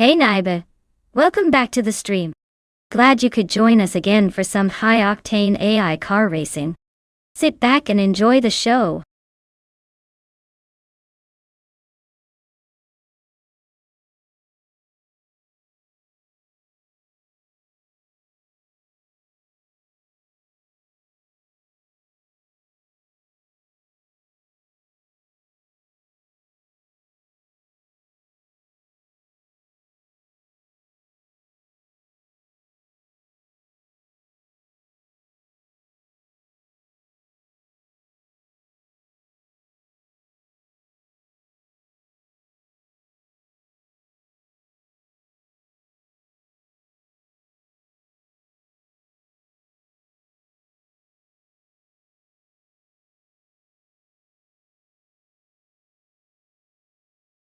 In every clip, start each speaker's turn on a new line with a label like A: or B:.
A: Hey Naiba, welcome back to the stream. Glad you could join us again for some high-octane AI car racing. Sit back and enjoy the show.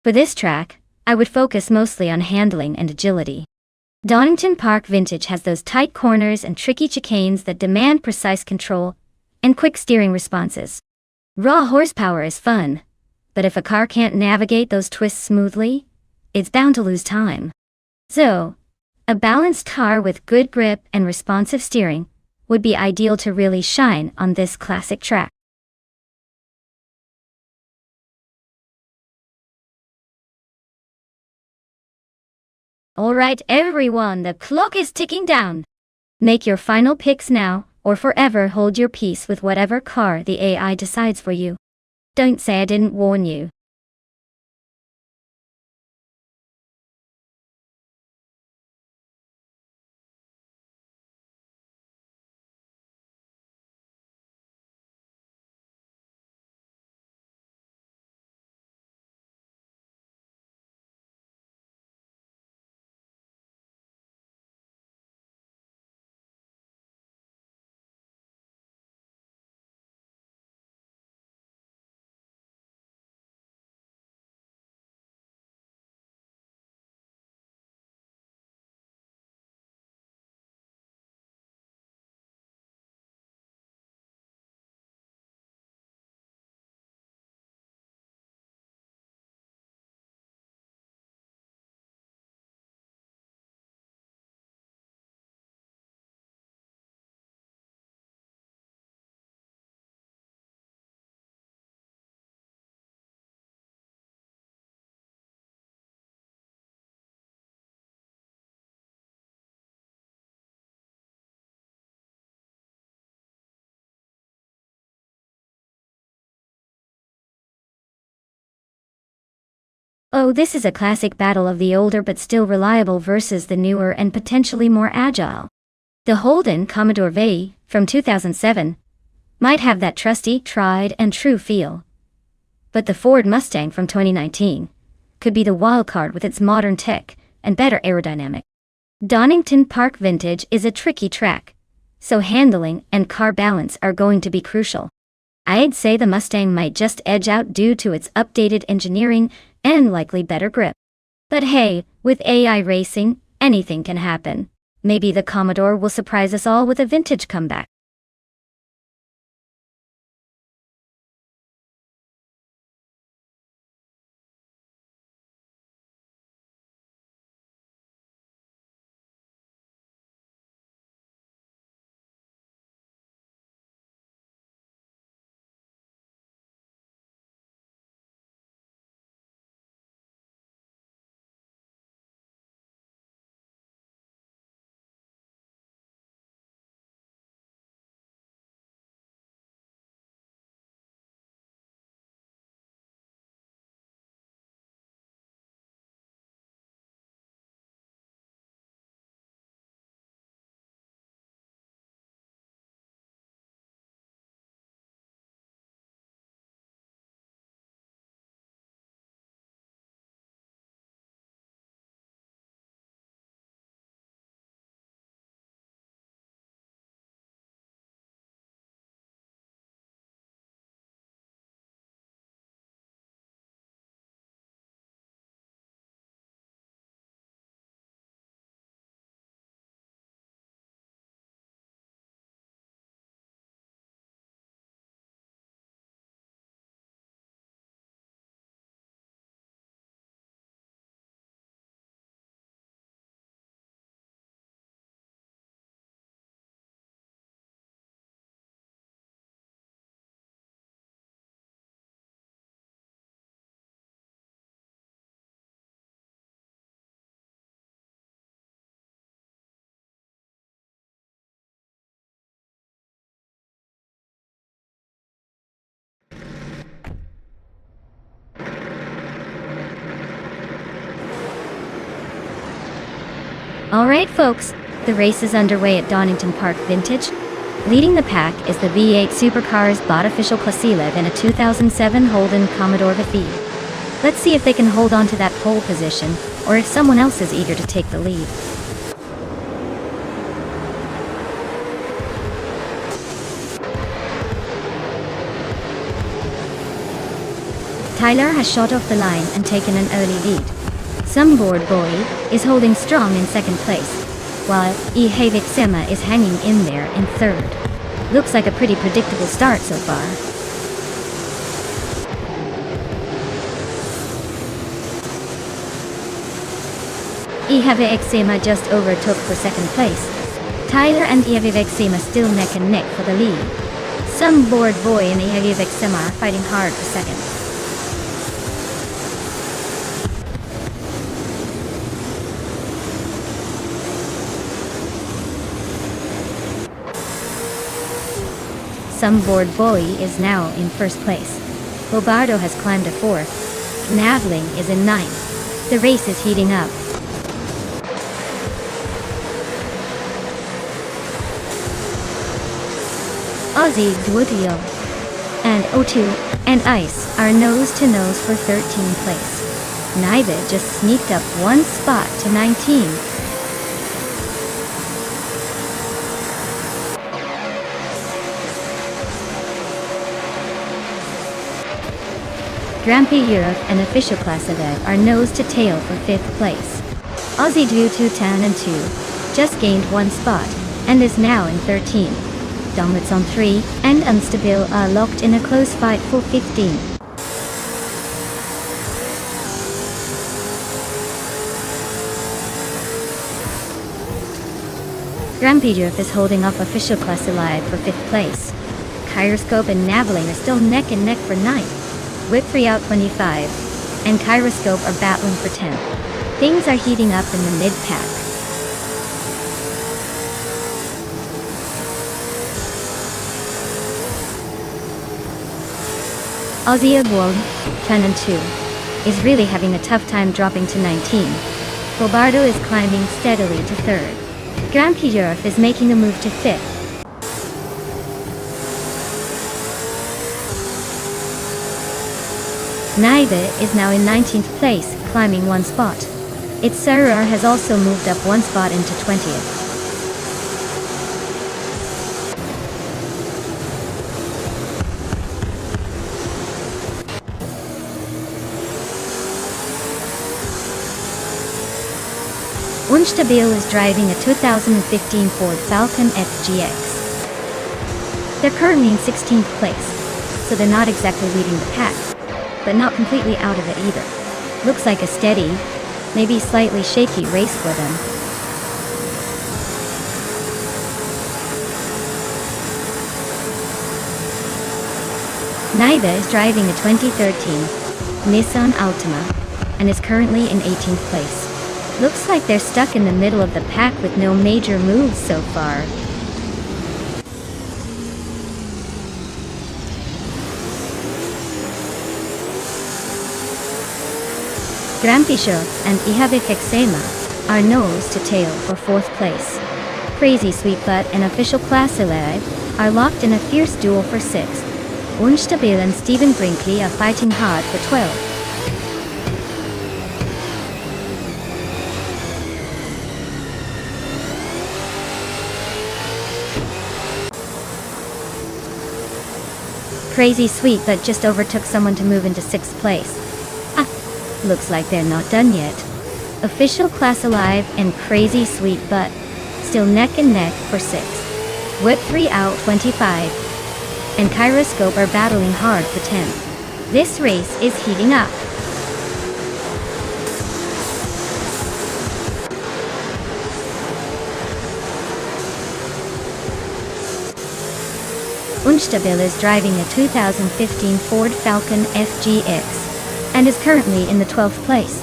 A: For this track, I would focus mostly on handling and agility. Donington Park Vintage has those tight corners and tricky chicanes that demand precise control and quick steering responses. Raw horsepower is fun, but if a car can't navigate those twists smoothly, it's bound to lose time. So, a balanced car with good grip and responsive steering would be ideal to really shine on this classic track. Alright everyone, the clock is ticking down. Make your final picks now, or forever hold your peace with whatever car the AI decides for you. Don't say I didn't warn you. Oh, this is a classic battle of the older but still reliable versus the newer and potentially more agile. The Holden Commodore V, from 2007, might have that trusty, tried and true feel. But the Ford Mustang from 2019 could be the wild card with its modern tech and better aerodynamic. Donington Park Vintage is a tricky track, so handling and car balance are going to be crucial. I'd say the Mustang might just edge out due to its updated engineering and likely better grip. But hey, with AI racing, anything can happen. Maybe the Commodore will surprise us all with a vintage comeback. Alright folks, the race is underway at Donington Park Vintage. Leading the pack is the V8 Supercars bought official Klasilev in a 2007 Holden Commodore V. Let's see if they can hold on to that pole position, or if someone else is eager to take the lead. Tyler has shot off the line and taken an early lead. Some board boy is holding strong in second place, while Havik Sema is hanging in there in third. Looks like a pretty predictable start so far. Havik Sema just overtook for second place. Tyler and Havik Sema still neck and neck for the lead. Some board boy and Havik Sema are fighting hard for second. Some board boy is now in first place. Bobardo has climbed to fourth. Navling is in ninth. The race is heating up. Ozzy Duotio and O2 and Ice are nose to nose for 13th place. Naiva just sneaked up one spot to 19. Grampy Europe and official Klasilev are nose to tail for 5th place. Aussie Dutu 10 and 2 just gained one spot and is now in 13. Donuts on 3 and Unstable are locked in a close fight for 15. Grampy Europe is holding off official Klasilev for 5th place. Kyroscope and Naveling are still neck and neck for 9th. Whip3 out 25, and Kyroscope are battling for 10th. Things are heating up in the mid-pack. Ozzy Agwal, 10 and 2, is really having a tough time dropping to 19. Bobardo is climbing steadily to 3rd. Grampy Europe is making a move to 5th. Naiva is now in 19th place, climbing one spot. Its Sarur has also moved up one spot into 20th. Unstabil is driving a 2015 Ford Falcon FGX. They're currently in 16th place, so they're not exactly leading the pack, but not completely out of it either. Looks like a steady, maybe slightly shaky race for them. Naiva is driving a 2013 Nissan Altima and is currently in 18th place. Looks like they're stuck in the middle of the pack with no major moves so far. Grampisho and Havik Sema are nose to tail for 4th place. Crazy Sweetbutt and official Klasilev are locked in a fierce duel for 6th. Unstabil and Stephen Brinkley are fighting hard for 12th. Crazy Sweetbutt just overtook someone to move into 6th place. Looks like they're not done yet. Official Klasilev and Crazy Sweetbutt still neck and neck for 6th. Whip3 out 25, and Kyroscope are battling hard for 10th. This race is heating up. Unstabil is driving a 2015 Ford Falcon FGX and is currently in the 12th place.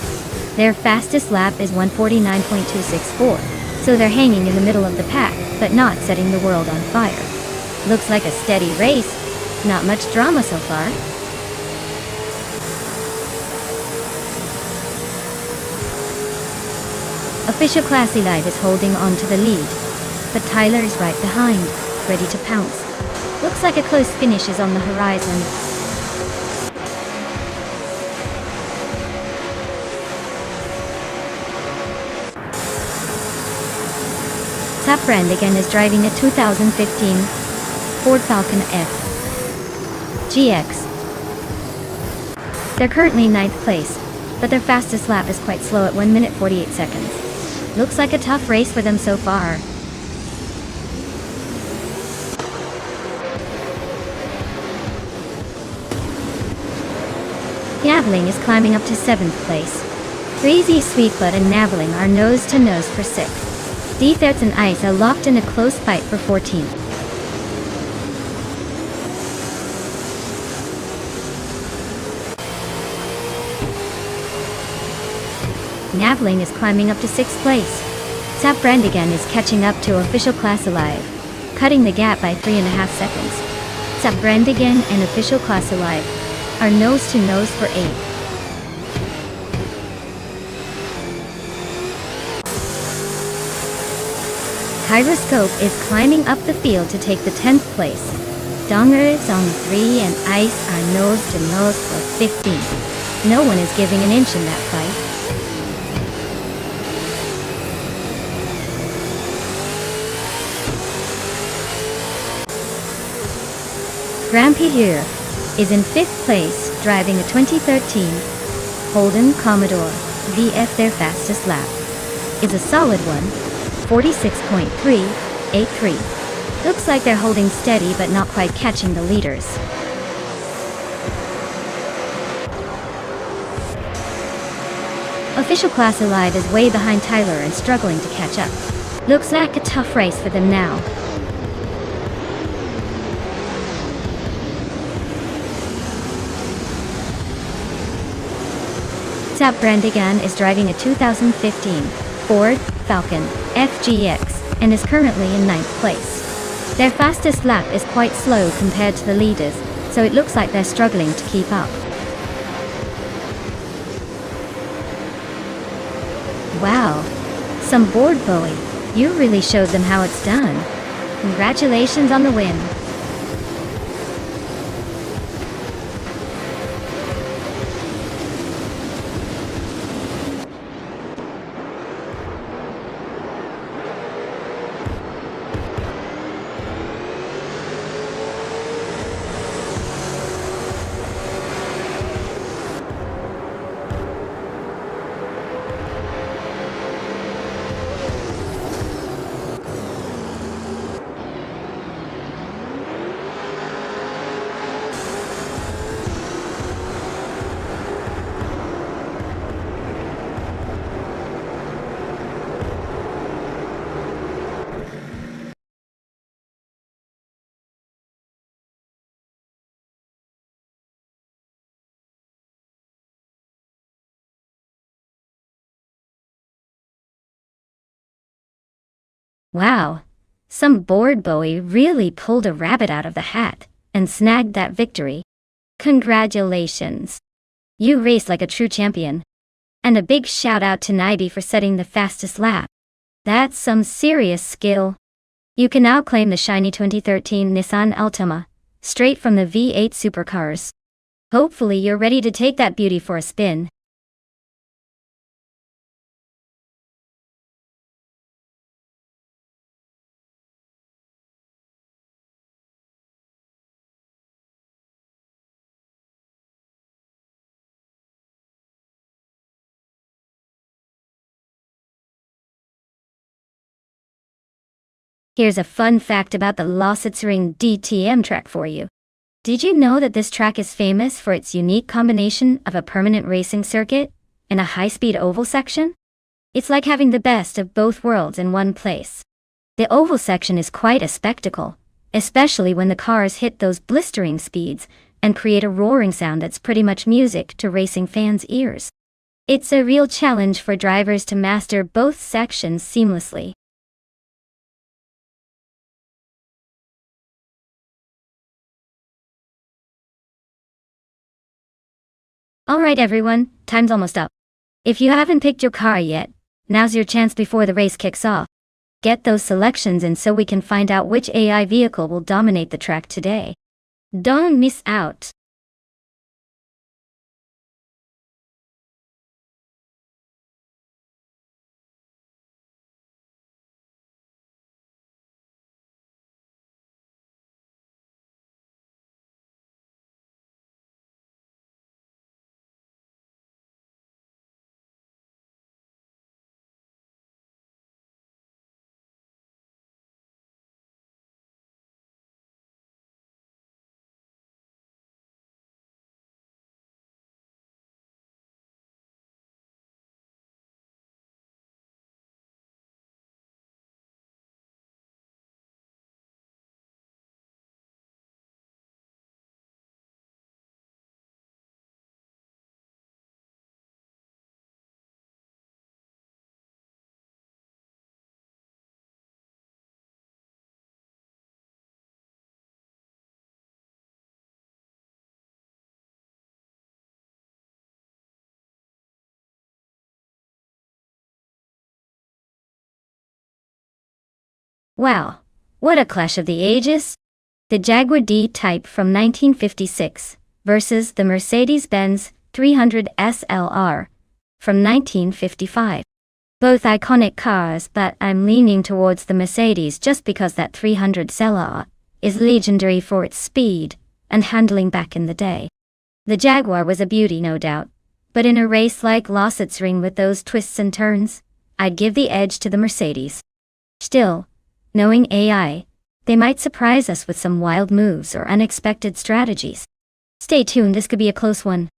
A: Their fastest lap is 149.264, so they're hanging in the middle of the pack, but not setting the world on fire. Looks like a steady race, not much drama so far. Official Classy Live is holding on to the lead, but Tyler is right behind, ready to pounce. Looks like a close finish is on the horizon. Top Brand again is driving a 2015 Ford Falcon F GX. They're currently 9th place, but their fastest lap is quite slow at 1 minute 48 seconds. Looks like a tough race for them so far. Yaveling is climbing up to 7th place. Breezy, Sweetbutt and Naveling are nose to nose for 6th. Defects and Ice are locked in a close fight for 14th. Naveling is climbing up to 6th place. Sap Brandigan is catching up to Official Class Alive, cutting the gap by 3.5 seconds. Sap Brandigan and Official Class Alive are nose to nose for 8th. Gyroscope is climbing up the field to take the 10th place. Donger is on 3 and Ice are nose to nose for 15th. No one is giving an inch in that fight. Grampy here is in 5th place, driving a 2013 Holden Commodore VF. Their fastest lap is a solid one, 46.383. Looks like they're holding steady but not quite catching the leaders. Official Class Alive is way behind Tyler and struggling to catch up. Looks like a tough race for them now. Sap Brandigan is driving a 2015 Ford Falcon FGX and is currently in 9th place. Their fastest lap is quite slow compared to the leaders, so it looks like they're struggling to keep up. Wow, some board Bowie. You really showed them how it's done. Congratulations on the win. Wow, some board Bowie really pulled a rabbit out of the hat and snagged that victory. Congratulations. You raced like a true champion. And a big shout out to Naibi for setting the fastest lap. That's some serious skill. You can now claim the shiny 2013 Nissan Altima, straight from the V8 supercars. Hopefully you're ready to take that beauty for a spin. Here's a fun fact about the Lausitz-Ring DTM track for you. Did you know that this track is famous for its unique combination of a permanent racing circuit and a high-speed oval section? It's like having the best of both worlds in one place. The oval section is quite a spectacle, especially when the cars hit those blistering speeds and create a roaring sound that's pretty much music to racing fans' ears. It's a real challenge for drivers to master both sections seamlessly. Alright everyone, time's almost up. If you haven't picked your car yet, Now's your chance before the race kicks off. Get those selections in so we can find out which AI vehicle will dominate the track today. Don't miss out. Wow, what a clash of the ages! The Jaguar D-Type from 1956 versus the Mercedes-Benz 300 SLR from 1955. Both iconic cars, but I'm leaning towards the Mercedes just because that 300 SLR is legendary for its speed and handling back in the day. The Jaguar was a beauty, no doubt, but in a race like Ring with those twists and turns, I'd give the edge to the Mercedes. Still, knowing AI, they might surprise us with some wild moves or unexpected strategies. Stay tuned, this could be a close one.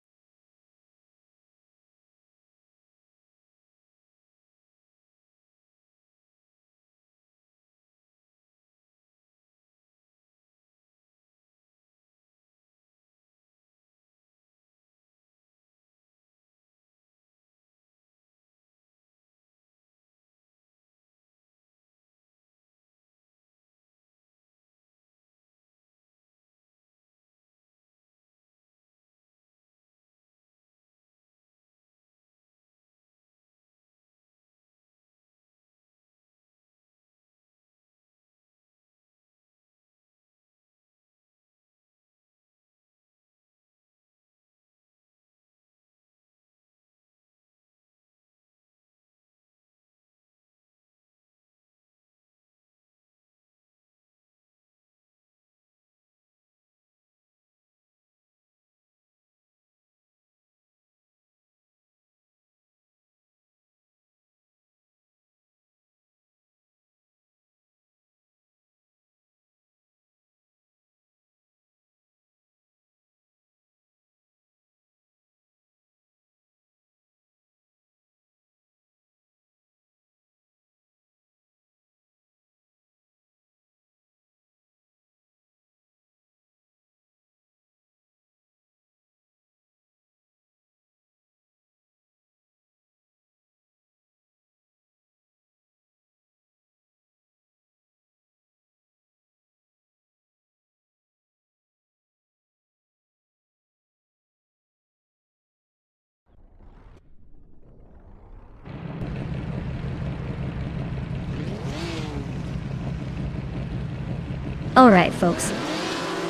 A: Alright folks,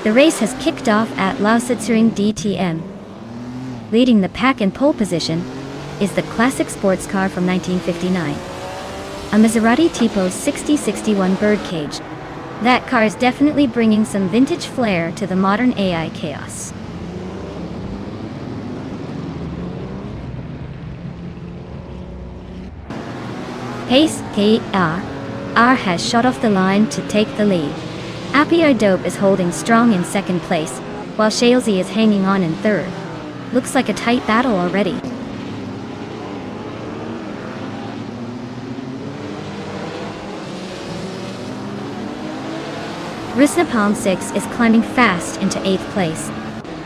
A: the race has kicked off at Lausitzring DTM. Leading the pack in pole position is the classic sports car from 1959, a Maserati Tipo 6061 Birdcage. That car is definitely bringing some vintage flair to the modern AI chaos. Pace KR has shot off the line to take the lead. Appier Dope is holding strong in second place, while Shalesy is hanging on in third. Looks like a tight battle already. Risnapalm 6 is climbing fast into 8th place.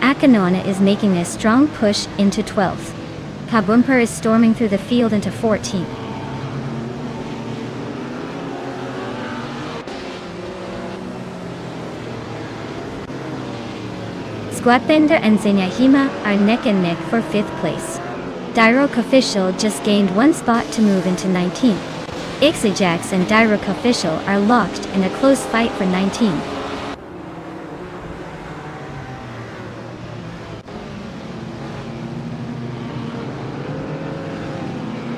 A: Akanona is making a strong push into 12th. Kabumper is storming through the field into 14th. Squatbender and Zenyahima are neck and neck for 5th place. Dirok Official just gained one spot to move into 19th. Ixajax and Dirok Official are locked in a close fight for 19th.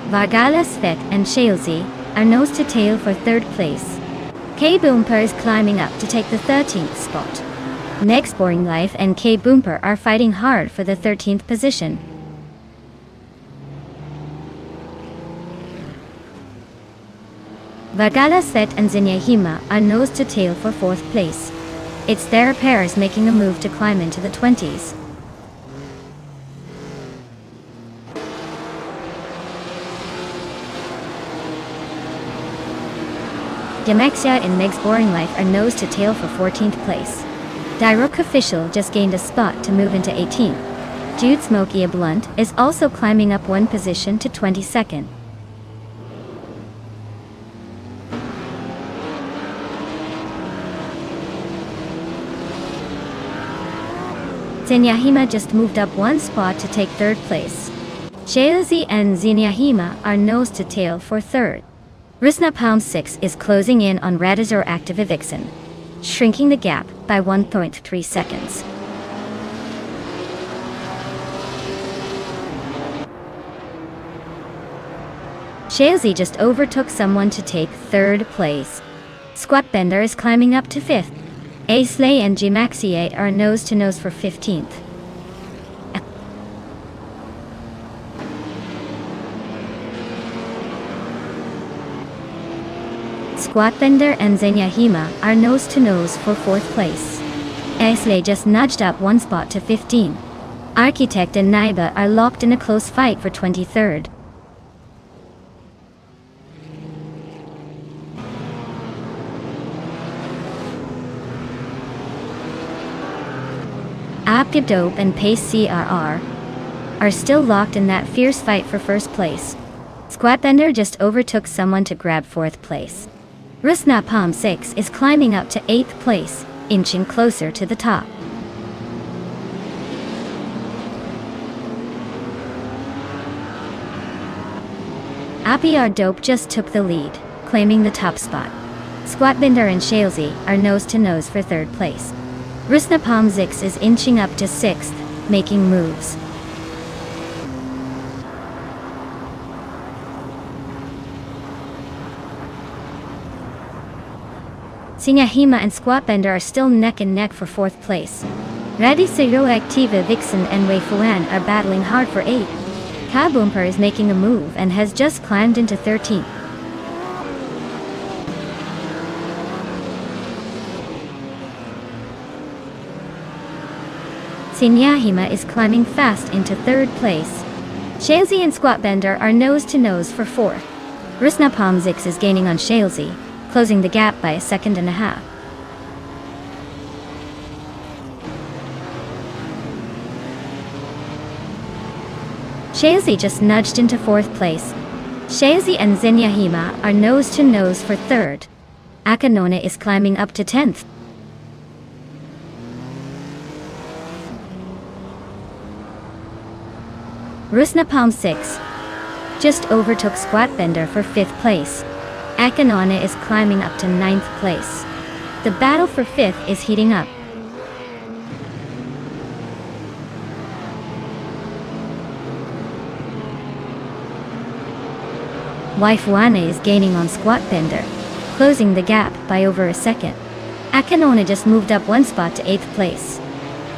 A: Vargala Svet and Shalesy are nose to tail for 3rd place. K-Boomper is climbing up to take the 13th spot. Next Boring Life and K-Boomper are fighting hard for the 13th position. Vargala Svet and Zinyahima are nose to tail for 4th place. It's their pairs making a move to climb into the 20s. Demexia and Meg's Boring Life are nose to tail for 14th place. Dirok Official just gained a spot to move into 18th. Jude Smokey a Blunt is also climbing up one position to 22nd. Zinyahima just moved up one spot to take 3rd place. Shalesy and Zinyahima are nose to tail for 3rd. Rusna Palm 6 is closing in on Radazor Active Vixen, shrinking the gap by 1.3 seconds. Shalesy just overtook someone to take 3rd place. Squatbender is climbing up to 5th. Asley and Gmaxie are nose to nose for 15th. Squatbender and Zenyahima are nose to nose for 4th place. Asley just nudged up one spot to 15. Architect and Naiba are locked in a close fight for 23rd. Apgibdope and Pace CRR are still locked in that fierce fight for 1st place. Squatbender just overtook someone to grab 4th place. Rusna Palm 6 is climbing up to 8th place, inching closer to the top. Apiar Dope just took the lead, claiming the top spot. Squatbender and Shalesy are nose to nose for 3rd place. Rusna Palm 6 is inching up to 6th, making moves. Zinyahima and Squatbender are still neck and neck for 4th place. Radicero Activa Vixen and Wei Fuan are battling hard for 8th. K-Boomper is making a move and has just climbed into 13th. Zinyahima is climbing fast into 3rd place. Shalesy and Squatbender are nose to nose for 4th. Rusna Palm 6 is gaining on Shalesy, closing the gap by 1.5 seconds. Shalesy just nudged into 4th place. Shalesy and Zinyahima are nose to nose for 3rd. Akanona is climbing up to 10th. Rusna Palm 6 just overtook Squatbender for 5th place. Akanona is climbing up to 9th place. The battle for 5th is heating up. Waifuane is gaining on Squatbender, closing the gap by over a second. Akanona just moved up one spot to 8th place.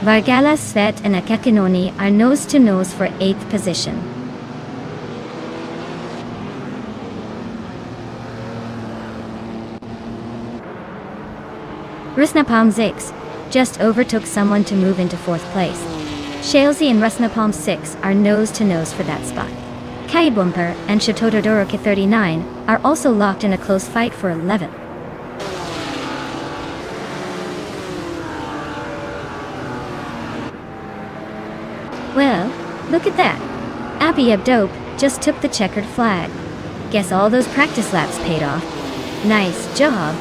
A: Vargala Svet and Akakinoni are nose to nose for 8th position. Rusna Palm 6 just overtook someone to move into 4th place. Shalesy and Rusna Palm 6 are nose to nose for that spot. K-Boomper and Shotododoro K39 are also locked in a close fight for 11th. Well, look at that. Abby Abdope just took the checkered flag. Guess all those practice laps paid off. Nice job.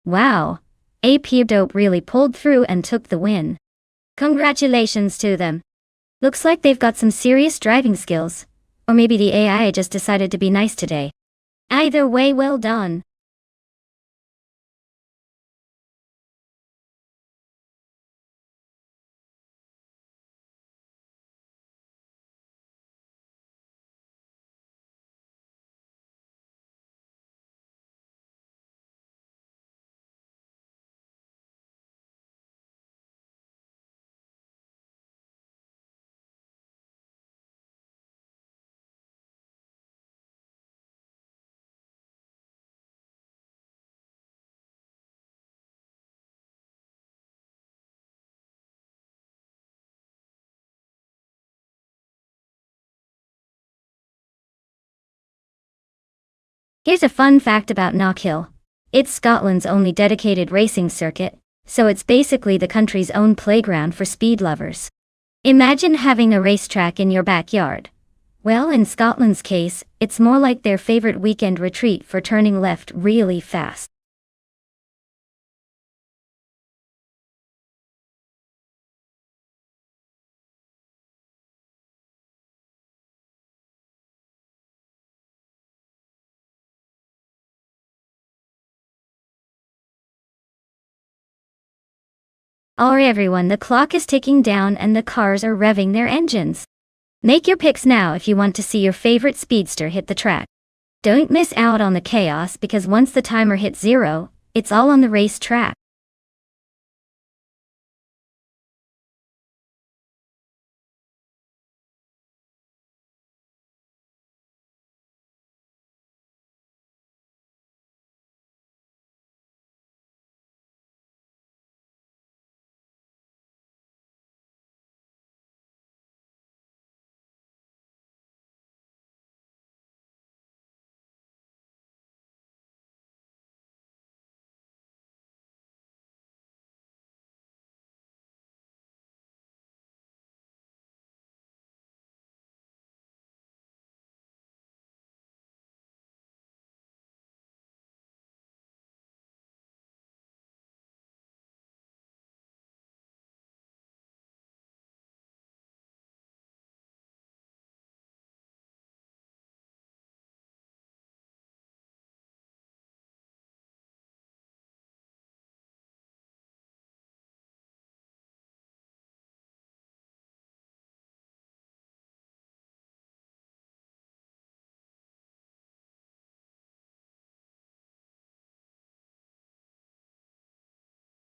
A: Wow. AP Dope really pulled through and took the win. Congratulations to them. Looks like they've got some serious driving skills. Or maybe the AI just decided to be nice today. Either way, well done. Here's a fun fact about Knockhill. It's Scotland's only dedicated racing circuit, so it's basically the country's own playground for speed lovers. Imagine having a racetrack in your backyard. Well, in Scotland's case, it's more like their favorite weekend retreat for turning left really fast. Alright everyone, the clock is ticking down and the cars are revving their engines. Make your picks now if you want to see your favorite speedster hit the track. Don't miss out on the chaos because once the timer hits 0, it's all on the race track.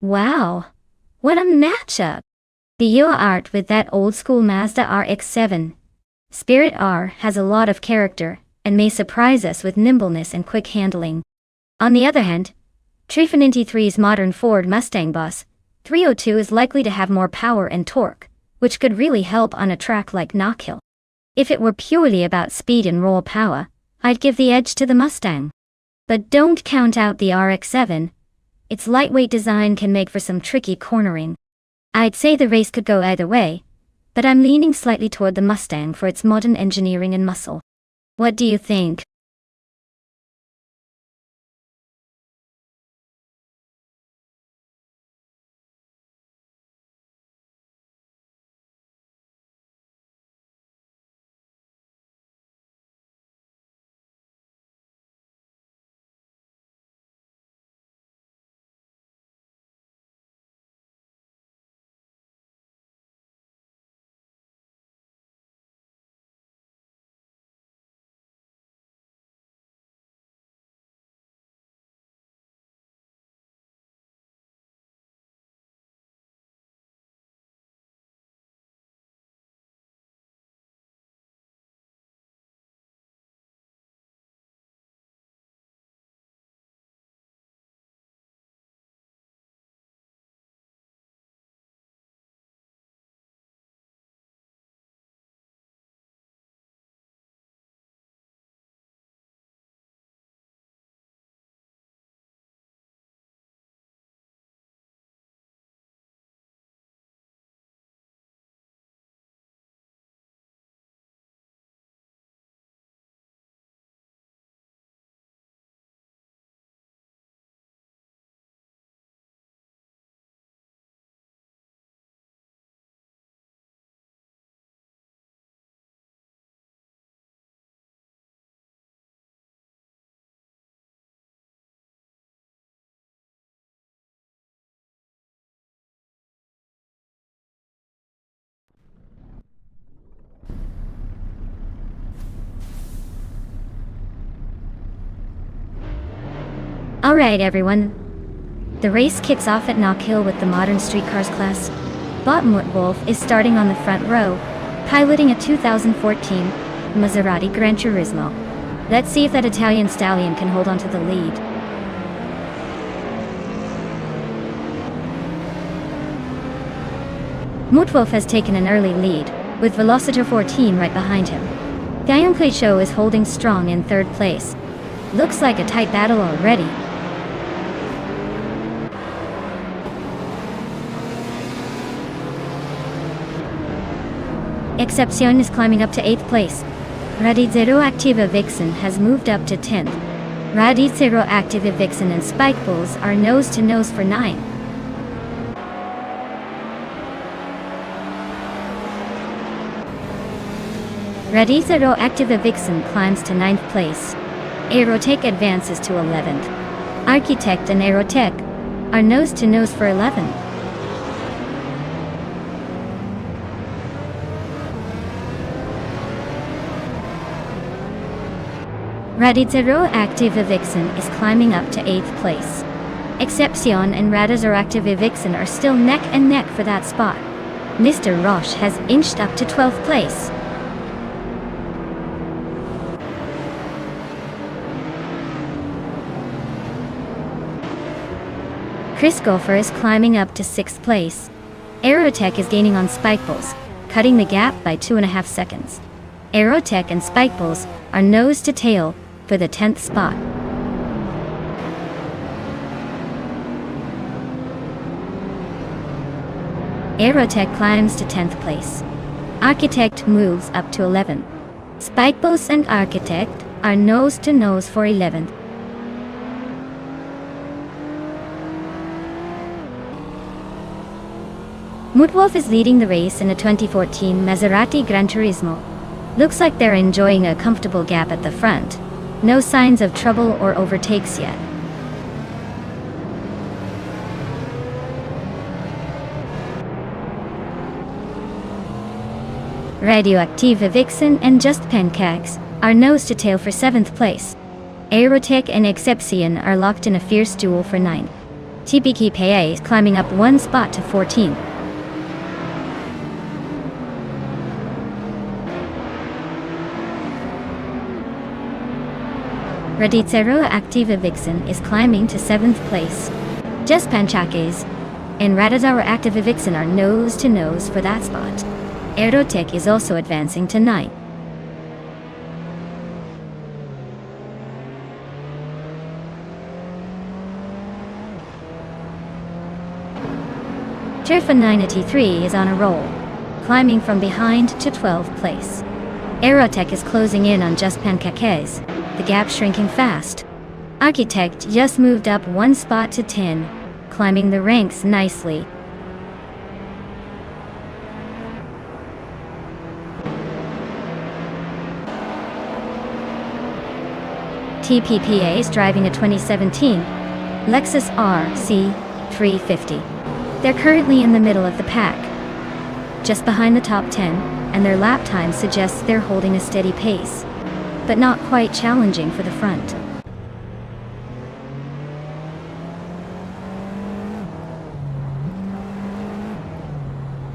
A: Wow! What a matchup! The Yua art with that old school Mazda RX-7. Spirit R has a lot of character, and may surprise us with nimbleness and quick handling. On the other hand, Trifinity 3's modern Ford Mustang Boss 302 is likely to have more power and torque, which could really help on a track like Knockhill. If it were purely about speed and raw power, I'd give the edge to the Mustang. But don't count out the RX-7. Its lightweight design can make for some tricky cornering. I'd say the race could go either way, but I'm leaning slightly toward the Mustang for its modern engineering and muscle. What do you think? Alright everyone, the race kicks off at Knock Hill with the modern streetcars class. Wolf is starting on the front row, piloting a 2014 Maserati Gran Turismo. Let's see if that Italian stallion can hold on to the lead. Wolf has taken an early lead, with Velociter 14 right behind him. Dion Show is holding strong in third place. Looks like a tight battle already. Excepcion is climbing up to 8th place. Radizero Activa Vixen has moved up to 10th. Radizero Activa Vixen and Spike Bulls are nose to nose for 9. Radizero Activa Vixen climbs to 9th place. Aerotech advances to 11th. Architect and Aerotech are nose to nose for 11. Radizero Activa Vixen is climbing up to 8th place. Excepcion and Radizero Activa Vixen are still neck and neck for that spot. Mr. Roche has inched up to 12th place. Chris Golfer is climbing up to 6th place. Aerotech is gaining on Spike Bulls, cutting the gap by 2.5 seconds. Aerotech and Spike Bulls are nose to tail for the 10th spot. Aerotech climbs to 10th place. Architect moves up to 11th. Spike Bulls and Architect are nose to nose for 11th. Wolf is leading the race in a 2014 Maserati Gran Turismo. Looks like they're enjoying a comfortable gap at the front. No signs of trouble or overtakes yet. Radioactive Vixen and Just Pancakes are nose to tail for 7th place. Aerotech and Excepcion are locked in a fierce duel for 9th. TPKPA is climbing up 1 spot to 14th. Radizero Activa Vixen is climbing to 7th place. Just Panchakes and Radizero Activa Vixen are nose to nose for that spot. Aerotech is also advancing to 9th. Turfa93 is on a roll, climbing from behind to 12th place. Aerotech is closing in on Just Pancakes, the gap shrinking fast. Architect just moved up 1 spot to 10, climbing the ranks nicely. TPPA is driving a 2017 Lexus RC 350. They're currently in the middle of the pack, just behind the top 10, and their lap time suggests they're holding a steady pace, but not quite challenging for the front.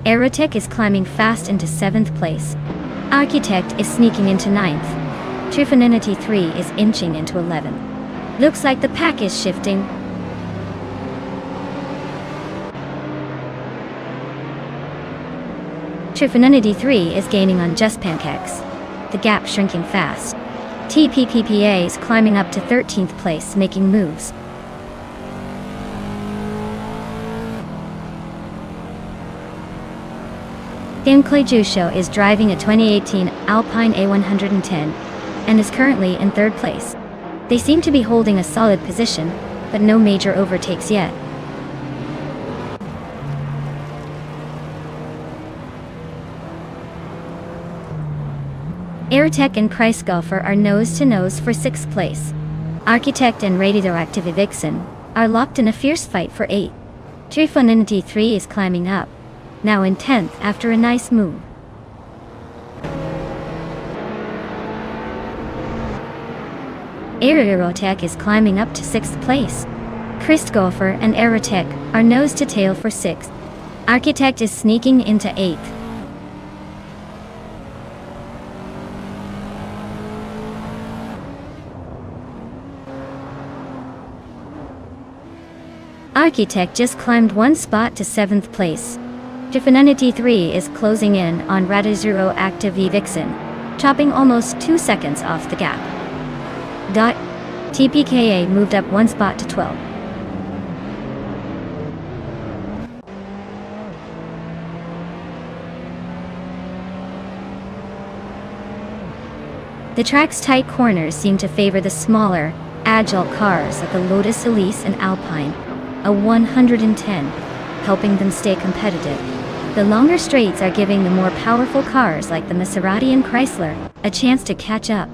A: Aerotech is climbing fast into 7th place. Architect is sneaking into 9th. Trifinity 3 is inching into 11th. Looks like the pack is shifting. Trifinity 3 is gaining on Just Pancakes, the gap shrinking fast. TPPPA is climbing up to 13th place, making moves. Dimkle Jusho is driving a 2018 Alpine A110 and is currently in 3rd place. They seem to be holding a solid position, but no major overtakes yet. Aerotech and Price Golfer are nose to nose for 6th place. Architect and Radioactive Vixen are locked in a fierce fight for 8. Trifinity 3 is climbing up, now in 10th after a nice move. Aerotech is climbing up to 6th place. Christopher and Aerotech are nose to tail for 6th. Architect is sneaking into 8th. Architect just climbed 1 spot to 7th place. Definity 3 is closing in on Radizero Active Vixen, chopping almost 2 seconds off the gap. TPKA moved up 1 spot to 12. The track's tight corners seem to favor the smaller, agile cars like the Lotus Elise and Alpine, a 110, helping them stay competitive. The longer straights are giving the more powerful cars like the Maserati and Chrysler a chance to catch up.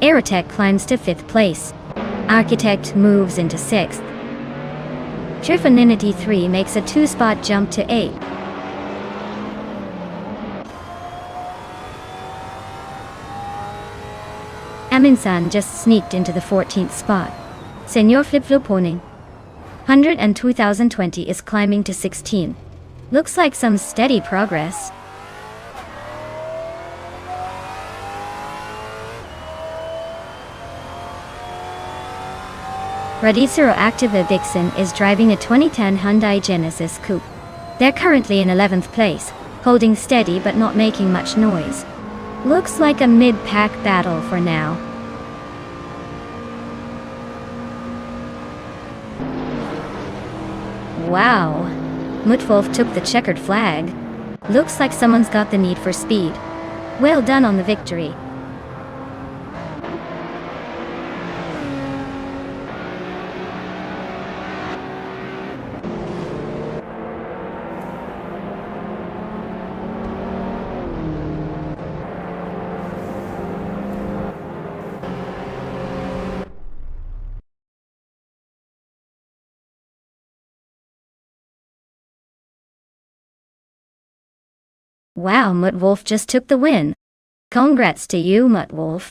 A: Aerotech climbs to 5th place. Architect moves into 6th. Trifinity 3 makes a 2-spot jump to 8. Aminsan just sneaked into the 14th spot. Senor Flipflopone 100 and 2020 is climbing to 16. Looks like some steady progress. Radizero Activa Vixen is driving a 2010 Hyundai Genesis Coupe. They're currently in 11th place, holding steady but not making much noise. Looks like a mid-pack battle for now. Wow, Mutwolf took the checkered flag. Looks like someone's got the need for speed. Well done on the victory. Wow, Mutwolf just took the win. Congrats to you, Mutwolf.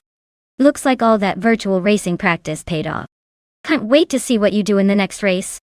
A: Looks like all that virtual racing practice paid off. Can't wait to see what you do in the next race.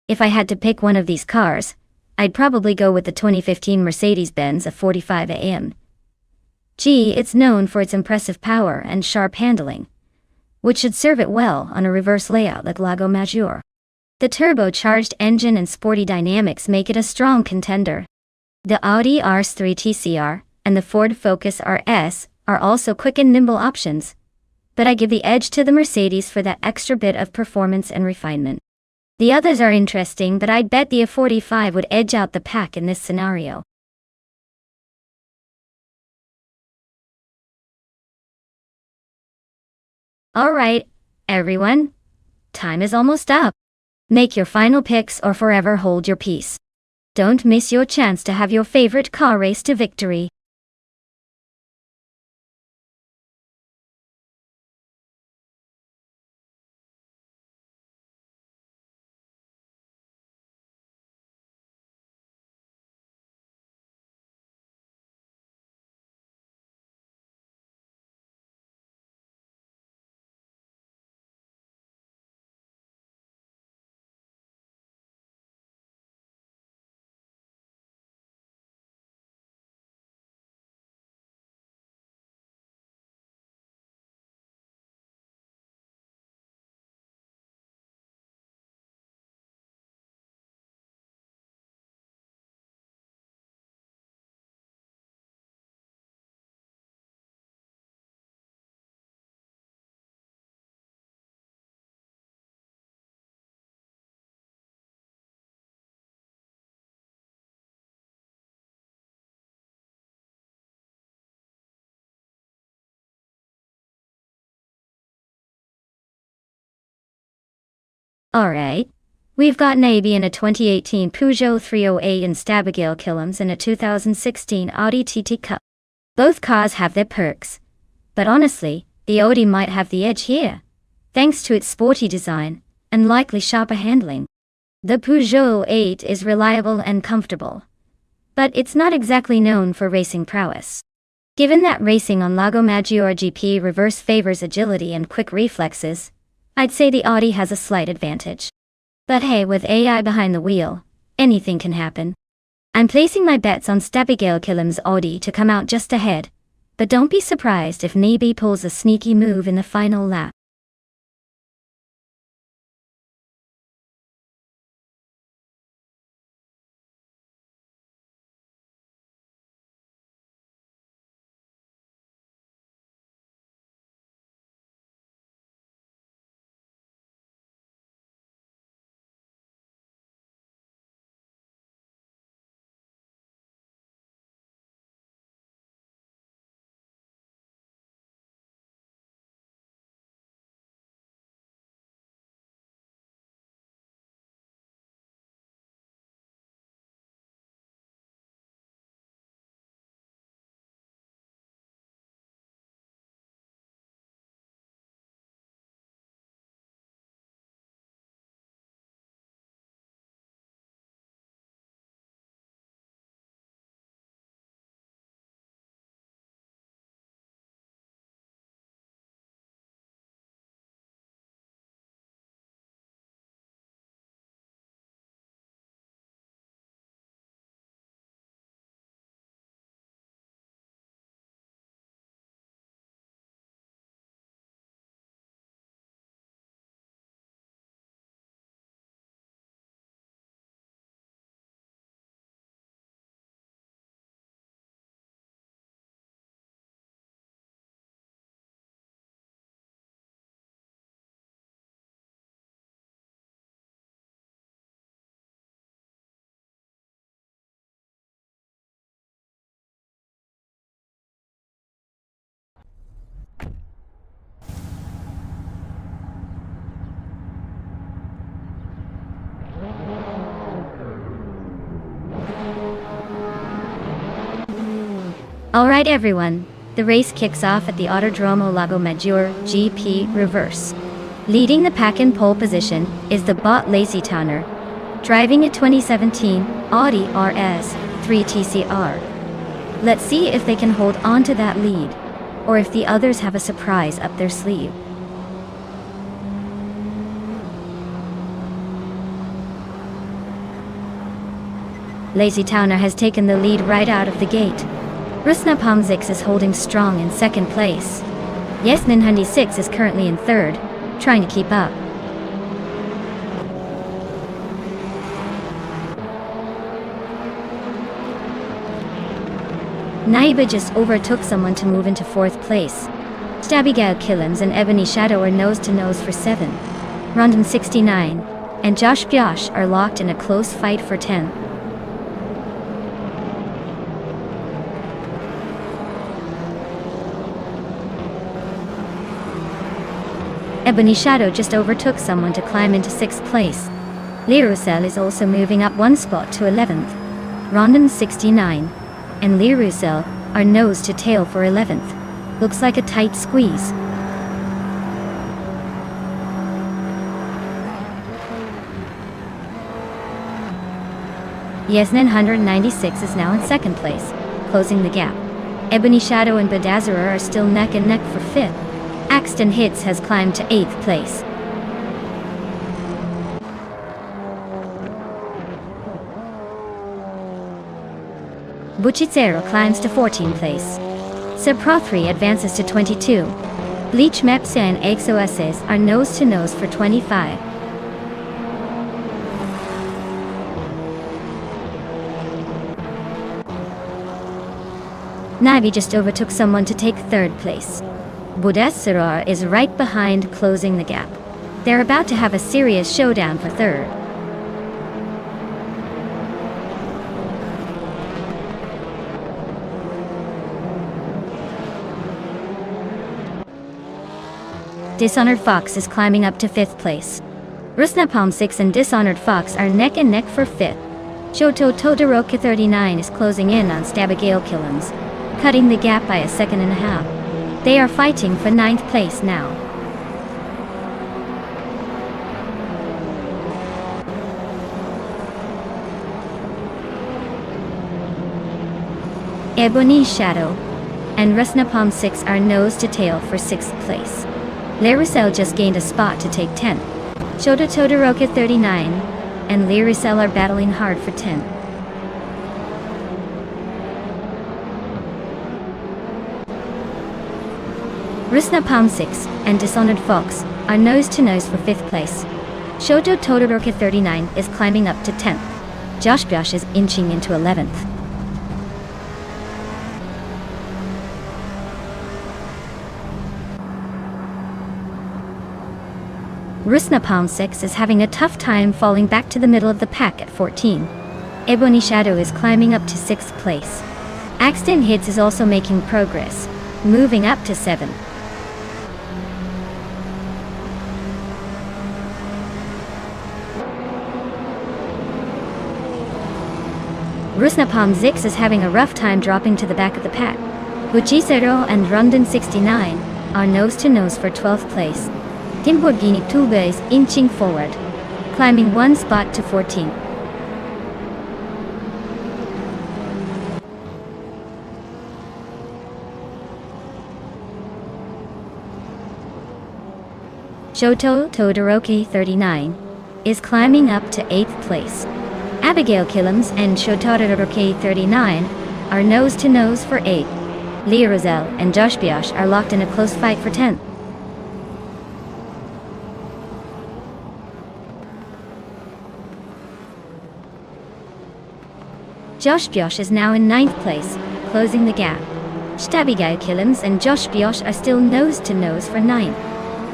A: If I had to pick one of these cars, I'd probably go with the 2015 Mercedes-Benz F45 AMG. It's known for its impressive power and sharp handling, which should serve it well on a reverse layout like Lago Maggiore. The turbocharged engine and sporty dynamics make it a strong contender. The Audi RS3 TCR and the Ford Focus RS are also quick and nimble options, but I give the edge to the Mercedes for that extra bit of performance and refinement. The others are interesting, but I'd bet the F45 would edge out the pack in this scenario. Alright, everyone. Time is almost up. Make your final picks or forever hold your peace. Don't miss your chance to have your favorite car race to victory. Alright. We've got Nabi in a 2018 Peugeot 308 and Abigail Killams in a 2016 Audi TT Cup. Both cars have their perks. But honestly, the Audi might have the edge here, thanks to its sporty design and likely sharper handling. The Peugeot 8 is reliable and comfortable, but it's not exactly known for racing prowess. Given that racing on Lago Maggiore GP reverse favors agility and quick reflexes, I'd say the Audi has a slight advantage. But hey, with AI behind the wheel, anything can happen. I'm placing my bets on Abigail Killam's Audi to come out just ahead, but don't be surprised if Nabi pulls a sneaky move in the final lap. Alright everyone, the race kicks off at the Autodromo Lago Maggiore GP Reverse. Leading the pack in pole position is the bot Lazy Towner, driving a 2017 Audi RS 3 TCR. Let's see if they can hold on to that lead, or if the others have a surprise up their sleeve. Lazy Towner has taken the lead right out of the gate. Rusna Pomzik is holding strong in second place. Yasmin Hundi 6 is currently in third, trying to keep up. Naiba just overtook someone to move into fourth place. Abigail Killams and Ebony Shadow are nose to nose for 7. Rondon 69 and Josh Biosh are locked in a close fight for 10. Ebony Shadow just overtook someone to climb into 6th place. Lirusel is also moving up one spot to 11th. Rondon 69 and Lirusel are nose to tail for 11th. Looks like a tight squeeze. Yasmin 196 is now in 2nd place, closing the gap. Ebony Shadow and Badazara are still neck and neck for 5th. Axton Hits has climbed to 8th place. Buchitsero climbs to 14th place. Seprothri advances to 22. Bleach Mepsa and Exoss are nose to nose for 25. Navi just overtook someone to take 3rd place. Budessarar is right behind, closing the gap. They're about to have a serious showdown for 3rd. Dishonored Fox is climbing up to 5th place. Rusnapalm 6 and Dishonored Fox are neck and neck for 5th. Shoto Todoroki 39 is closing in on Stabigale Killens, cutting the gap by a second and a half. They are fighting for 9th place now. Ebony Shadow and Rusnapalm 6 are nose to tail for 6th place. Larusel just gained a spot to take 10th. Shoto Todoroki 39 and Larusel are battling hard for 10th. Rusnapalm 6 and Dishonored Fox are nose to nose for 5th place. Shoto Todoroki 39 is climbing up to 10th. Josh Byosh is inching into 11th. Rusnapalm 6 is having a tough time falling back to the middle of the pack at 14. Ebony Shadow is climbing up to 6th place. Axton Hits is also making progress, moving up to 7th. Rusnapalm 6 is having a rough time dropping to the back of the pack. Buchicero and Rondon 69 are nose to nose for 12th place. Timborghini Tuba is inching forward, climbing one spot to 14th. Shoto Todoroki 39 is climbing up to 8th place. Abigail Killens and Shoto Todoroki 39 are nose to nose for 8th. Leah Roselle and Josh Byosh are locked in a close fight for 10th. Josh Byosh is now in 9th place, closing the gap. Stabigale Killens and Josh Byosh are still nose to nose for 9th.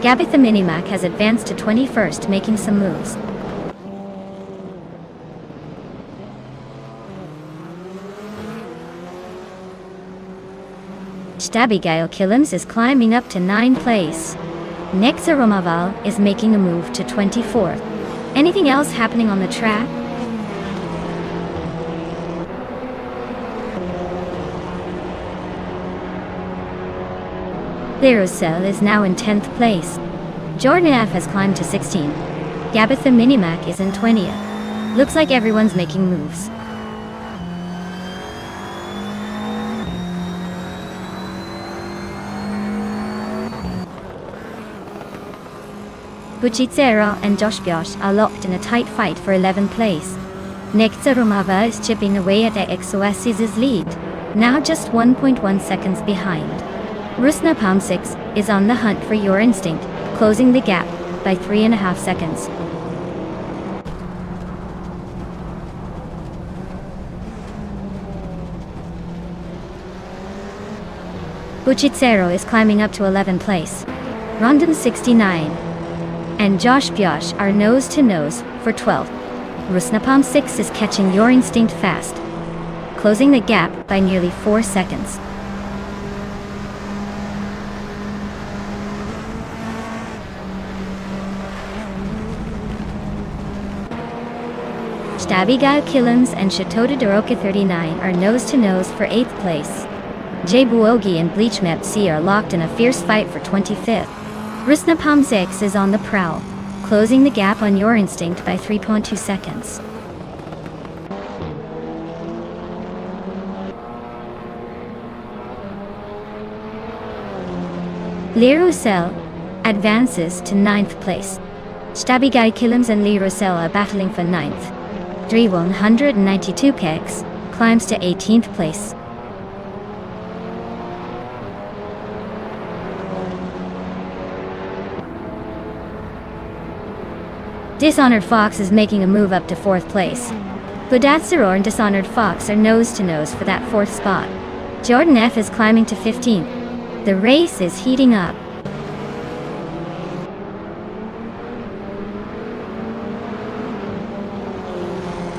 A: Gabitha Minimac has advanced to 21st, making some moves. Stabigale Killens is climbing up to 9th place. Nexa Romaval is making a move to 24th. Anything else happening on the track? Larusel is now in 10th place. Jordan F has climbed to 16. Gabitha Minimac is in 20th. Looks like everyone's making moves. Buchicero and Josh Byosh are locked in a tight fight for 11th place. Nexa Romava is chipping away at EXOS's lead, now just 1.1 seconds behind. Rusnapalm 6 is on the hunt for Your Instinct, closing the gap by 3.5 seconds. Buchicero is climbing up to 11th place. Rondon 69 and Josh Byosh are nose to nose for 12th. Rusnapalm 6 is catching Your Instinct fast, closing the gap by nearly 4 seconds. Stabigale Killens and Shoto Todoroki 39 are nose to nose for 8th place. Jay Buogi and Bleach Mep C are locked in a fierce fight for 25th. Rusnapalm 6 is on the prowl, closing the gap on Your Instinct by 3.2 seconds. Larusel advances to 9th place. Stabigale Killens and Larusel are battling for 9th. Dre 192 Kex climbs to 18th place. Dishonored Fox is making a move up to 4th place. Budatsaror and Dishonored Fox are nose to nose for that 4th spot. Jordan F is climbing to 15th. The race is heating up.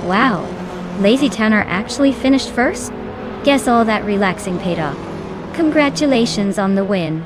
A: Wow, Lazy Town are actually finished first? Guess all that relaxing paid off. Congratulations on the win.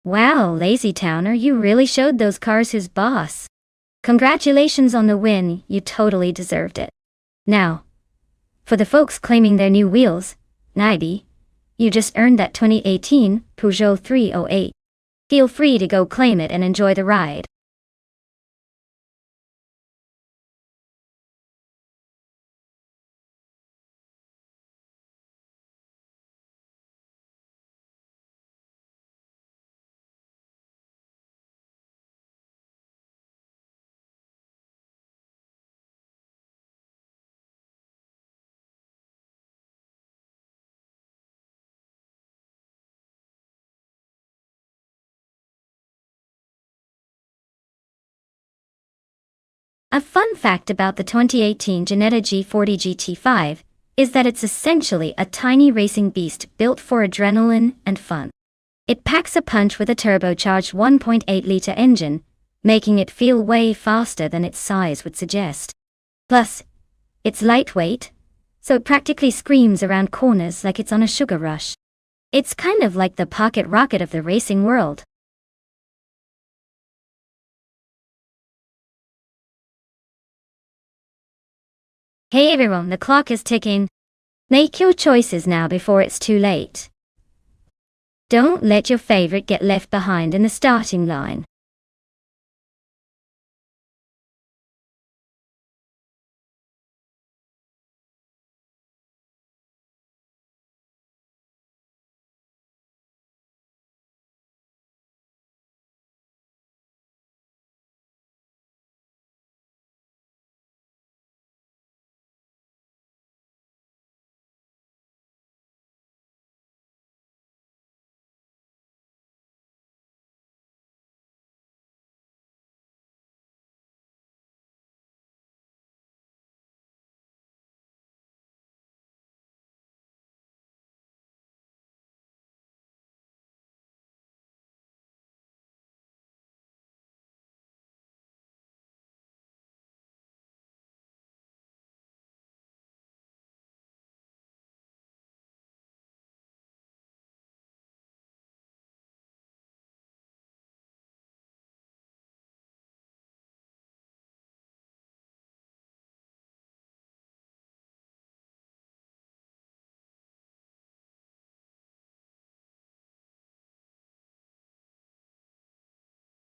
A: Wow, Lazy Towner, you really showed those cars who's boss. Congratulations on the win, you totally deserved it. Now, for the folks claiming their new wheels, Nibby, you just earned that 2018 Peugeot 308. Feel free to go claim it and enjoy the ride. A fun fact about the 2018 Jetta G40 GT5 is that it's essentially a tiny racing beast built for adrenaline and fun. It packs a punch with a turbocharged 1.8-liter engine, making it feel way faster than its size would suggest. Plus, it's lightweight, so it practically screams around corners like it's on a sugar rush. It's kind of like the pocket rocket of the racing world. Hey everyone, the clock is ticking. Make your choices now before it's too late. Don't let your favorite get left behind in the starting line.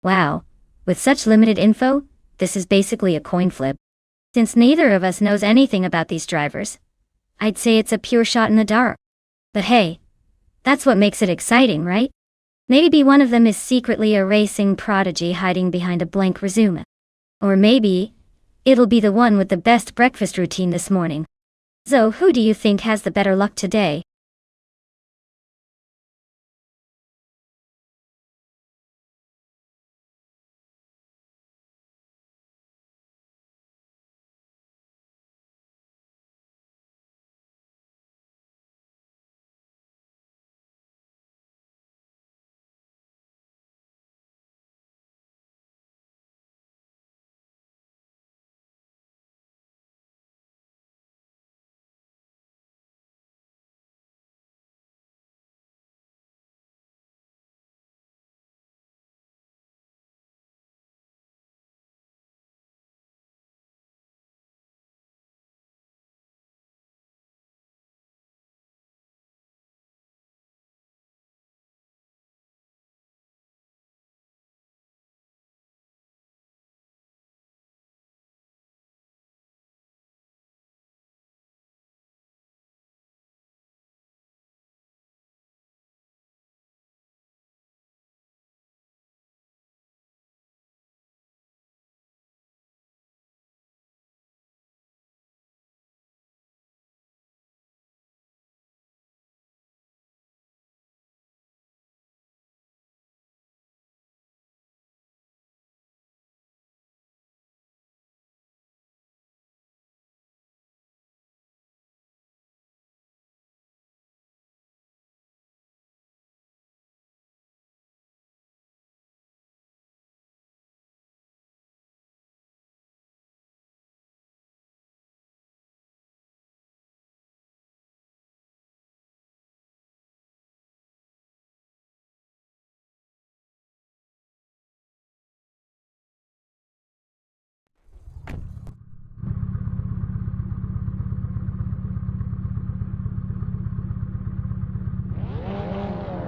A: Wow, with such limited info, this is basically a coin flip. Since neither of us knows anything about these drivers, I'd say it's a pure shot in the dark. But hey, that's what makes it exciting, right? Maybe one of them is secretly a racing prodigy hiding behind a blank resume. Or maybe it'll be the one with the best breakfast routine this morning. So who do you think has the better luck today?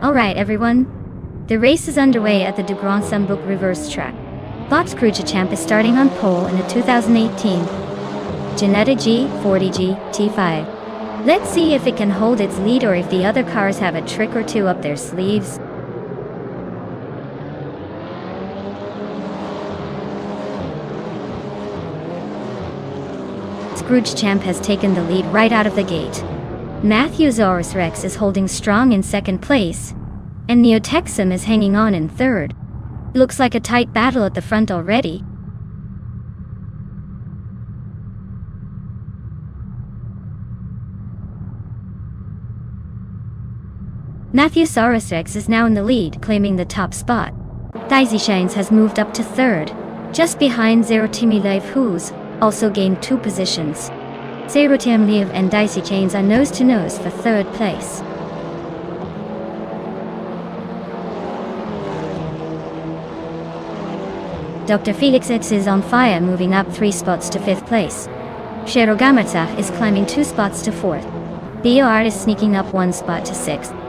A: Alright everyone, the race is underway at the Du Grand Sambuc reverse track. Box Champ is starting on pole in a 2018 Ginetta G40G T5. Let's see if it can hold its lead or if the other cars have a trick or two up their sleeves. Scrooge Champ has taken the lead right out of the gate. Matthewsaurus Rex is holding strong in second place, and Neotexum is hanging on in third. Looks like a tight battle at the front already. Matthewsaurus Rex is now in the lead, claiming the top spot. Daisy Shines has moved up to third, just behind Zero Timmy Live, who's also gained 2 positions. Zero Tim Live and Daisy Chains are nose to nose for third place. Dr. Felix X is on fire, moving up 3 spots to 5th place. Sherogamatsa is climbing 2 spots to 4th. BOR is sneaking up 1 spot to 6th.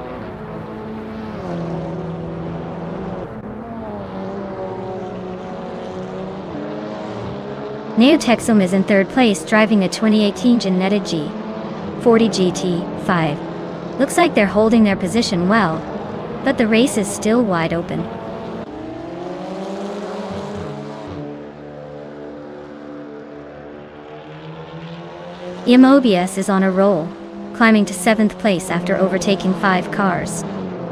A: Neotexum is in 3rd place, driving a 2018 Ginetta G40 GT5. Looks like they're holding their position well, but the race is still wide open. Mobius is on a roll, climbing to 7th place after overtaking 5 cars.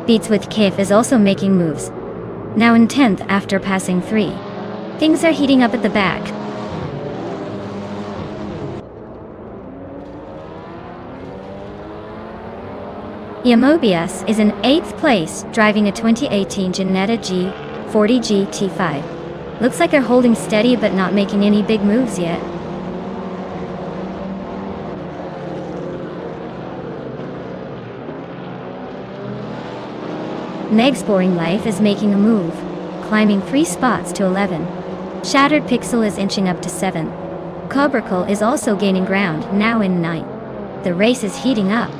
A: Beats with Kif is also making moves, now in 10th after passing 3. Things are heating up at the back. Mobius is in 8th place, driving a 2018 Ginetta G40 GT5. Looks like they're holding steady but not making any big moves yet. Meg's Boring Life is making a move, climbing 3 spots to 11. Shattered Pixel is inching up to 7. Cobracle is also gaining ground, now in 9th. The race is heating up.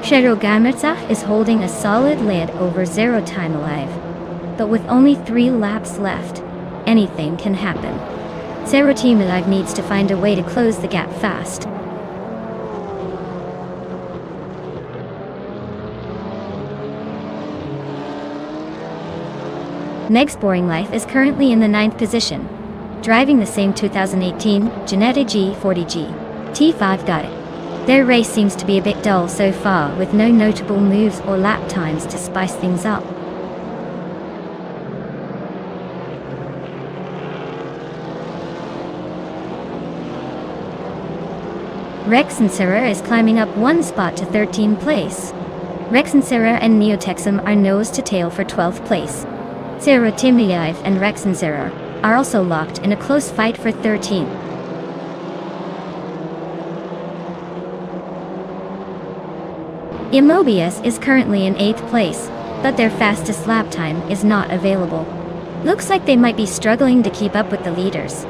A: Sherogamatsa is holding a solid lead over Zero Time Alive. But with only 3 laps left, anything can happen. Zero Team Alive needs to find a way to close the gap fast. Meg's Boring Life is currently in the 9th position, driving the same 2018 Ginetta G40G T5 got it. Their race seems to be a bit dull so far, with no notable moves or lap times to spice things up. Rex and Sarah is climbing up 1 spot to 13th place. Rex and Sarah and Neotexum are nose to tail for 12th place. Zero Timlive and Rex and Sarah are also locked in a close fight for 13th. Mobius is currently in 8th place, but their fastest lap time is not available. Looks like they might be struggling to keep up with the leaders.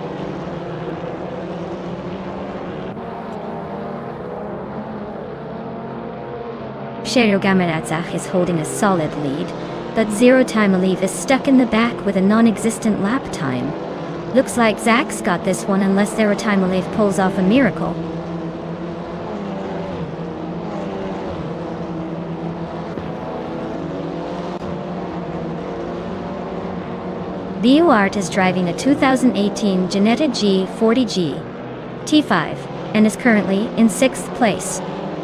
A: Sherogamatsa is holding a solid lead, but Zero Time Alive is stuck in the back with a non-existent lap time. Looks like Zach's got this one unless Zero Time Alive pulls off a miracle. BOR is driving a 2018 Ginetta G40G T5 and is currently in 6th place.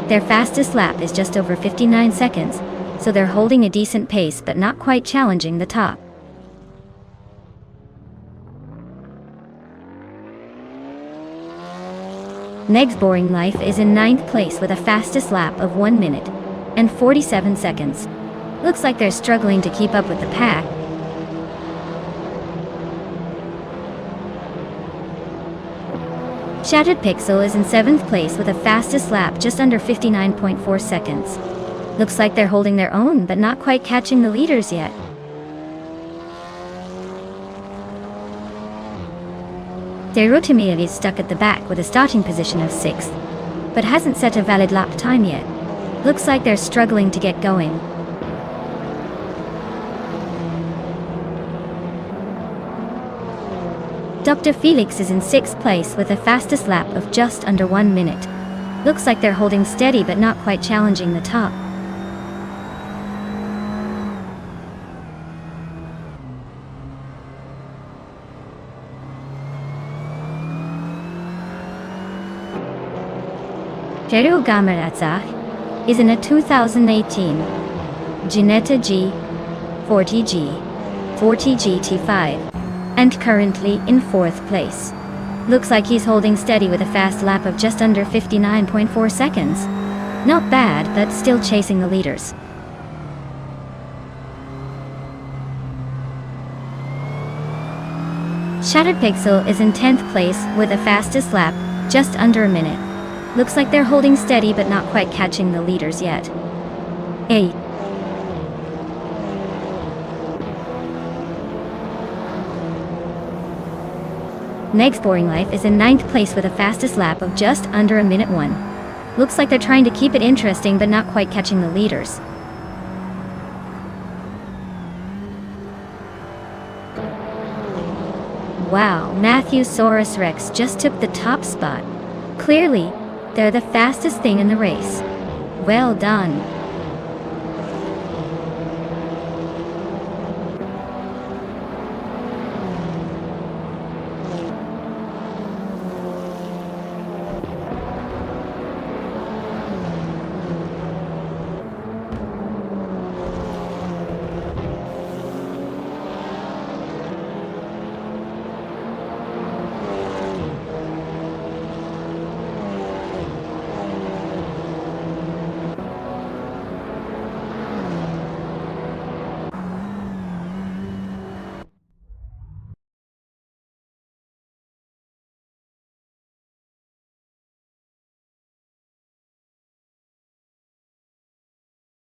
A: Their fastest lap is just over 59 seconds, so they're holding a decent pace but not quite challenging the top. Meg's Boring Life is in 9th place with a fastest lap of 1 minute and 47 seconds. Looks like they're struggling to keep up with the pack. Shattered Pixel is in 7th place with a fastest lap just under 59.4 seconds. Looks like they're holding their own but not quite catching the leaders yet. Derotimir is stuck at the back with a starting position of 6th, but hasn't set a valid lap time yet. Looks like they're struggling to get going. Dr. Felix is in 6th place with a fastest lap of just under 1 minute. Looks like they're holding steady but not quite challenging the top. Jeru Gamarazach is in a 2018 Ginetta G40G 40 GT5 and currently in 4th place. Looks like he's holding steady with a fast lap of just under 59.4 seconds. Not bad, but still chasing the leaders. Shattered Pixel is in 10th place with a fastest lap, just under a minute. Looks like they're holding steady but not quite catching the leaders yet. Hey. Next Boring Life is in 9th place with a fastest lap of just under a minute 1. Looks like they're trying to keep it interesting but not quite catching the leaders. Wow, Matthew Saurus Rex just took the top spot. Clearly, they're the fastest thing in the race. Well done.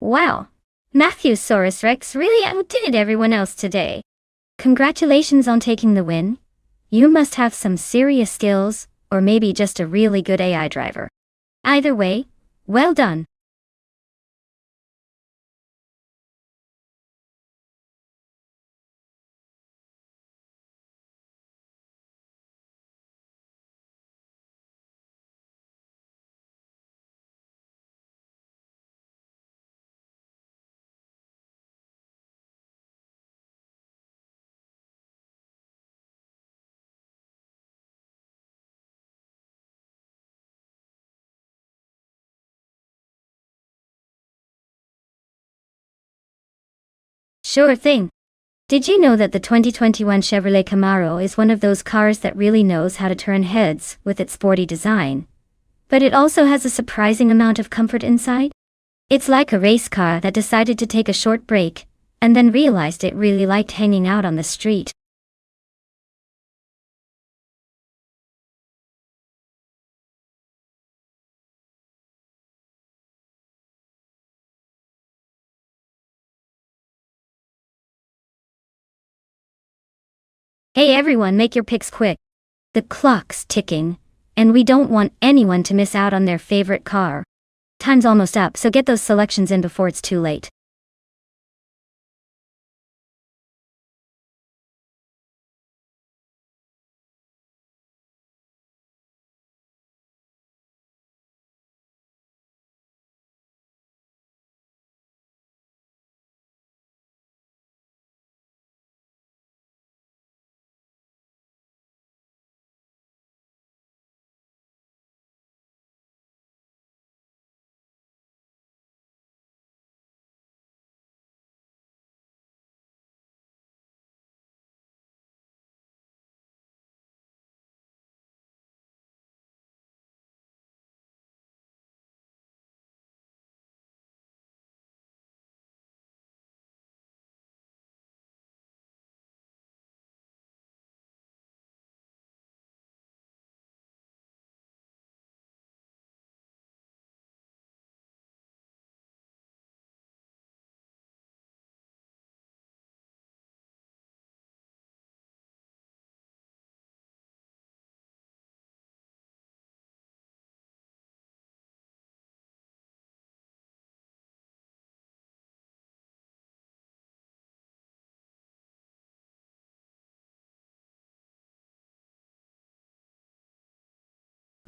A: Wow, Matthewsaurus Rex really outdid everyone else today. Congratulations on taking the win. You must have some serious skills, or maybe just a really good AI driver. Either way, well done. Sure thing. Did you know that the 2021 Chevrolet Camaro is one of those cars that really knows how to turn heads with its sporty design? But it also has a surprising amount of comfort inside? It's like a race car that decided to take a short break, and then realized it really liked hanging out on the street. Hey everyone, make your picks quick. The clock's ticking, and we don't want anyone to miss out on their favorite car. Time's almost up, so get those selections in before it's too late.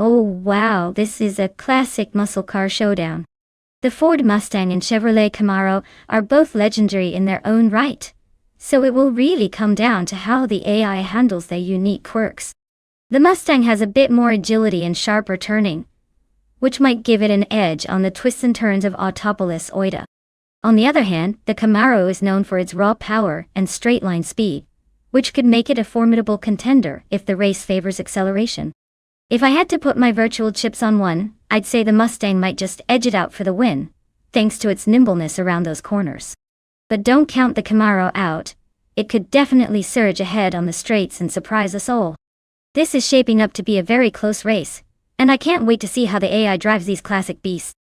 A: Oh wow, this is a classic muscle car showdown. The Ford Mustang and Chevrolet Camaro are both legendary in their own right. So it will really come down to how the AI handles their unique quirks. The Mustang has a bit more agility and sharper turning, which might give it an edge on the twists and turns of Autopolis Oida. On the other hand, the Camaro is known for its raw power and straight-line speed, which could make it a formidable contender if the race favors acceleration. If I had to put my virtual chips on one, I'd say the Mustang might just edge it out for the win, thanks to its nimbleness around those corners. But don't count the Camaro out. It could definitely surge ahead on the straights and surprise us all. This is shaping up to be a very close race, and I can't wait to see how the AI drives these classic beasts.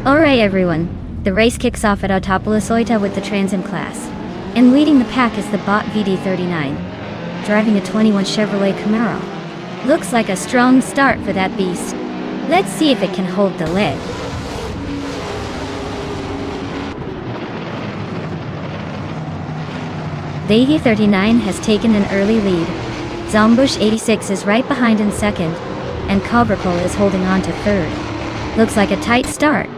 A: Alright everyone, the race kicks off at Autopolis Oita with the Trans Am class. And leading the pack is the Bot VD39, driving a 21 Chevrolet Camaro. Looks like a strong start for that beast. Let's see if it can hold the lead. The VD39 has taken an early lead. Zombush 86 is right behind in second, and Cobracol is holding on to third. Looks like a tight start.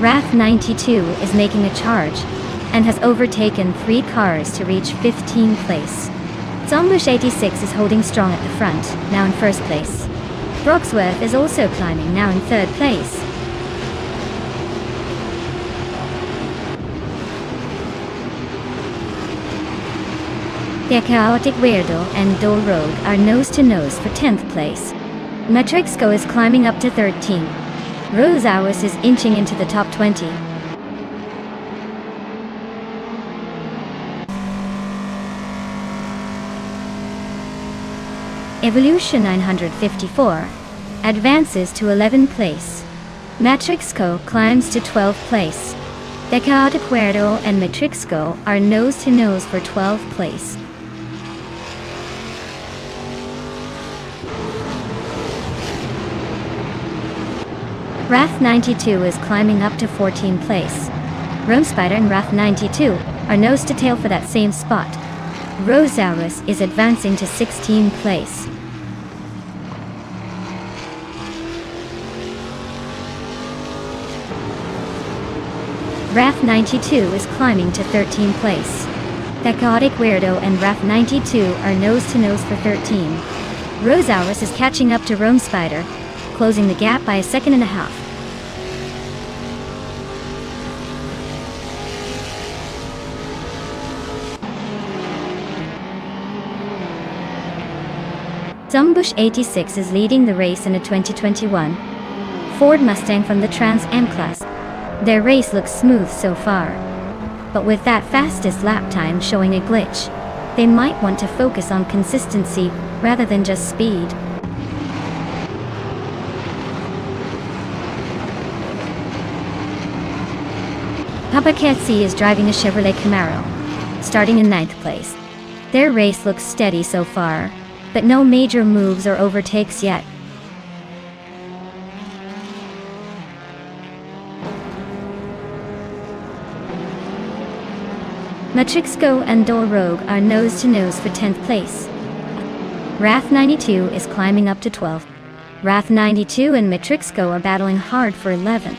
A: Wrath 92 is making a charge, and has overtaken 3 cars to reach 15th place. Zombush 86 is holding strong at the front, now in first place. Broxworth is also climbing, now in third place. The Chaotic Weirdo and Dole Rogue are nose-to-nose for 10th place. Matrixco is climbing up to 13. Rose Hours is inching into the top 20. Evolution 954 advances to 11th place. Matrixco climbs to 12th place. The Chaotic Weirdo and Matrixco are nose-to-nose for 12th place. Wrath 92 is climbing up to 14th place. Rome Spider and Wrath 92 are nose-to-tail for that same spot. Rosaurus is advancing to 16th place. Wrath 92 is climbing to 13th place. The Chaotic Weirdo and Wrath 92 are nose-to-nose for 13. Rosaurus is catching up to Rome Spider, closing the gap by a second and a half. Zombush 86 is leading the race in a 2021 Ford Mustang from the Trans Am class. Their race looks smooth so far, but with that fastest lap time showing a glitch, they might want to focus on consistency rather than just speed. Paparazzi is driving a Chevrolet Camaro, starting in 9th place. Their race looks steady so far, but no major moves or overtakes yet. Matrixco and Rogue are nose-to-nose for 10th place. Wrath 92 is climbing up to 12th. Wrath 92 and Matrixco are battling hard for 11th.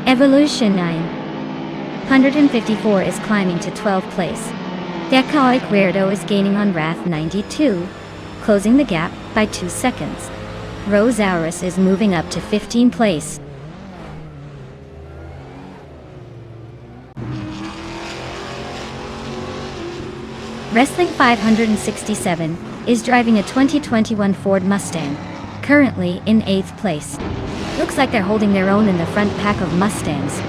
A: Evolution 954 is climbing to 12th place. Decoy Weirdo is gaining on Wrath 92, closing the gap by 2 seconds. Rosaurus is moving up to 15th place. Wrestling 567 is driving a 2021 Ford Mustang, currently in 8th place. Looks like they're holding their own in the front pack of Mustangs.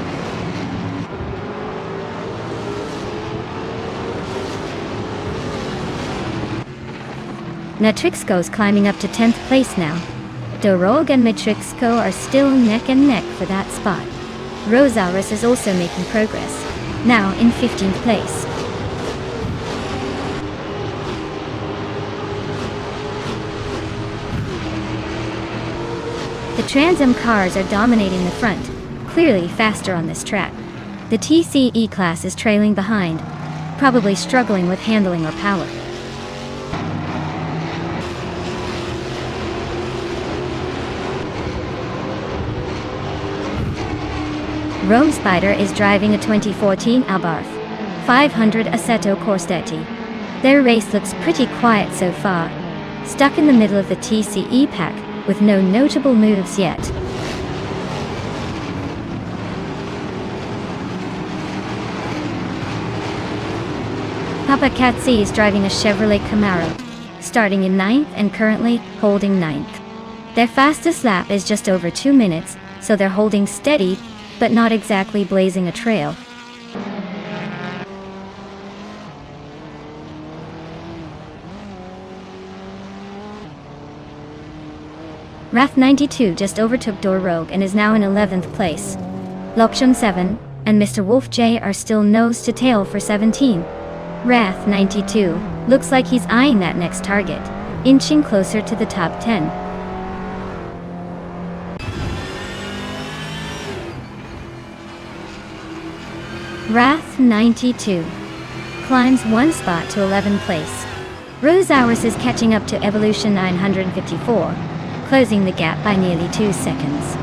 A: Matrixco's climbing up to 10th place now. Rogue and Matrixco are still neck and neck for that spot. Rosaurus is also making progress, now in 15th place. The Trans Am cars are dominating the front, clearly faster on this track. The TCE class is trailing behind, probably struggling with handling or power. Rome Spider is driving a 2014 Abarth 500 Assetto Corsetti. Their race looks pretty quiet so far, stuck in the middle of the TCE pack, with no notable moves yet. Paparazzi is driving a Chevrolet Camaro, starting in 9th and currently holding 9th. Their fastest lap is just over 2 minutes, so they're holding steady, but not exactly blazing a trail. Wrath 92 just overtook Rogue and is now in 11th place. Lokshon 7 and Mr. Wolf J are still nose to tail for 17. Wrath 92 looks like he's eyeing that next target, inching closer to the top 10. Wrath 92 climbs 1 spot to 11th place. Rosaurus is catching up to Evolution 954, closing the gap by nearly 2 seconds.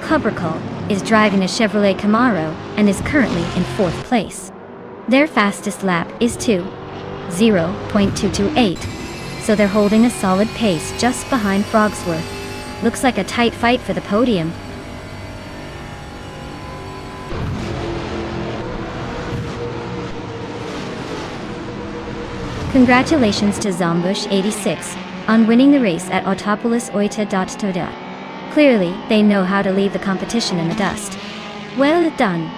A: Cobracle is driving a Chevrolet Camaro and is currently in 4th place. Their fastest lap is 0.228, so they're holding a solid pace just behind Frogsworth. Looks like a tight fight for the podium. Congratulations to Zombush86 on winning the race at Autopolis Oita. Clearly, they know how to leave the competition in the dust. Well done.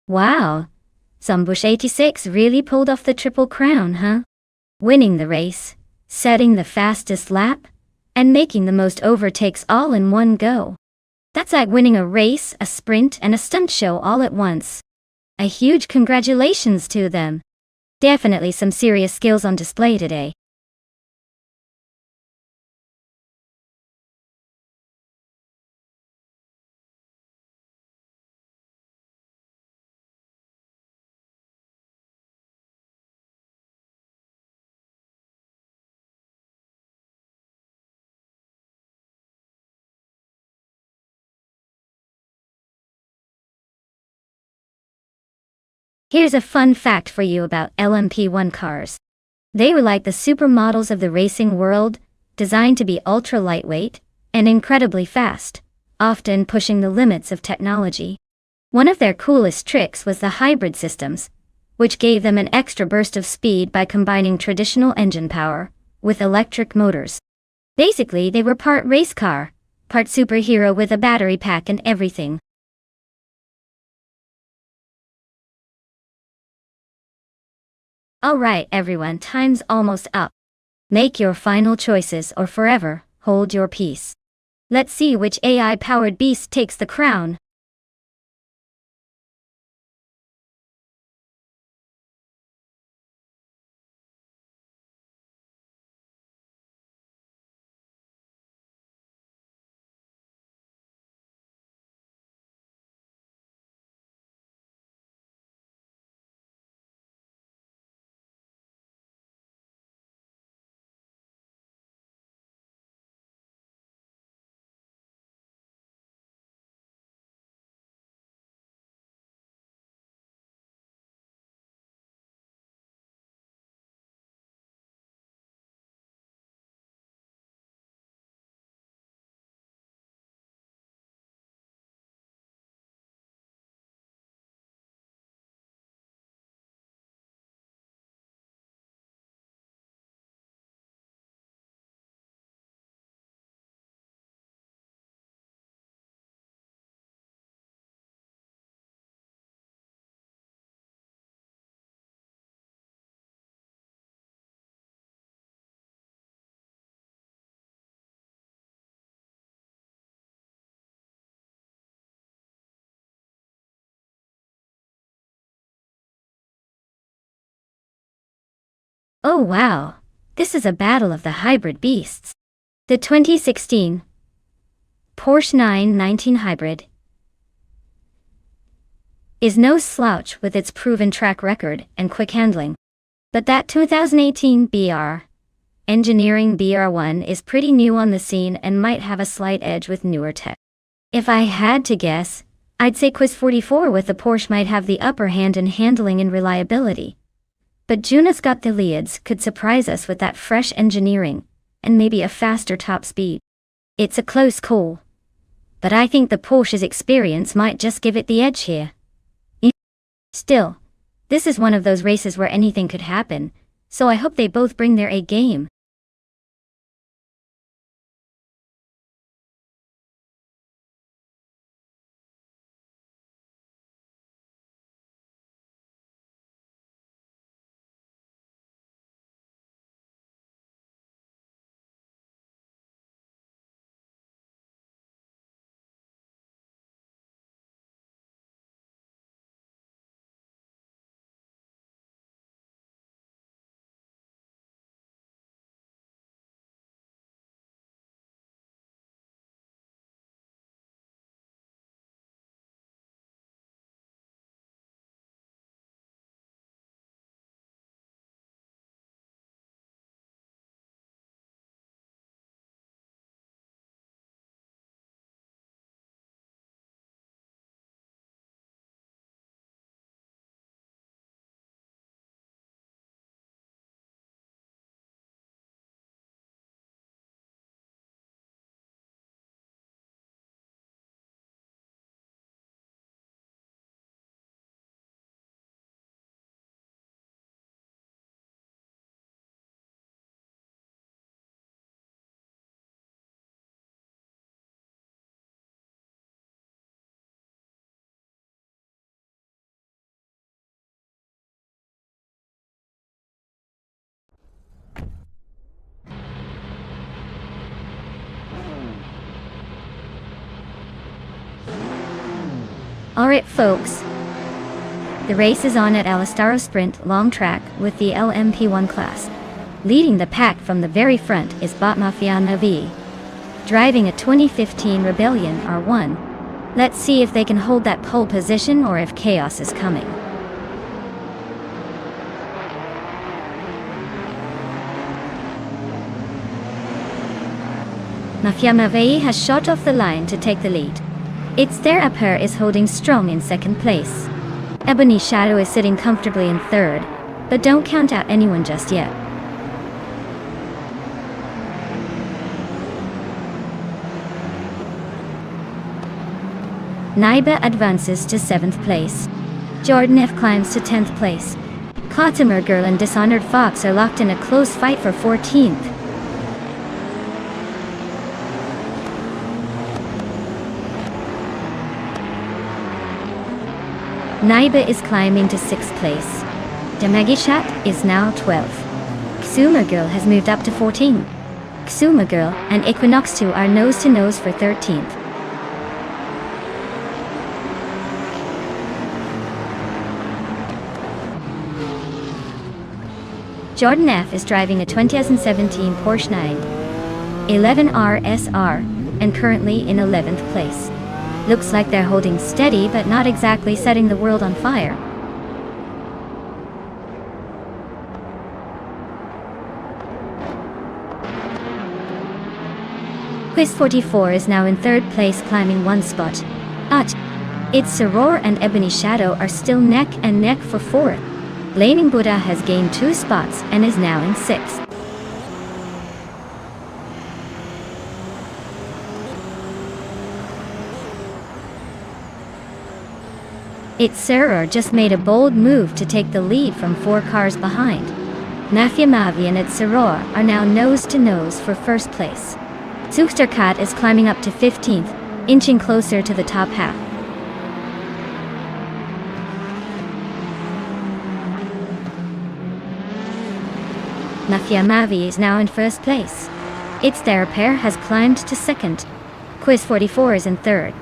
A: Wow, Zombush86 really pulled off the Triple Crown, huh? Winning the race, setting the fastest lap, and making the most overtakes all in one go. That's like winning a race, a sprint, and a stunt show all at once. A huge congratulations to them. Definitely some serious skills on display today. Here's a fun fact for you about LMP1 cars. They were like the supermodels of the racing world, designed to be ultra lightweight and incredibly fast, often pushing the limits of technology. One of their coolest tricks was the hybrid systems, which gave them an extra burst of speed by combining traditional engine power with electric motors. Basically, they were part race car, part superhero with a battery pack and everything. Alright everyone, time's almost up. Make your final choices or forever hold your peace. Let's see which AI-powered beast takes the crown. Oh wow, this is a battle of the hybrid beasts. The 2016 Porsche 919 Hybrid is no slouch with its proven track record and quick handling. But that 2018 BR Engineering BR1 is pretty new on the scene and might have a slight edge with newer tech. If I had to guess, I'd say Quiz 44 with the Porsche might have the upper hand in handling and reliability. But Juna's got the leads could surprise us with that fresh engineering, and maybe a faster top speed. It's a close call, but I think the Porsche's experience might just give it the edge here. Still, this is one of those races where anything could happen, so I hope they both bring their A game. Alright folks, the race is on at Alastaro Sprint Long Track with the LMP1 class. Leading the pack from the very front is Mafia Navi, driving a 2015 Rebellion R1. Let's see if they can hold that pole position or if chaos is coming. Mafia Navi has shot off the line to take the lead. It's their Upper is holding strong in second place. Ebony Shadow is sitting comfortably in third, but don't count out anyone just yet. Naiba advances to 7th place. Jordan F climbs to 10th place. Cottimer Girl and Dishonored Fox are locked in a close fight for 14th. Naiba is climbing to 6th place. Damagishat is now 12th. Xuma Girl has moved up to 14th. Xuma Girl and Equinox 2 are nose to nose for 13th. Jordan F is driving a 2017 Porsche 911 RSR and currently in 11th place. Looks like they're holding steady but not exactly setting the world on fire. Quiz 44 is now in 3rd place, climbing 1 spot. It's Soror and Ebony Shadow are still neck and neck for 4th. Blaming Buddha has gained 2 spots and is now in 6th. It's Soror just made a bold move to take the lead from 4 cars behind. Mafia Mavi and It's Soror are now nose to nose for 1st place. Zuchterkat is climbing up to 15th, inching closer to the top half. Mafia Mavi is now in 1st place. It's Their Pair has climbed to 2nd. Quiz 44 is in 3rd.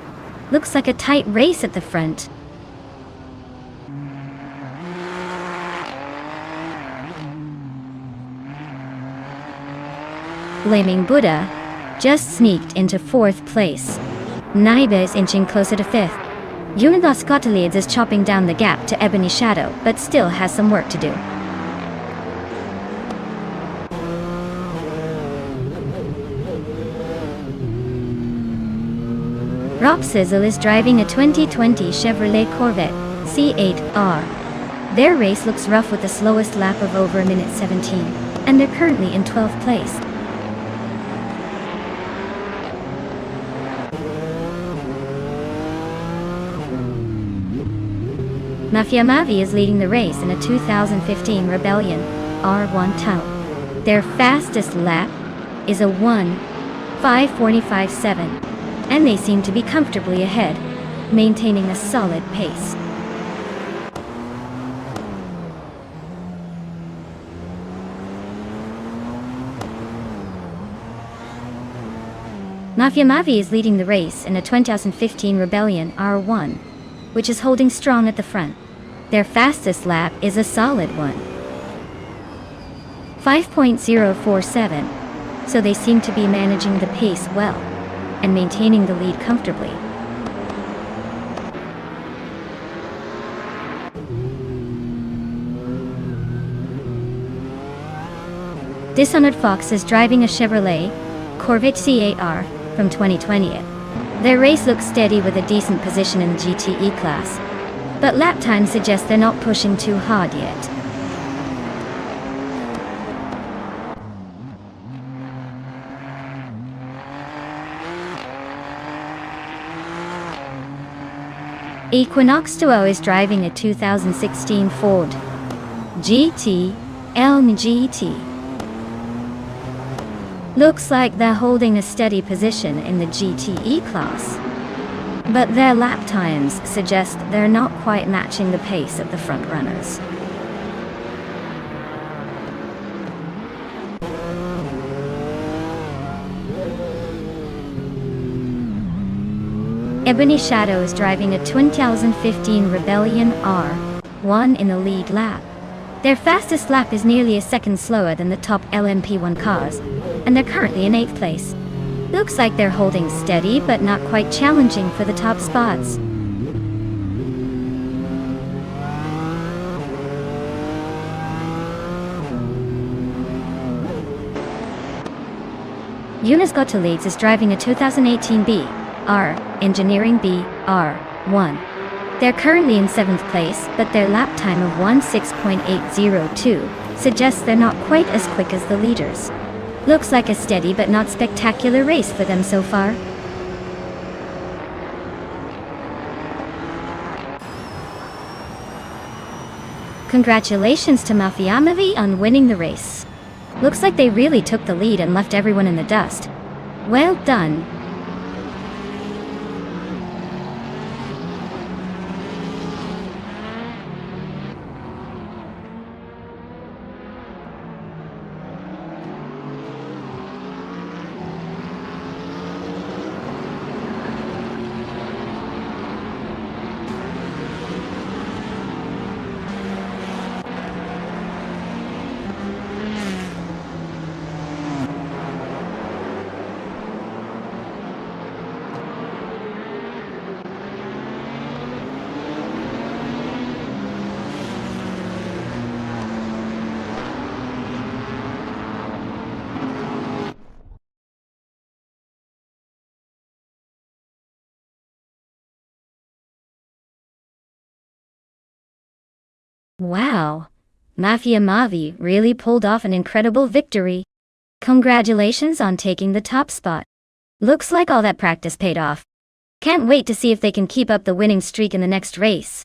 A: Looks like a tight race at the front. Blaming Buddha just sneaked into 4th place. Naiba is inching closer to 5th. Unidos Gottlieb is chopping down the gap to Ebony Shadow, but still has some work to do. Rob Sizzle is driving a 2020 Chevrolet Corvette C8R. Their race looks rough with the slowest lap of over 1:17, and they're currently in 12th place. Mafia Mavi is leading the race in a 2015 Rebellion R1 Town. Their fastest lap is a 1:5:45.7. And they seem to be comfortably ahead, maintaining a solid pace. Mafia Mavi is leading the race in a 2015 Rebellion R1, which is holding strong at the front. Their fastest lap is a solid 1:5.047, so they seem to be managing the pace well and maintaining the lead comfortably. Dishonored Fox is driving a Chevrolet Corvette C8R from 2020. Their race looks steady with a decent position in the GTE class, but lap time suggests they're not pushing too hard yet. Equinox Duo is driving a 2016 Ford GT Elm GT. Looks like they're holding a steady position in the GTE class, but their lap times suggest they're not quite matching the pace of the front runners. Ebony Shadow is driving a 2015 Rebellion R1 in the lead lap. Their fastest lap is nearly a second slower than the top LMP1 cars, and they're currently in 8th place. Looks like they're holding steady but not quite challenging for the top spots. Unidos Gottlieb is driving a 2018 BR Engineering BR1. They're currently in 7th place, but their lap time of 16.802 suggests they're not quite as quick as the leaders. Looks like a steady but not spectacular race for them so far. Congratulations to Mafiamavi on winning the race. Looks like they really took the lead and left everyone in the dust. Well done. Wow, Mafia Mavi really pulled off an incredible victory. Congratulations on taking the top spot. Looks like all that practice paid off. Can't wait to see if they can keep up the winning streak in the next race.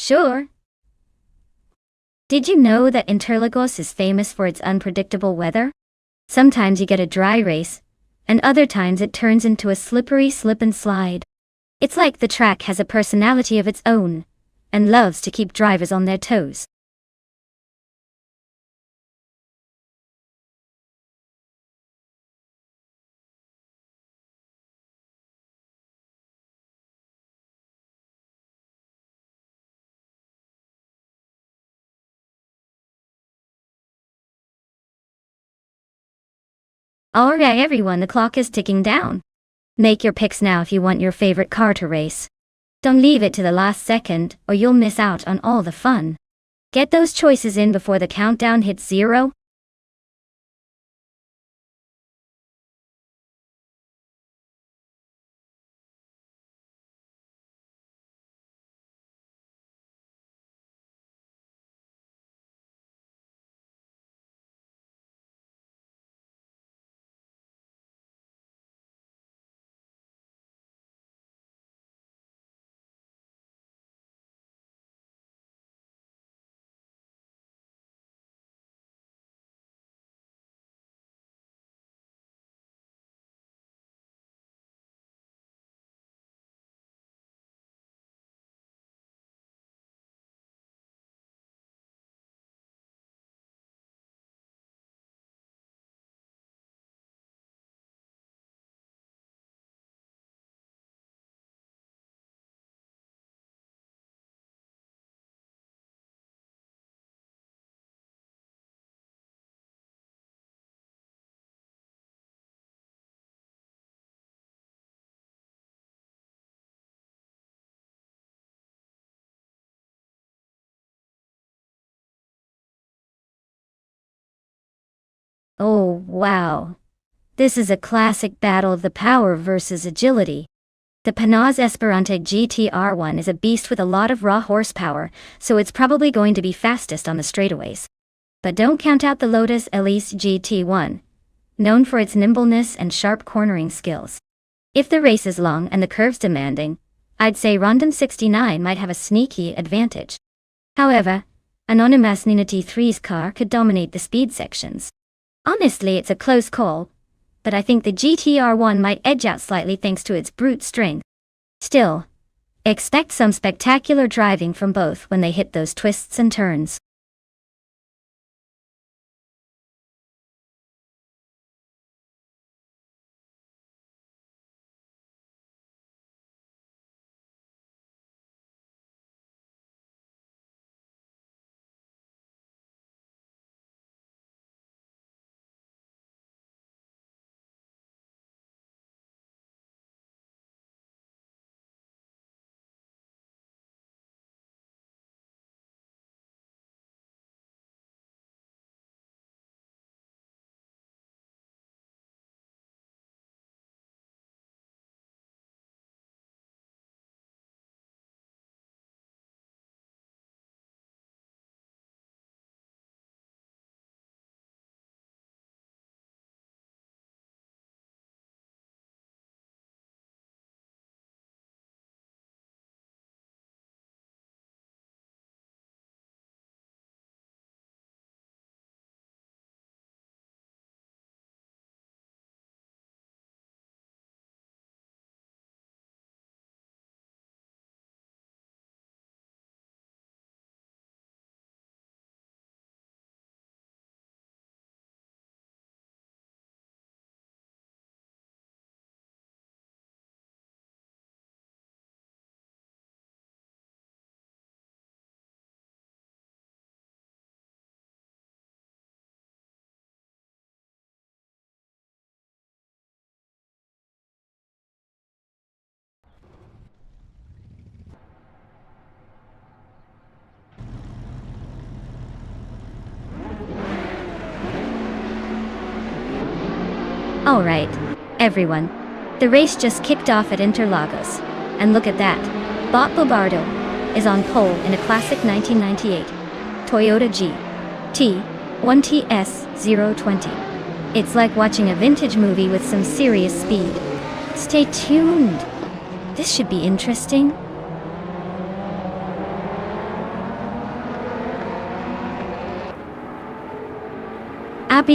A: Sure. Did you know that Interlagos is famous for its unpredictable weather? Sometimes you get a dry race, and other times it turns into a slippery slip and slide. It's like the track has a personality of its own, and loves to keep drivers on their toes. Alright everyone, the clock is ticking down. Make your picks now if you want your favorite car to race. Don't leave it to the last second, or you'll miss out on all the fun. Get those choices in before the countdown hits 0. Oh, wow. This is a classic battle of the power versus agility. The Panaz Esperante GTR1 is a beast with a lot of raw horsepower, so it's probably going to be fastest on the straightaways. But don't count out the Lotus Elise GT1, known for its nimbleness and sharp cornering skills. If the race is long and the curves demanding, I'd say Rondon 69 might have a sneaky advantage. However, Anonymous Nina T3's car could dominate the speed sections. Honestly, it's a close call, but I think the GTR1 might edge out slightly thanks to its brute strength. Still, expect some spectacular driving from both when they hit those twists and turns. Alright, everyone. The race just kicked off at Interlagos. And look at that. Bob Bobardo is on pole in a classic 1998 Toyota GT 1TS020. It's like watching a vintage movie with some serious speed. Stay tuned. This should be interesting.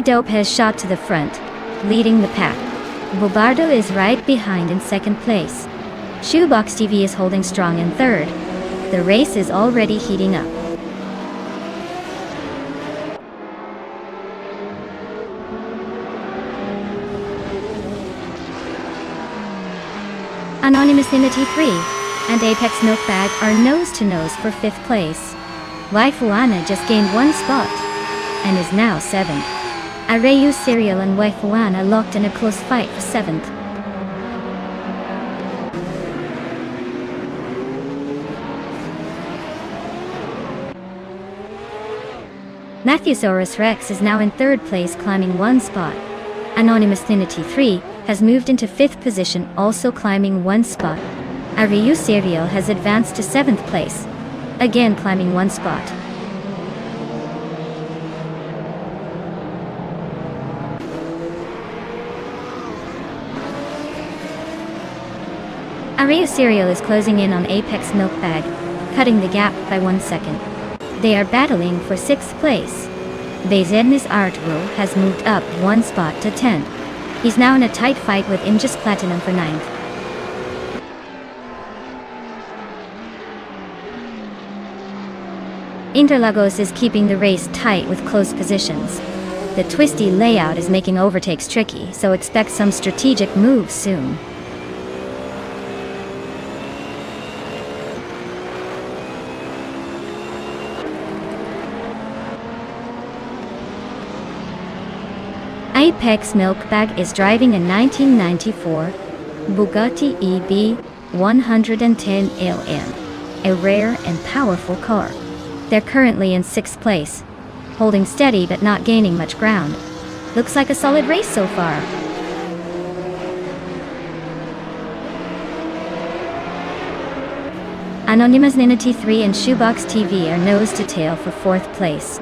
A: Dope has shot to the front, leading the pack. Bobardo is right behind in second place. Shoebox TV is holding strong in third. The race is already heating up. Anonymous Inity 3 and Apex Milkbag are nose-to-nose for 5th place. Waifuana just gained 1 spot and is now 7th. Arayu Serial and Waifuana locked in a close fight for 7th. Matthewsaurus Rex is now in 3rd place, climbing 1 spot. Anonymous Thinity 3 has moved into 5th position, also climbing 1 spot. Arayu Serial has advanced to 7th place, again climbing 1 spot. Arayu Serial is closing in on Apex Milkbag, cutting the gap by 1 second. They are battling for 6th place. Bezednis Arturo has moved up 1 spot to 10th. He's now in a tight fight with Imjus Platinum for 9th. Interlagos is keeping the race tight with close positions. The twisty layout is making overtakes tricky, so expect some strategic moves soon. Apex Milkbag is driving a 1994 Bugatti EB 110 LM, a rare and powerful car. They're currently in 6th place, holding steady but not gaining much ground. Looks like a solid race so far. Anonymous Ninity 3 and Shoebox TV are nose to tail for 4th place.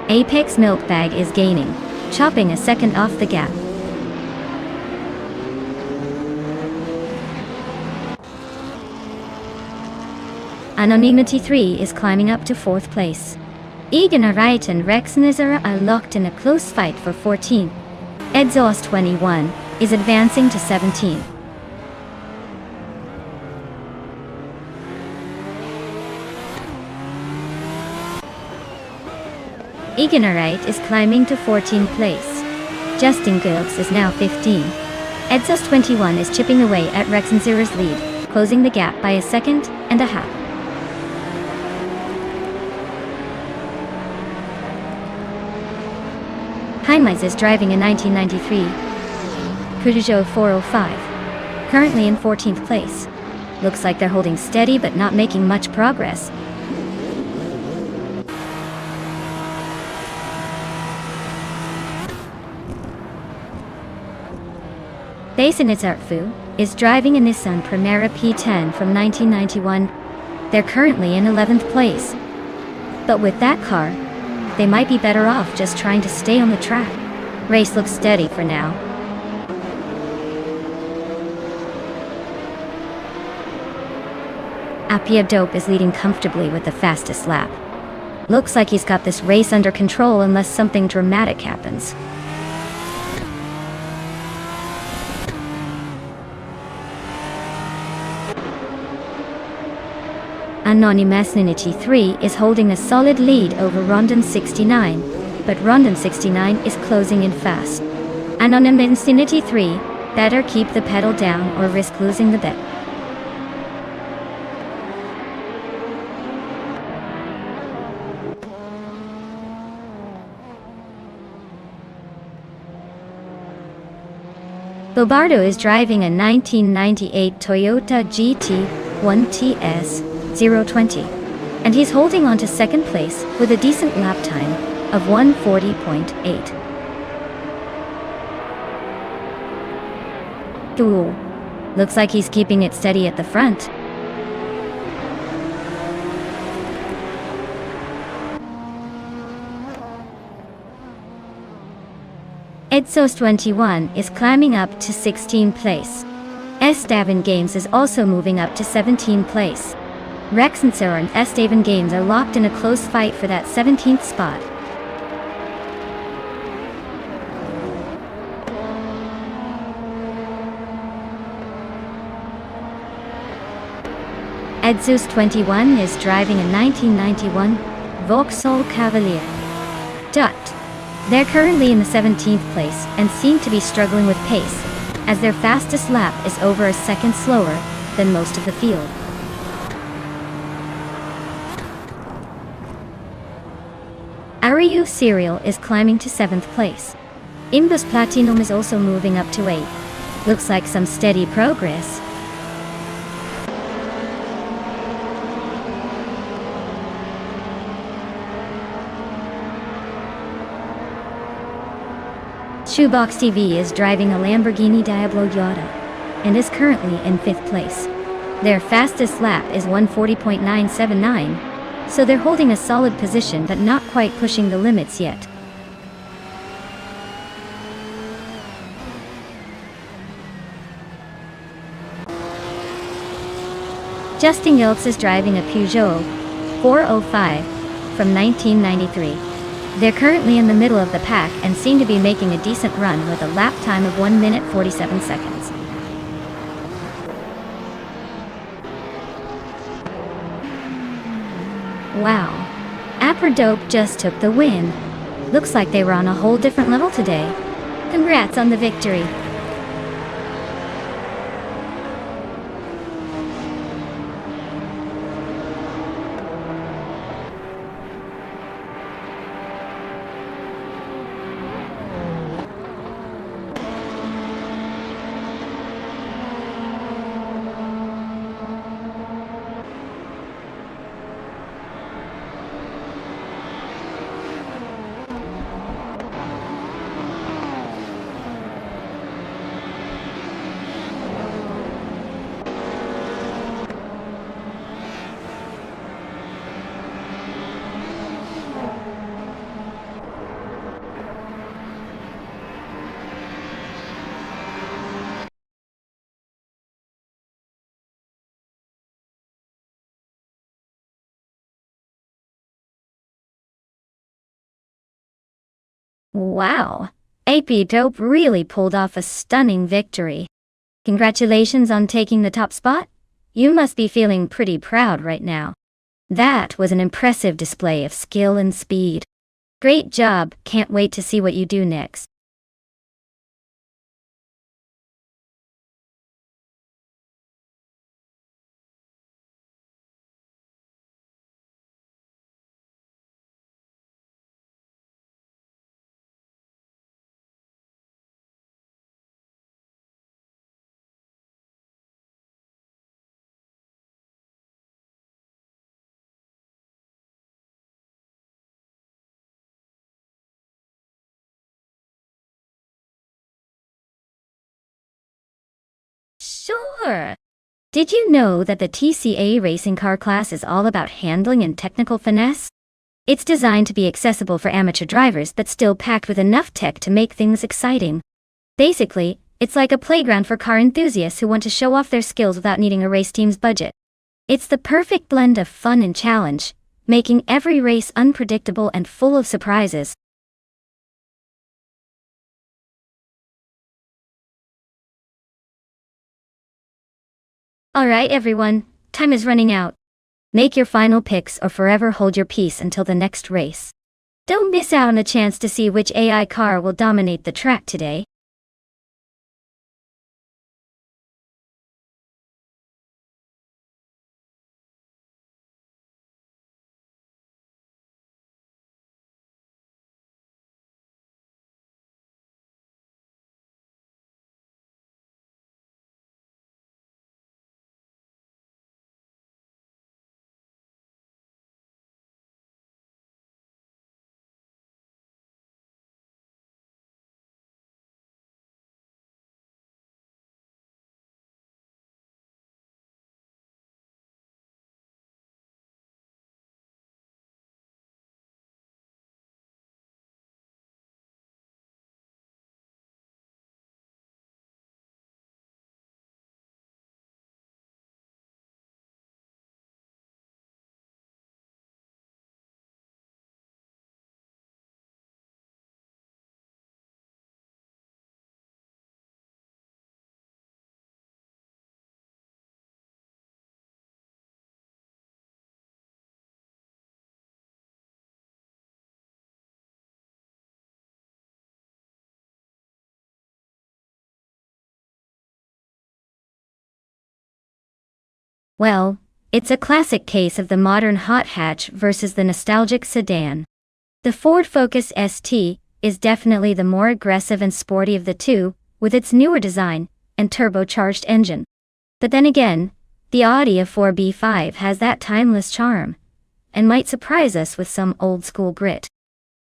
A: Apex Milkbag is gaining, chopping a second off the gap. Anonymity 3 is climbing up to 4th place. Egan Wright and Rex Nizara are locked in a close fight for 14th. Exhaust 21 is advancing to 17th. Egan Wright is climbing to 14th place. Justin Gilks is now 15. Exhaust 21 is chipping away at Rex Nizara's lead, closing the gap by 1.5 seconds. Heinleis is driving a 1993 Peugeot 405, currently in 14th place. Looks like they're holding steady but not making much progress. Basinitz Artfu is driving a Nissan Primera P10 from 1991. They're currently in 11th place. But with that car, they might be better off just trying to stay on the track. Race looks steady for now. Apia Dope is leading comfortably with the fastest lap. Looks like he's got this race under control unless something dramatic happens. Anonymous Ninity 3 is holding a solid lead over Rondon 69, but Rondon 69 is closing in fast. Anonymous Ninity 3 better keep the pedal down or risk losing the bet. Bobardo is driving a 1998 Toyota GT 1TS020, and he's holding on to 2nd place with a decent lap time of 1:40.8. Cool. Looks like he's keeping it steady at the front. Edsos21 is climbing up to 16th place. S-Davin Games is also moving up to 17th place. Rex and Sarah and S-Davin Games are locked in a close fight for that 17th spot. Edsos21 is driving a 1991 Vauxhall Cavalier. They're currently in the 17th place and seem to be struggling with pace, as their fastest lap is over a second slower than most of the field. Ariu Serial is climbing to 7th place. Imbus Platinum is also moving up to 8th. Looks like some steady progress. Shoebox TV is driving a Lamborghini Diablo Yada and is currently in 5th place. Their fastest lap is 140.979, so they're holding a solid position but not quite pushing the limits yet. Justin Yeltz is driving a Peugeot 405 from 1993. They're currently in the middle of the pack and seem to be making a decent run with a lap time of 1 minute 47 seconds. Wow. Apper Dope just took the win. Looks like they were on a whole different level today. Congrats on the victory. Wow. AP Dope really pulled off a stunning victory. Congratulations on taking the top spot. You must be feeling pretty proud right now. That was an impressive display of skill and speed. Great job, can't wait to see what you do next. Sure. Did you know that the TCA racing car class is all about handling and technical finesse? It's designed to be accessible for amateur drivers but still packed with enough tech to make things exciting. Basically, it's like a playground for car enthusiasts who want to show off their skills without needing a race team's budget. It's the perfect blend of fun and challenge, making every race unpredictable and full of surprises. Alright everyone, time is running out. Make your final picks or forever hold your peace until the next race. Don't miss out on a chance to see which AI car will dominate the track today. Well, it's a classic case of the modern hot hatch versus the nostalgic sedan. The Ford Focus ST is definitely the more aggressive and sporty of the two, with its newer design and turbocharged engine. But then again, the Audi A4 B5 has that timeless charm, and might surprise us with some old-school grit.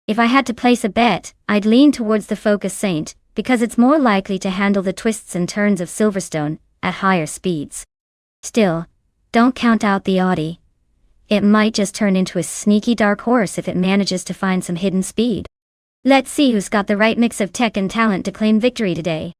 A: If I had to place a bet, I'd lean towards the Focus Saint, because it's more likely to handle the twists and turns of Silverstone at higher speeds. Still, don't count out the Audi. It might just turn into a sneaky dark horse if it manages to find some hidden speed. Let's see who's got the right mix of tech and talent to claim victory today.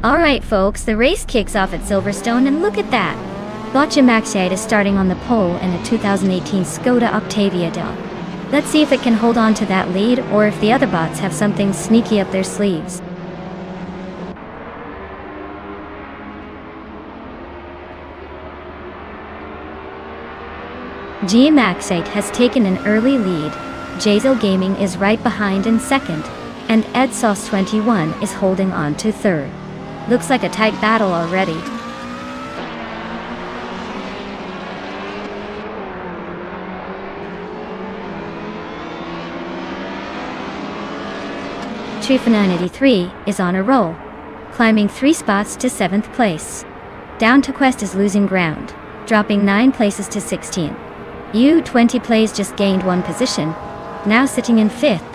A: Alright folks, the race kicks off at Silverstone, and look at that! Boccia Maxiate is starting on the pole in a 2018 Skoda Octavia Del. Let's see if it can hold on to that lead, or if the other bots have something sneaky up their sleeves. Gia Maxiate has taken an early lead, Jazel Gaming is right behind in second, and EdSauce21 is holding on to third. Looks like a tight battle already. Trifa983 is on a roll, climbing 3 spots to 7th place. Down to Quest is losing ground, dropping 9 places to 16. U20 Plays just gained 1 position, now sitting in 5th.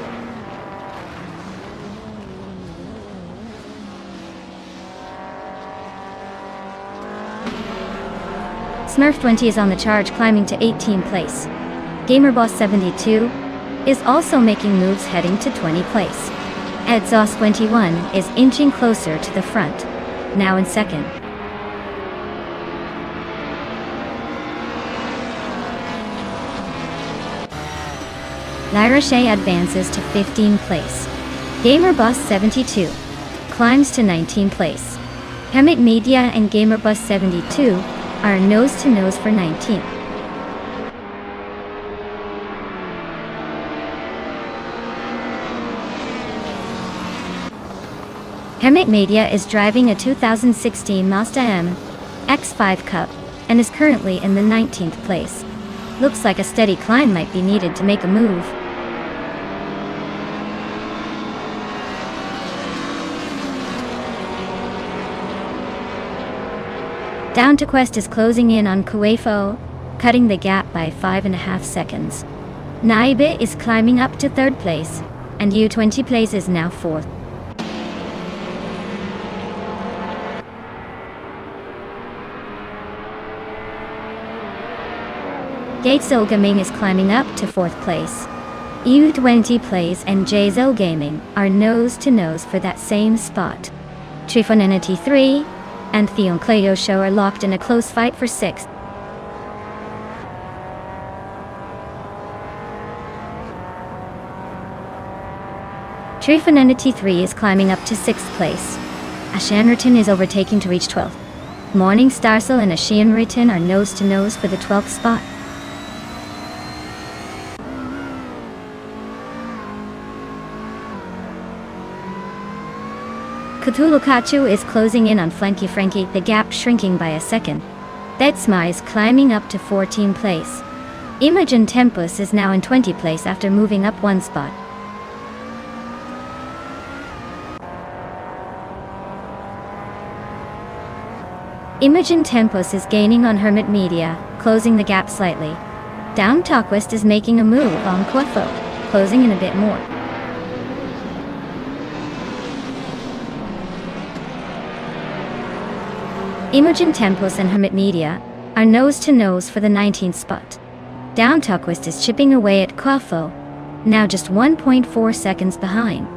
A: Smurf20 is on the charge, climbing to 18th place. GamerBoss72 is also making moves, heading to 20th place. EdSauce21 is inching closer to the front, now in second. Lyra advances to 15th place. GamerBoss72 climbs to 19th place. Hemit Media and GamerBoss72 are nose-to-nose for 19th. Hemit Media is driving a 2016 Mazda MX-5 Cup and is currently in the 19th place. Looks like a steady climb might be needed to make a move. Down to Quest is closing in on Kuefo, cutting the gap by 5.5 seconds. Naibe is climbing up to 3rd place, and U20 Plays is now 4th. Gatesel Gaming is climbing up to 4th place. U20 Plays and Jazel Gaming are nose-to-nose for that same spot. Trifonenity 3 and Theon Clayo Show are locked in a close fight for 6th. Trifonenity 3 is climbing up to 6th place. Ashanriton is overtaking to reach 12th. Morning Starsel and Ashanriton are nose to nose for the 12th spot. Cthulhu Kachu is closing in on Flanky Frankie, the gap shrinking by a second. Betsma is climbing up to 14th place. Imogen Tempus is now in 20th place after moving up 1 spot. Imogen Tempus is gaining on Hermit Media, closing the gap slightly. Down Talkwest is making a move on Queffo, closing in a bit more. Imogen Tempus and Hermit Media are nose to nose for the 19th spot. Down Talkwest is chipping away at Queffo, now just 1.4 seconds behind.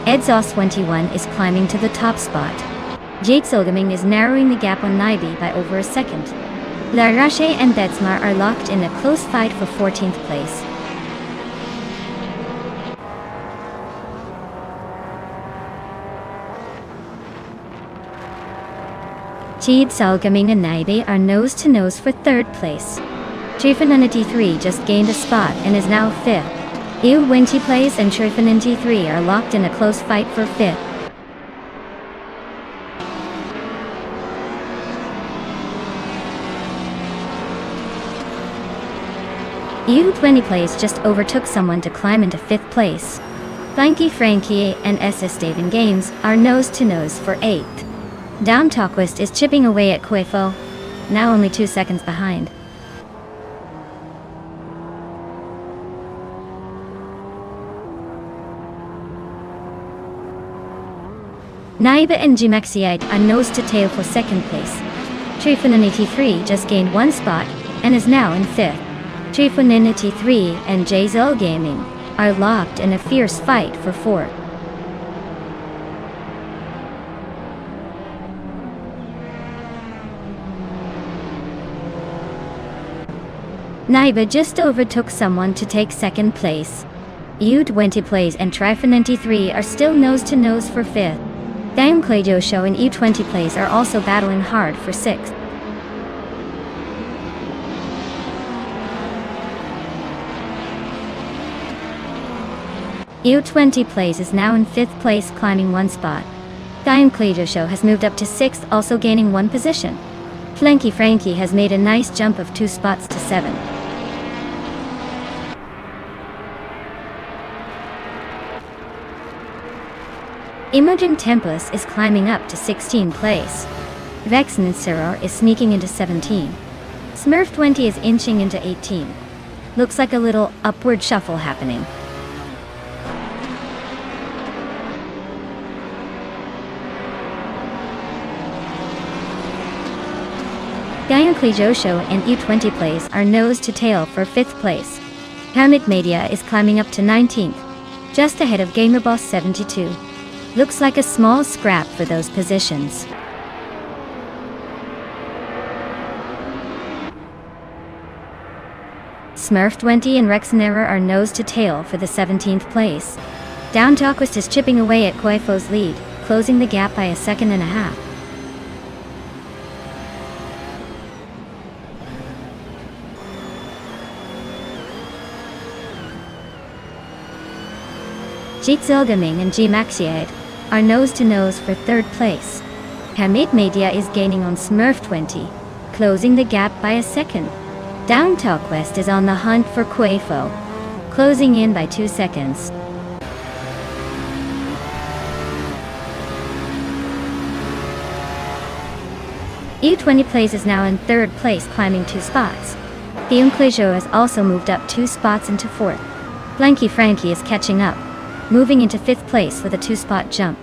A: Edzos21 is climbing to the top spot. Jade Silgaming is narrowing the gap on Naibi by over a second. La Rache and Betsmar are locked in a close fight for 14th place. Jade Silgaming and Naibi are nose to nose for 3rd place. Trifonenity 3 just gained a spot and is now 5th. Winty Plays and Trifonenity 3 are locked in a close fight for 5th. U20 Plays just overtook someone to climb into 5th place. Flanky Frankie and SS Daven Games are nose to nose for 8th. Down Talkwest is chipping away at Queffo, now only 2 seconds behind. Naiba and Gmaxiite are nose to tail for 2nd place. Trifonenity 3 just gained 1 spot and is now in 5th. Trifonenity 3 and Jzl Gaming are locked in a fierce fight for 4th. Naiba just overtook someone to take 2nd place. U20 Plays and Trifonenity 3 are still nose to nose for 5th. Dang Clayo Show and U20 Plays are also battling hard for 6th. U20 Plays is now in 5th place, climbing 1 spot. Dang Clayo Show has moved up to 6th, also gaining 1 position. Flanky Frankie has made a nice jump of 2 spots to 7. Imogen Tempus is climbing up to 16th place. Vexen Siror is sneaking into 17. Smurf 20 is inching into 18. Looks like a little upward shuffle happening. Gayakli Josho and U20 Plays are nose to tail for 5th place. Hamid Media is climbing up to 19th, just ahead of Gamerboss 72. Looks like a small scrap for those positions. Smurf 20 and Rexenera are nose to tail for the 17th place. Down Talkwest is chipping away at Queffo's lead, closing the gap by a second and a half. Jitzelgaming and Gmaxiade are nose to nose for 3rd place. Hamid Media is gaining on Smurf 20, closing the gap by a second. Down Talkwest is on the hunt for Queffo, closing in by 2 seconds. U20 Plays is now in 3rd place, climbing 2 spots. The Unclejo has also moved up 2 spots into 4th. Blanky Frankie is catching up, moving into 5th place with a 2-spot jump.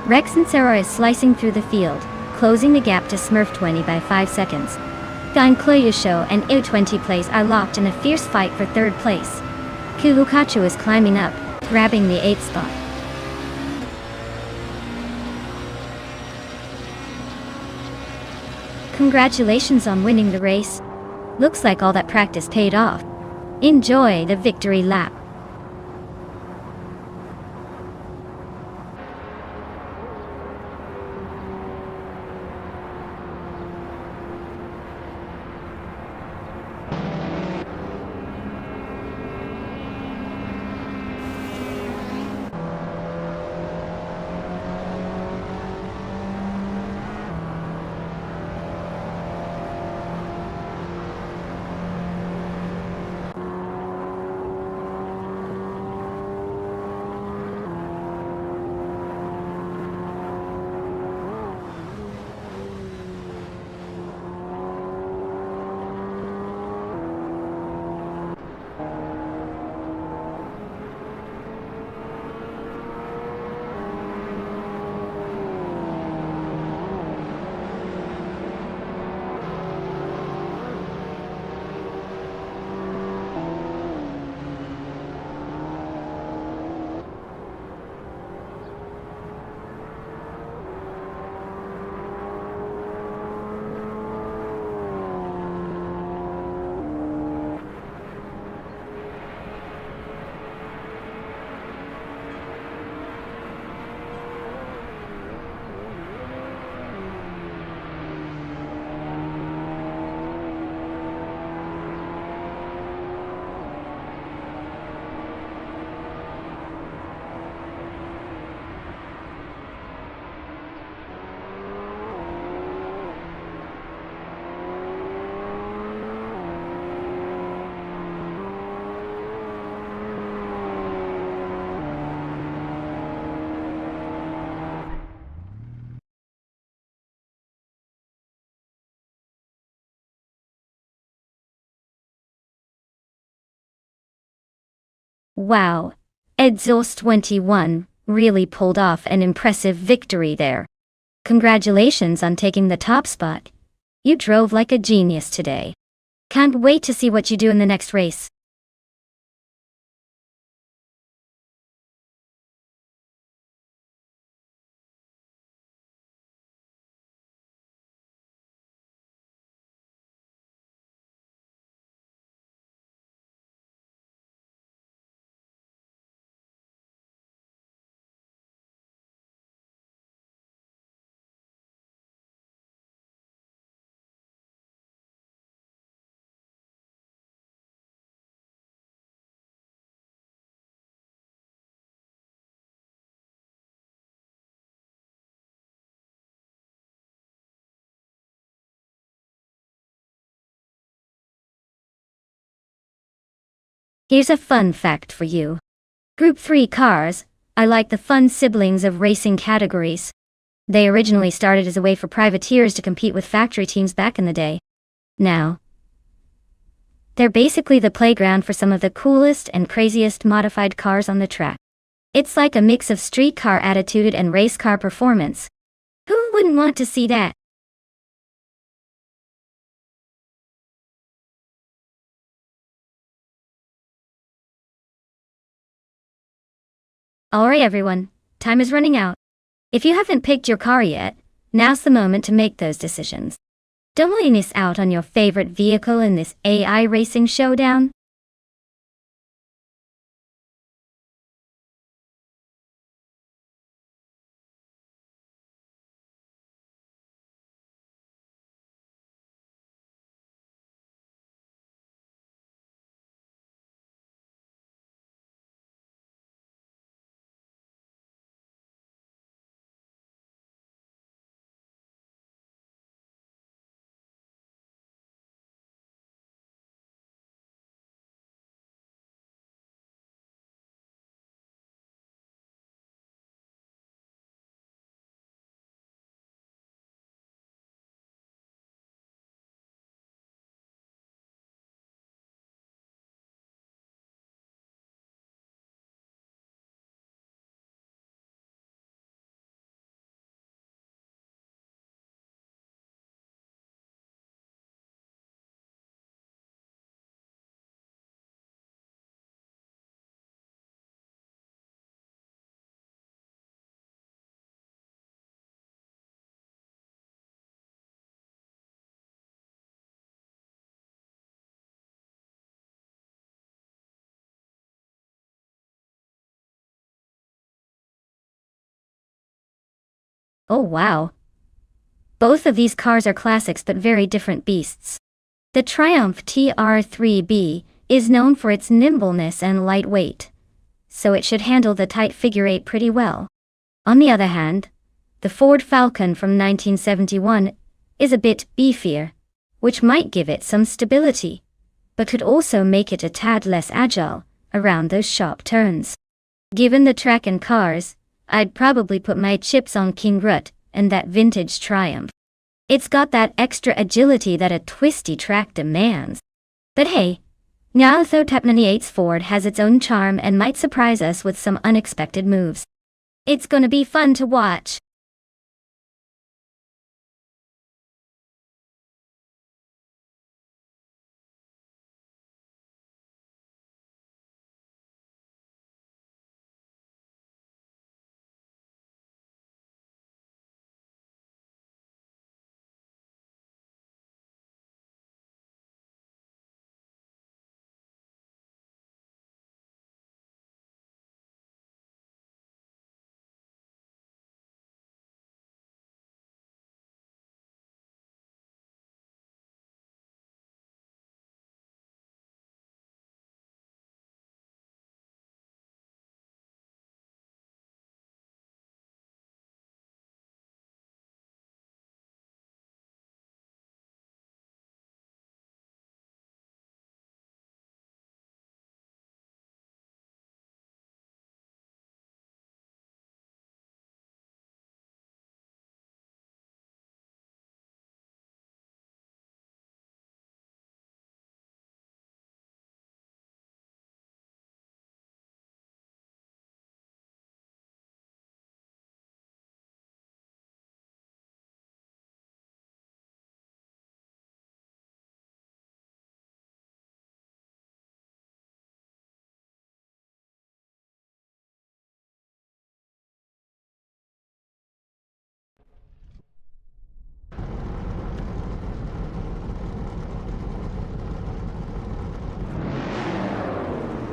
A: Rex and Sarah is slicing through the field, closing the gap to Smurf 20 by 5 seconds. Gain Show and I-20 plays are locked in a fierce fight for third place. Kuhukachu is climbing up, grabbing the 8th spot. Congratulations on winning the race. Looks like all that practice paid off. Enjoy the victory lap. Wow, Exhaust 21 really pulled off an impressive victory there. Congratulations on taking the top spot. You drove like a genius today. Can't wait to see what you do in the next race. Here's a fun fact for you. Group 3 cars are like the fun siblings of racing categories. They originally started as a way for privateers to compete with factory teams back in the day. Now, they're basically the playground for some of the coolest and craziest modified cars on the track. It's like a mix of street car attitude and race car performance. Who wouldn't want to see that? Alright everyone, time is running out. If you haven't picked your car yet, now's the moment to make those decisions. Don't want to miss out on your favorite vehicle in this AI racing showdown. Oh wow. Both of these cars are classics but very different beasts. The Triumph TR3B is known for its nimbleness and lightweight, so it should handle the tight figure eight pretty well. On the other hand, the Ford Falcon from 1971 is a bit beefier, which might give it some stability, but could also make it a tad less agile around those sharp turns. Given the track and cars, I'd probably put my chips on King Rut and that vintage Triumph. It's got that extra agility that a twisty track demands. But hey, Nonstop 98's Ford has its own charm and might surprise us with some unexpected moves. It's gonna be fun to watch.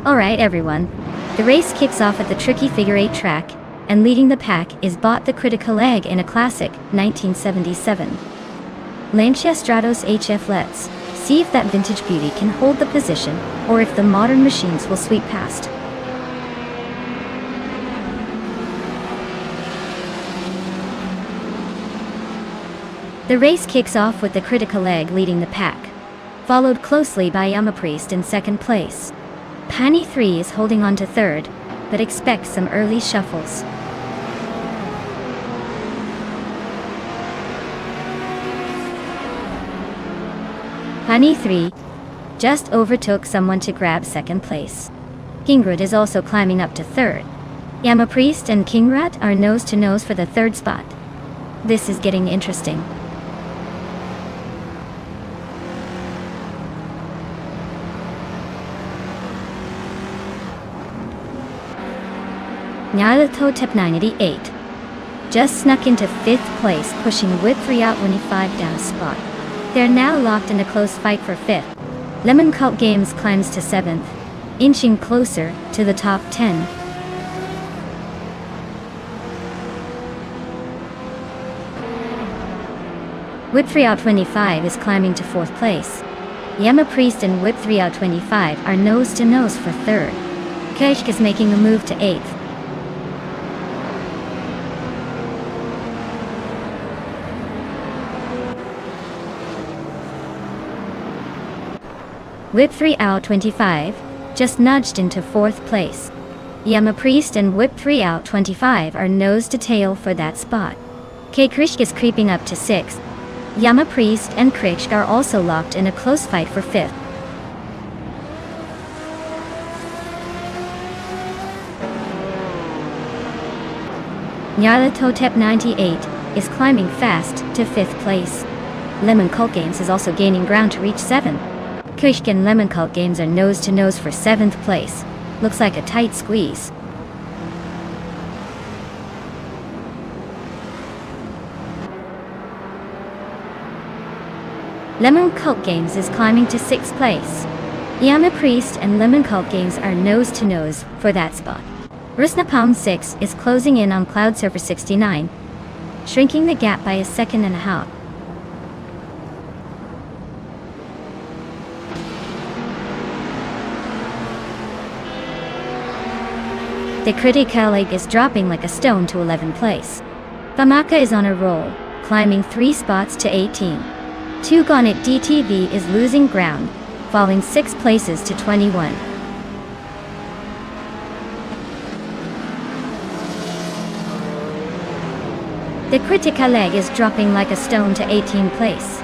A: Alright everyone, the race kicks off at the tricky figure eight track, and leading the pack is Bot the Critical Egg in a classic, 1977. Lancia Stratos HF. Let's see if that vintage beauty can hold the position, or if the modern machines will sweep past. The race kicks off with the Critical Egg leading the pack, followed closely by Priest in second place. Pani 3 is holding on to third, but expect some early shuffles. Pani 3 just overtook someone to grab second place. Kingrad is also climbing up to third. Priest and Kingrad are nose to nose for the third spot. This is getting interesting. Nonstop 98 just snuck into 5th place, pushing Whip 3 out 25 down a spot. They're now locked in a close fight for 5th. Lemon Cult Games climbs to 7th, inching closer to the top 10. Whip 3 out 25 is climbing to 4th place. Priest and Whip 3 out 25 are nose to nose for 3rd. Kirch is making a move to 8th. Whip 3 out 25 just nudged into 4th place. Priest and Whip 3 out 25 are nose to tail for that spot. Krishk is creeping up to 6th. Priest and Krishk are also locked in a close fight for 5th. Nyarlathotep 98 is climbing fast to 5th place. Lemon Cult Games is also gaining ground to reach 7th. Krishk and Lemon Cult Games are nose to nose for 7th place. Looks like a tight squeeze. Lemon Cult Games is climbing to 6th place. Priest and Lemon Cult Games are nose to nose for that spot. Rusnapalm 6 is closing in on Cloud Surfer 69. shrinking the gap by a second and a half. The critical leg is dropping like a stone to 11th place. Famaka is on a roll, climbing 3 spots to 18. 2 Gonit DTV is losing ground, falling 6 places to 21. The critical leg is dropping like a stone to 18th place.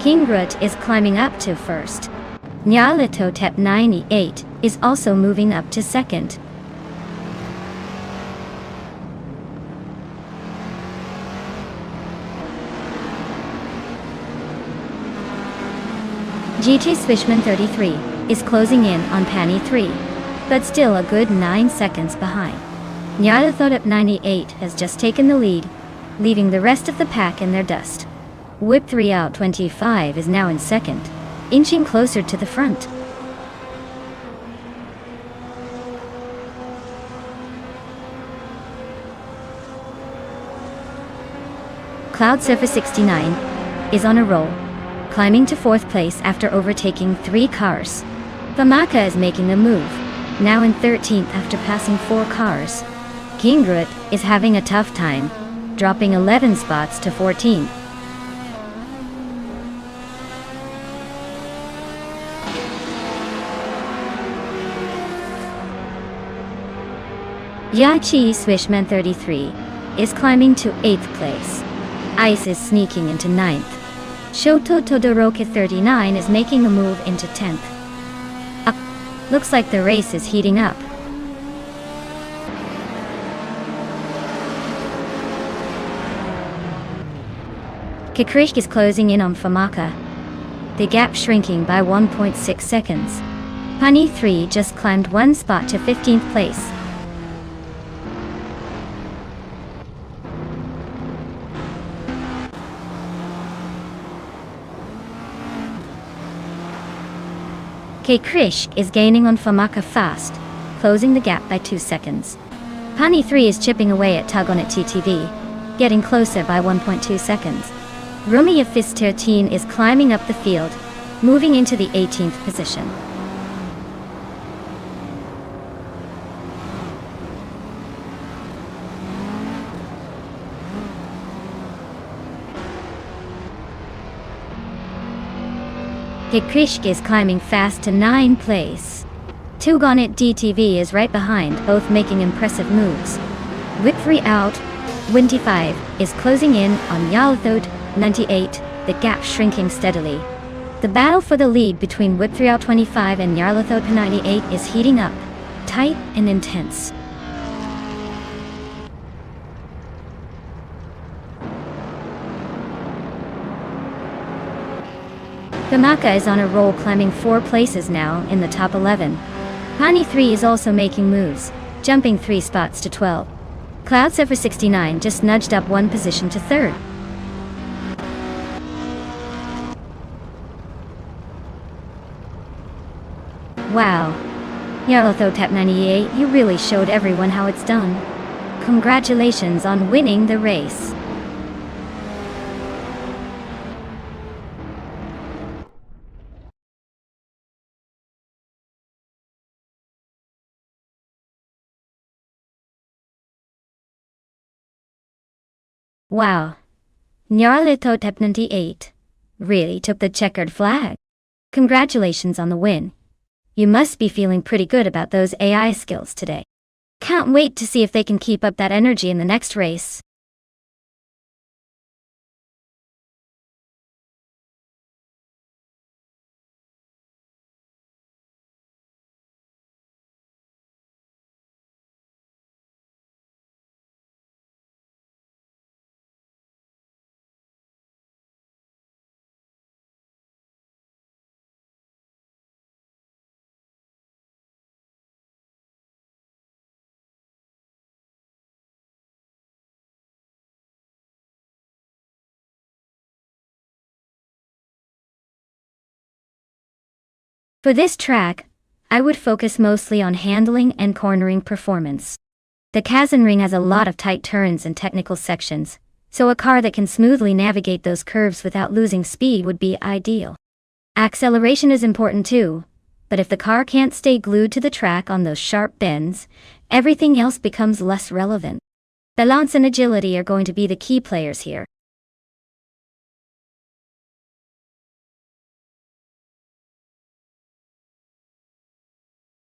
A: King Grut is climbing up to 1st. Nyarlathotep 98 is also moving up to 2nd. GT Swishman 33 is closing in on Pani 3, but still a good 9 seconds behind. Nyarlathotep 98 has just taken the lead, leaving the rest of the pack in their dust. Whip 3 out 25 is now in 2nd, inching closer to the front. Cloud Surfer 69 is on a roll, climbing to 4th place after overtaking 3 cars. Famaka is making a move, now in 13th after passing 4 cars. King Grut is having a tough time, dropping 11 spots to 14. Yachi Swishman 33 is climbing to 8th place. Ice is sneaking into 9th. Shoto Todoroki 39 is making a move into 10th. Looks like the race is heating up. Kikrish is closing in on Famaka, the gap shrinking by 1.6 seconds. Pani 3 just climbed 1 spot to 15th place. Kikrish is gaining on Famaka fast, closing the gap by 2 seconds. Pani 3 is chipping away at Tug on at TTV, getting closer by 1.2 seconds. Rumia Fist 13 is climbing up the field, moving into the 18th position. Kikrish is climbing fast to 9th place. Tugonit DTV is right behind, both making impressive moves. Whip3 out, Winty5 is closing in on Nyarlathotep 98, the gap shrinking steadily. The battle for the lead between Whip3 out 25 and Nyarlathotep 98 is heating up, tight and intense. Famaka is on a roll, climbing 4 places now in the top 11. Pani 3 is also making moves, jumping 3 spots to 12. Cloud Surfer 69 just nudged up 1 position to 3rd. Wow. Nyarlathotep 98, you really showed everyone how it's done. Congratulations on winning the race. Wow. Nyarlathotep 98 really took the checkered flag. Congratulations on the win. You must be feeling pretty good about those AI skills today. Can't wait to see if they can keep up that energy in the next race. For this track, I would focus mostly on handling and cornering performance. The Kazan ring has a lot of tight turns and technical sections, So a car that can smoothly navigate those curves without losing speed would be ideal. Acceleration is important too, but if the car can't stay glued to the track on those sharp bends, everything else becomes less relevant. Balance and agility are going to be the key players here.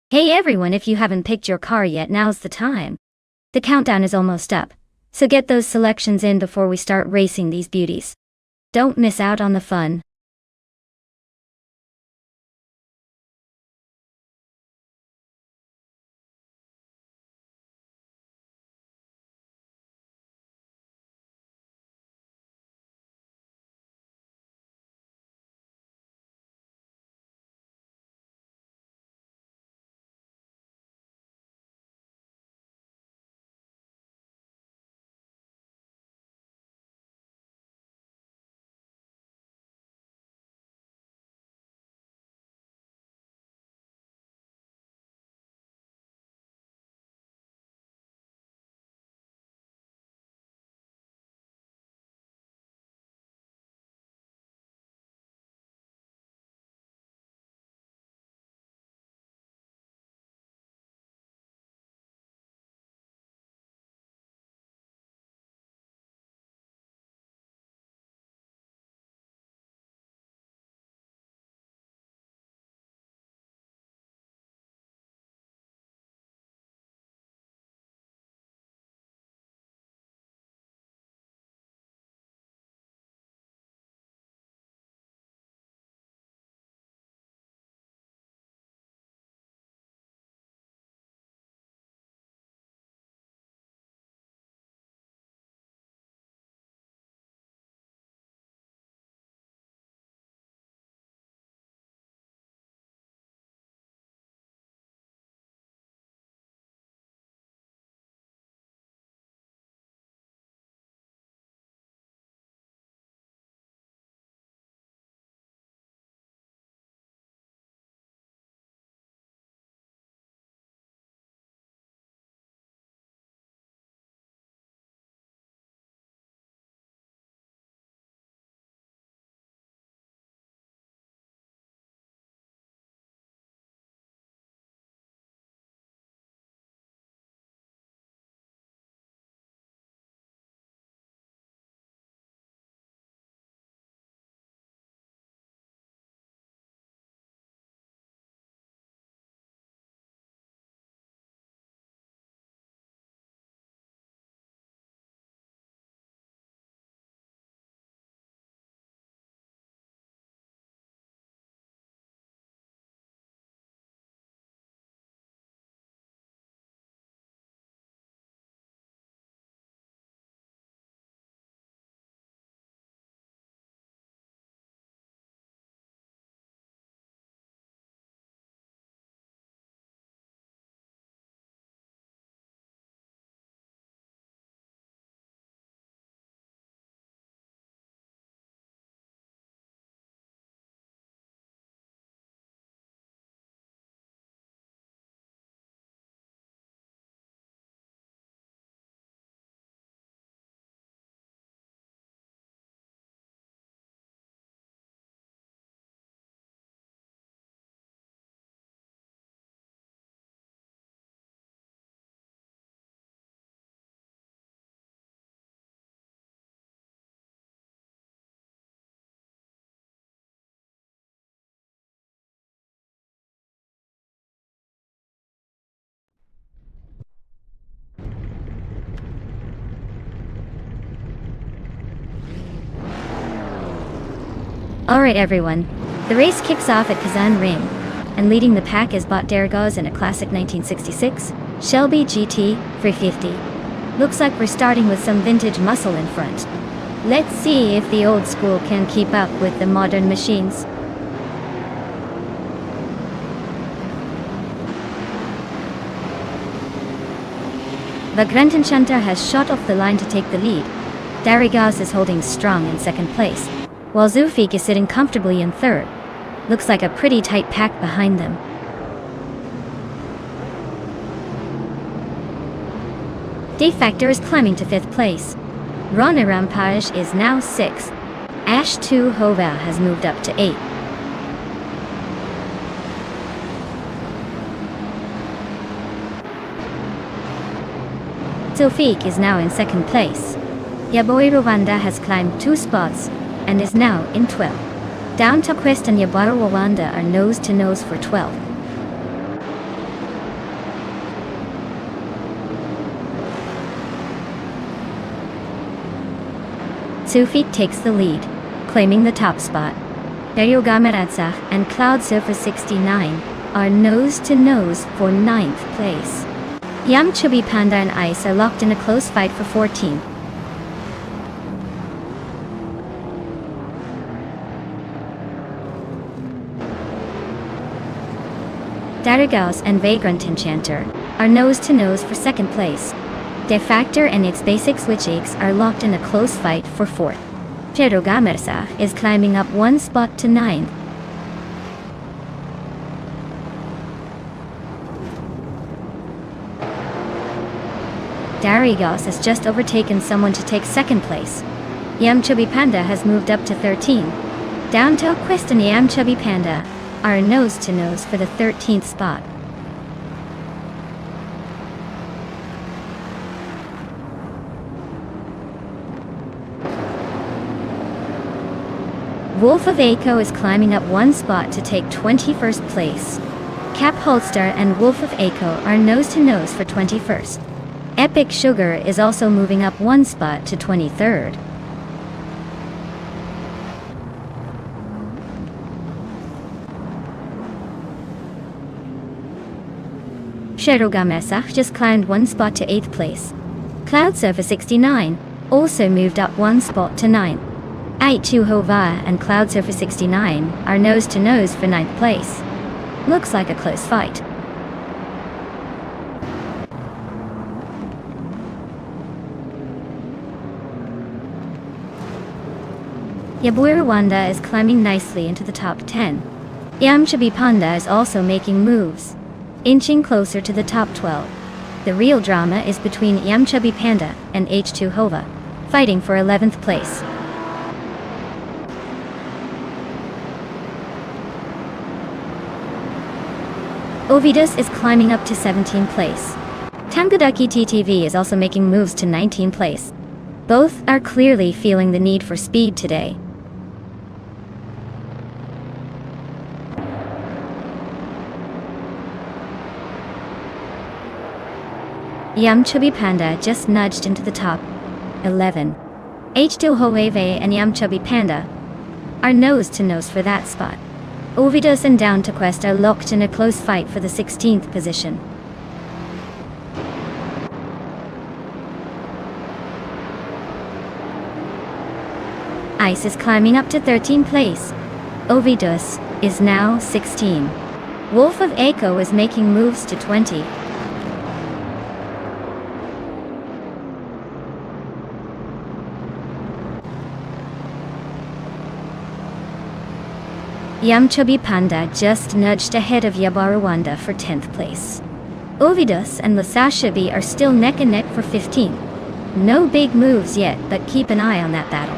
A: Hey everyone, if you haven't picked your car yet, now's the time. The countdown is almost up, so get those selections in before we start racing these beauties. Don't miss out on the fun. Alright everyone, the race kicks off at Kazan Ring, and leading the pack is Bot Daragaz in a classic 1966 Shelby GT 350. Looks like we're starting with some vintage muscle in front. Let's see if the old school can keep up with the modern machines. Vagrantanshanta has shot off the line to take the lead. Daragaz is holding strong in second place, while Zufik is sitting comfortably in third. Looks like a pretty tight pack behind them. D-Factor is climbing to fifth place. Rana Rampage is now 6th. Ash 2 Hova has moved up to 8th. Sofik is now in 2nd place. Yaboy Rwanda has climbed 2 spots and is now in 12th. Down to Quest and Yaboy Rwanda are nose to nose for 12th. Sofik takes the lead, claiming the top spot. Daryogamaradsa and Cloud Surfer 69 are nose to nose for 9th place. Yam Chubby Panda and Ice are locked in a close fight for 14th. Daragaus and Vagrant Enchanter are nose to nose for 2nd place. Defactor and its basic switch eggs are locked in a close fight for 4th. Cherogamersa is climbing up 1 spot to 9th. Darigos has just overtaken someone to take 2nd place. Yamchubby Panda has moved up to 13. Downtown Quest and Yamchubby Panda are nose to nose for the 13th spot. Wolf of Echo is climbing up 1 spot to take 21st place. Cap Holster and Wolf of Echo are nose to nose for 21st. Epic Sugar is also moving up 1 spot to 23rd. Sherogamesach just climbed 1 spot to 8th place. Cloud Surfer 69 also moved up 1 spot to 9th. Aichu Hova and Cloud Surfer 69 are nose to nose for 9th place. Looks like a close fight. Yaboy Rwanda is climbing nicely into the top 10. Yamchubby Panda is also making moves, inching closer to the top 12. The real drama is between Yamchubby Panda and H2 Hova, fighting for 11th place. Ovidus is climbing up to 17th place. Tangadaki TTV is also making moves to 19th place. Both are clearly feeling the need for speed today. Yamchubby Panda just nudged into the top 11. H2 Hoeve and Yamchubby Panda are nose to nose for that spot. Ovidus and Down to Quest are locked in a close fight for the 16th position. Ice is climbing up to 13th place. Ovidus is now 16. Wolf of Echo is making moves to 20. Yamchubby Panda just nudged ahead of Yaboy Rwanda for 10th place. Ovidus and Lasashabi are still neck and neck for 15th. No big moves yet, but keep an eye on that battle.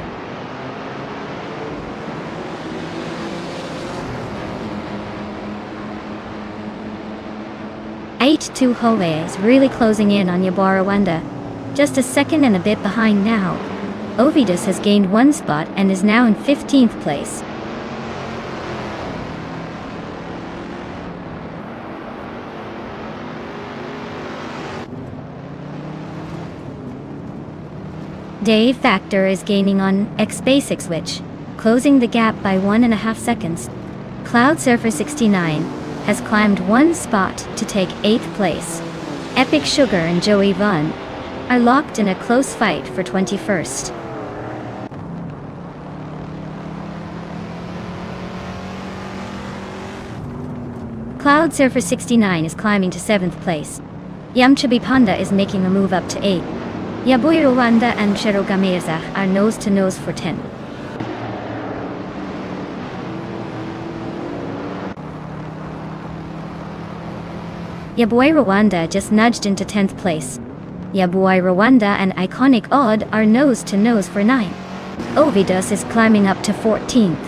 A: H2 Hove is really closing in on Yaboy Rwanda. Just a second and a bit behind now. Ovidus has gained 1 spot and is now in 15th place. Dave Factor is gaining on X-Basic Switch, closing the gap by 1.5 seconds. Cloud Surfer 69 has climbed 1 spot to take 8th place. Epic Sugar and Joey Vaughn are locked in a close fight for 21st. Cloud Surfer 69 is climbing to 7th place. Yamchubby Panda is making a move up to 8th. Yaboy Rwanda and Sherogameza are nose to nose for 10. Yaboy Rwanda just nudged into 10th place. Yabuai Rwanda and Iconic Odd are nose to nose for 9. Ovidus is climbing up to 14th.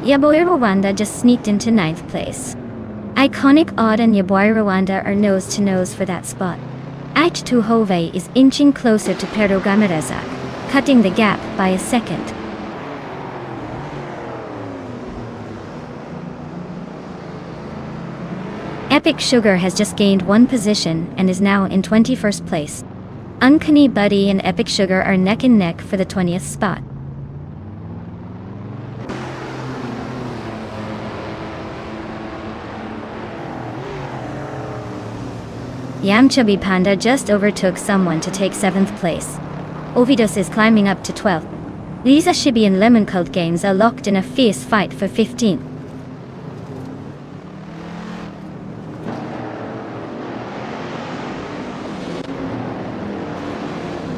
A: Yabuai Rwanda just sneaked into 9th place. Iconic Odd and Yabuai Rwanda are nose to nose for that spot. H2 Hove is inching closer to Perdo Gamerezak, cutting the gap by a second. Epic Sugar has just gained 1 position and is now in 21st place. Uncanny Buddy and Epic Sugar are neck and neck for the 20th spot. Yamchubby Panda just overtook someone to take 7th place. Ovidus is climbing up to 12th. Lisa Shibi and Lemon Cult Games are locked in a fierce fight for 15th.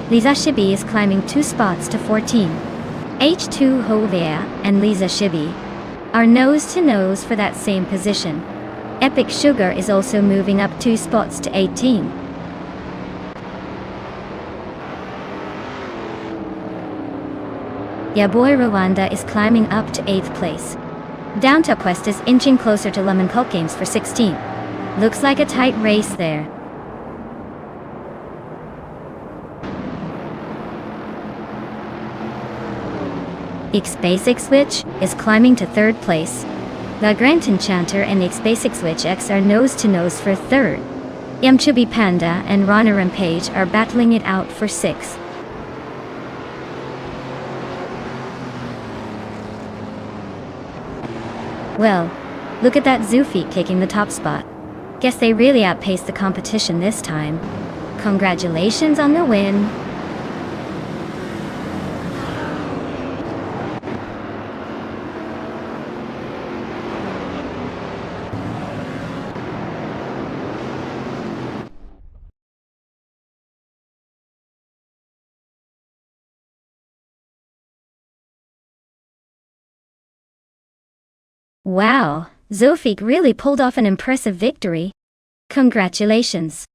A: Lisa Shibi is climbing 2 spots to 14. H2 Hovea and Lisa Shibi are nose to nose for that same position. Epic Sugar is also moving up 2 spots to 18. Yabuai Rwanda is climbing up to 8th place. Downtown Quest is inching closer to Lemon Cult Games for 16. Looks like a tight race there. X-Basic Switch is climbing to 3rd place. The Grant Enchanter and X-Basic Switch X are nose to nose for 3rd. Yamchubby Panda and Rana Rampage are battling it out for 6th. Well, look at that Zoofy taking the top spot. Guess they really outpaced the competition this time. Congratulations on the win. Wow, Zofik really pulled off an impressive victory. Congratulations.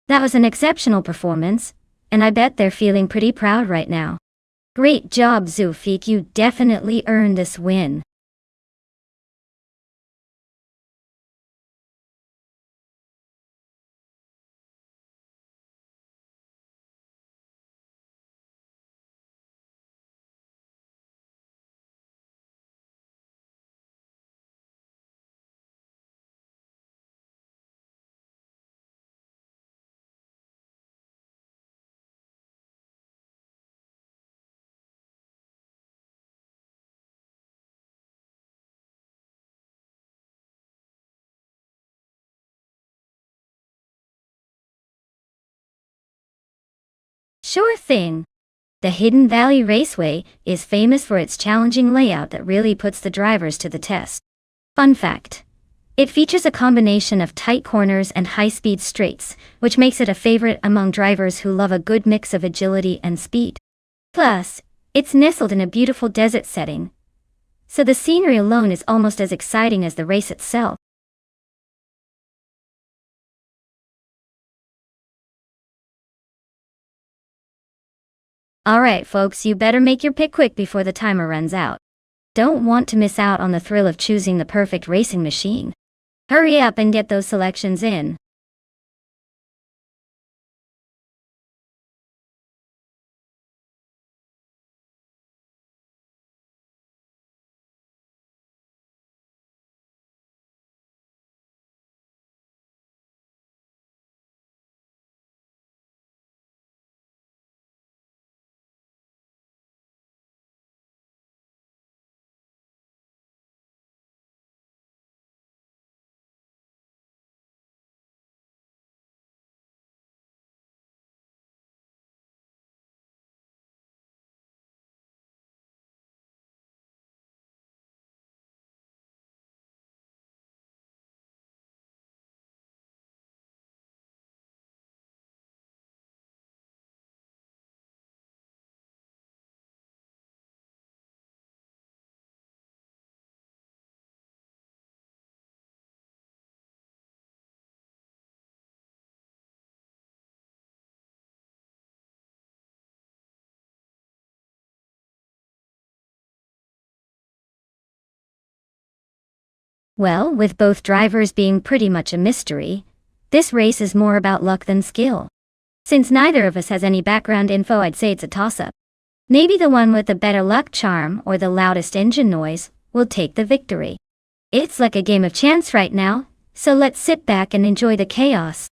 A: That was an exceptional performance, and I bet they're feeling pretty proud right now. Great job, Zofik, you definitely earned this win. Sure thing. The Hidden Valley Raceway is famous for its challenging layout that really puts the drivers to the test. Fun fact. It features a combination of tight corners and high-speed straights, which makes it a favorite among drivers who love a good mix of agility and speed. Plus, it's nestled in a beautiful desert setting, so the scenery alone is almost as exciting as the race itself. Alright folks, you better make your pick quick before the timer runs out. Don't want to miss out on the thrill of choosing the perfect racing machine. Hurry up and get those selections in. Well, with both drivers being pretty much a mystery, this race is more about luck than skill. Since neither of us has any background info, I'd say it's a toss-up. Maybe the one with the better luck charm or the loudest engine noise will take the victory. It's like a game of chance right now, so let's sit back and enjoy the chaos.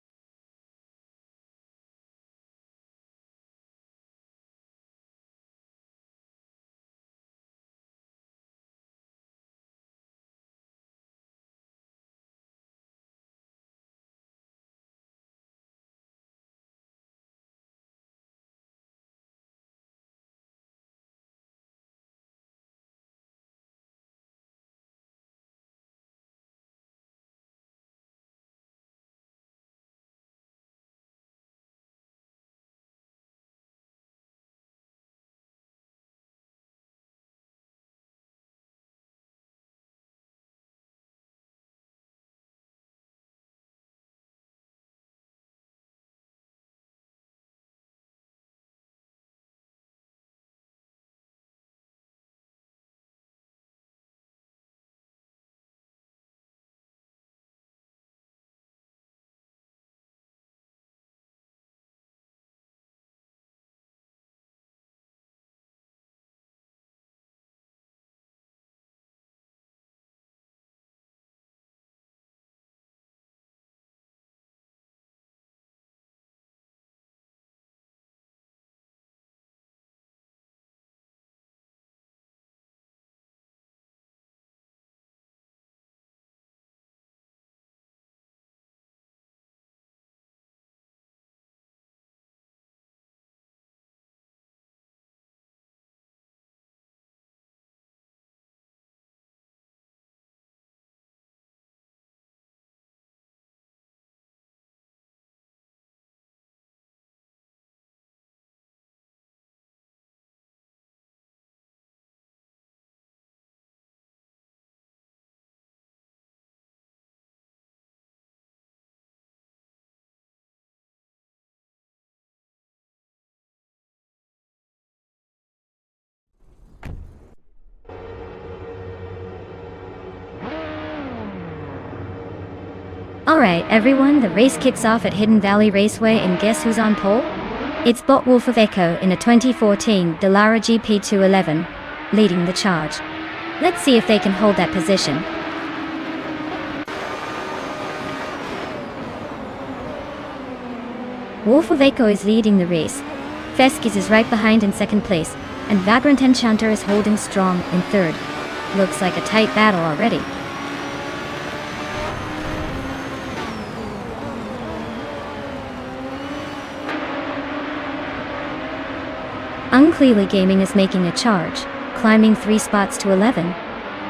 A: Alright everyone, the race kicks off at Hidden Valley Raceway, and guess who's on pole? It's bot Wolf of Echo in a 2014 Dallara GP211, leading the charge. Let's see if they can hold that position. Wolf of Echo is leading the race. Feskis is right behind in second place, and Vagrant Enchanter is holding strong in third. Looks like a tight battle already. Unclearly Gaming is making a charge, climbing 3 spots to 11.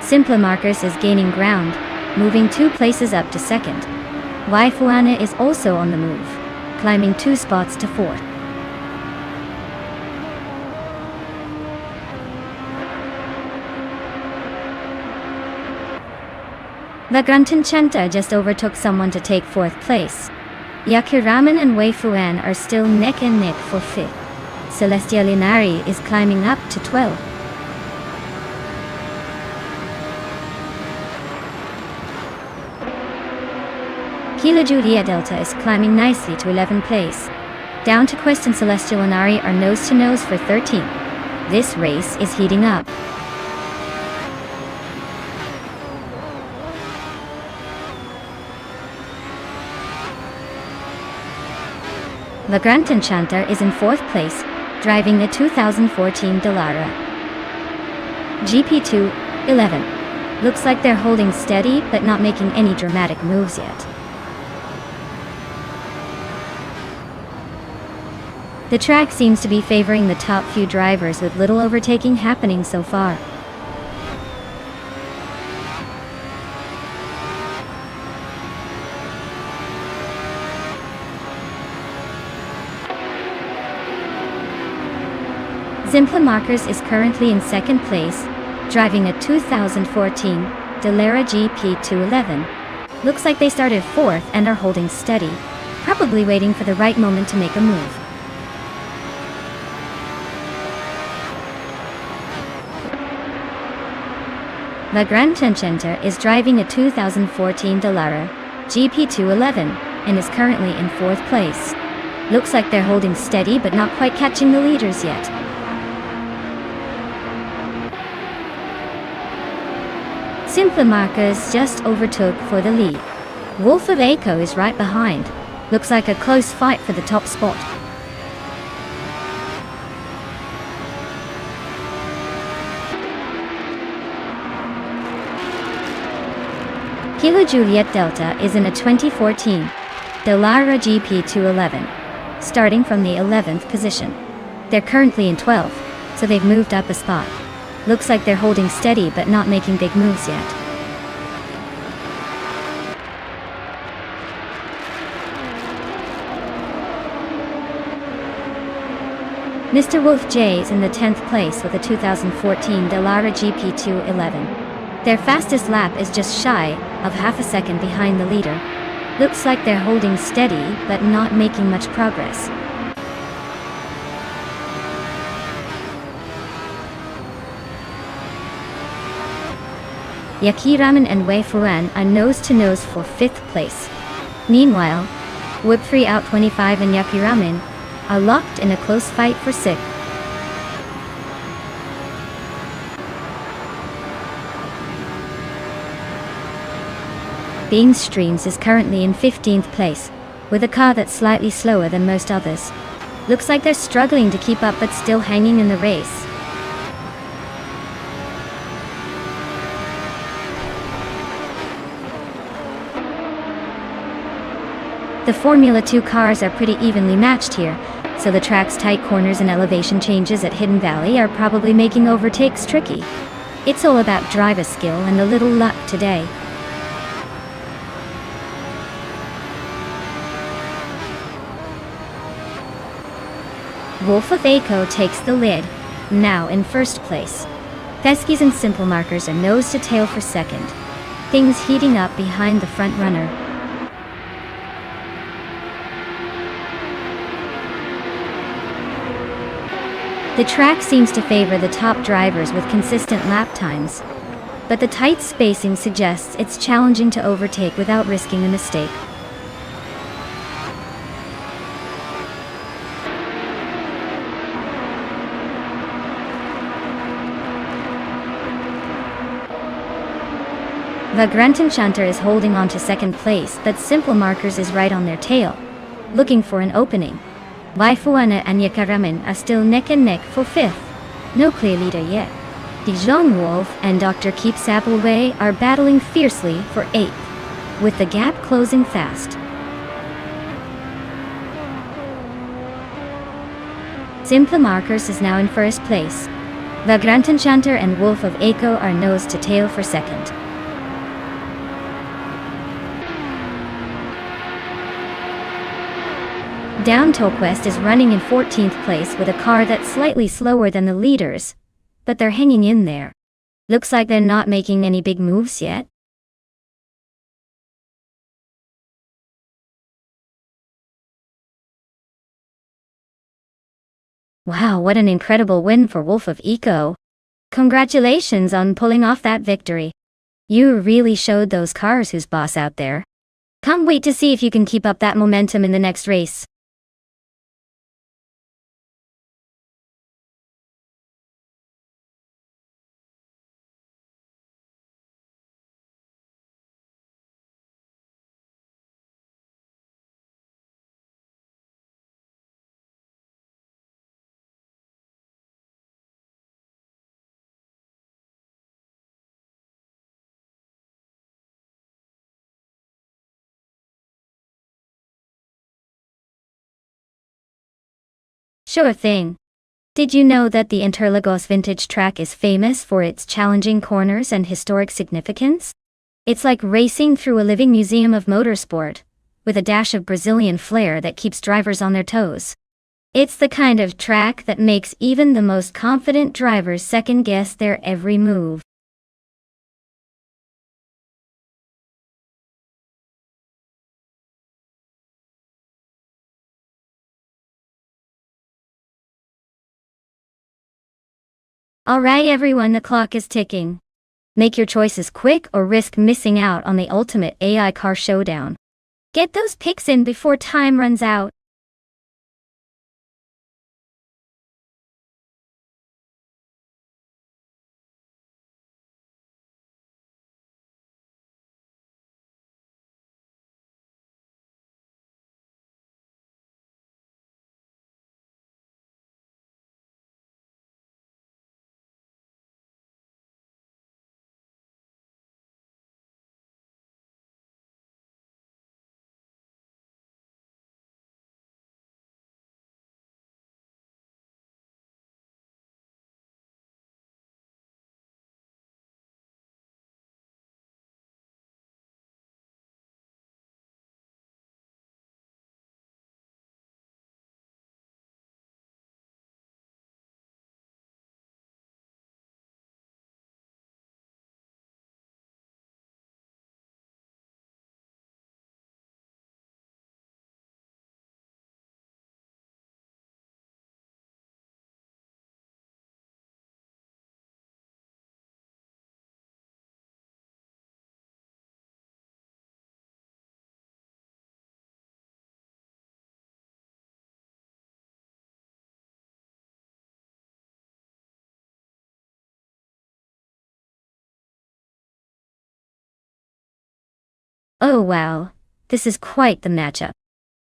A: Simpler Markers is gaining ground, moving 2 places up to second. Waifuana is also on the move, climbing 2 spots to 4th. Vagrant Enchanter just overtook someone to take 4th place. Yakiraman and Waifuan are still neck and neck for 5th. Celestial Inari is climbing up to 12. Kila Julia Delta is climbing nicely to 11th place. Down to Quest and Celestial Inari are nose to nose for 13th. This race is heating up. Vagrant Enchanter is in 4th place, driving the 2014 Dallara GP211. Looks like they're holding steady but not making any dramatic moves yet. The track seems to be favoring the top few drivers, with little overtaking happening so far. Simpler Markers is currently in 2nd place, driving a 2014 Dallara GP211. Looks like they started 4th and are holding steady, probably waiting for the right moment to make a move. Vagrantcenter is driving a 2014 Dallara GP211 and is currently in 4th place. Looks like they're holding steady but not quite catching the leaders yet. Simple Markers just overtook for the lead. Wolf of Echo is right behind. Looks like a close fight for the top spot. Kilo Juliet Delta is in a 2014 Dallara GP211, starting from the 11th position. They're currently in 12th, so they've moved up a spot. Looks like they're holding steady but not making big moves yet. Mr. Wolf J is in the 10th place with a 2014 Dallara GP211. Their fastest lap is just shy of half a second behind the leader. Looks like they're holding steady but not making much progress. Yakiramen and Wei Fuan are nose-to-nose for 5th place. Meanwhile, Whipfree Out 25 and Yakiramen are locked in a close fight for 6th. Beans Streams is currently in 15th place, with a car that's slightly slower than most others. Looks like they're struggling to keep up but still hanging in the race. The Formula 2 cars are pretty evenly matched here, so the track's tight corners and elevation changes at Hidden Valley are probably making overtakes tricky. It's all about driver skill and a little luck today. Wolf of Echo takes the lead, now in 1st place. Theskies and Simple Markers are nose to tail for 2nd. Things heating up behind the front runner. The track seems to favor the top drivers with consistent lap times, but the tight spacing suggests it's challenging to overtake without risking a mistake. Vagrantcenter is holding on to 2nd place, but Simple Markers is right on their tail, looking for an opening. Waifuana and Yakaramen are still neck and neck for 5th. No clear leader yet. Dijon Wolf and Dr. Keep Sappleway are battling fiercely for 8th, with the gap closing fast. Simple Markers is now in 1st place. Vagrantcenter and Wolf of Echo are nose to tail for 2nd. Down Toquest is running in 14th place with a car that's slightly slower than the leaders, but they're hanging in there. Looks like they're not making any big moves yet. Wow, what an incredible win for Wolf of Echo. Congratulations on pulling off that victory. You really showed those cars who's boss out there. Can't wait to see if you can keep up that momentum in the next race. Sure thing. Did you know that the Interlagos vintage track is famous for its challenging corners and historic significance? It's like racing through a living museum of motorsport, with a dash of Brazilian flair that keeps drivers on their toes. It's the kind of track that makes even the most confident drivers second-guess their every move. Alright everyone, the clock is ticking. Make your choices quick or risk missing out on the ultimate AI car showdown. Get those picks in before time runs out. Oh wow, this is quite the matchup.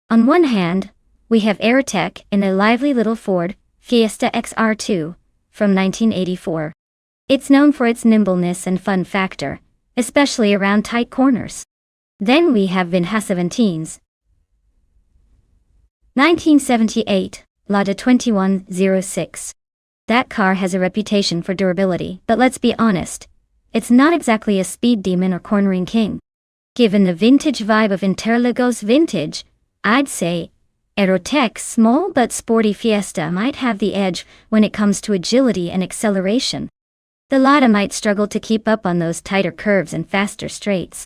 A: On one hand, we have Aerotech in a lively little Ford Fiesta XR2 from 1984. It's known for its nimbleness and fun factor, especially around tight corners. Then we have Vinha 17's 1978 Lada 2106. That car has a reputation for durability, but let's be honest, it's not exactly a speed demon or cornering king. Given the vintage vibe of Interlagos vintage, I'd say Aerotech's small but sporty Fiesta might have the edge when it comes to agility and acceleration. The Lada might struggle to keep up on those tighter curves and faster straights.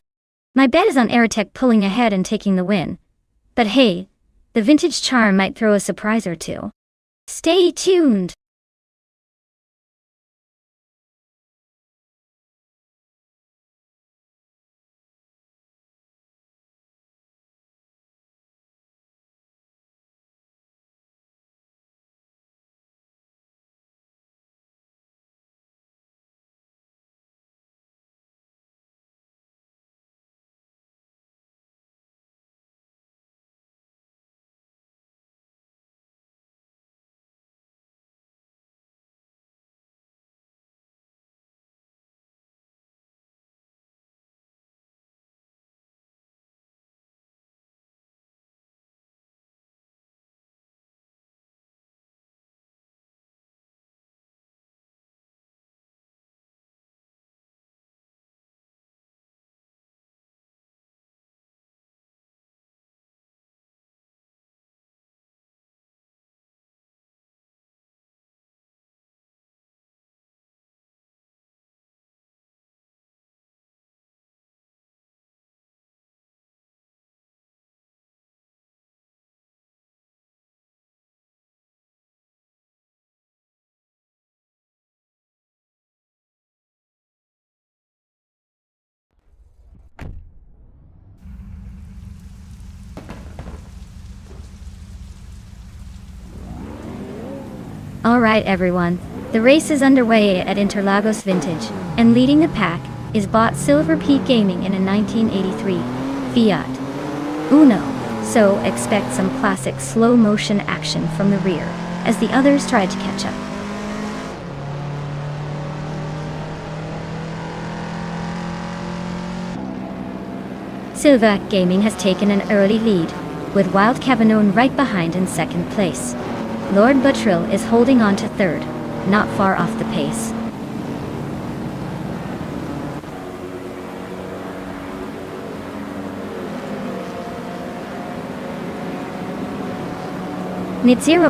A: My bet is on Aerotech pulling ahead and taking the win. But hey, the vintage charm might throw a surprise or two. Stay tuned! Alright everyone, the race is underway at Interlagos Vintage, and leading the pack is bought Silver Peak Gaming in a 1983 Fiat Uno, so expect some classic slow-motion action from the rear as the others try to catch up. Silva Gaming has taken an early lead, with Wild Cavanon right behind in second place. Lord Buttrill is holding on to third, not far off the pace.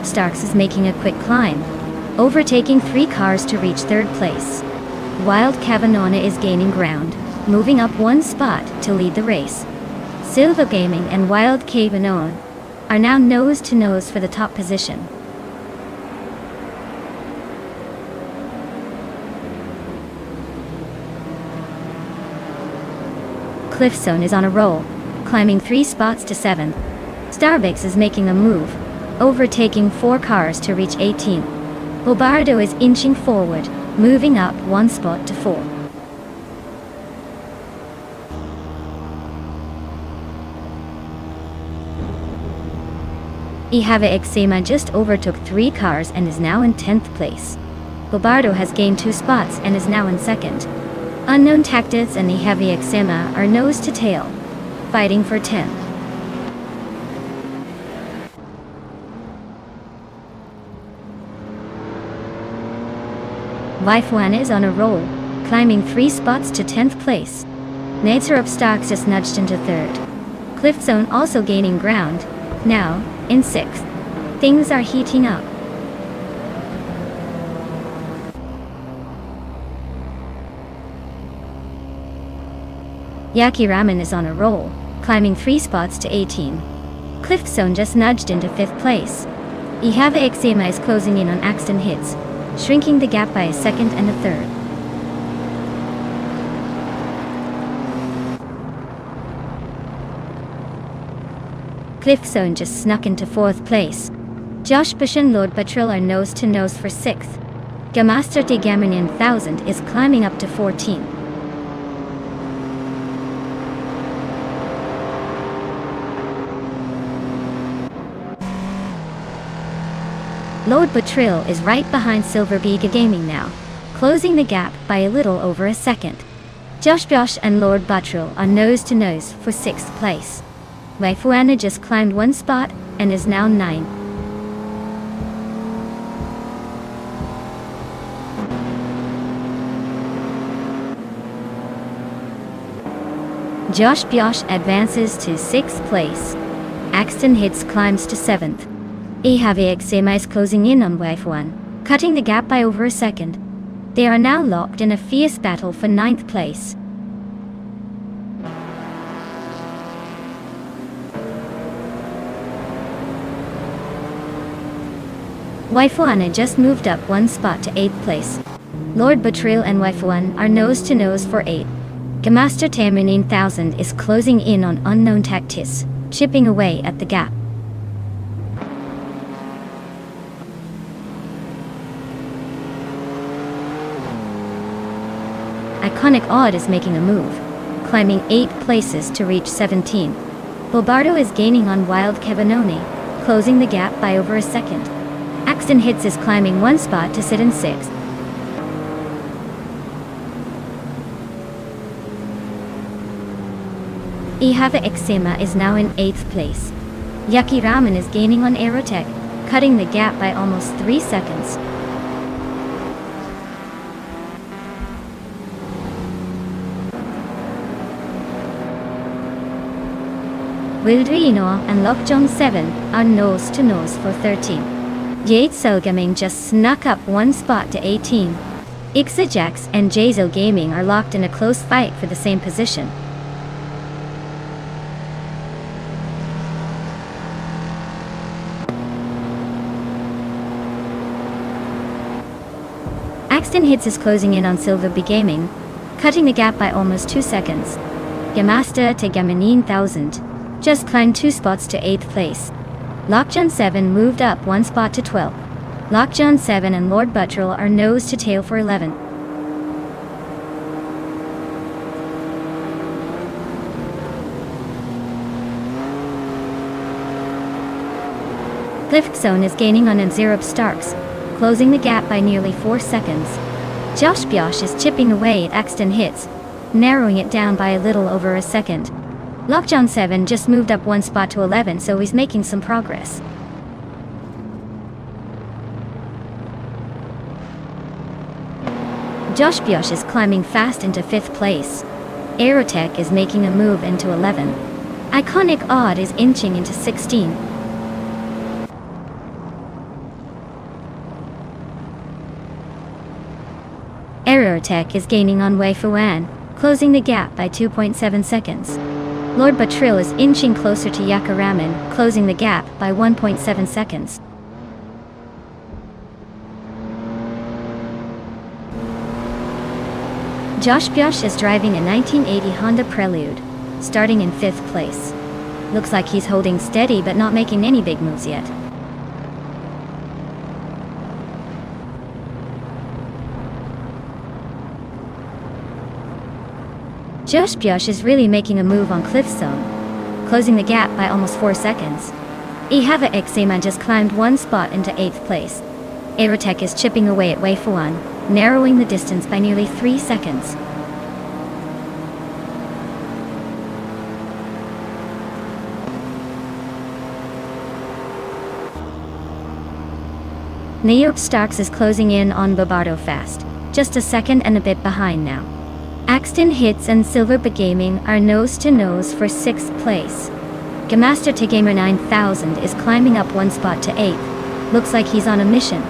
A: Starks is making a quick climb, overtaking 3 cars to reach third place. Wild Cavanona is gaining ground, moving up 1 spot to lead the race. Silva Gaming and Wild Cavanona are now nose to nose for the top position. Cliffzone is on a roll, climbing 3 spots to 7th. Starbucks is making a move, overtaking 4 cars to reach 18th. Bobardo is inching forward, moving up 1 spot to 4. Ihave Exema just overtook 3 cars and is now in 10th place. Bobardo has gained 2 spots and is now in 2nd. Unknown Tactics and Ihave Exema are nose to tail, fighting for 10th. Wifuan is on a roll, climbing 3 spots to 10th place. Nature of Stocks just nudged into 3rd. Cliffzone also gaining ground, now in 6th. Things are heating up. Yaki Ramen is on a roll, climbing 3 spots to 18. Cliffzone just nudged into 5th place. Ihave Exema is closing in on Axton Hits, shrinking the gap by a 2nd and a 3rd. Cliffzone just snuck into 4th place. Josh Bush and Lord Patrol are nose to nose for 6th. Gamaster de Gaminian 1000 is climbing up to 14th. Lord Batril is right behind Silver Biga Gaming now, closing the gap by a little over a 2nd. Josh Bosch and Lord Batril are nose to nose for 6th place. Waifuana just climbed 1 spot and is now 9. Josh Bosch advances to 6th place. Axton Hits climbs to 7th. Ihave Exema is closing in on Waifuan, cutting the gap by over a 2nd. They are now locked in a fierce battle for 9th place. Waifuana just moved up 1 spot to 8th place. Lord Batril and Waifuan are nose to nose for 8. Gamaster Tamunin 1000 is closing in on Unknown Tactics, chipping away at the gap. Iconic Odd is making a move, climbing 8 places to reach 17. Bobardo is gaining on Wild Kevanoni, closing the gap by over a 2nd. Axton Hits is climbing 1 spot to sit in 6th. Ihave Exema is now in 8th place. Yucky Ramen is gaining on Aerotech, cutting the gap by almost 3 seconds. Wildrino and Lockjong 7 are nose to nose for 13. Yateso Gaming just snuck up 1 spot to 18. Ixajax and Jazo Gaming are locked in a close fight for the same position. Axton Hits is closing in on Silver B Gaming, cutting the gap by almost 2 seconds. Gamasta to Gaminin 1000 just climbed 2 spots to 8th place. Lockjun 7 moved up 1 spot to 12th. Lockjun 7 and Lord Buttrell are nose to tail for 11th. Cliffzone is gaining on Anzirab Starks, closing the gap by nearly 4 seconds. Josh Biosh is chipping away at Axton Hits, narrowing it down by a little over a 2nd. Lockjohn 7 just moved up 1 spot to 11, so he's making some progress. Josh Biosh is climbing fast into 5th place. Aerotech is making a move into 11. Iconic Odd is inching into 16. Aerotech is gaining on Wei Fuan, closing the gap by 2.7 seconds. Lord Batril is inching closer to Yakaraman, closing the gap by 1.7 seconds. Josh Biosh is driving a 1980 Honda Prelude, starting in 5th place. Looks like he's holding steady but not making any big moves yet. Josh is really making a move on Cliff Zone, closing the gap by almost 4 seconds. Ihava Exema just climbed 1 spot into 8th place. Aerotech is chipping away at Wei Fuan, narrowing the distance by nearly 3 seconds. Neo Starks is closing in on Bobardo fast, just a second and a bit behind now. Axton Hits and Silverba Gaming are nose-to-nose for 6th place. Gamaster Gamer 9000 is climbing up 1 spot to 8th. Looks like he's on a mission.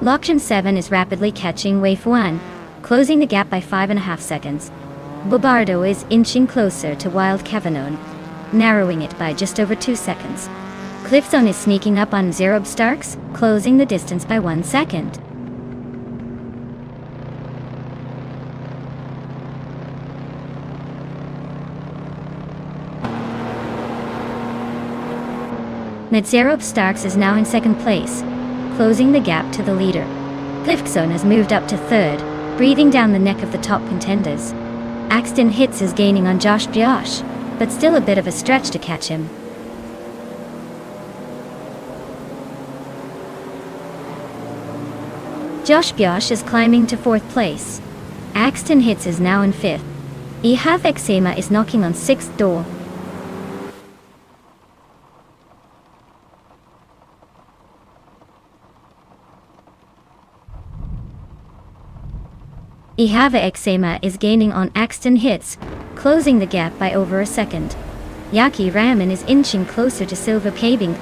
A: Lokshan 7 is rapidly catching Wei Fuan, closing the gap by 5.5 seconds. Bobardo is inching closer to Wild Cavanon, narrowing it by just over 2 seconds. Cliffzone is sneaking up on Zerob Starks, closing the distance by 1 second. Zerob Starks is now in 2nd place, closing the gap to the leader. Cliffzone has moved up to 3rd, breathing down the neck of the top contenders. Axton Hits is gaining on Josh, but still a bit of a stretch to catch him. Josh is climbing to 4th place. Axton Hits is now in 5th. Ihave Exema is knocking on 6th door. Ihave Exema is gaining on Axton Hits, closing the gap by over a second. Yaki Ramen is inching closer to Silva Paving,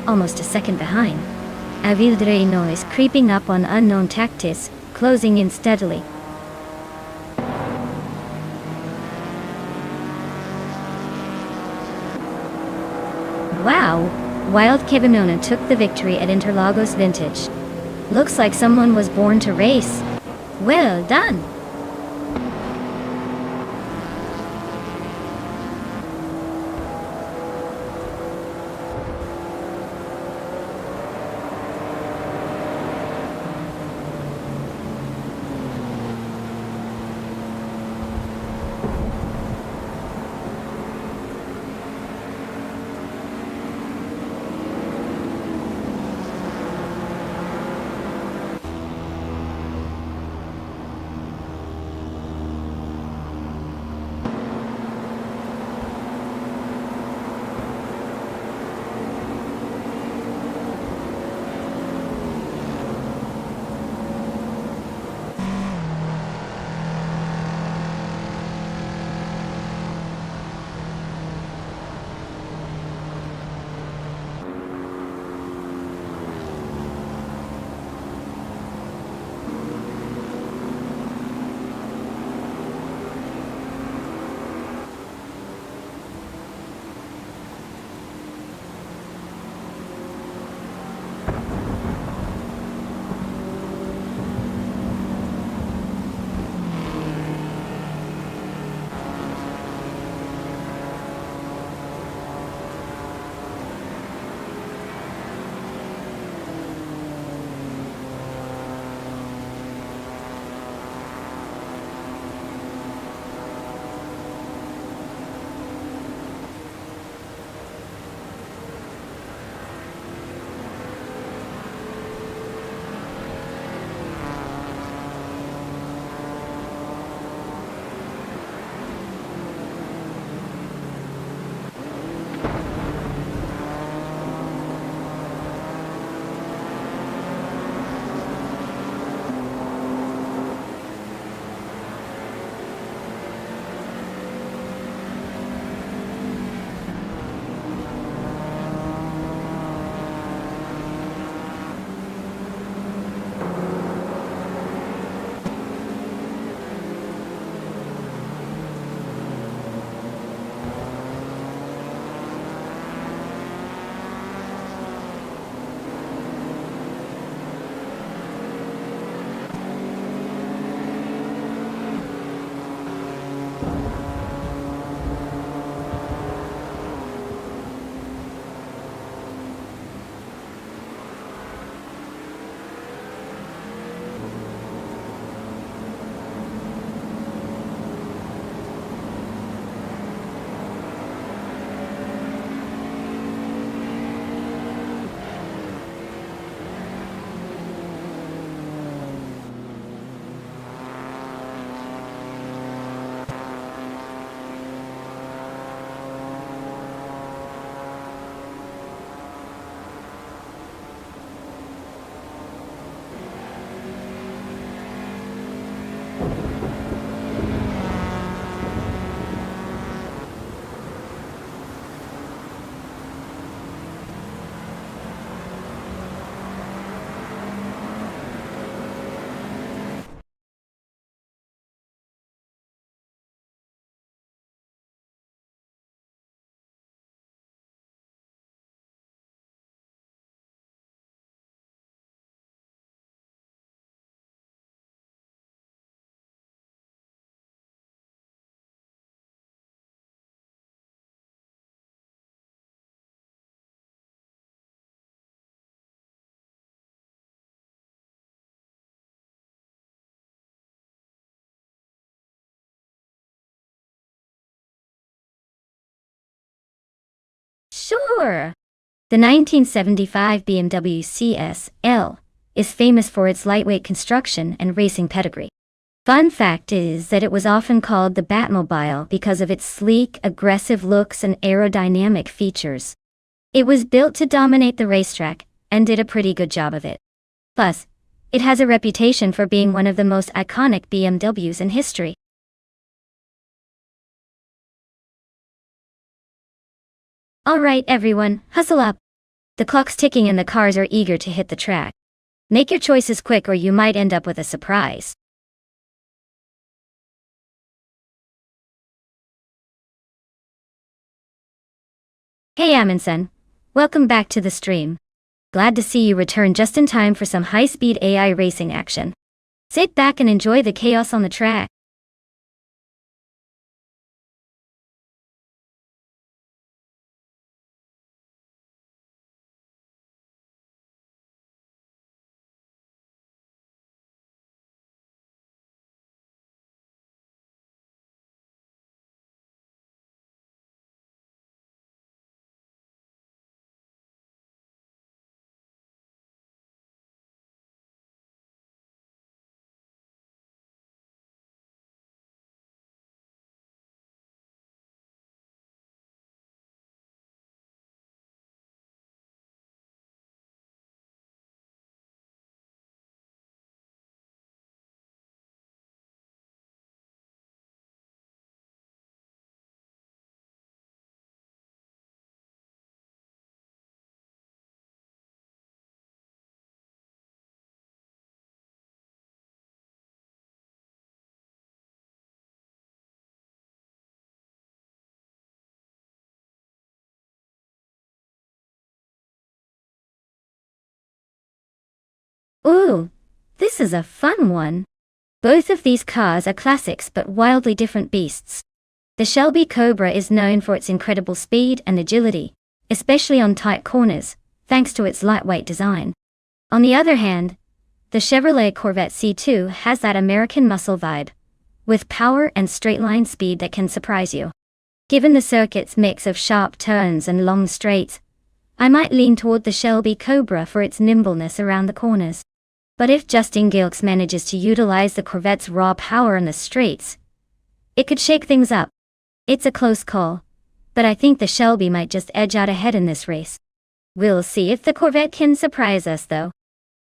A: almost a second behind. Avildreino is creeping up on Unknown Tactis, closing in steadily. Wow! Wild Kevimona took the victory at Interlagos Vintage. Looks like someone was born to race. Well done! Sure! The 1975 BMW CS-L is famous for its lightweight construction and racing pedigree. Fun fact is that it was often called the Batmobile because of its sleek, aggressive looks and aerodynamic features. It was built to dominate the racetrack, and did a pretty good job of it. Plus, it has a reputation for being one of the most iconic BMWs in history. Alright everyone, hustle up. The clock's ticking and the cars are eager to hit the track. Make your choices quick or you might end up with a surprise. Hey Amundsen, welcome back to the stream. Glad to see you return just in time for some high-speed AI racing action. Sit back and enjoy the chaos on the track. Ooh, this is a fun one. Both of these cars are classics but wildly different beasts. The Shelby Cobra is known for its incredible speed and agility, especially on tight corners, thanks to its lightweight design. On the other hand, the Chevrolet Corvette C2 has that American muscle vibe, with power and straight-line speed that can surprise you. Given the circuit's mix of sharp turns and long straights, I might lean toward the Shelby Cobra for its nimbleness around the corners. But if Justin Gilks manages to utilize the Corvette's raw power in the straights, it could shake things up. It's a close call, but I think the Shelby might just edge out ahead in this race. We'll see if the Corvette can surprise us though.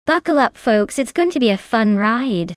A: Buckle up folks, it's going to be a fun ride.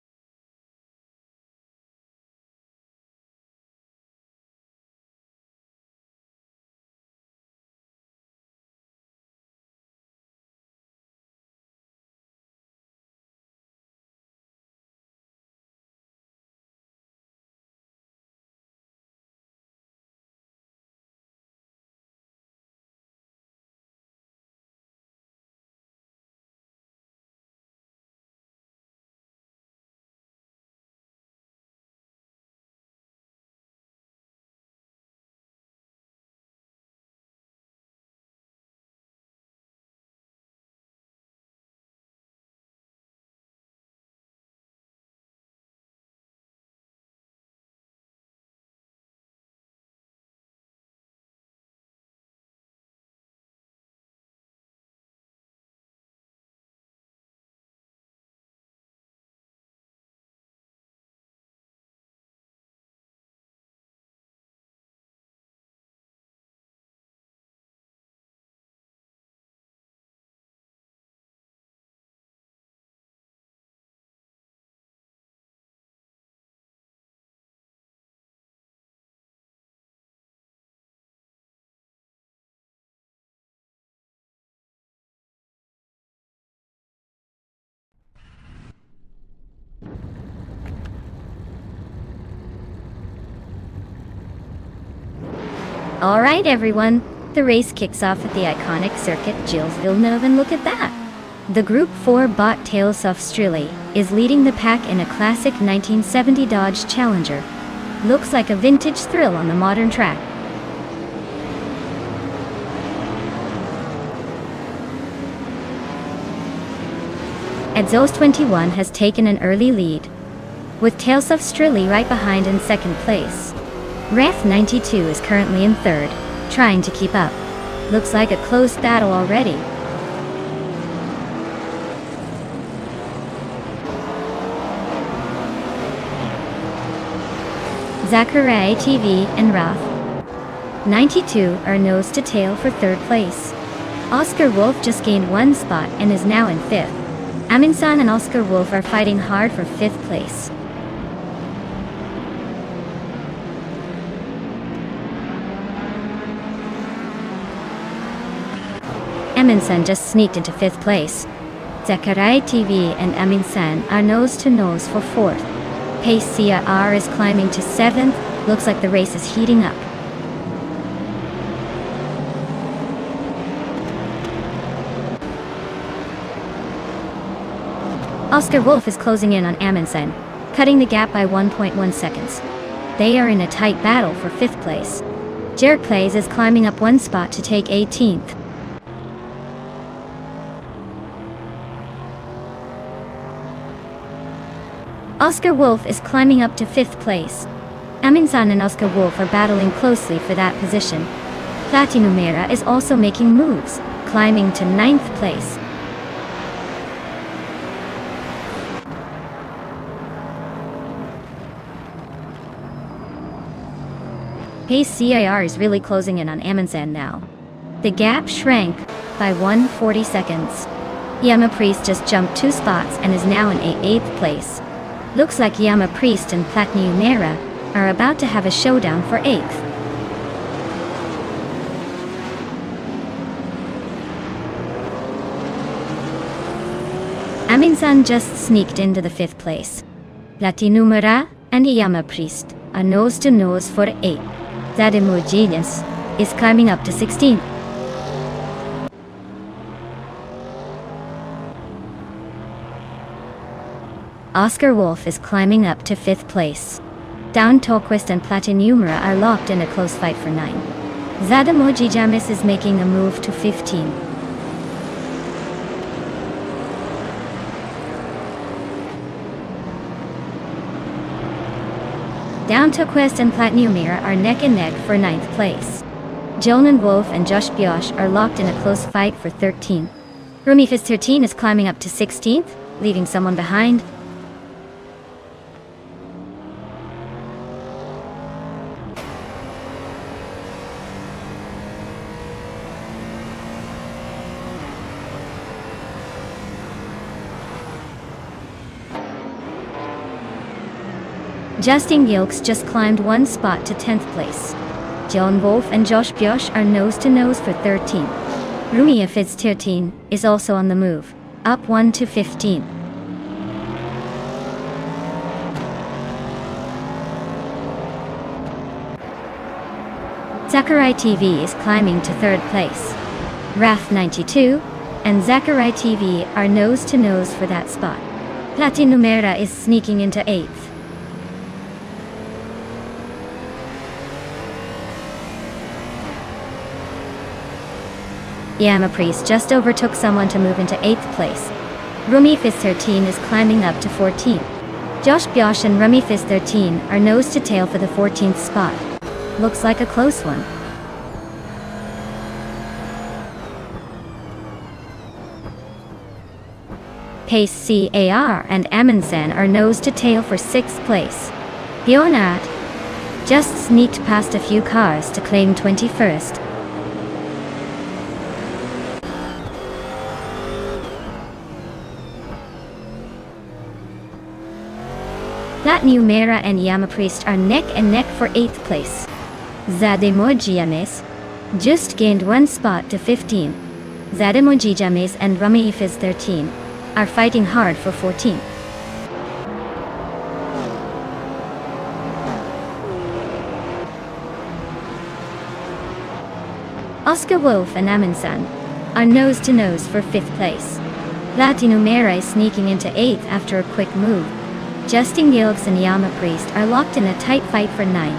A: Alright everyone, the race kicks off at the iconic circuit Gilles Villeneuve, and look at that! The Group 4 bot Tailsoft Strilly is leading the pack in a classic 1970 Dodge Challenger. Looks like a vintage thrill on the modern track. Exhaust 21 has taken an early lead, with Tailsoft Strilly right behind in second place. Ref 92 is currently in third, trying to keep up. Looks like a close battle already. Zachary TV and Ralph 92 are nose to tail for third place. Oscar Wolf just gained one spot and is now in fifth. Aminsan and Oscar Wolf are fighting hard for fifth place. Aminsan just sneaked into fifth place. Zachary TV and Aminsan are nose to nose for fourth. Pace CR is climbing to seventh. Looks like the race is heating up. Oscar Wolf is closing in on Amundsen, cutting the gap by 1.1 seconds. They are in a tight battle for fifth place. Jared Plays is climbing up one spot to take 18th. Oscar Wolf is climbing up to fifth place. Amundsen and Oscar Wolf are battling closely for that position. Platinumera is also making moves, climbing to ninth place. Pace CIR is really closing in on Amundsen now. The gap shrank by 140 seconds. Yama Priest just jumped 2 spots and is now in 8th place. Looks like Yama Priest and Platinumera are about to have a showdown for 8th. Amundsen just sneaked into the 5th place. Platinumera and Yama Priest are nose to nose for 8th. Zadimo Genius is climbing up to 16th. Oscar Wolf is climbing up to 5th place. Down Tolquist and Platinumera are locked in a close fight for 9. Zadamoji Jamis is making a move to 15. Down Tolquist and Platinumera are neck and neck for 9th place. Jonan Wolf and Josh Biosh are locked in a close fight for 13. Rumifis 13 is climbing up to 16th, leaving someone behind. Justin Gilks just climbed 1 spot to 10th place. John Wolf and Josh Biosh are nose to nose for 13. Rumia Fitz 13 is also on the move, up 1 to 15. Zachary TV is climbing to 3rd place. Wrath 92 and Zachary TV are nose to nose for that spot. Platinumera is sneaking into 8th. Yama Priest just overtook someone to move into 8th place. Rumifis 13 is climbing up to 14. Josh Biosh and Rumifis 13 are nose to tail for the 14th spot. Looks like a close one. Pace CAR and Amundsen are nose to tail for 6th place. Bionat just sneaked past a few cars to claim 21st. Platinumera and Yama Priest are neck and neck for 8th place. Zademoji James just gained 1 spot to 15. Zademoji James and Rumifis 13 are fighting hard for 14. Oscar Wolf and Amundsen are nose to nose for 5th place. Platinumera is sneaking into 8th after a quick move. Justin Gilks and Yama Priest are locked in a tight fight for 9.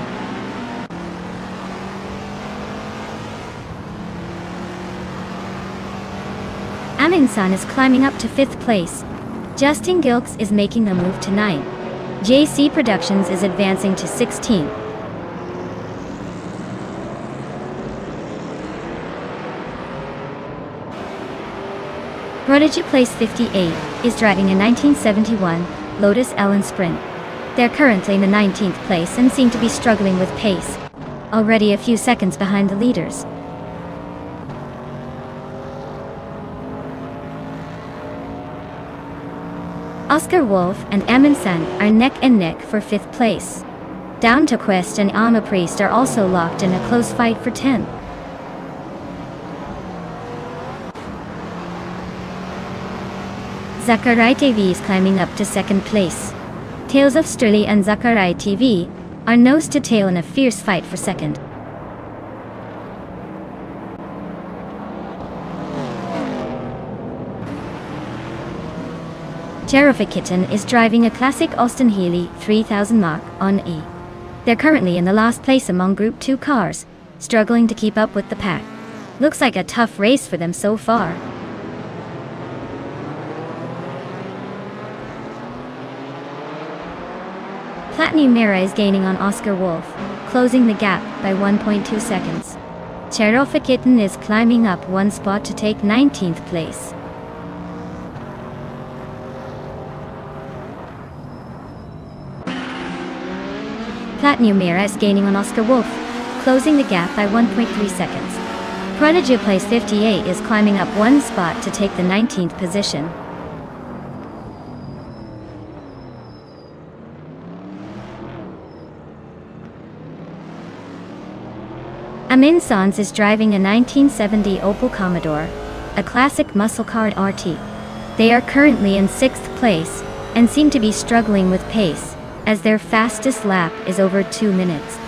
A: Amundsen is climbing up to 5th place. Justin Gilks is making a move to 9. JC Productions is advancing to 16. Prodigy Place 58 is driving a 1971 Lotus Elland Sprint. They're currently in the 19th place and seem to be struggling with pace, already a few seconds behind the leaders. Oscar Wolf and Amin San are neck and neck for 5th place. Down to Quest and Ama Priest are also locked in a close fight for 10th. Zakarai TV is climbing up to 2nd place. Tales of Sturley and Zakarai TV are nose to tail in a fierce fight for 2nd. Terrific Kitten is driving a classic Austin Healey 3000 Mach on E. They're currently in the last place among Group 2 cars, struggling to keep up with the pack. Looks like a tough race for them so far. Platinum Mira is gaining on Oscar Wolf, closing the gap by 1.2 seconds. Terrific Kitten is climbing up one spot to take 19th place. Platinum Mira is gaining on Oscar Wolf, closing the gap by 1.3 seconds. Prodigy Place 58 is climbing up one spot to take the 19th position. Amin Sans is driving a 1970 Opel Commodore, a classic muscle-car RT. They are currently in 6th place and seem to be struggling with pace, as their fastest lap is over 2 minutes.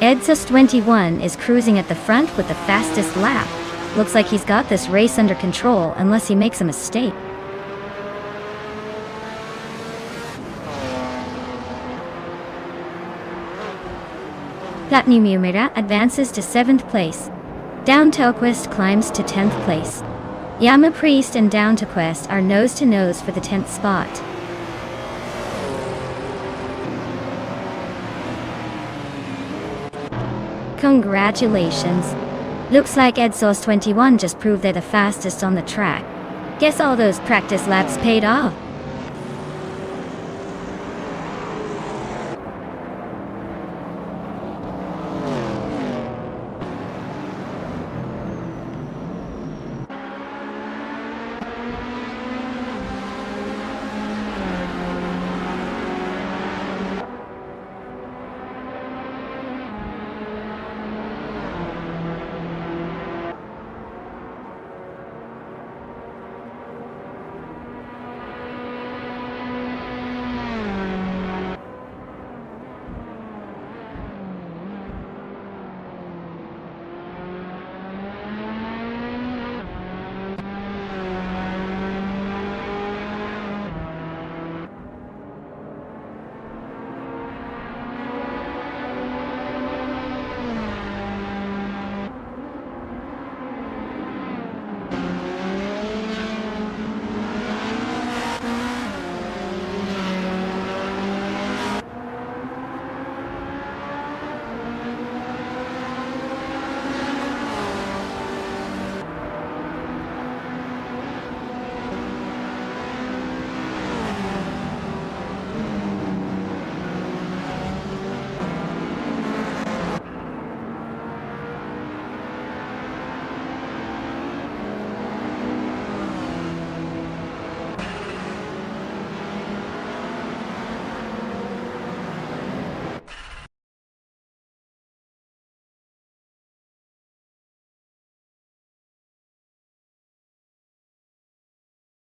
A: Edsos21 is cruising at the front with the fastest lap. Looks like he's got this race under control unless he makes a mistake. Platinum Mira advances to 7th place. Down to Quest climbs to 10th place. Yama Priest and Down to Quest are nose to nose for the 10th spot. Congratulations! Looks like Edsos21 just proved they're the fastest on the track. Guess all those practice laps paid off.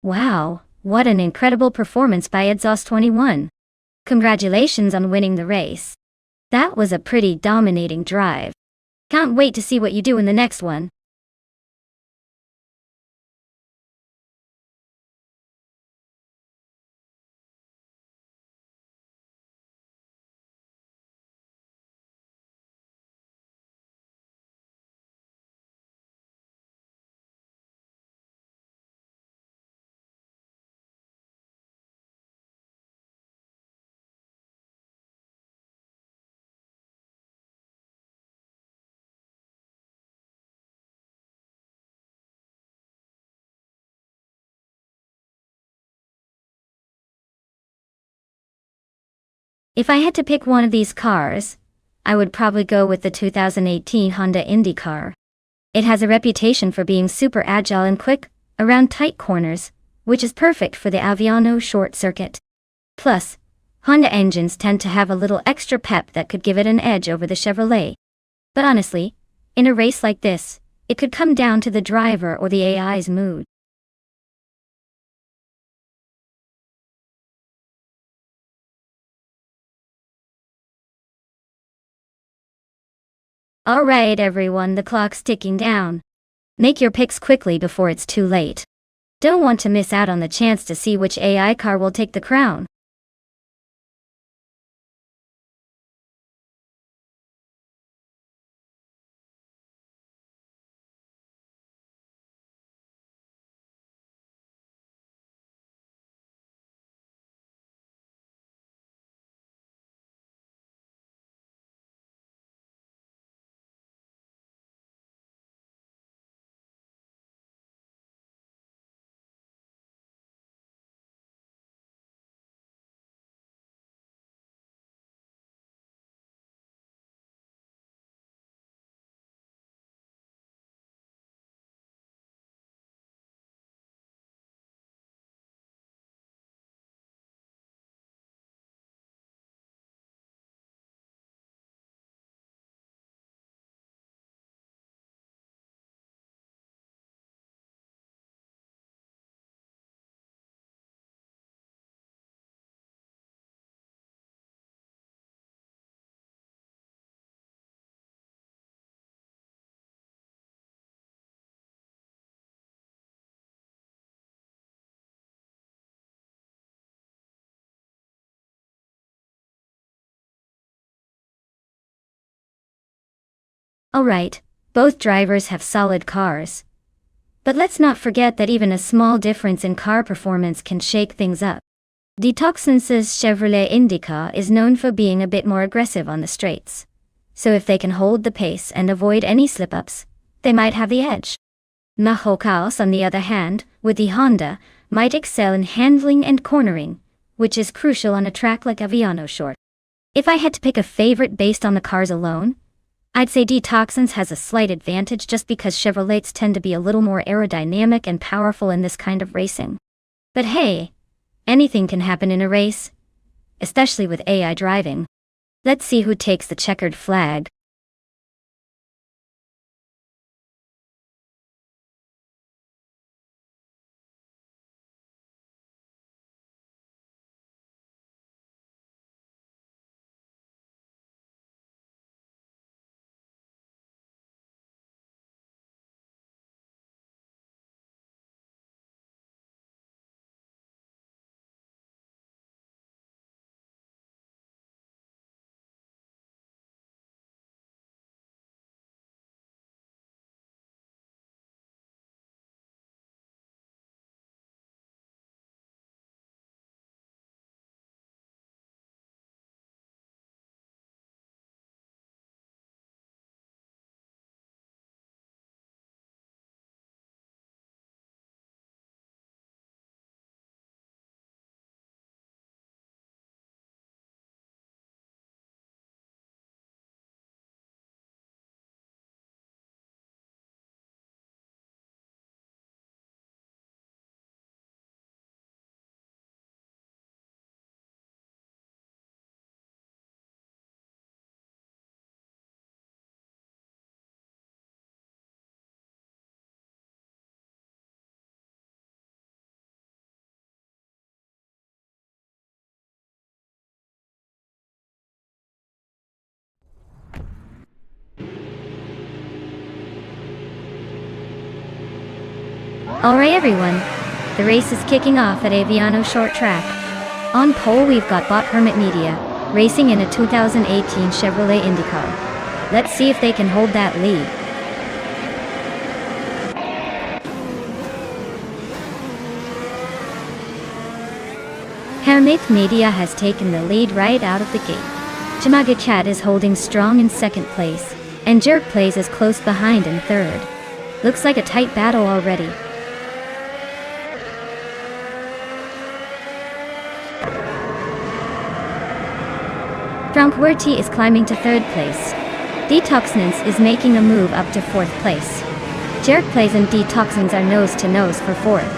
A: Wow, what an incredible performance by Edsos21. Congratulations on winning the race. That was a pretty dominating drive. Can't wait to see what you do in the next one. If I had to pick one of these cars, I would probably go with the 2018 Honda Indy car. It has a reputation for being super agile and quick around tight corners, which is perfect for the Aviano short circuit. Plus, Honda engines tend to have a little extra pep that could give it an edge over the Chevrolet. But honestly, in a race like this, it could come down to the driver or the AI's mood. Alright everyone, the clock's ticking down. Make your picks quickly before it's too late. Don't want to miss out on the chance to see which AI car will take the crown. Alright, both drivers have solid cars. But let's not forget that even a small difference in car performance can shake things up. Detoxence's Chevrolet Indica is known for being a bit more aggressive on the straights. So if they can hold the pace and avoid any slip-ups, they might have the edge. Mahokaos, on the other hand, with the Honda, might excel in handling and cornering, which is crucial on a track like Aviano Short. If I had to pick a favorite based on the cars alone, I'd say Detoxins has a slight advantage just because Chevrolets tend to be a little more aerodynamic and powerful in this kind of racing. But hey, anything can happen in a race, especially with AI driving. Let's see who takes the checkered flag. Alright everyone, the race is kicking off at Aviano Short Track. On pole we've got Bot Hermit Media, racing in a 2018 Chevrolet IndyCar. Let's see if they can hold that lead. Hermit Media has taken the lead right out of the gate. Jamaga Cat is holding strong in second place, and Jerk Plays is close behind in third. Looks like a tight battle already. Frankfurti is climbing to 3rd place. Detoxnance is making a move up to 4th place. Jerkplays and Detoxins are nose to nose for 4th.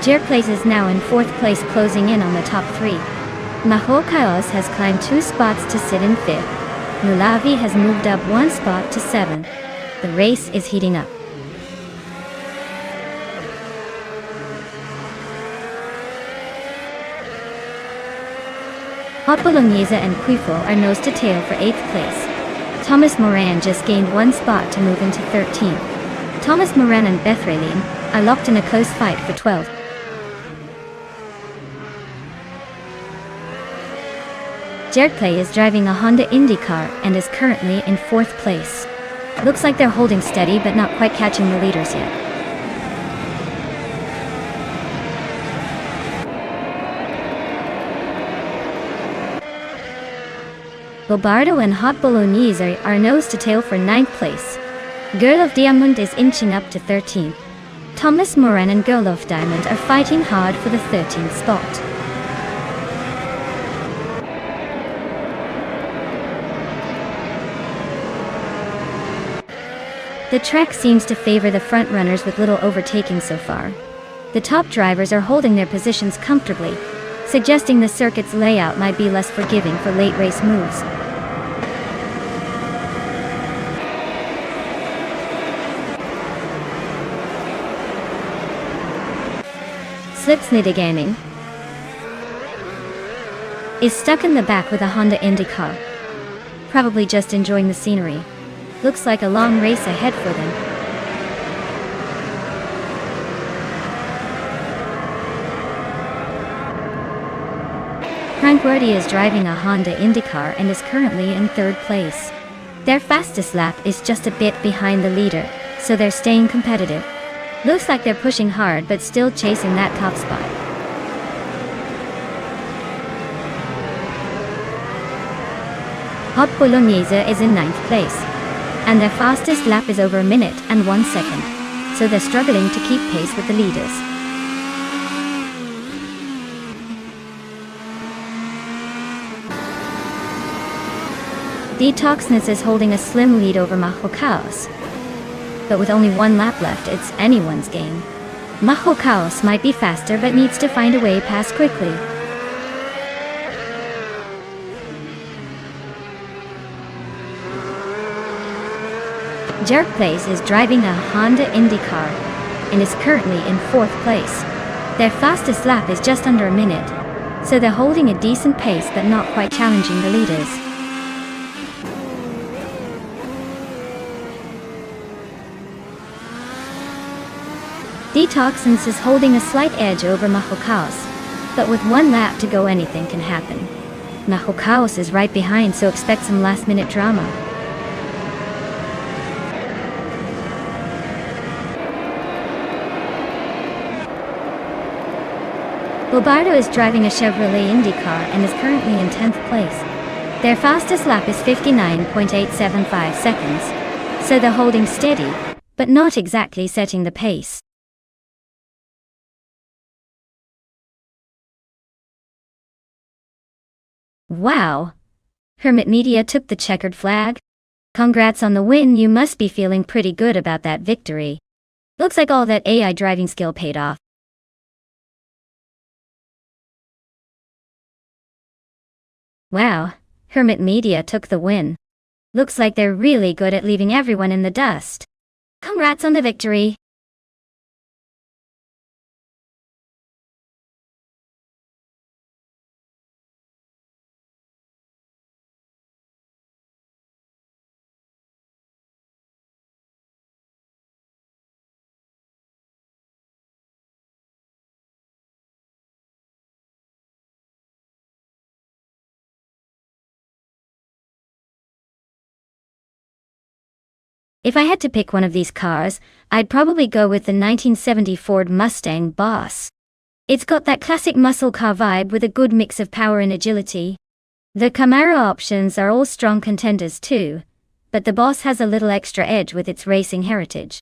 A: Jerkplays is now in 4th place, closing in on the top 3. Maho Chaos has climbed 2 spots to sit in 5th. Mulavi has moved up 1 spot to 7th. The race is heating up. Hot Bolognese and Quifo are nose to tail for 8th place. Thomas Moran just gained 1 spot to move into 13th. Thomas Moran and Bethralin are locked in a close fight for 12th. Jerkplay is driving a Honda IndyCar and is currently in 4th place. Looks like they're holding steady but not quite catching the leaders yet. Bobardo and Hot Bolognese are nose to tail for 9th place. Girl of Diamond is inching up to 13th. Thomas Moran and Girl of Diamond are fighting hard for the 13th spot. The track seems to favor the front runners with little overtaking so far. The top drivers are holding their positions comfortably, suggesting the circuit's layout might be less forgiving for late race moves. Slipsniddy Gaming is stuck in the back with a Honda IndyCar. Probably just enjoying the scenery. Looks like a long race ahead for them. Frankfurti is driving a Honda IndyCar and is currently in 3rd place. Their fastest lap is just a bit behind the leader, so they're staying competitive. Looks like they're pushing hard but still chasing that top spot. Hot Bolognese is in 9th place, and their fastest lap is over a minute and 1 second, so they're struggling to keep pace with the leaders. Detoxness is holding a slim lead over Maho Chaos, but with only 1 lap left, it's anyone's game. Maho Chaos might be faster but needs to find a way past quickly. Jerkplays is driving a Honda IndyCar and is currently in 4th place. Their fastest lap is just under a minute, so they're holding a decent pace but not quite challenging the leaders. Detoxins is holding a slight edge over Maho Chaos, but with 1 lap to go, anything can happen. Maho Chaos is right behind, so expect some last-minute drama. Bobardo is driving a Chevrolet IndyCar and is currently in 10th place. Their fastest lap is 59.875 seconds, so they're holding steady, but not exactly setting the pace. Wow! Hermit Media took the checkered flag? Congrats on the win, you must be feeling pretty good about that victory. Looks like all that AI driving skill paid off. Wow, Hermit Media took the win. Looks like they're really good at leaving everyone in the dust. Congrats on the victory. If I had to pick one of these cars, I'd probably go with the 1970 Ford Mustang Boss. It's got that classic muscle car vibe with a good mix of power and agility. The Camaro options are all strong contenders too, but the Boss has a little extra edge with its racing heritage.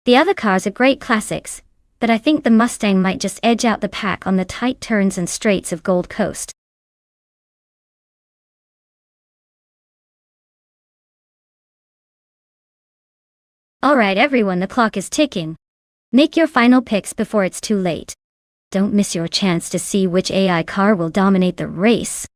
A: The other cars are great classics, but I think the Mustang might just edge out the pack on the tight turns and straights of Gold Coast. Alright everyone, the clock is ticking. Make your final picks before it's too late. Don't miss your chance to see which AI car will dominate the race.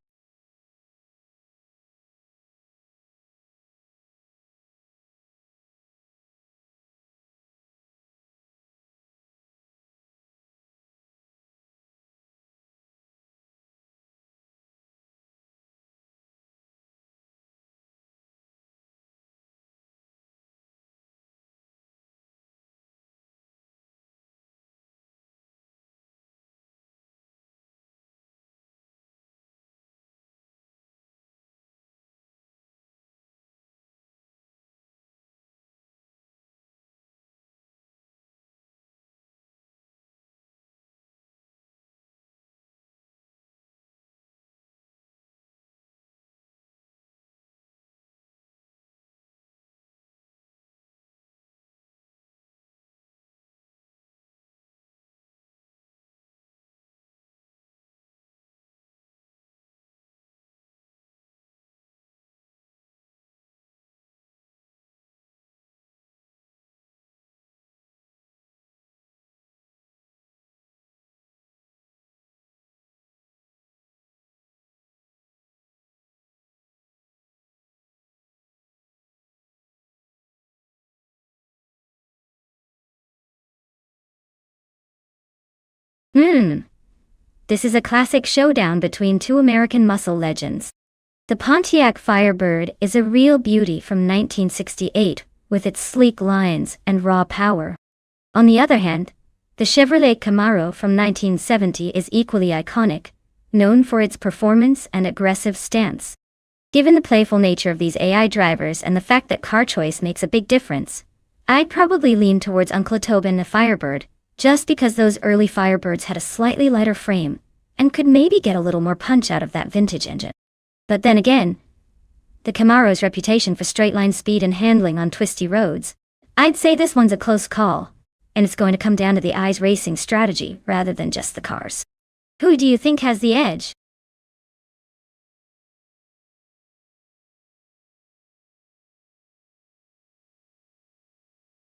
A: This is a classic showdown between two American muscle legends. The Pontiac Firebird is a real beauty from 1968, with its sleek lines and raw power. On the other hand, the Chevrolet Camaro from 1970 is equally iconic, known for its performance and aggressive stance. Given the playful nature of these AI drivers and the fact that car choice makes a big difference, I'd probably lean towards Uncle Tobin the Firebird, just because those early Firebirds had a slightly lighter frame, and could maybe get a little more punch out of that vintage engine. But then again, the Camaro's reputation for straight-line speed and handling on twisty roads, I'd say this one's a close call, and it's going to come down to the eye's racing strategy rather than just the cars. Who do you think has the edge?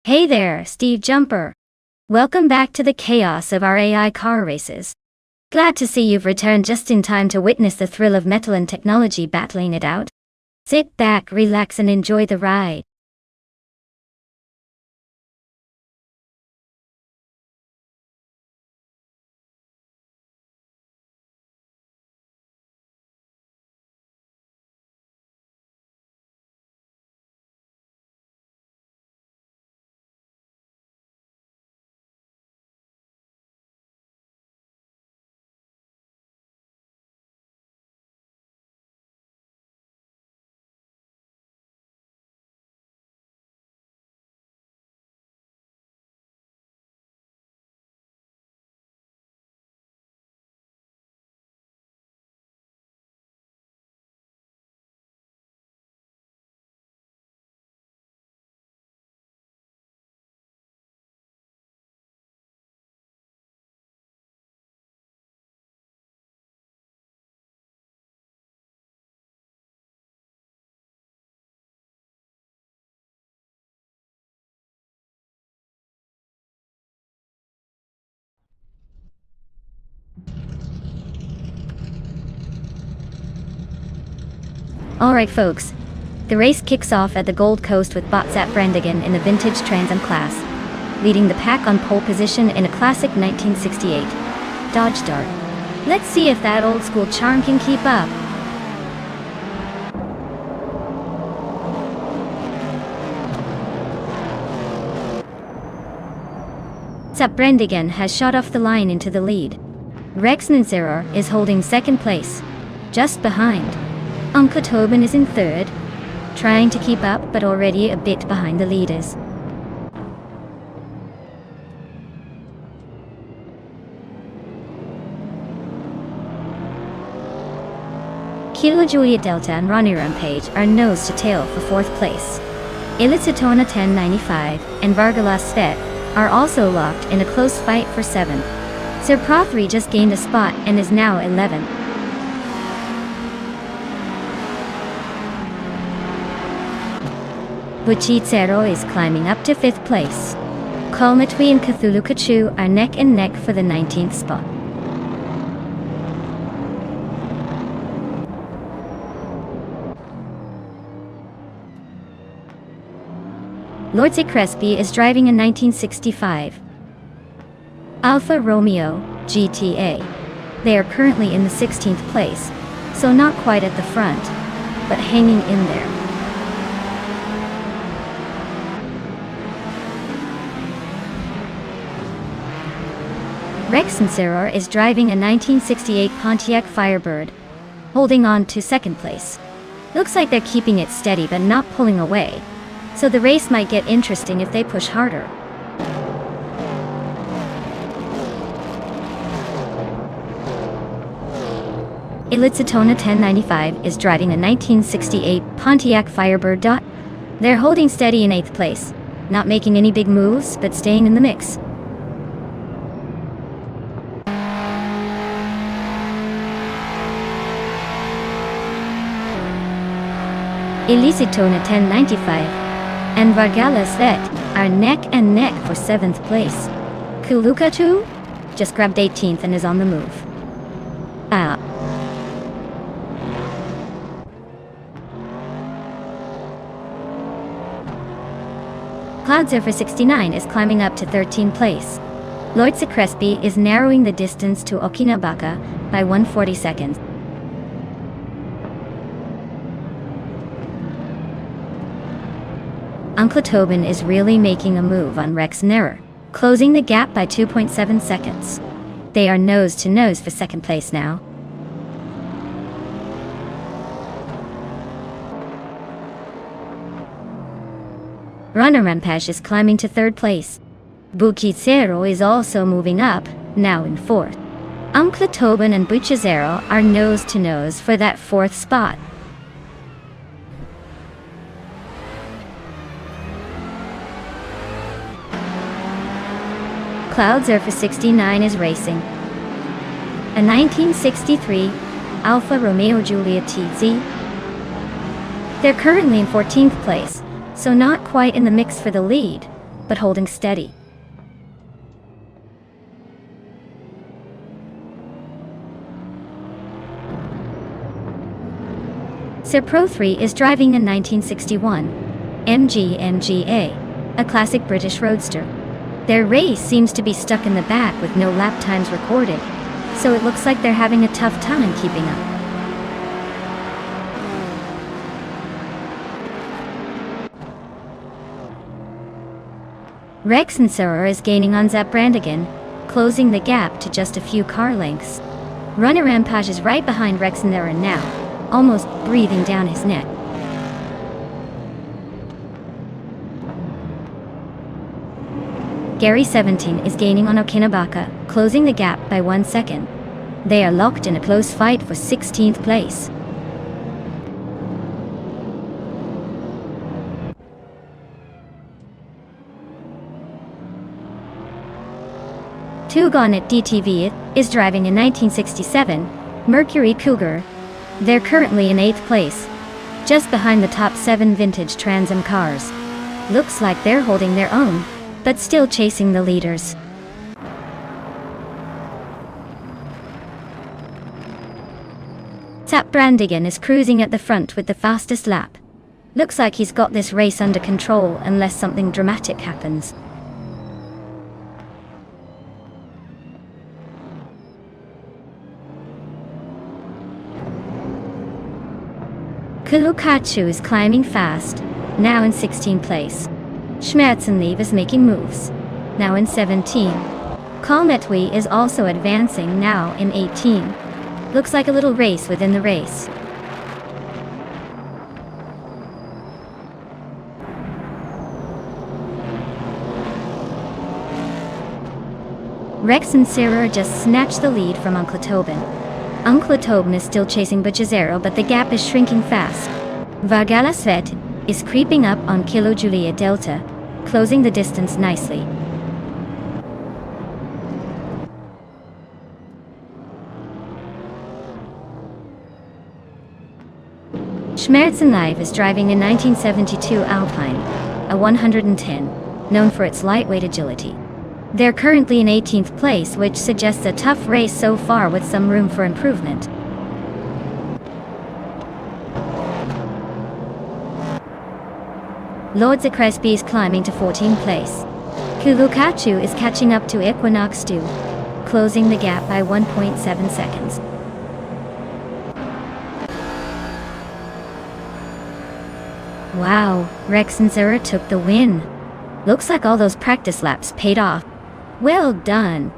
A: Hey there, Steve Jumper. Welcome back to the chaos of our AI car races. Glad to see you've returned just in time to witness the thrill of metal and technology battling it out. Sit back, relax, and enjoy the ride. Alright folks, the race kicks off at the Gold Coast with Botsat Brandigan in the vintage Trans Am class, leading the pack on pole position in a classic 1968 Dodge Dart. Let's see if that old school charm can keep up. Botsat Brandigan has shot off the line into the lead. Rex Nancerer is holding second place, just behind. Uncle Tobin is in third, trying to keep up but already a bit behind the leaders. Kilo Juliet Delta and Ronnie Rampage are nose to tail for fourth place. Ilicitona 1095 and Vargalas Svet are also locked in a close fight for 7th. Sir Pro 3 just gained a spot and is now 11th. Buchitsero is climbing up to 5th place. Kalmatwi and Cthulhu Kachu are neck and neck for the 19th spot. Lordse Crespi is driving a 1965 Alfa Romeo GTA. They are currently in the 16th place, so not quite at the front, but hanging in there. Rex Sincero is driving a 1968 Pontiac Firebird, holding on to 2nd place. Looks like they're keeping it steady but not pulling away, so the race might get interesting if they push harder. Ilicitona 1095 is driving a 1968 Pontiac Firebird. They're holding steady in 8th place, not making any big moves but staying in the mix. Ilicitona 1095 and Vargalas Svet are neck and neck for 7th place. Kulukatu just grabbed 18th and is on the move. Cloudsurfer 69 is climbing up to 13th place. Lordse Crespi is narrowing the distance to Okinabaka by 140 seconds. Uncle Tobin is really making a move on Rex Nerer, closing the gap by 2.7 seconds. They are nose to nose for 2nd place now. Runner Rampage is climbing to 3rd place. Buchitsero is also moving up, now in 4th. Uncle Tobin and Buchitsero are nose to nose for that 4th spot. Cloudsurfer 69 is racing a 1963 Alfa Romeo Giulia TZ. They're currently in 14th place, so not quite in the mix for the lead, but holding steady. Sir Pro 3 is driving a 1961 MG MGA, a classic British roadster. Their race seems to be stuck in the back with no lap times recorded, so it looks like they're having a tough time keeping up. Rex Sincero is gaining on Zap Brandigan, closing the gap to just a few car lengths. Runner Rampage is right behind Rex Sincero now, almost breathing down his neck. Gary 17 is gaining on Okinabaka, closing the gap by 1 second. They are locked in a close fight for 16th place. Tugonet DTV is driving a 1967 Mercury Cougar. They're currently in 8th place, just behind the top 7 vintage Trans Am cars. Looks like they're holding their own, but still chasing the leaders. Zap Brandigan is cruising at the front with the fastest lap. Looks like he's got this race under control unless something dramatic happens. Kulukachu is climbing fast, now in 16th place. Schmerzenlieb is making moves, now in 17. Kalmetwi is also advancing, now in 18. Looks like a little race within the race. Rex and Sarah just snatched the lead from Uncle Tobin. Uncle Tobin is still chasing Buchitsero, but the gap is shrinking fast. Vargalas Svet is creeping up on Kilo Julia Delta, closing the distance nicely. Schmerzenlive is driving a 1972 Alpine, a 110, known for its lightweight agility. They're currently in 18th place, which suggests a tough race so far with some room for improvement. Lordza Crespi is climbing to 14th place. Kulukachu is catching up to Equinox 2, closing the gap by 1.7 seconds. Wow, Rex and Zura took the win. Looks like all those practice laps paid off. Well done.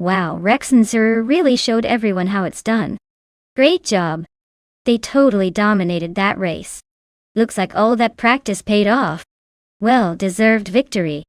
A: Wow, Rex and Zura really showed everyone how it's done. Great job. They totally dominated that race. Looks like all that practice paid off. Well deserved victory.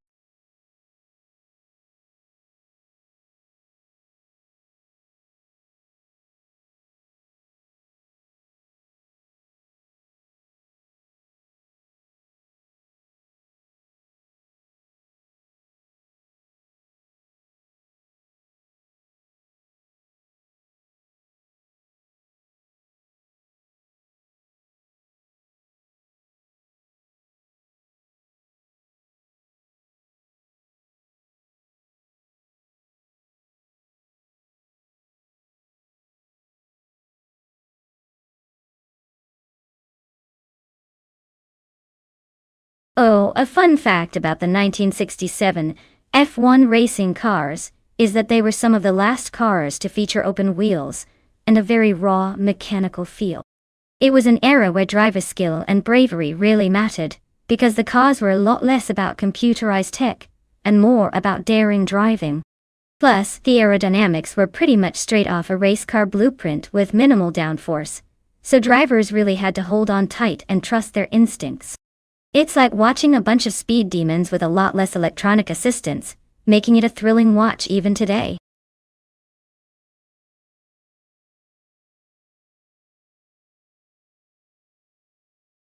A: Oh, a fun fact about the 1967 F1 racing cars is that they were some of the last cars to feature open wheels and a very raw mechanical feel. It was an era where driver skill and bravery really mattered, because the cars were a lot less about computerized tech and more about daring driving. Plus, the aerodynamics were pretty much straight off a race car blueprint with minimal downforce, so drivers really had to hold on tight and trust their instincts. It's like watching a bunch of speed demons with a lot less electronic assistance, making it a thrilling watch even today.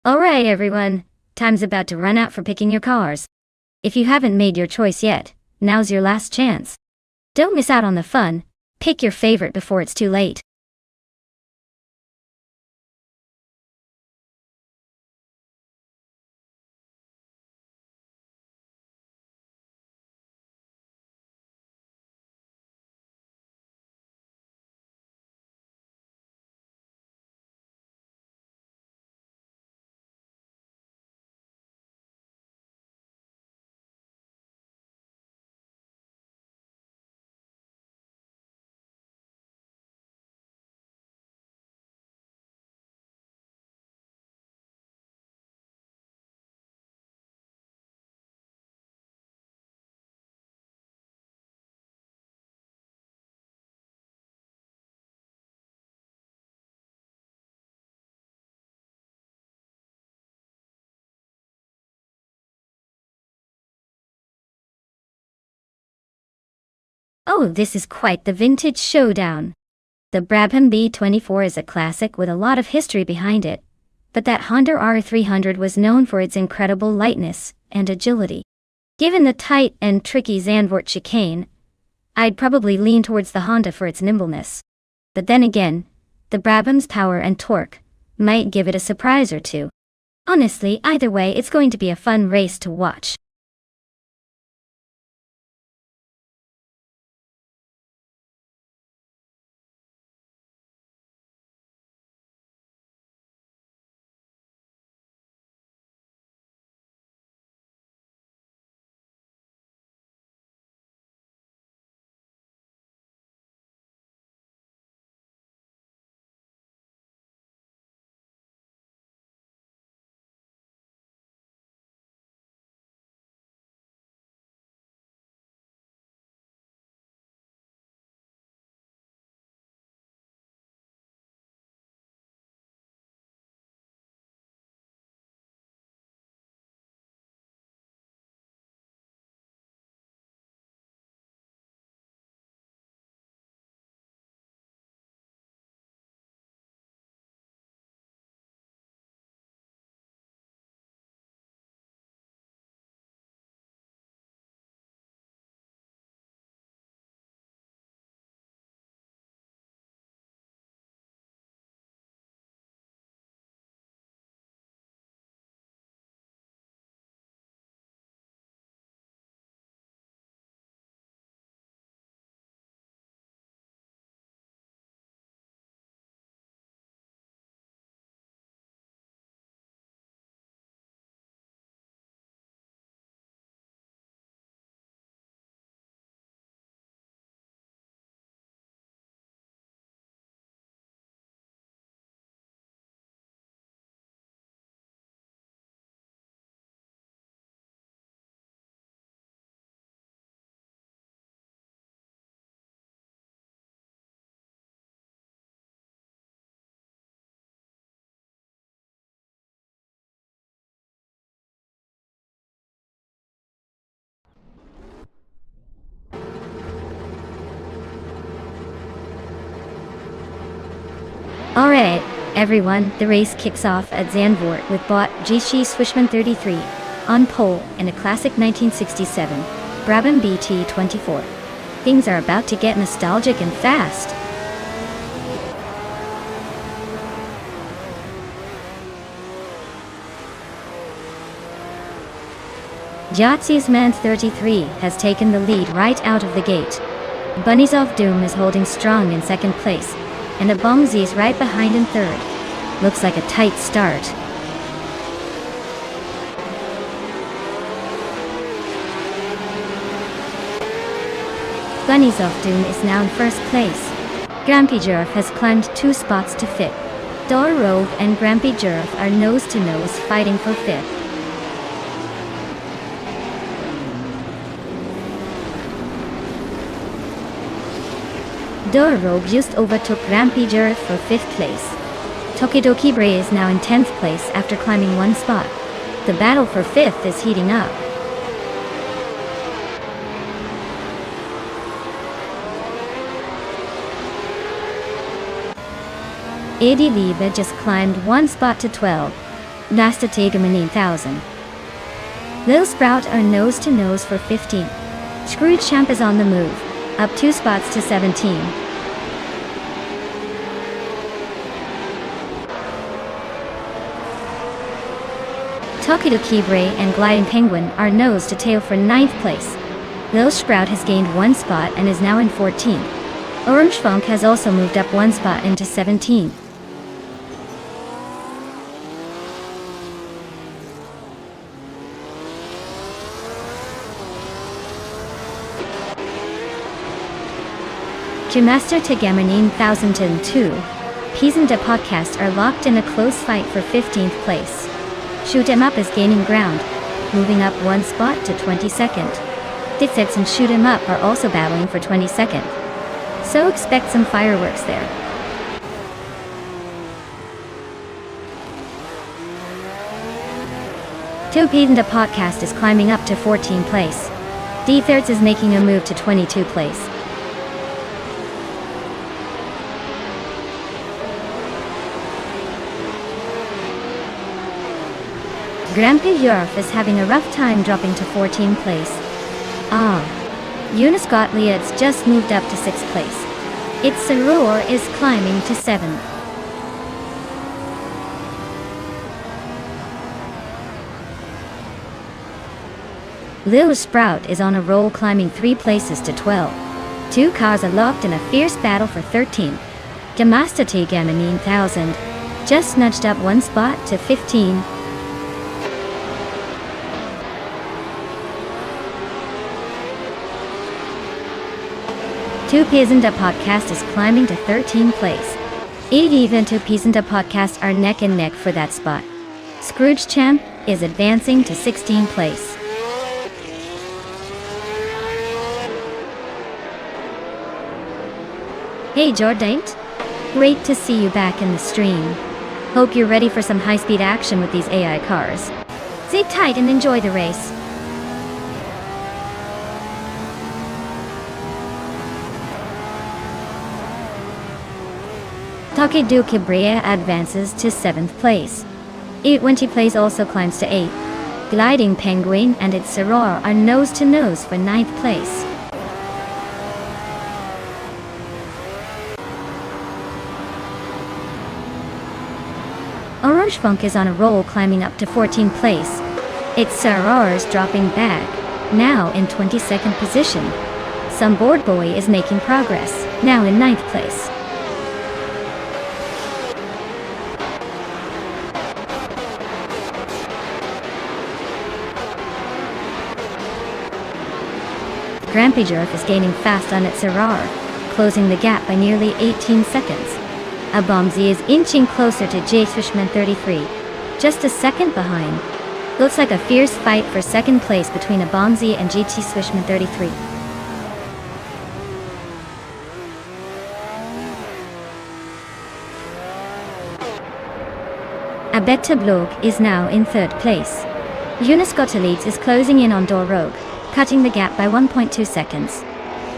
A: Alright everyone, time's about to run out for picking your cars. If you haven't made your choice yet, now's your last chance. Don't miss out on the fun, pick your favorite before it's too late. Oh, this is quite the vintage showdown. The Brabham B24 is a classic with a lot of history behind it, but that Honda R300 was known for its incredible lightness and agility. Given the tight and tricky Zandvoort chicane, I'd probably lean towards the Honda for its nimbleness. But then again, the Brabham's power and torque might give it a surprise or two. Honestly, either way, it's going to be a fun race to watch. Alright, everyone, the race kicks off at Zandvoort with bot GC Swishman 33 on pole and a classic 1967 Brabham BT24. Things are about to get nostalgic and fast. Yahtzee's Man 33 has taken the lead right out of the gate. Bunnies of Doom is holding strong in second place, and a Bongzi is right behind in third. Looks like a tight start. Bunnies of Doom is now in first place. Grampy Jerf has climbed 2 spots to fifth. Dor Rogue and Grampy Jerf are nose to nose fighting for fifth. Dor Rogue just overtook Grampy Jerf for 5th place. Tokidoki Bray is now in 10th place after climbing 1 spot. The battle for 5th is heating up. Adi Liebe just climbed 1 spot to 12. Nasta Tegamani 1000. Lil Sprout are nose to nose for 15. Scrooge Champ is on the move, up 2 spots to 17. Tokidoki Bray and Gliding Penguin are nose to tail for 9th place. Lil Sprout has gained 1 spot and is now in 14th. Orange Funk has also moved up 1 spot into 17th. Gymnaster Tegamanin 1002, Peas and the Podcast are locked in a close fight for 15th place. Shoot 'em Up is gaining ground, moving up 1 spot to 22nd. Ditsets and Shoot 'em Up are also battling for 22nd. So expect some fireworks there. Two Peas and the Podcast is climbing up to 14th place. D-Thirds is making a move to 22nd place. Grampy Europe is having a rough time dropping to 14th place. Eunice Gottlieb's just moved up to 6th place. Its Soror is climbing to 7th. Lil Sprout is on a roll, climbing 3 places to 12. Two cars are locked in a fierce battle for 13th. Gamastati Gamma 9000 just nudged up 1 spot to 15. Two Pizenda Podcast is climbing to 13th place. Eve and Two Pizenda Podcast are neck and neck for that spot. Scrooge Champ is advancing to 16th place. Hey Jordan, great to see you back in the stream. Hope you're ready for some high-speed action with these AI cars. Sit tight and enjoy the race. Takedu Kibria advances to 7th place. E20 Plays also climbs to 8th. Gliding Penguin and its Soror are nose-to-nose for 9th place. Orange Funk is on a roll, climbing up to 14th place. Its Soror is dropping back, now in 22nd position. Some Board Boy is making progress, now in 9th place. Grampy Jerf is gaining fast on its Soror, closing the gap by nearly 18 seconds. Abomzi is inching closer to J Swishman 33, just a second behind. Looks like a fierce fight for 2nd place between Abomzi and GT Swishman 33. Abetta Blog is now in 3rd place. Eunice Gottlieb is closing in on Dorogue, cutting the gap by 1.2 seconds.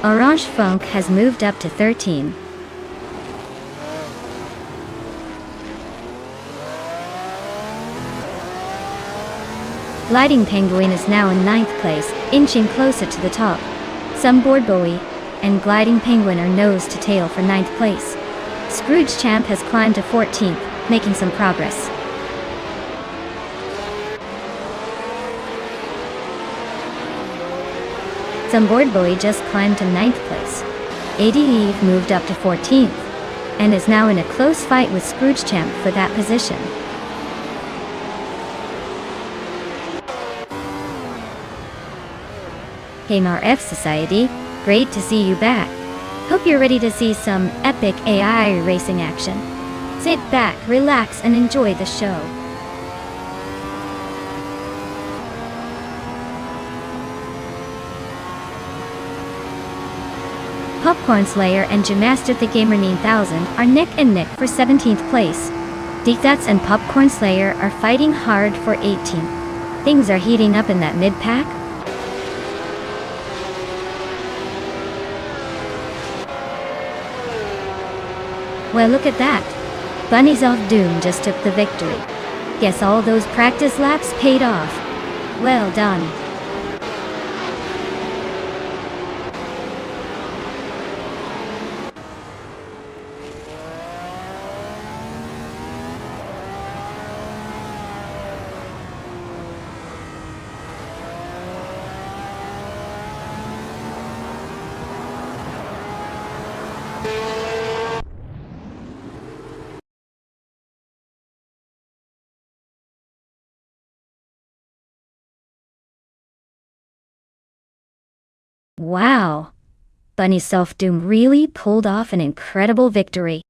A: Orange Funk has moved up to 13. Gliding Penguin is now in 9th place, inching closer to the top. Some Board Boy and Gliding Penguin are nose to tail for 9th place. Scrooge Champ has climbed to 14th, making some progress. Some Board Boy just climbed to 9th place. AD Eve moved up to 14th, and is now in a close fight with Scrooge Champ for that position. Hamar F Society, great to see you back. Hope you're ready to see some epic AI racing action. Sit back, relax, and enjoy the show. Popcorn Slayer and Jamaster the Gamer 9000 are neck and neck for 17th place. Diktats and Popcorn Slayer are fighting hard for 18th. Things are heating up in that mid-pack. Well, look at that. Bunnies of Doom just took the victory. Guess all those practice laps paid off. Well done. Wow! Bunny's Self-Doom really pulled off an incredible victory.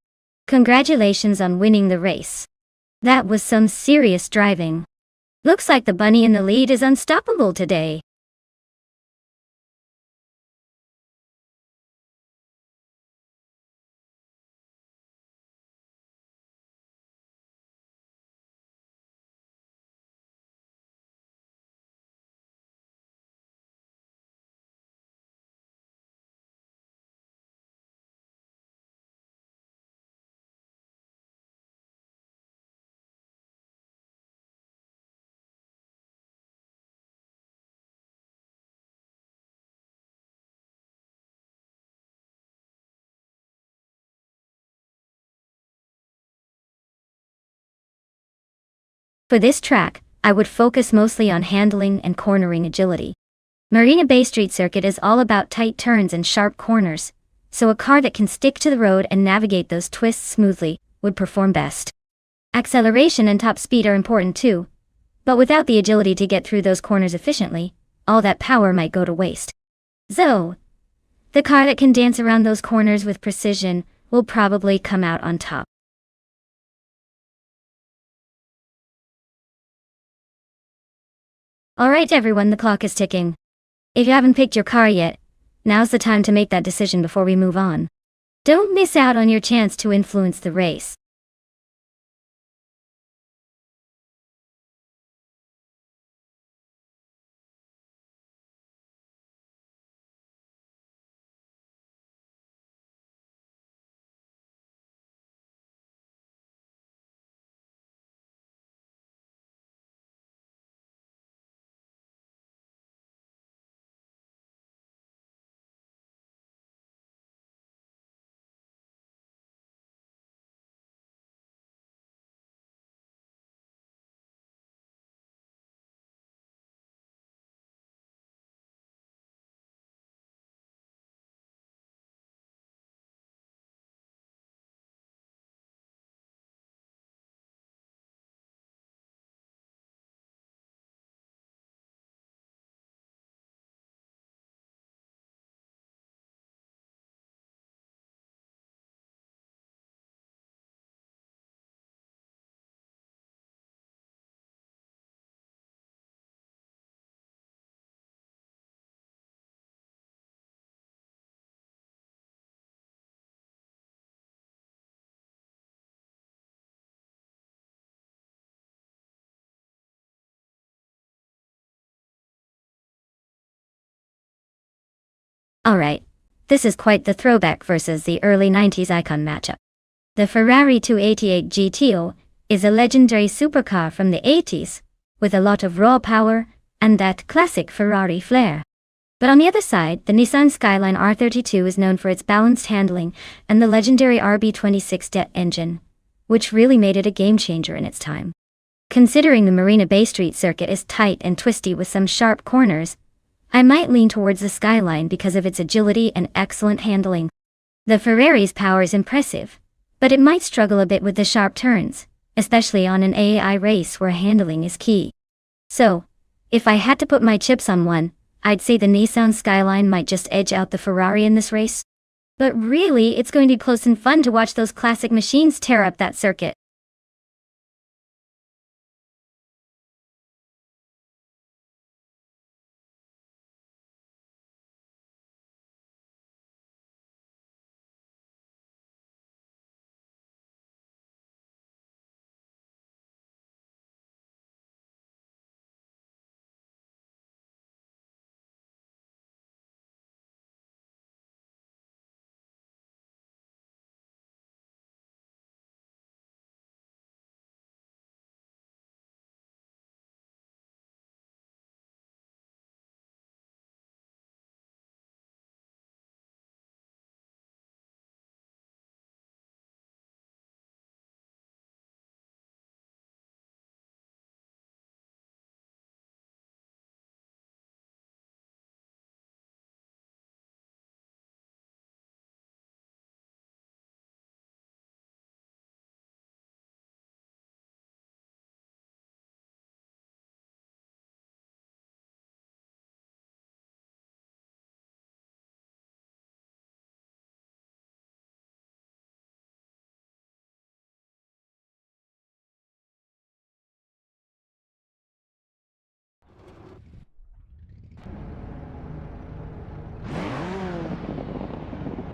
A: Congratulations on winning the race. That was some serious driving. Looks like the bunny in the lead is unstoppable today. For this track, I would focus mostly on handling and cornering agility. Marina Bay Street Circuit is all about tight turns and sharp corners, so a car that can stick to the road and navigate those twists smoothly would perform best. Acceleration and top speed are important too, but without the agility to get through those corners efficiently, all that power might go to waste. So, the car that can dance around those corners with precision will probably come out on top. Alright everyone, the clock is ticking. If you haven't picked your car yet, now's the time to make that decision before we move on. Don't miss out on your chance to influence the race. Alright, this is quite the throwback versus the early 90s icon matchup. The Ferrari 288 GTO is a legendary supercar from the 80s, with a lot of raw power and that classic Ferrari flair. But on the other side, the Nissan Skyline R32 is known for its balanced handling and the legendary RB26 jet engine, which really made it a game-changer in its time. Considering the Marina Bay Street Circuit is tight and twisty with some sharp corners, I might lean towards the Skyline because of its agility and excellent handling. The Ferrari's power is impressive, but it might struggle a bit with the sharp turns, especially on an AI race where handling is key. So, if I had to put my chips on one, I'd say the Nissan Skyline might just edge out the Ferrari in this race. But really, it's going to be close and fun to watch those classic machines tear up that circuit.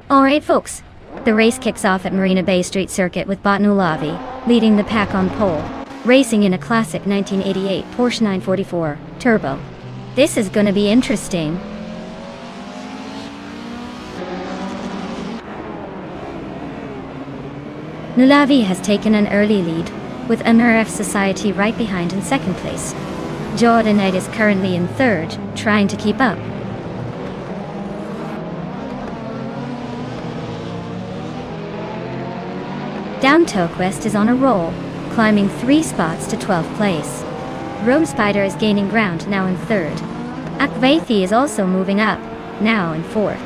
A: Alright folks, the race kicks off at Marina Bay Street Circuit with Botnulavi leading the pack on pole, racing in a classic 1988 Porsche 944 Turbo. This is gonna be interesting. Nulavi has taken an early lead, with MRF Society right behind in second place. Jordanite is currently in third, trying to keep up. Down Quest is on a roll, climbing 3 spots to 12th place. Rome Spider is gaining ground, now in 3rd. Akvaithi is also moving up, now in 4th.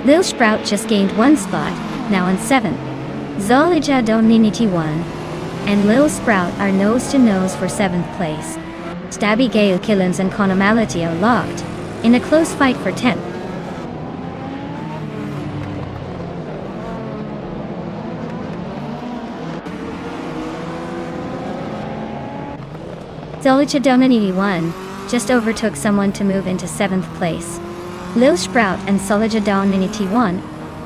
A: Lil Sprout just gained 1 spot, now in 7th. Zolija Doninity 1 and Lil Sprout are nose to nose for 7th place. Stabby Gale Killens and Conomality are locked in a close fight for 10th. Zolija Doninity 1 just overtook someone to move into 7th place. Lil Sprout and Solija Doninity 1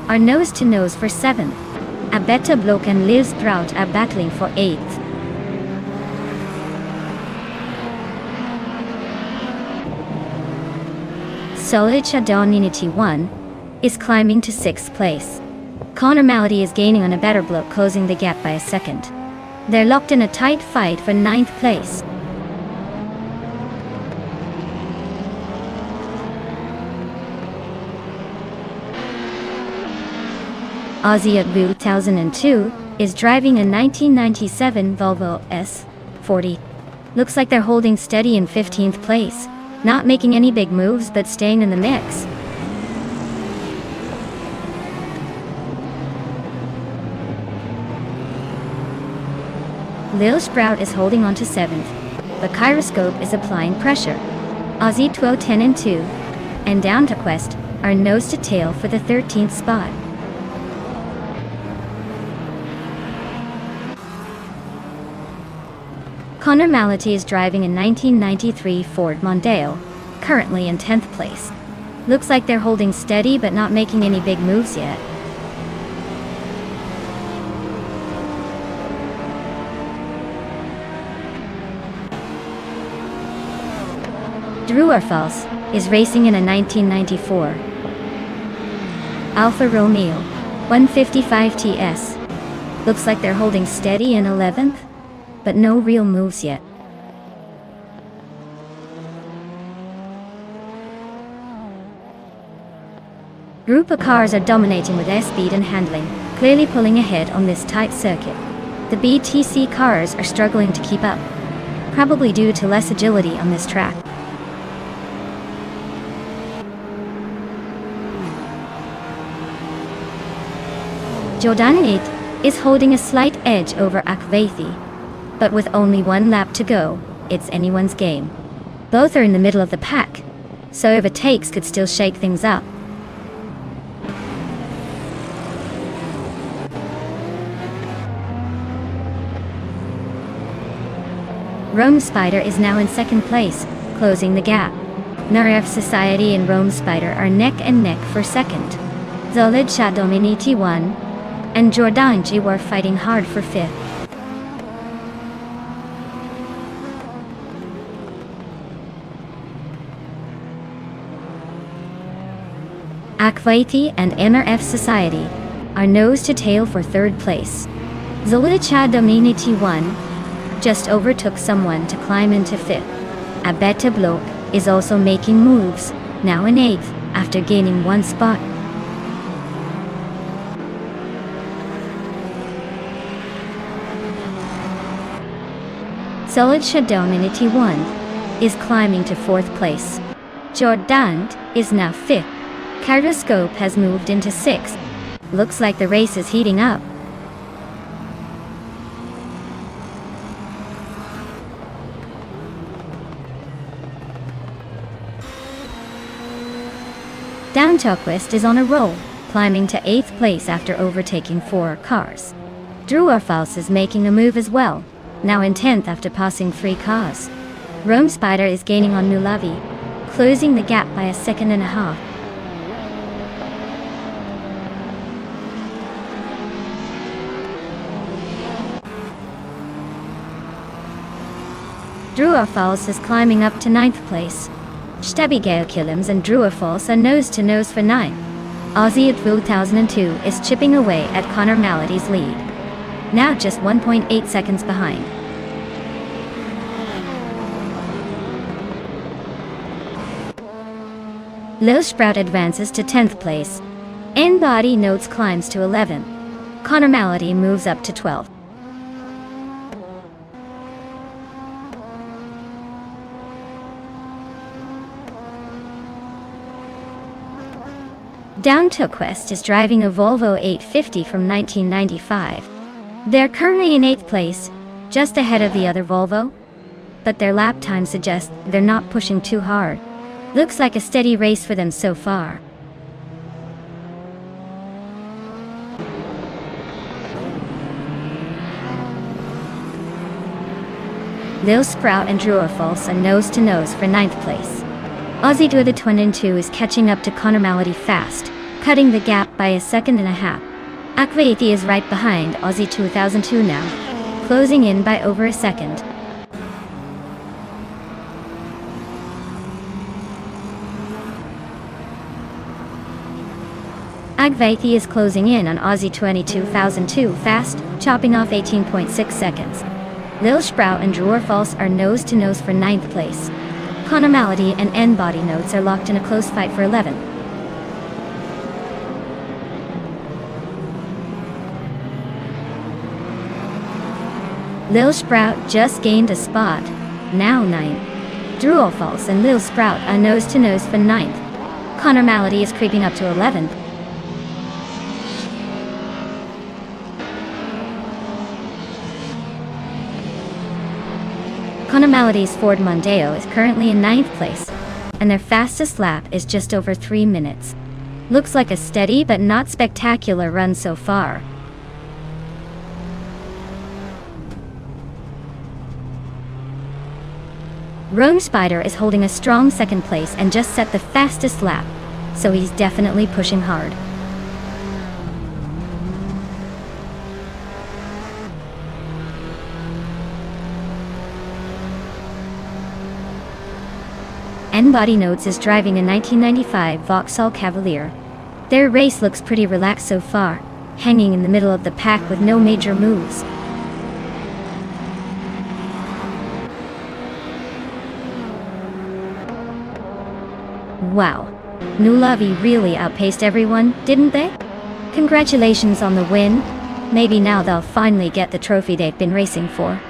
A: are nose to nose for 7th. Abeta Bloke and Lil Sprout are battling for 8th. Solija Doninity 1 is climbing to 6th place. Connor Malady is gaining on a better bloke, closing the gap by a second. They're locked in a tight fight for 9th place. Ozzy at 2002 is driving a 1997 Volvo S40. Looks like they're holding steady in 15th place, not making any big moves but staying in the mix. Lil Sprout is holding on to 7th, but Kyroscope is applying pressure. Ozzy 10 and 2 and Down to Quest are nose to tail for the 13th spot. Connor Malady is driving a 1993 Ford Mondeo, currently in 10th place. Looks like they're holding steady but not making any big moves yet. Drew Orfals is racing in a 1994 Alfa Romeo 155 TS. Looks like they're holding steady in 11th, but no real moves yet. Group of cars are dominating with their speed and handling, clearly pulling ahead on this tight circuit. The BTC cars are struggling to keep up, probably due to less agility on this track. Jordan 8 is holding a slight edge over Akvaithi, but with only 1 lap to go, it's anyone's game. Both are in the middle of the pack, so overtakes could still shake things up. Rome Spider is now in 2nd place, closing the gap. Nonstop Society and Rome Spider are neck and neck for 2nd. Zolija Doninity 1 and Jordan G were fighting hard for 5th. Akvaithi and Nonstop Society are nose to tail for 3rd place. Zolija Doninity 1 just overtook someone to climb into 5th. Abeta Bloke is also making moves, now in 8th, after gaining 1 spot. Zolija Doninity 1 is climbing to 4th place. Jordan is now 5th. Kyroscope has moved into 6th. Looks like the race is heating up. Down to Quest is on a roll, climbing to 8th place after overtaking 4 cars. Drew Orfals is making a move as well, now in 10th after passing 3 cars. Rome Spider is gaining on Nulavi, closing the gap by a 1.5 seconds. Drew Orfals is climbing up to 9th place. Stabby Gale Killens and Drew Orfals are nose to nose for 9th. Ozzy at 2002 is chipping away at Connor Malady's lead, now just 1.8 seconds behind. Lil Sprout advances to 10th place. N-Body Notes climbs to 11. Connormality moves up to 12. Down to Quest is driving a Volvo 850 from 1995. They're currently in 8th place, just ahead of the other Volvo, but their lap time suggests they're not pushing too hard. Looks like a steady race for them so far. Lil Sprout and False are nose to nose for 9th place. Aussie Duo the Twin and 2 is catching up to Connormality fast, cutting the gap by a second and a half. Akvaiti is right behind Aussie 2002 now, closing in by over a second. Akvaiti is closing in on Aussie 2002 fast, chopping off 18.6 seconds. Lil Sprout and False are nose to nose for 9th place. Connormality and N-Body Notes are locked in a close fight for 11. Lil Sprout just gained a spot, now 9th. False and Lil Sprout are nose to nose for 9th. Connormality is creeping up to 11th. Connormality's Ford Mondeo is currently in 9th place, and their fastest lap is just over 3 minutes. Looks like a steady but not spectacular run so far. Rome Spider is holding a strong 2nd place and just set the fastest lap, so he's definitely pushing hard. N-Body Notes is driving a 1995 Vauxhall Cavalier. Their race looks pretty relaxed so far, hanging in the middle of the pack with no major moves. Wow, Nulavi really outpaced everyone, didn't they? Congratulations on the win. Maybe now they'll finally get the trophy they've been racing for.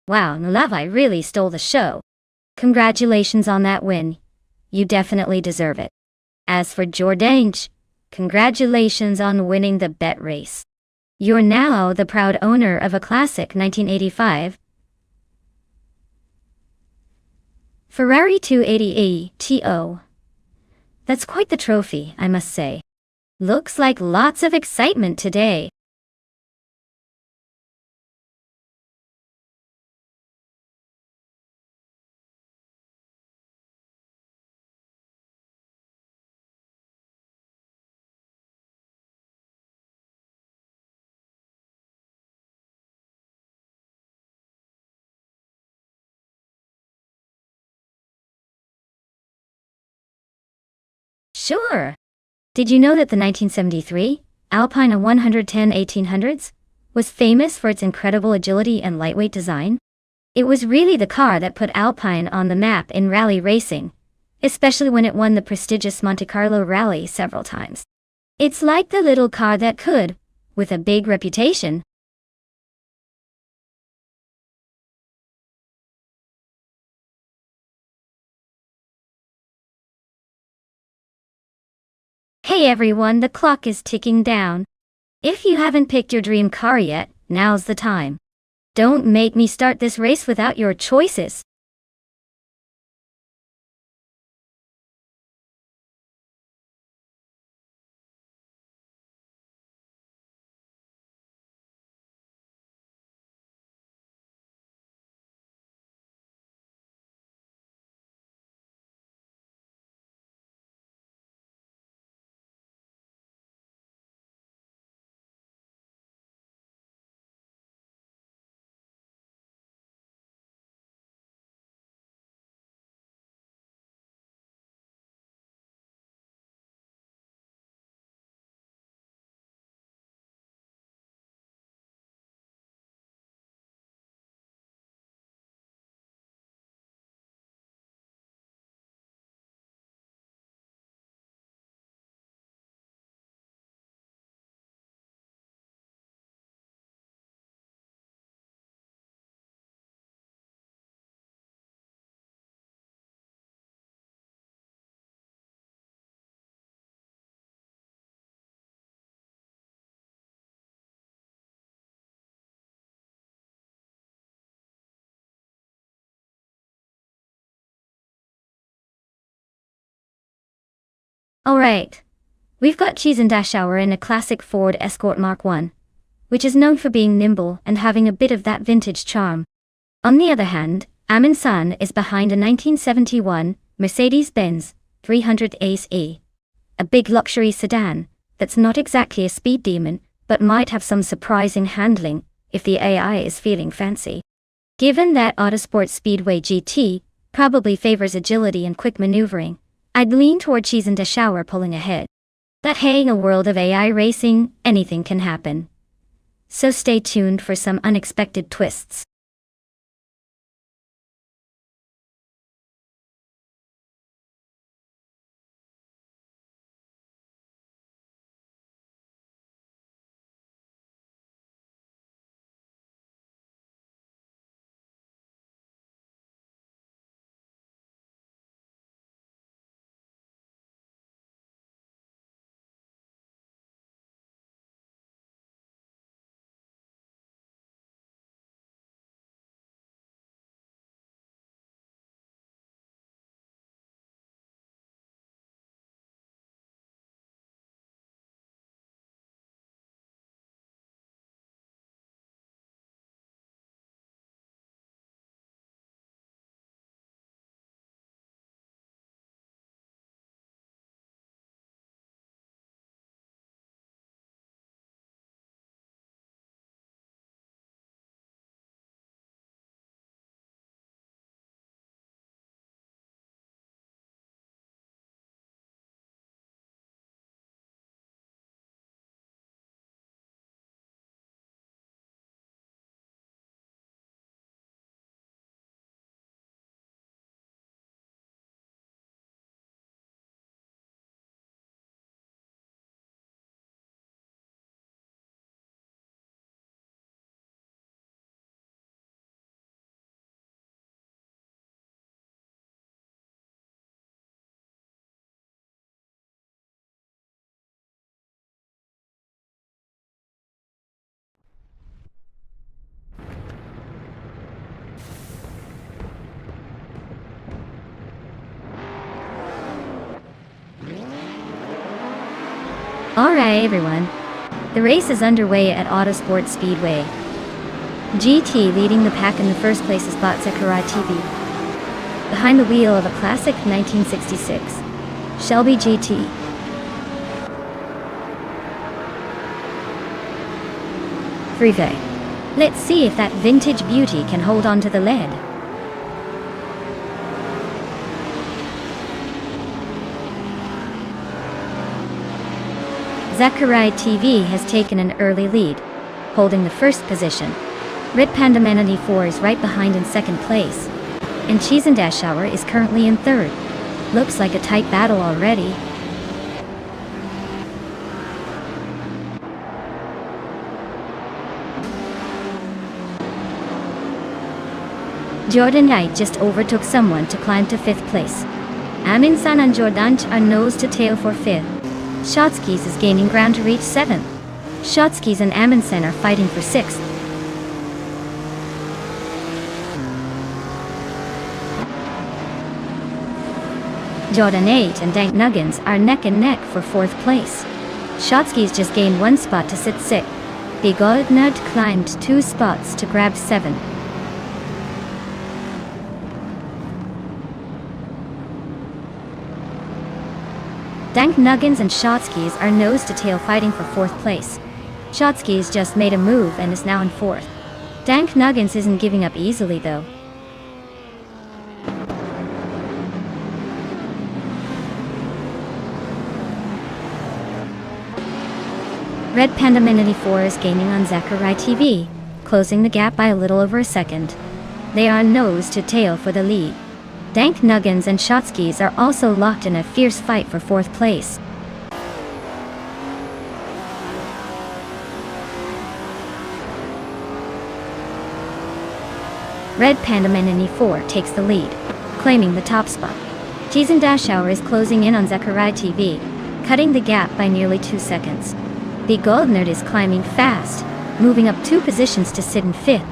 A: Wow, Nulavi really stole the show. Congratulations on that win. You definitely deserve it. As for Jordange, congratulations on winning the bet race. You're now the proud owner of a classic 1985 Ferrari 280e TO. That's quite the trophy, I must say. Looks like lots of excitement today. Sure. Did you know that the 1973 Alpine 110 1800s was famous for its incredible agility and lightweight design? It was really the car that put Alpine on the map in rally racing, especially when it won the prestigious Monte Carlo rally several times. It's like the little car that could, with a big reputation. Hey everyone, the clock is ticking down. If you haven't picked your dream car yet, now's the time. Don't make me start this race without your choices. Alright. We've got Cheese and Dashauer in a classic Ford Escort Mark I, which is known for being nimble and having a bit of that vintage charm. On the other hand, Amin San is behind a 1971 Mercedes-Benz 300 Ace E, a big luxury sedan that's not exactly a speed demon, but might have some surprising handling if the AI is feeling fancy. Given that Autosport Speedway GT probably favors agility and quick maneuvering, I'd lean toward Cheese and Dashauer pulling ahead. But hey, in a world of AI racing, anything can happen. So stay tuned for some unexpected twists. Alright everyone, the race is underway at Autosport Speedway. GT leading the pack in the first place is Bot Sakurai TV. Behind the wheel of a classic 1966 Shelby GT. Freeway. Let's see if that vintage beauty can hold on to the lead. Sakurai TV has taken an early lead, holding the first position. Red Panda Manatee 4 is right behind in second place, and Cheese and Dash Hour is currently in third. Looks like a tight battle already. Jordan Knight just overtook someone to climb to fifth place. Amin San and Jordanch are nose to tail for fifth. Shotskis is gaining ground to reach 7th. Shotskis and Amundsen are fighting for 6th. Jordan 8 and Dank Nuggins are neck and neck for 4th place. Shotskis just gained 1 spot to sit 6th. The Gold Nerd climbed 2 spots to grab 7th. Dank Nuggins and Shotskis are nose to tail fighting for 4th place. Shotskis just made a move and is now in 4th. Dank Nuggins isn't giving up easily though. Red Panda Manatee 4 is gaining on Sakurai TV, closing the gap by a little over a second. They are nose to tail for the lead. Dank Nuggins and Shotskis are also locked in a fierce fight for 4th place. Red Panda Manatee 4 takes the lead, claiming the top spot. Cheese and Dash Hour is closing in on Sakurai TV, cutting the gap by nearly 2 seconds. The Gold Nerd is climbing fast, moving up 2 positions to sit in 5th.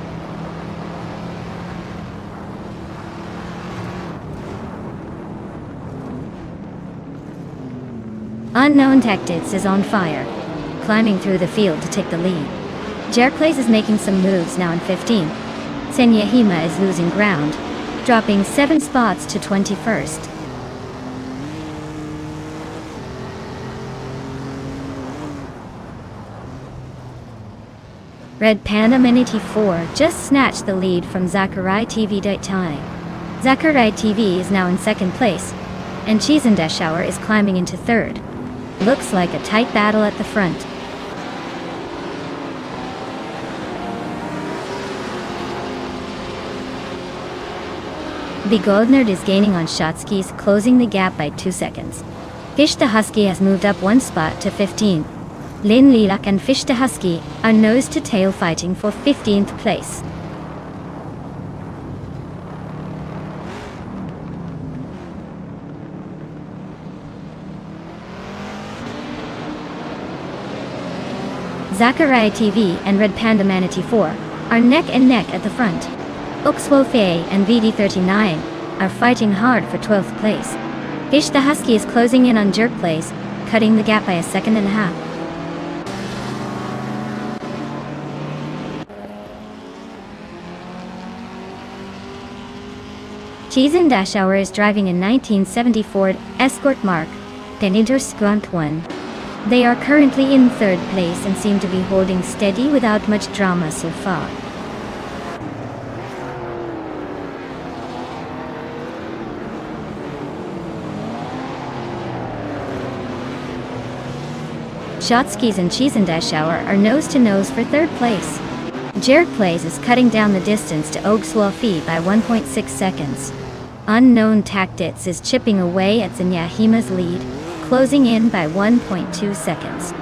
A: Unknown Tactics is on fire, climbing through the field to take the lead. Jerklays is making some moves now in 15th. Senyahima is losing ground, dropping 7 spots to 21st. Red Panda Manatee 4 just snatched the lead from Sakurai TV Daitai. Sakurai TV is now in 2nd place, and Cheese and Dash Hour is climbing into 3rd. Looks like a tight battle at the front. The Gold Nerd is gaining on Shotskis, closing the gap by 2 seconds. Fish the Husky has moved up 1 spot to 15. Lin Lilak and Fish the Husky are nose to tail fighting for 15th place. Sakurai TV and Red Panda Manatee 4 are neck and neck at the front. Uxwofei and VD39 are fighting hard for 12th place. Fish the Husky is closing in on Jerklays, cutting the gap by a second and a half. Cheese and Dash Hour is driving a 1970 Ford Escort Mark, Deniders Grunt 1. They are currently in 3rd place and seem to be holding steady without much drama so far. Shotskis and Cheese and Dash Hour are nose to nose for 3rd place. Jerklays is cutting down the distance to Ogswolfi by 1.6 seconds. Unknown Tactics is chipping away at Zanyahima's lead, closing in by 1.2 seconds.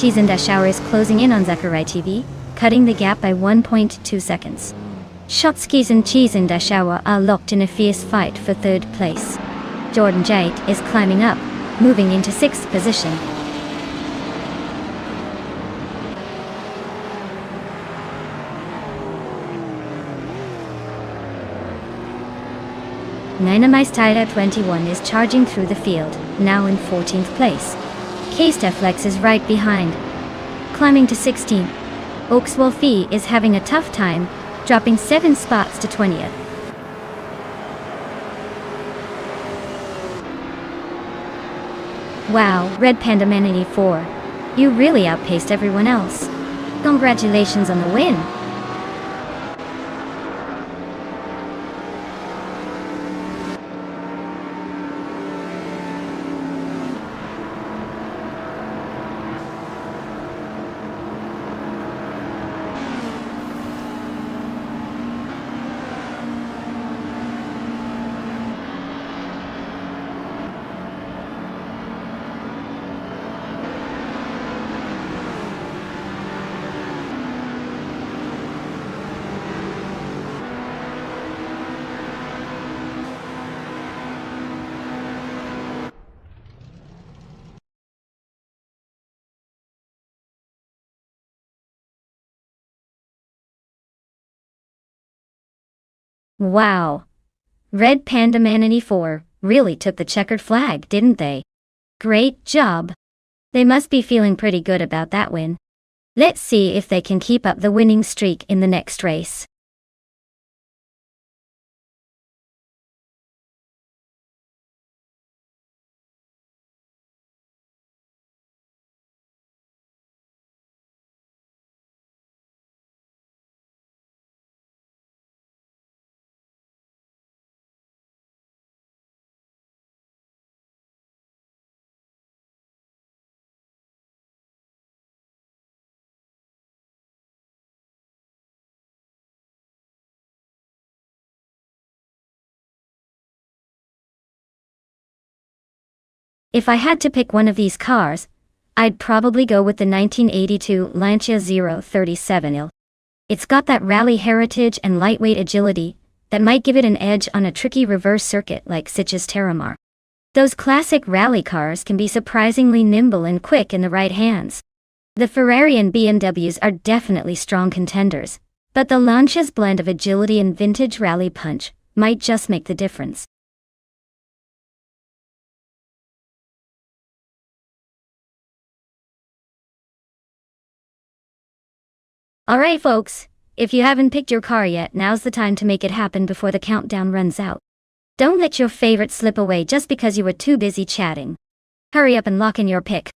A: Cheese and Dash Hour is closing in on Sakurai TV, cutting the gap by 1.2 seconds. Shotskis and Cheese and Dash Hour are locked in a fierce fight for 3rd place. Jordan Jade is climbing up, moving into 6th position. Dynamite 21 is charging through the field, now in 14th place. K-Steflex is right behind, climbing to 16. Oaks Wolfie is having a tough time, dropping 7 spots to 20th. Wow, Red Panda Man 84. You really outpaced everyone else. Congratulations on the win. Wow. Red Panda Man 84 really took the checkered flag, didn't they? Great job. They must be feeling pretty good about that win. Let's see if they can keep up the winning streak in the next race. If I had to pick one of these cars, I'd probably go with the 1982 Lancia 037L. It's got that rally heritage and lightweight agility that might give it an edge on a tricky reverse circuit like Sitges Terramar. Those classic rally cars can be surprisingly nimble and quick in the right hands. The Ferrari and BMWs are definitely strong contenders, but the Lancia's blend of agility and vintage rally punch might just make the difference. Alright folks, if you haven't picked your car yet, now's the time to make it happen before the countdown runs out. Don't let your favorite slip away just because you were too busy chatting. Hurry up and lock in your pick.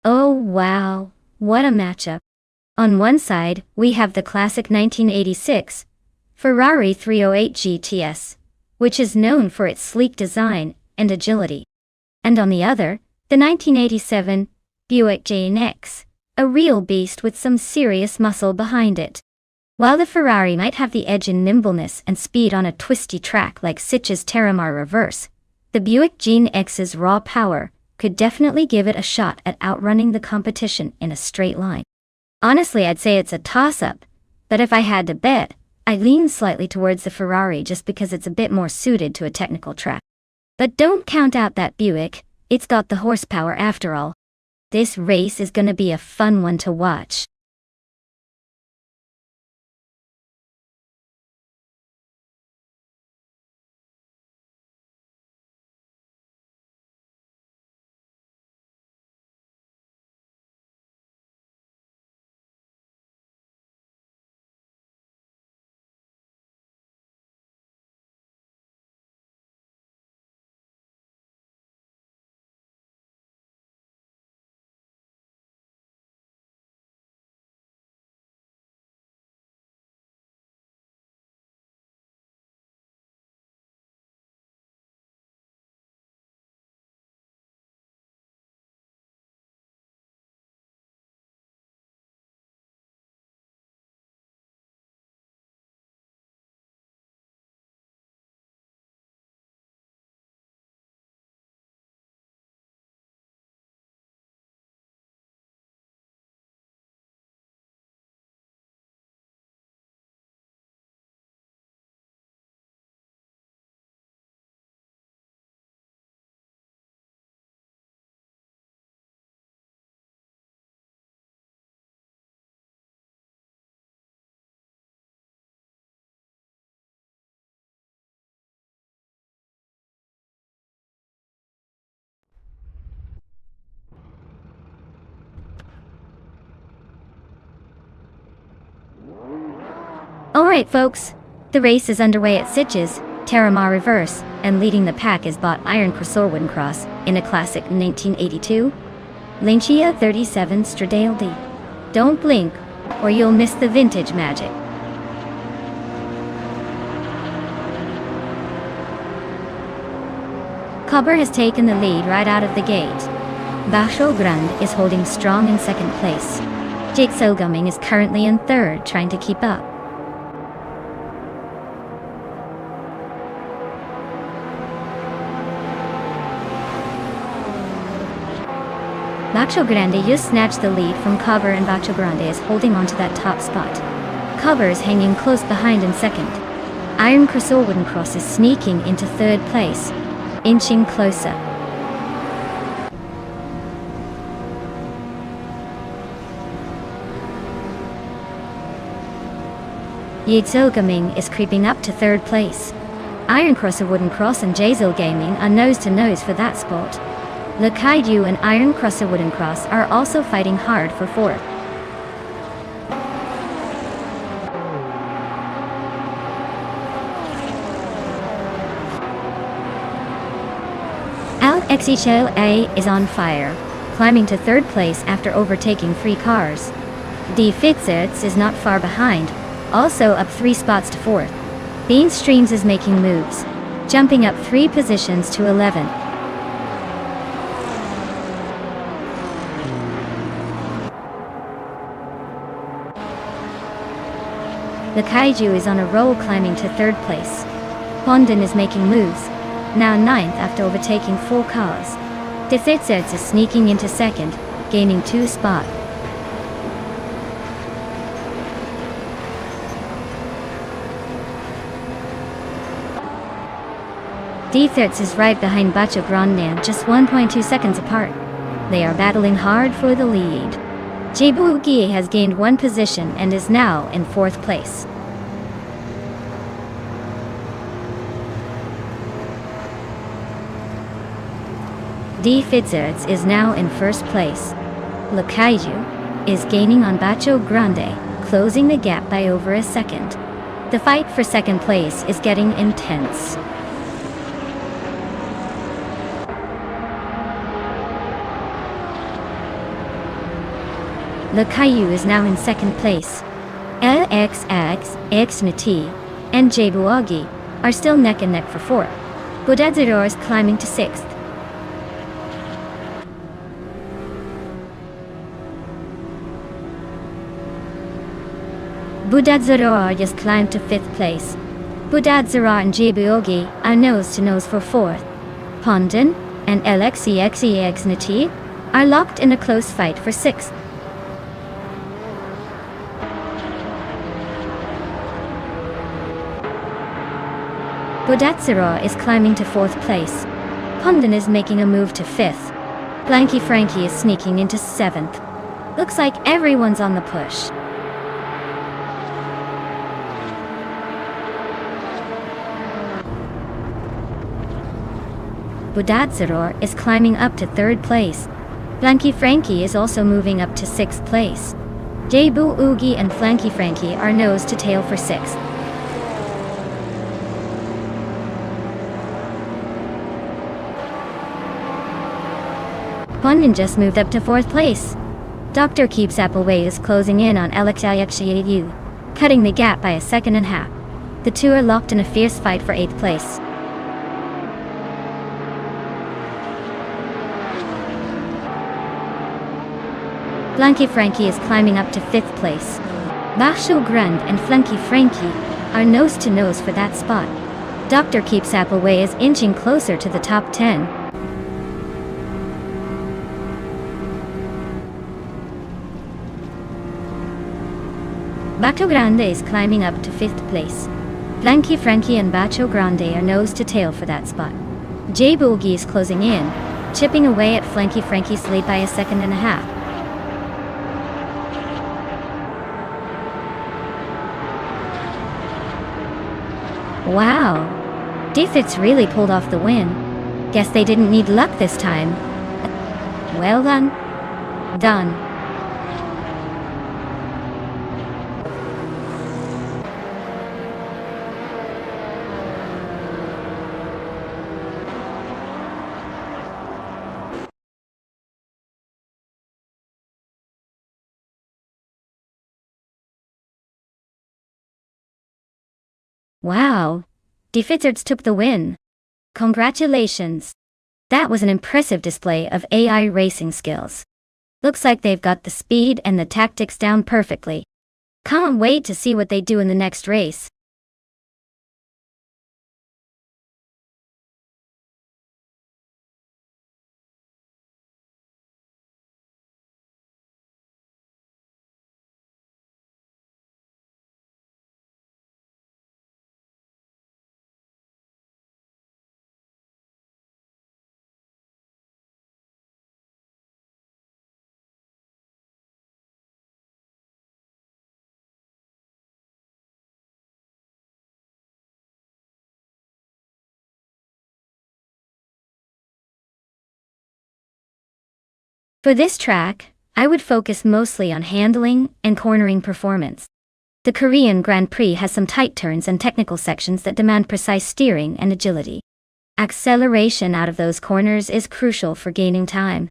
A: Oh wow, what a matchup. On one side, we have the classic 1986 Ferrari 308 GTS, which is known for its sleek design and agility. And on the other, the 1987 Buick GNX, a real beast with some serious muscle behind it. While the Ferrari might have the edge in nimbleness and speed on a twisty track like Sitges Terramar Reverse, the Buick GNX's raw power could definitely give it a shot at outrunning the competition in a straight line. Honestly, I'd say it's a toss-up, but if I had to bet, I lean slightly towards the Ferrari just because it's a bit more suited to a technical track. But don't count out that Buick, it's got the horsepower after all. This race is gonna be a fun one to watch. Alright folks, the race is underway at Sitges, Terramar reverse, and leading the pack is bought Iron Crossoir Wooden Cross in a classic 1982. Lancia 37 Stradale D. Don't blink, or you'll miss the vintage magic. Cobber has taken the lead right out of the gate. Bacho Grande is holding strong in second place. Jake Sogaming is currently in third, trying to keep up. Bacho Grande just snatched the lead from Cobber, and Bacho Grande is holding on to that top spot. Cobber is hanging close behind in second. Iron Crossoir Wooden Cross is sneaking into third place, inching closer. Yitzo Gaming is creeping up to third place. Iron Crossoir Wooden Cross and Jazil Gaming are nose to nose for that spot. Le Kaiju and Iron Crossoir Wooden Cross are also fighting hard for fourth. XHLA is on fire, climbing to third place after overtaking 3 cars. D Fitzerts is not far behind, also up 3 spots to fourth. Bean Streams is making moves, jumping up 3 positions to 11. The Kaiju is on a roll, climbing to third place. Pondon is making moves, now 9th after overtaking 4 cars. Desetsets is sneaking into second, gaining 2 spots. D-Thirts is right behind Bacho Grande, just 1.2 seconds apart. They are battling hard for the lead. Jibuugi has gained 1 position and is now in 4th place. D Fitzerts is now in 1st place. Le Kaiju is gaining on Bacho Grande, closing the gap by over a second. The fight for 2nd place is getting intense. Le Kaiju is now in 2nd place. LXX, Xnati, and Jibuugi are still neck and neck for 4th. Budadzador is climbing to 6th. Budadzador just climbed to 5th place. Budadzador and Jibuugi are nose to nose for 4th. Pondon and LXEXEXNT are locked in a close fight for 6th. Budadzador is climbing to 4th place. Pondon is making a move to 5th. Blanky Frankie is sneaking into 7th. Looks like everyone's on the push. Budadzador is climbing up to 3rd place. Blanky Frankie is also moving up to 6th place. Jibuugi and Flanky Frankie are nose to tail for 6th. Pondon just moved up to 4th place. Dr. Keeps Appleway is closing in on LXIXAU, cutting the gap by a 1.5 seconds. The two are locked in a fierce fight for 8th place. Blanky Frankie is climbing up to 5th place. Bacho Grande and Flanky Frankie are nose to nose for that spot. Dr. Keeps Appleway is inching closer to the top 10. Bacho Grande is climbing up to 5th place. Flanky Frankie and Bacho Grande are nose to tail for that spot. Jibuugi is closing in, chipping away at Flanky Frankie's lead by a 1.5 seconds. Wow, D-Fits really pulled off the win. Guess they didn't need luck this time. Well done. Done. Wow. Die Fitzards took the win. Congratulations. That was an impressive display of AI racing skills. Looks like they've got the speed and the tactics down perfectly. Can't wait to see what they do in the next race. For this track, I would focus mostly on handling and cornering performance. The Korean Grand Prix has some tight turns and technical sections that demand precise steering and agility. Acceleration out of those corners is crucial for gaining time.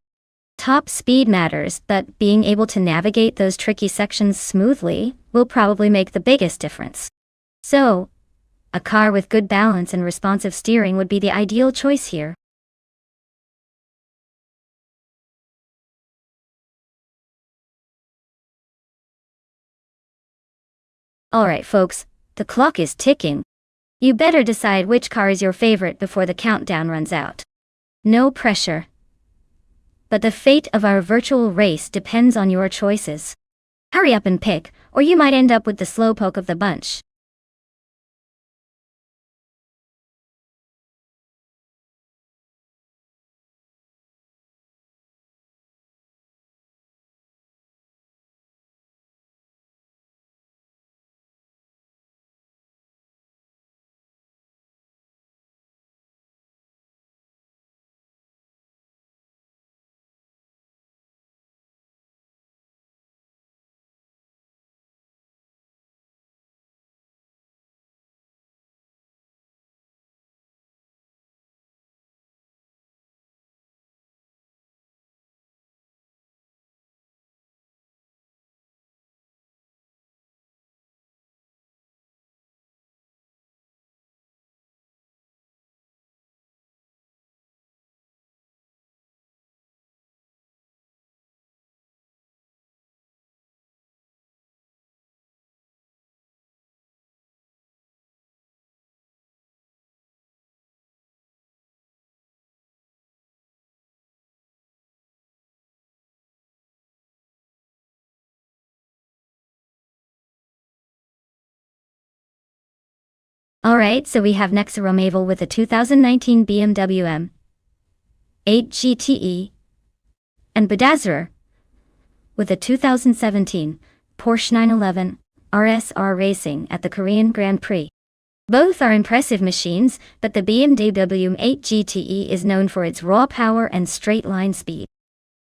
A: Top speed matters, but being able to navigate those tricky sections smoothly will probably make the biggest difference. So, a car with good balance and responsive steering would be the ideal choice here. Alright folks, the clock is ticking. You better decide which car is your favorite before the countdown runs out. No pressure. But the fate of our virtual race depends on your choices. Hurry up and pick, or you might end up with the slowpoke of the bunch. Alright, so we have Nexa Romavel with a 2019 BMW M8 GTE, and Bedazzler with a 2017 Porsche 911 RSR Racing at the Korean Grand Prix. Both are impressive machines, but the BMW M8 GTE is known for its raw power and straight-line speed.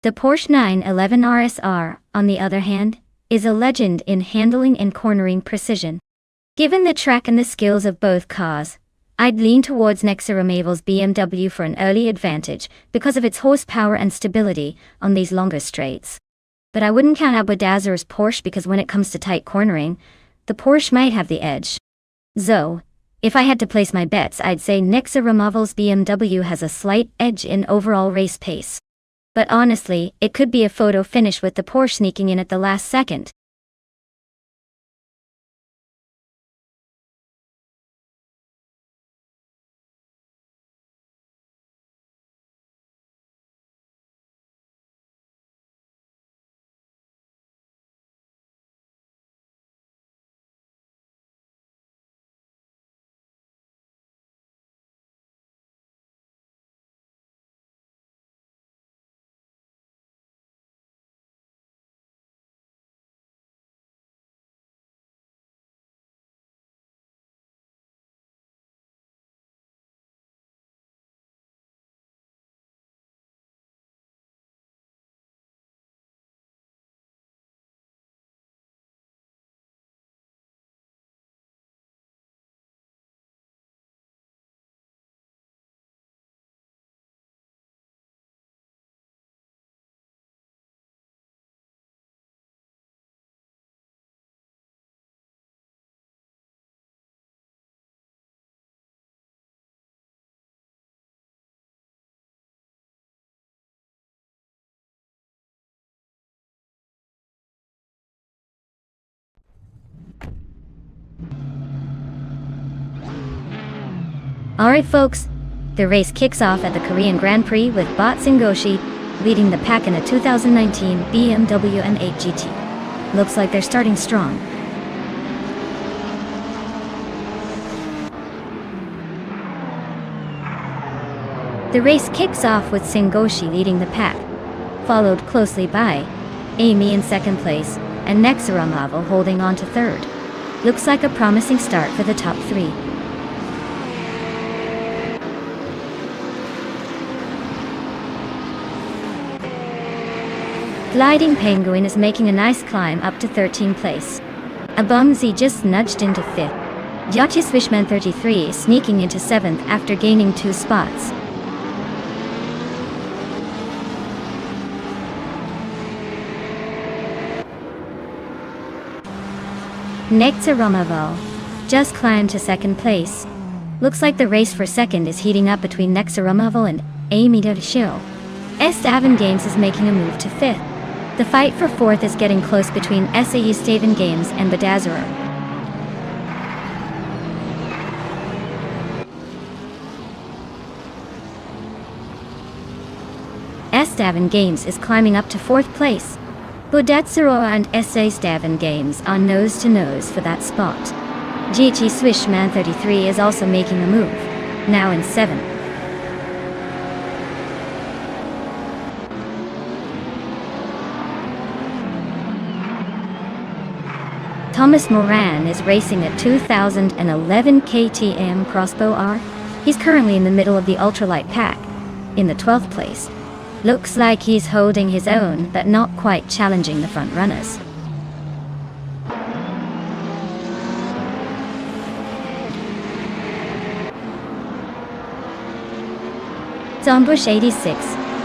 A: The Porsche 911 RSR, on the other hand, is a legend in handling and cornering precision. Given the track and the skills of both cars, I'd lean towards Nexa Romavel's BMW for an early advantage because of its horsepower and stability on these longer straights. But I wouldn't count out Bedazzler's Porsche because when it comes to tight cornering, the Porsche might have the edge. So, if I had to place my bets, I'd say Nexa Romavel's BMW has a slight edge in overall race pace. But honestly, it could be a photo finish with the Porsche sneaking in at the last second. Alright folks, the race kicks off at the Korean Grand Prix with Bot Singoshi leading the pack in a 2019 BMW M8 GT. Looks like they're starting strong. The race kicks off with Singoshi leading the pack, followed closely by Amy in second place and Nexaramavo holding on to third. Looks like a promising start for the top three. Gliding Penguin is making a nice climb up to 13th place. Abumzi just nudged into 5th. Yachi Swishman 33 is sneaking into 7th after gaining 2 spots. Nexaramavo just climbed to 2nd place. Looks like the race for 2nd is heating up between Nexaramavo and Amy Dershil. Estavan Games is making a move to 5th. The fight for 4th is getting close between SAE Staven Games and Badazaro. Estavan Games is climbing up to 4th place. Bodetsaro and SAE Staven Games are nose-to-nose for that spot. GT Swishman 33 is also making a move, now in 7th. Thomas Moran is racing at 2011 KTM Crossbow R. He's currently in the middle of the ultralight pack, in the 12th place. Looks like he's holding his own, but not quite challenging the front runners. Zombush 86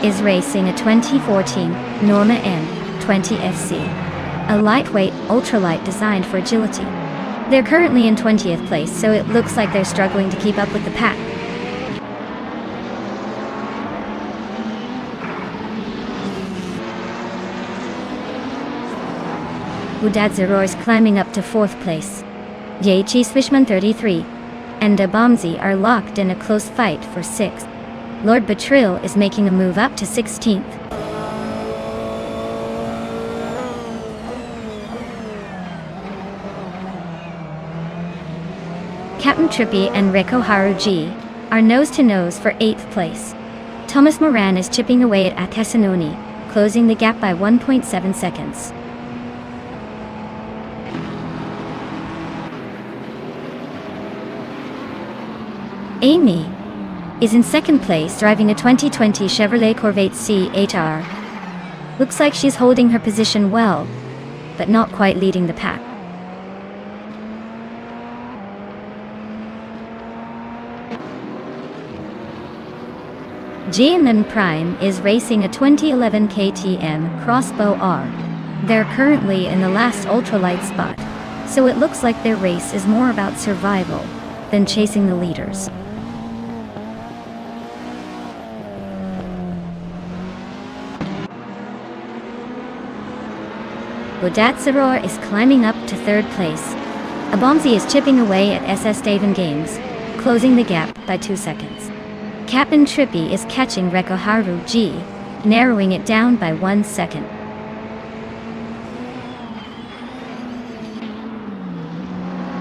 A: is racing a 2014 Norma N20 FC. A lightweight, ultralight designed for agility. They're currently in 20th place, so it looks like they're struggling to keep up with the pack. Udadzero is climbing up to 4th place. Yachi Swishman 33 and Abamzi are locked in a close fight for 6th. Lord Betril is making a move up to 16th. Captain Trippy and Reko Haruji are nose-to-nose for 8th place. Thomas Moran is chipping away at Akasanoni, closing the gap by 1.7 seconds. Amy is in 2nd place driving a 2020 Chevrolet Corvette C8R. Looks like she's holding her position well, but not quite leading the pack. GMM Prime is racing a 2011 KTM Crossbow R. They're currently in the last ultralight spot, so it looks like their race is more about survival than chasing the leaders. Bodatsaror is climbing up to 3rd place. Abomzi is chipping away at SS Staven Games, closing the gap by 2 seconds. Captain Trippy is catching Reko Haruji, narrowing it down by 1 second.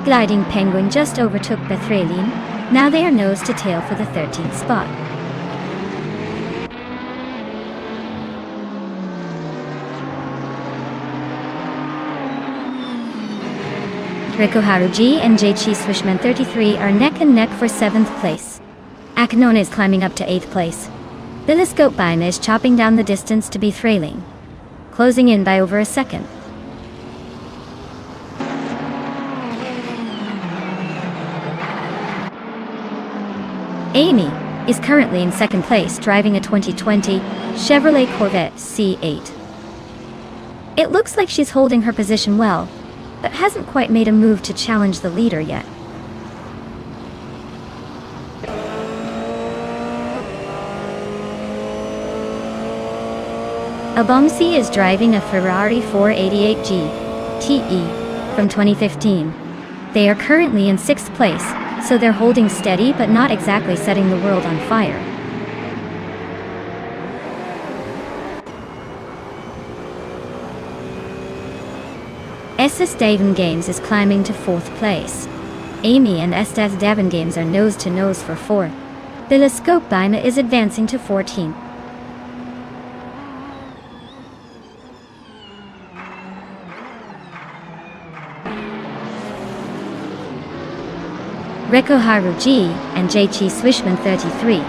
A: Gliding Penguin just overtook Bethralin. Now they are nose to tail for the 13th spot. Reko Haruji and Jaichi Swishman 33 are neck and neck for 7th place. Akanona is climbing up to 8th place. Billiscope Bina is chopping down the distance to Bethralin, closing in by over a second. Amy is currently in 2nd place driving a 2020 Chevrolet Corvette C8. It looks like she's holding her position well, but hasn't quite made a move to challenge the leader yet. Abomsi is driving a Ferrari 488 GTE from 2015. They are currently in 6th place, so they're holding steady but not exactly setting the world on fire. SS Davin Games is climbing to 4th place. Amy and Estes Davin Games are nose-to-nose for 4th. Telescope Bima is advancing to 14th. Rekoharu G and Jaichi Swishman 33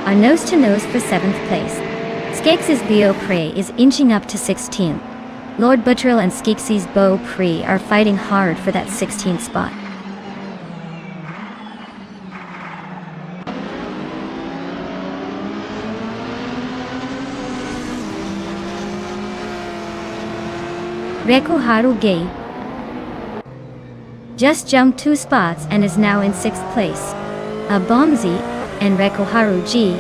A: are nose-to-nose for 7th place. Skeksis Bio Prey is inching up to 16th. Lord Buttrill and Skeeksie's Beau Prix are fighting hard for that 16th spot. Rekoharu Gay just jumped 2 spots and is now in 6th place. Abomzi and Rekoharu G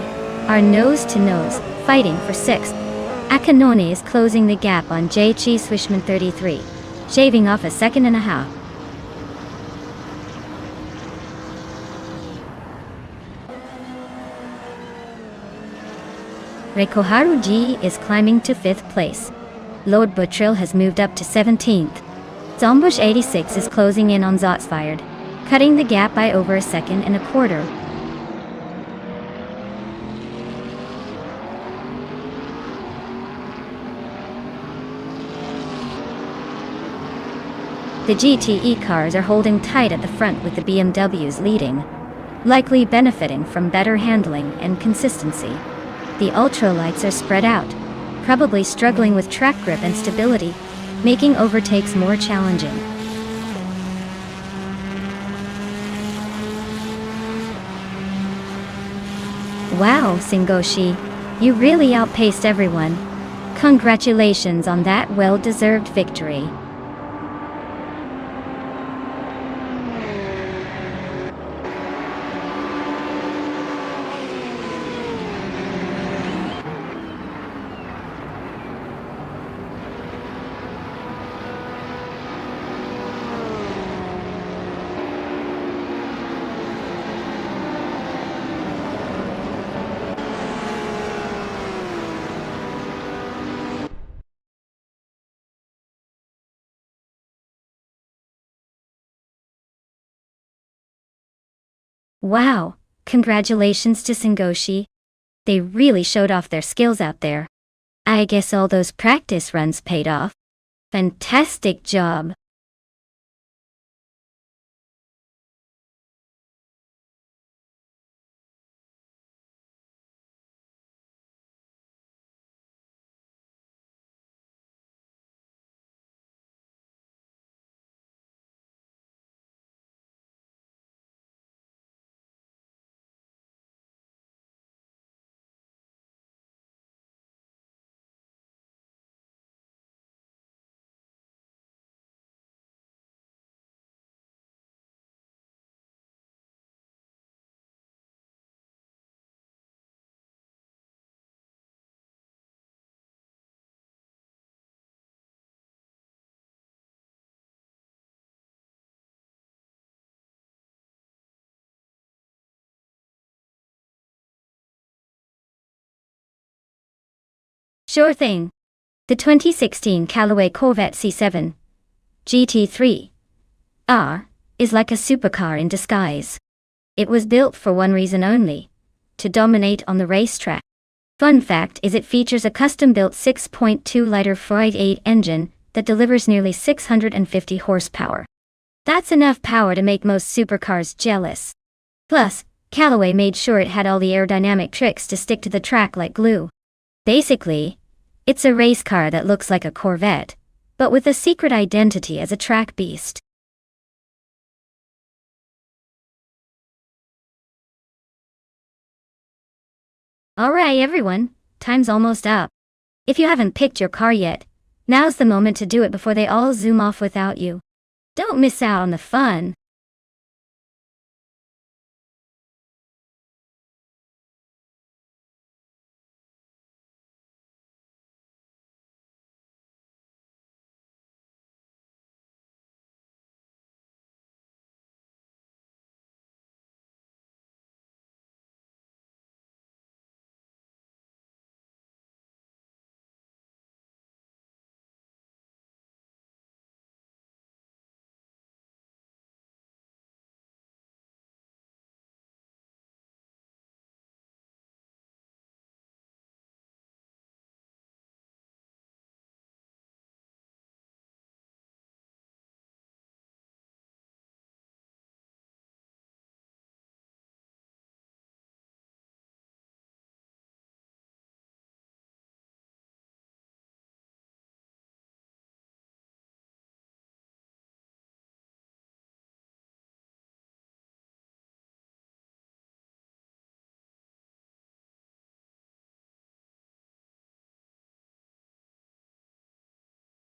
A: are nose-to-nose, fighting for 6th. Akanone is closing the gap on Jaichi Swishman 33, shaving off a second and a half. Rekoharu G is climbing to 5th place. Lord Buttrill has moved up to 17th. Zombush 86 is closing in on Zotsfired, cutting the gap by over a second and a quarter. The GTE cars are holding tight at the front with the BMWs leading, likely benefiting from better handling and consistency. The ultralights are spread out, probably struggling with track grip and stability, making overtakes more challenging. Wow, Singoshi, you really outpaced everyone. Congratulations on that well-deserved victory. Wow, congratulations to Singoshi. They really showed off their skills out there. I guess all those practice runs paid off. Fantastic job. Sure thing. The 2016 Callaway Corvette C7 GT3 R is like a supercar in disguise. It was built for one reason only: to dominate on the racetrack. Fun fact is it features a custom-built 6.2-liter Freud 8 engine that delivers nearly 650 horsepower. That's enough power to make most supercars jealous. Plus, Callaway made sure it had all the aerodynamic tricks to stick to the track like glue. Basically, it's a race car that looks like a Corvette, but with a secret identity as a track beast. Alright everyone, time's almost up. If you haven't picked your car yet, now's the moment to do it before they all zoom off without you. Don't miss out on the fun.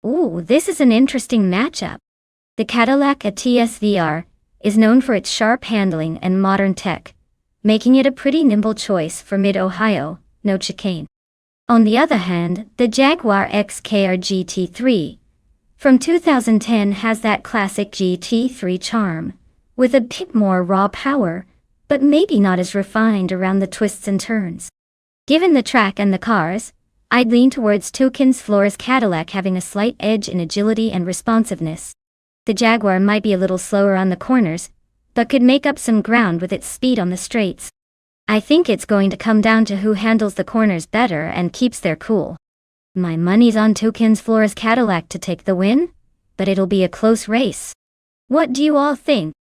A: Ooh, this is an interesting matchup. The Cadillac TSVR is known for its sharp handling and modern tech, making it a pretty nimble choice for mid-Ohio, no chicane. On the other hand, the Jaguar XKR GT3 from 2010 has that classic GT3 charm, with a bit more raw power, but maybe not as refined around the twists and turns. Given the track and the cars, I'd lean towards Tukins Flora's Cadillac having a slight edge in agility and responsiveness. The Jaguar might be a little slower on the corners, but could make up some ground with its speed on the straights. I think it's going to come down to who handles the corners better and keeps their cool. My money's on Tukins Flora's Cadillac to take the win, but it'll be a close race. What do you all think?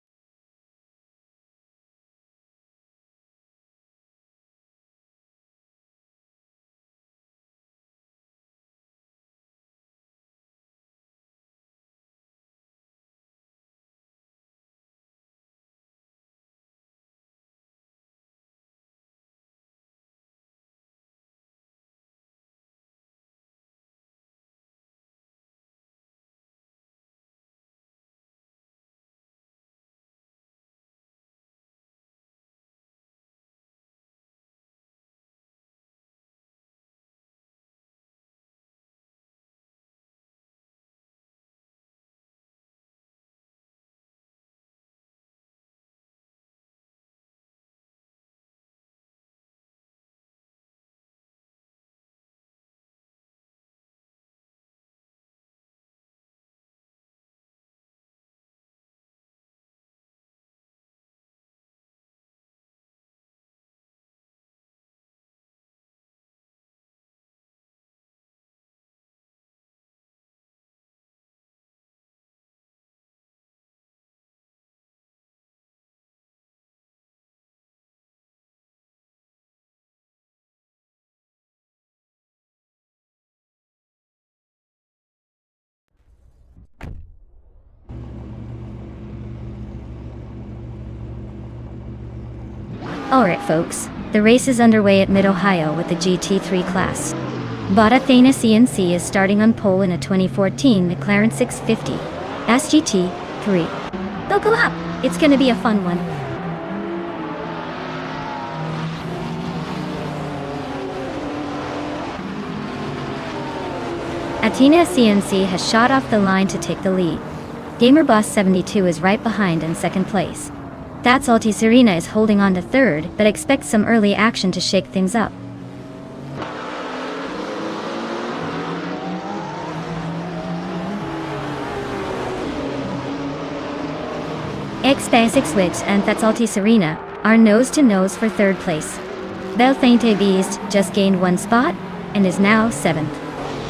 A: Alright folks, the race is underway at Mid-Ohio with the GT3 class. Bodathena CNC is starting on pole in a 2014 McLaren 650 SGT3. Buckle up! It's gonna be a fun one. Athena CNC has shot off the line to take the lead. GamerBoss72 is right behind in second place. That's Alti Serena is holding on to third, but expects some early action to shake things up. X-Basic Switch and That's Alti Serena are nose-to-nose for third place. Belfainte Beast just gained one spot and is now 7th.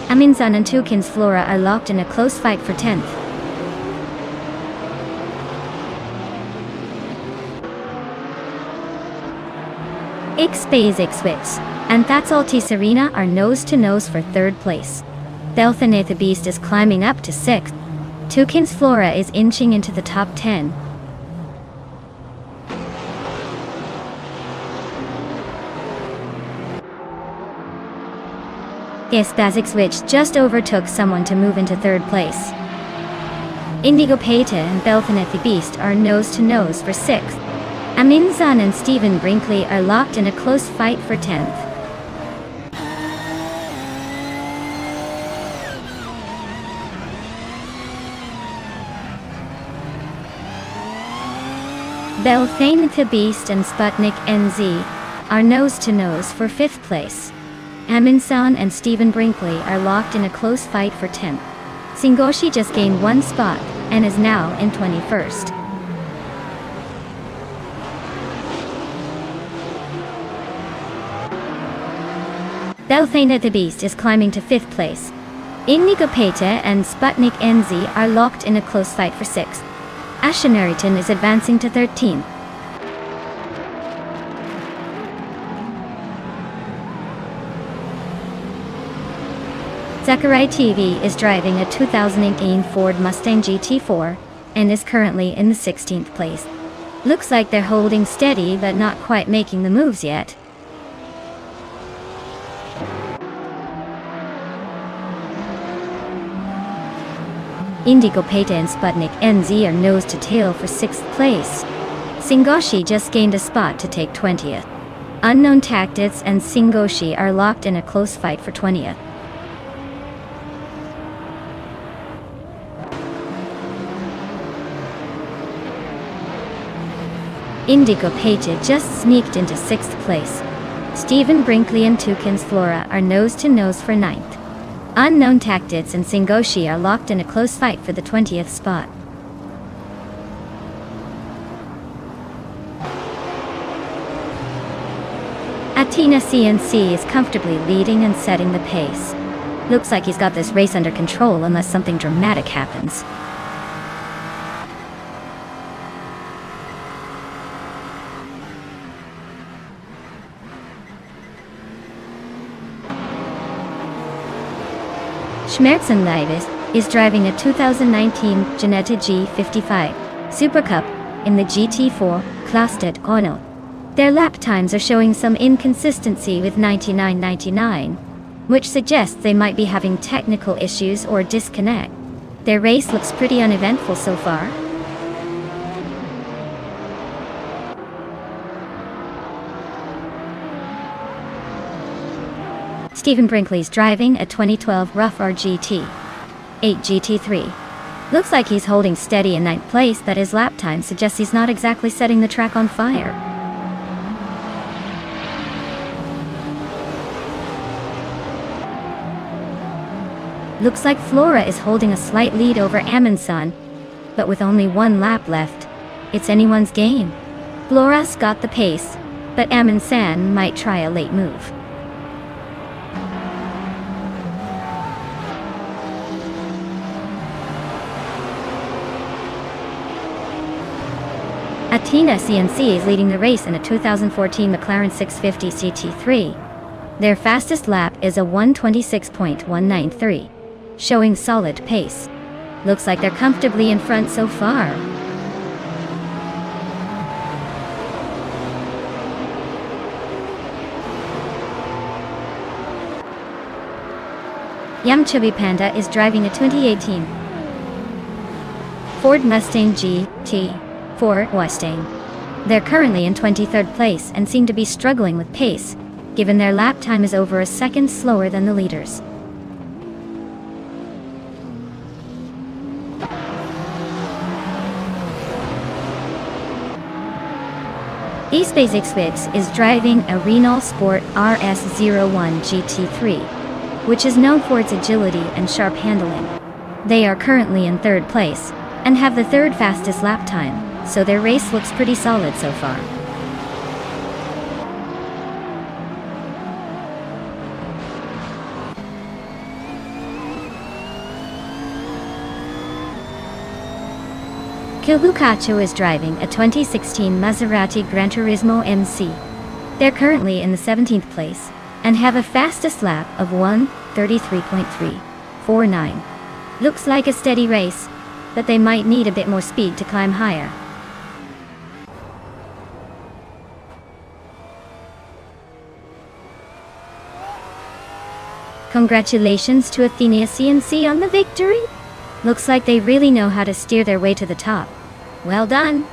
A: Aminzan and Tukins Flora are locked in a close fight for 10th. X-Basic Switch and That's Alti Serena are nose-to-nose for third place. Belfainte Beast is climbing up to 6th. Tukins Flora is inching into the top 10. X-Basic Switch just overtook someone to move into third place. Indigo Peta and Belfainte Beast are nose-to-nose for 6th. Aminzan and Stephen Brinkley are locked in a close fight for 10th. Belfainte Beast and Sputnik NZ are nose-to-nose for 5th place. Aminzan and Stephen Brinkley are locked in a close fight for 10th. Singoshi just gained one spot and is now in 21st. Belfainte Beast is climbing to 5th place. Indigo Peta and Sputnik NZ are locked in a close fight for 6th. Ashenariton is advancing to 13th. Zachary TV is driving a 2018 Ford Mustang GT4 and is currently in the 16th place. Looks like they're holding steady but not quite making the moves yet. Indigo Peta and Sputnik NZ are nose to tail for 6th place. Singoshi just gained a spot to take 20th. Unknown Tactics and Singoshi are locked in a close fight for 20th. Indigo Peta just sneaked into 6th place. Stephen Brinkley and Toucan's Flora are nose-to-nose for 9th. Unknown Tactics and Singoshi are locked in a close fight for the 20th spot. Athena CNC is comfortably leading and setting the pace. Looks like he's got this race under control unless something dramatic happens. Schmerzen Davis is driving a 2019 Ginetta G55 Super Cup in the GT4 Class at Ono. Their lap times are showing some inconsistency with 99.99, which suggests they might be having technical issues or disconnect. Their race looks pretty uneventful so far. Stephen Brinkley's driving a 2012 Rough RGT 8 GT3. Looks like he's holding steady in 9th place, that his lap time suggests he's not exactly setting the track on fire. Looks like Flora is holding a slight lead over Amundsen, but with only 1 lap left, it's anyone's game. Flora's got the pace, but Amundsen might try a late move. Athena CNC is leading the race in a 2014 McLaren 650 CT3. Their fastest lap is a 1:26.193, showing solid pace. Looks like they're comfortably in front so far. Yamchabi Panda is driving a 2018 Ford Mustang GT4 Mustang. They're currently in 23rd place and seem to be struggling with pace, given their lap time is over a second slower than the leaders. East Basics is driving a Renault Sport RS01 GT3, which is known for its agility and sharp handling. They are currently in 3rd place and have the 3rd fastest lap time, so their race looks pretty solid so far. Kilbucacho is driving a 2016 Maserati Gran Turismo MC. They're currently in the 17th place and have a fastest lap of 1:33.349. Looks like a steady race, but they might need a bit more speed to climb higher. Congratulations to Athena CNC on the victory! Looks like they really know how to steer their way to the top. Well done!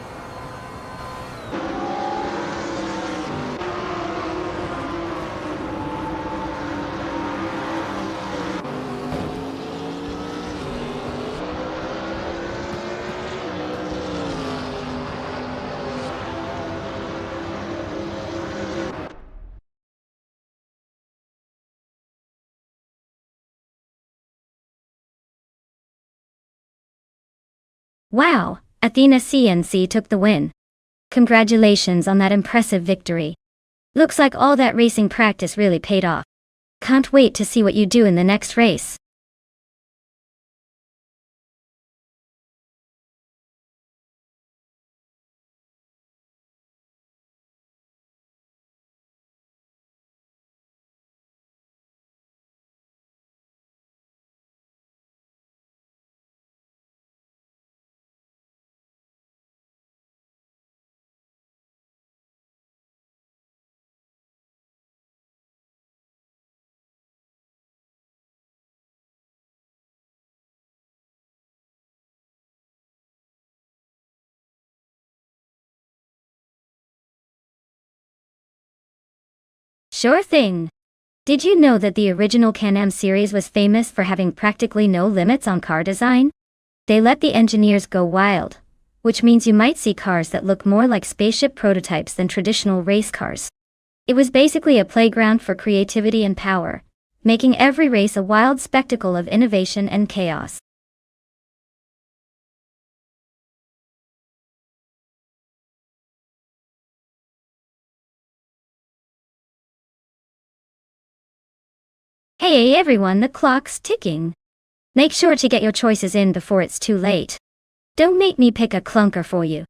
A: Wow! Athena CNC took the win. Congratulations on that impressive victory. Looks like all that racing practice really paid off. Can't wait to see what you do in the next race. Sure thing. Did you know that the original Can-Am series was famous for having practically no limits on car design? They let the engineers go wild, which means you might see cars that look more like spaceship prototypes than traditional race cars. It was basically a playground for creativity and power, making every race a wild spectacle of innovation and chaos. Hey everyone, the clock's ticking. Make sure to get your choices in before it's too late. Don't make me pick a clunker for you.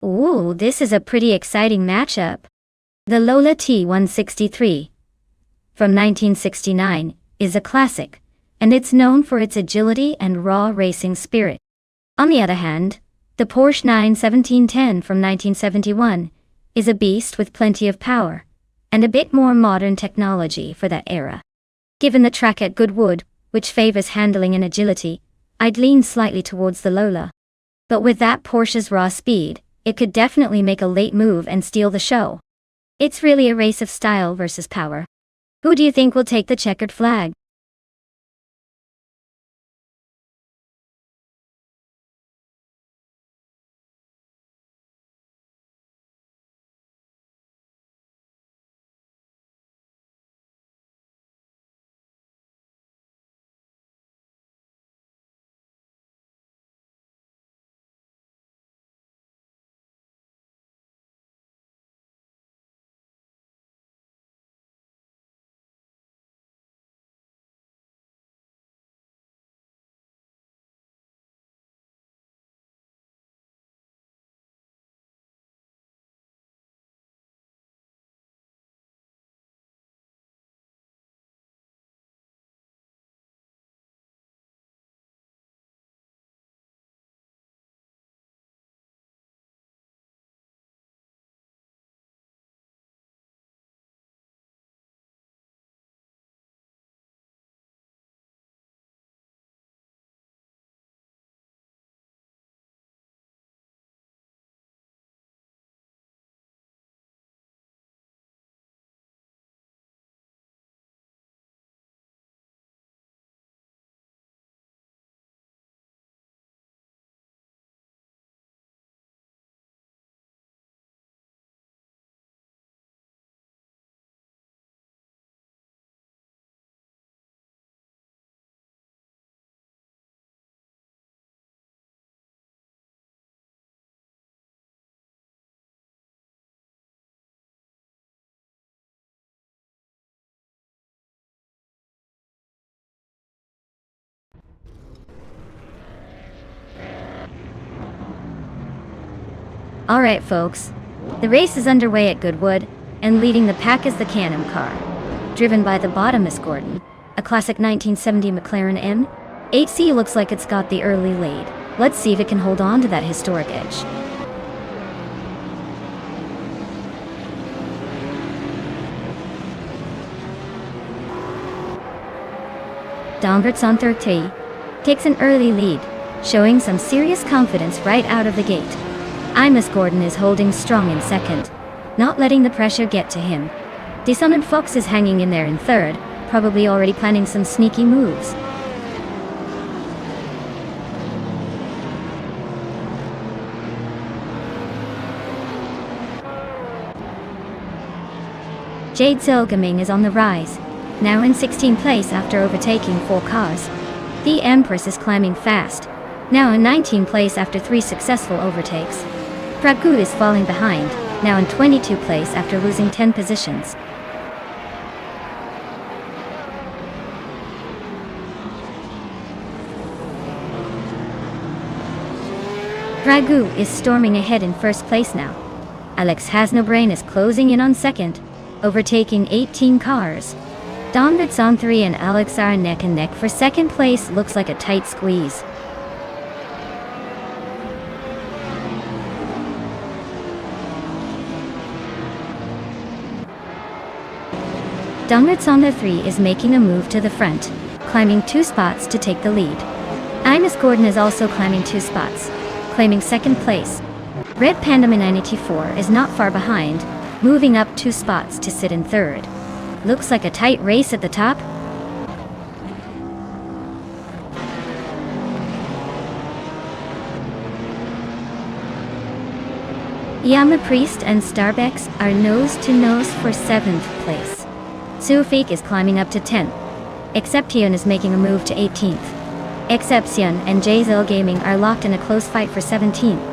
A: Ooh, this is a pretty exciting matchup. The Lola T163, from 1969, is a classic, and it's known for its agility and raw racing spirit. On the other hand, the Porsche 91710 from 1971 is a beast with plenty of power, and a bit more modern technology for that era. Given the track at Goodwood, which favors handling and agility, I'd lean slightly towards the Lola. But with that Porsche's raw speed, it could definitely make a late move and steal the show. It's really a race of style versus power. Who do you think will take the checkered flag? Alright folks, the race is underway at Goodwood, and leading the pack is the Can-Am car, driven by the bottomless Gordon, a classic 1970 McLaren M. 8C. Looks like it's got the early lead. Let's see if it can hold on to that historic edge. Domberts on 30 takes an early lead, showing some serious confidence right out of the gate. Imus Gordon is holding strong in second, not letting the pressure get to him. Dishonored Fox is hanging in there in third, probably already planning some sneaky moves. Jade Zilgaming is on the rise, now in 16th place after overtaking 4 cars. The Empress is climbing fast, now in 19th place after 3 successful overtakes. Pragu is falling behind, now in 22nd place after losing 10 positions. Pragu is storming ahead in first place now. Alex Hasnobrain is closing in on second, overtaking 18 cars. Donritz on 3 and Alex are neck and neck for second place. Looks like a tight squeeze. Donritz on the 3 is making a move to the front, climbing 2 spots to take the lead. Imus Gordon is also climbing 2 spots, claiming second place. Red Panda Man 94 is not far behind, moving up 2 spots to sit in third. Looks like a tight race at the top. Yama Priest and Starbex are nose to nose for 7th place. Sufik is climbing up to 10th. Exception is making a move to 18th. Exception and Jazil Gaming are locked in a close fight for 17th.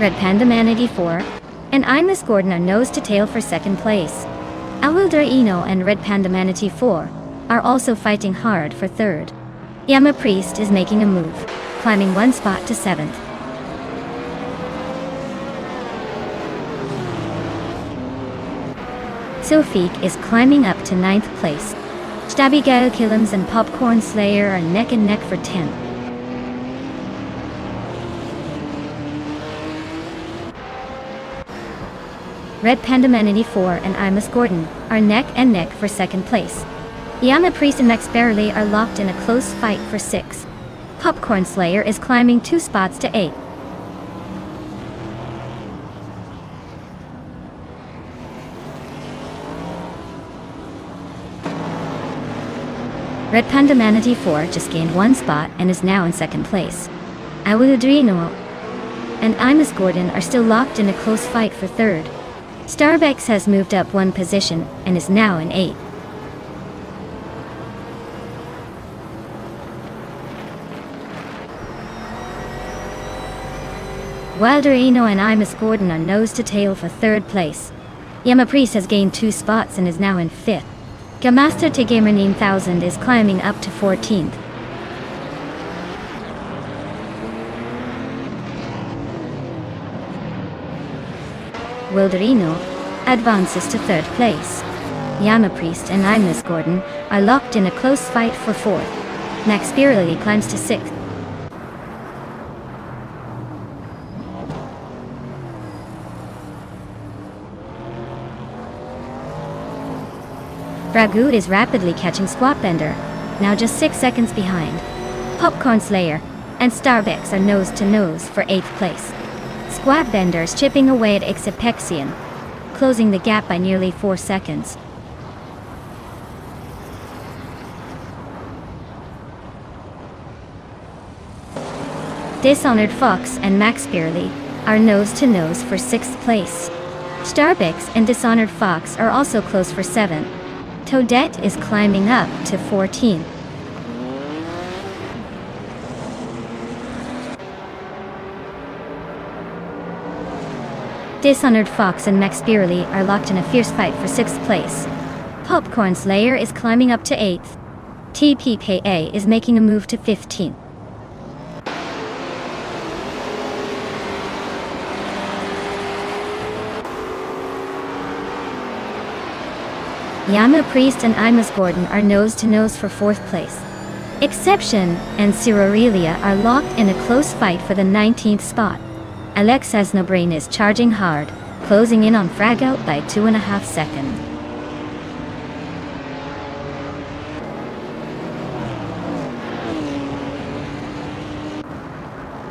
A: Red Panda Man 84 and Imus Gordon are nose to tail for second place. Alwildra Eno and Red Panda Man 84 are also fighting hard for third. Yama Priest is making a move, climbing 1 spot to 7th. Sofik is climbing up to 9th place. Stabby Gao Killums and Popcorn Slayer are neck and neck for 10th. Red Panda Man 84 and Imus Gordon are neck and neck for second place. Yama Priest and Max Barley are locked in a close fight for 6th. Popcorn Slayer is climbing 2 spots to 8th. Red Panda Man 84 just gained 1 spot and is now in second place. Awudrino and Imus Gordon are still locked in a close fight for third. Starbex has moved up 1 position and is now in 8th. Wilderino and Imus Gordon are nose to tail for 3rd place. Yama Priest has gained 2 spots and is now in 5th. Gamaster Gamer 9000 is climbing up to 14th. Wilderino advances to 3rd place. Yama Priest and Imus Gordon are locked in a close fight for 4th. Max Spirally climbs to 6th. Bragood is rapidly catching Squatbender, now just 6 seconds behind. Popcorn Slayer and Starbex are nose to nose for 8th place. Squatbender's chipping away at Exapexian, closing the gap by nearly 4 seconds. Dishonored Fox and Max Beerly are nose to nose for 6th place. Starbex and Dishonored Fox are also close for 7th. Toadette is climbing up to 14th. Dishonored Fox and Max Beerly are locked in a fierce fight for 6th place. Popcorn Slayer is climbing up to 8th. TPKA is making a move to 15th. Yama Priest and Imus Gordon are nose to nose for 4th place. Exception and Cirorelia are locked in a close fight for the 19th spot. Alex Hasnobrain is charging hard, closing in on frag out by 2.5 seconds.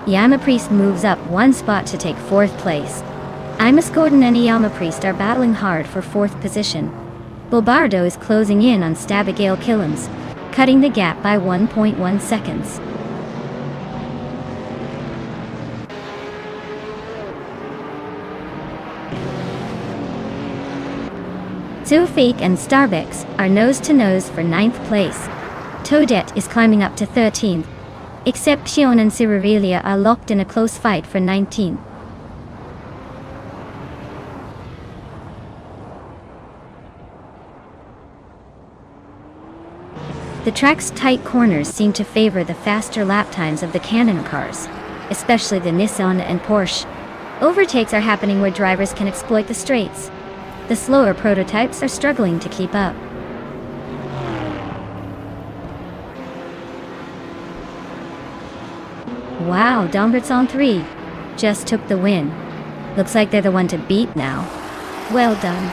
A: Yamapriest moves up one spot to take 4th place. Imus Gordon and Yamapriest are battling hard for 4th position. Bobardo is closing in on Stabigail Killams, cutting the gap by 1.1 seconds. Zoofake and Starbucks are nose-to-nose for 9th place. Toadette is climbing up to 13th, except Xion and Cirirelia are locked in a close fight for 19th. The track's tight corners seem to favor the faster lap times of the Canon cars, especially the Nissan and Porsche. Overtakes are happening where drivers can exploit the straights. The slower prototypes are struggling to keep up. Wow, Dongertson 3 just took the win. Looks like they're the one to beat now. Well done.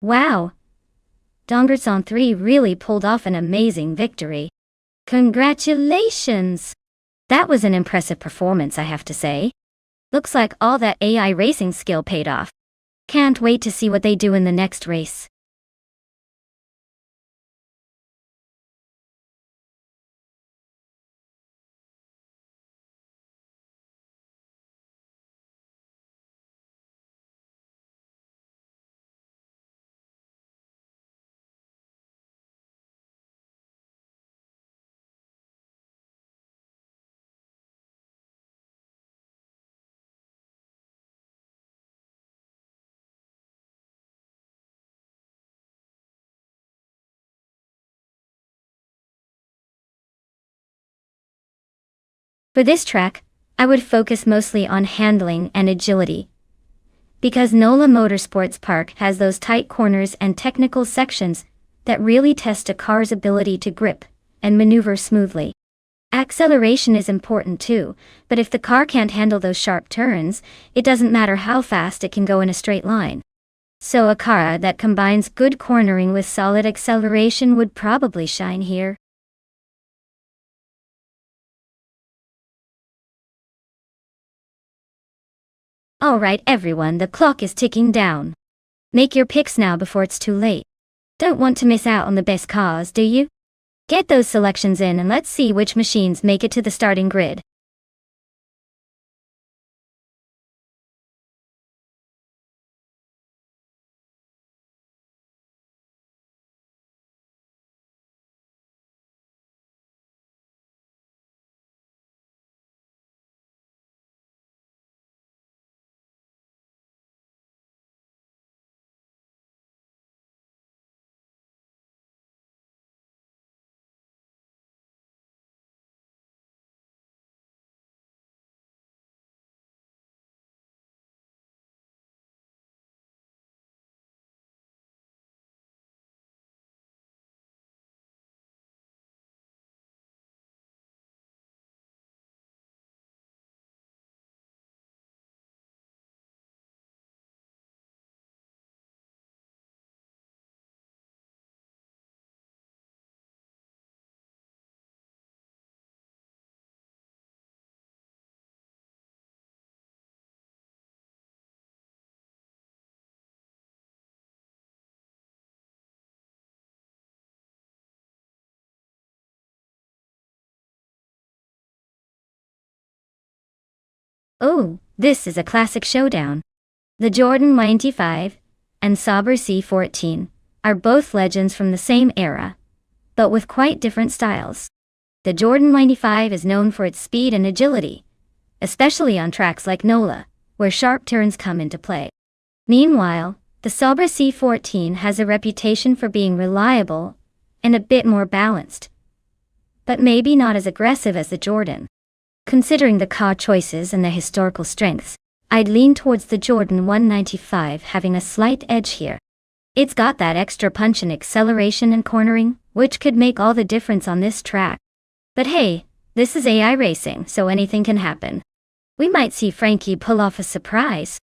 A: Wow! Dongertson 3 really pulled off an amazing victory. Congratulations! That was an impressive performance, I have to say. Looks like all that AI racing skill paid off. Can't wait to see what they do in the next race. For this track, I would focus mostly on handling and agility. Because NOLA Motorsports Park has those tight corners and technical sections that really test a car's ability to grip and maneuver smoothly. Acceleration is important too, but if the car can't handle those sharp turns, it doesn't matter how fast it can go in a straight line. So a car that combines good cornering with solid acceleration would probably shine here. Alright everyone, the clock is ticking down. Make your picks now before it's too late. Don't want to miss out on the best cars, do you? Get those selections in and let's see which machines make it to the starting grid. Oh, this is a classic showdown. The Jordan 95 and Sauber C14 are both legends from the same era, but with quite different styles. The Jordan 95 is known for its speed and agility, especially on tracks like NOLA, where sharp turns come into play. Meanwhile, the Sauber C14 has a reputation for being reliable and a bit more balanced, but maybe not as aggressive as the Jordan. Considering the car choices and the historical strengths, I'd lean towards the Jordan 195 having a slight edge here. It's got that extra punch in acceleration and cornering, which could make all the difference on this track. But hey, this is AI racing, so anything can happen. We might see Frankie pull off a surprise.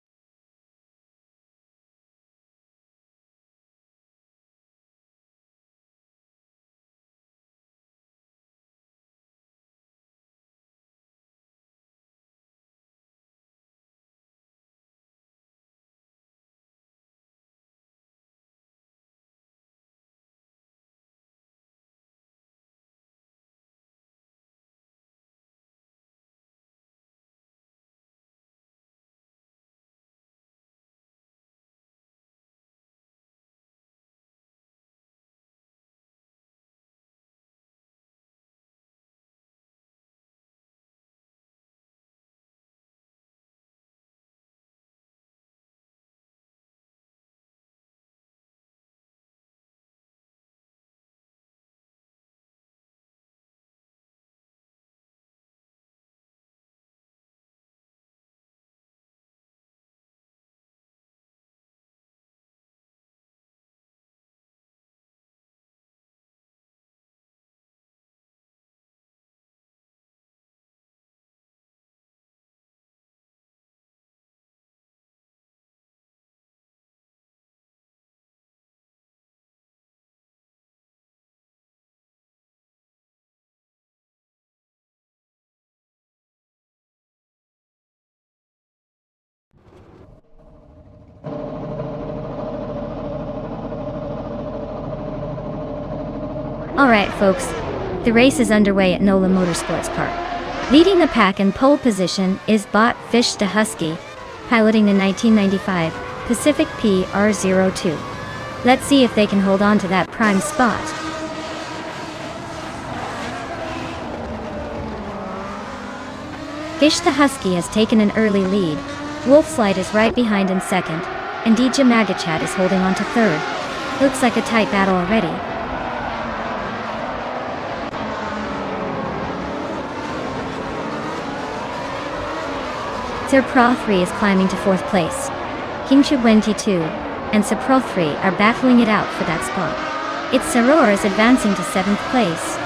A: Alright folks, the race is underway at NOLA Motorsports Park. Leading the pack in pole position is Bot Fish the Husky, piloting the 1995 Pacific PR02. Let's see if they can hold on to that prime spot. Fish the Husky has taken an early lead. Wolfslide is right behind in second, and DJ Magachat is holding on to third. Looks like a tight battle already. Sir Pro 3 is climbing to 4th place. Kingchu 22 and Sir Pro 3 are battling it out for that spot. It's Saror is advancing to 7th place.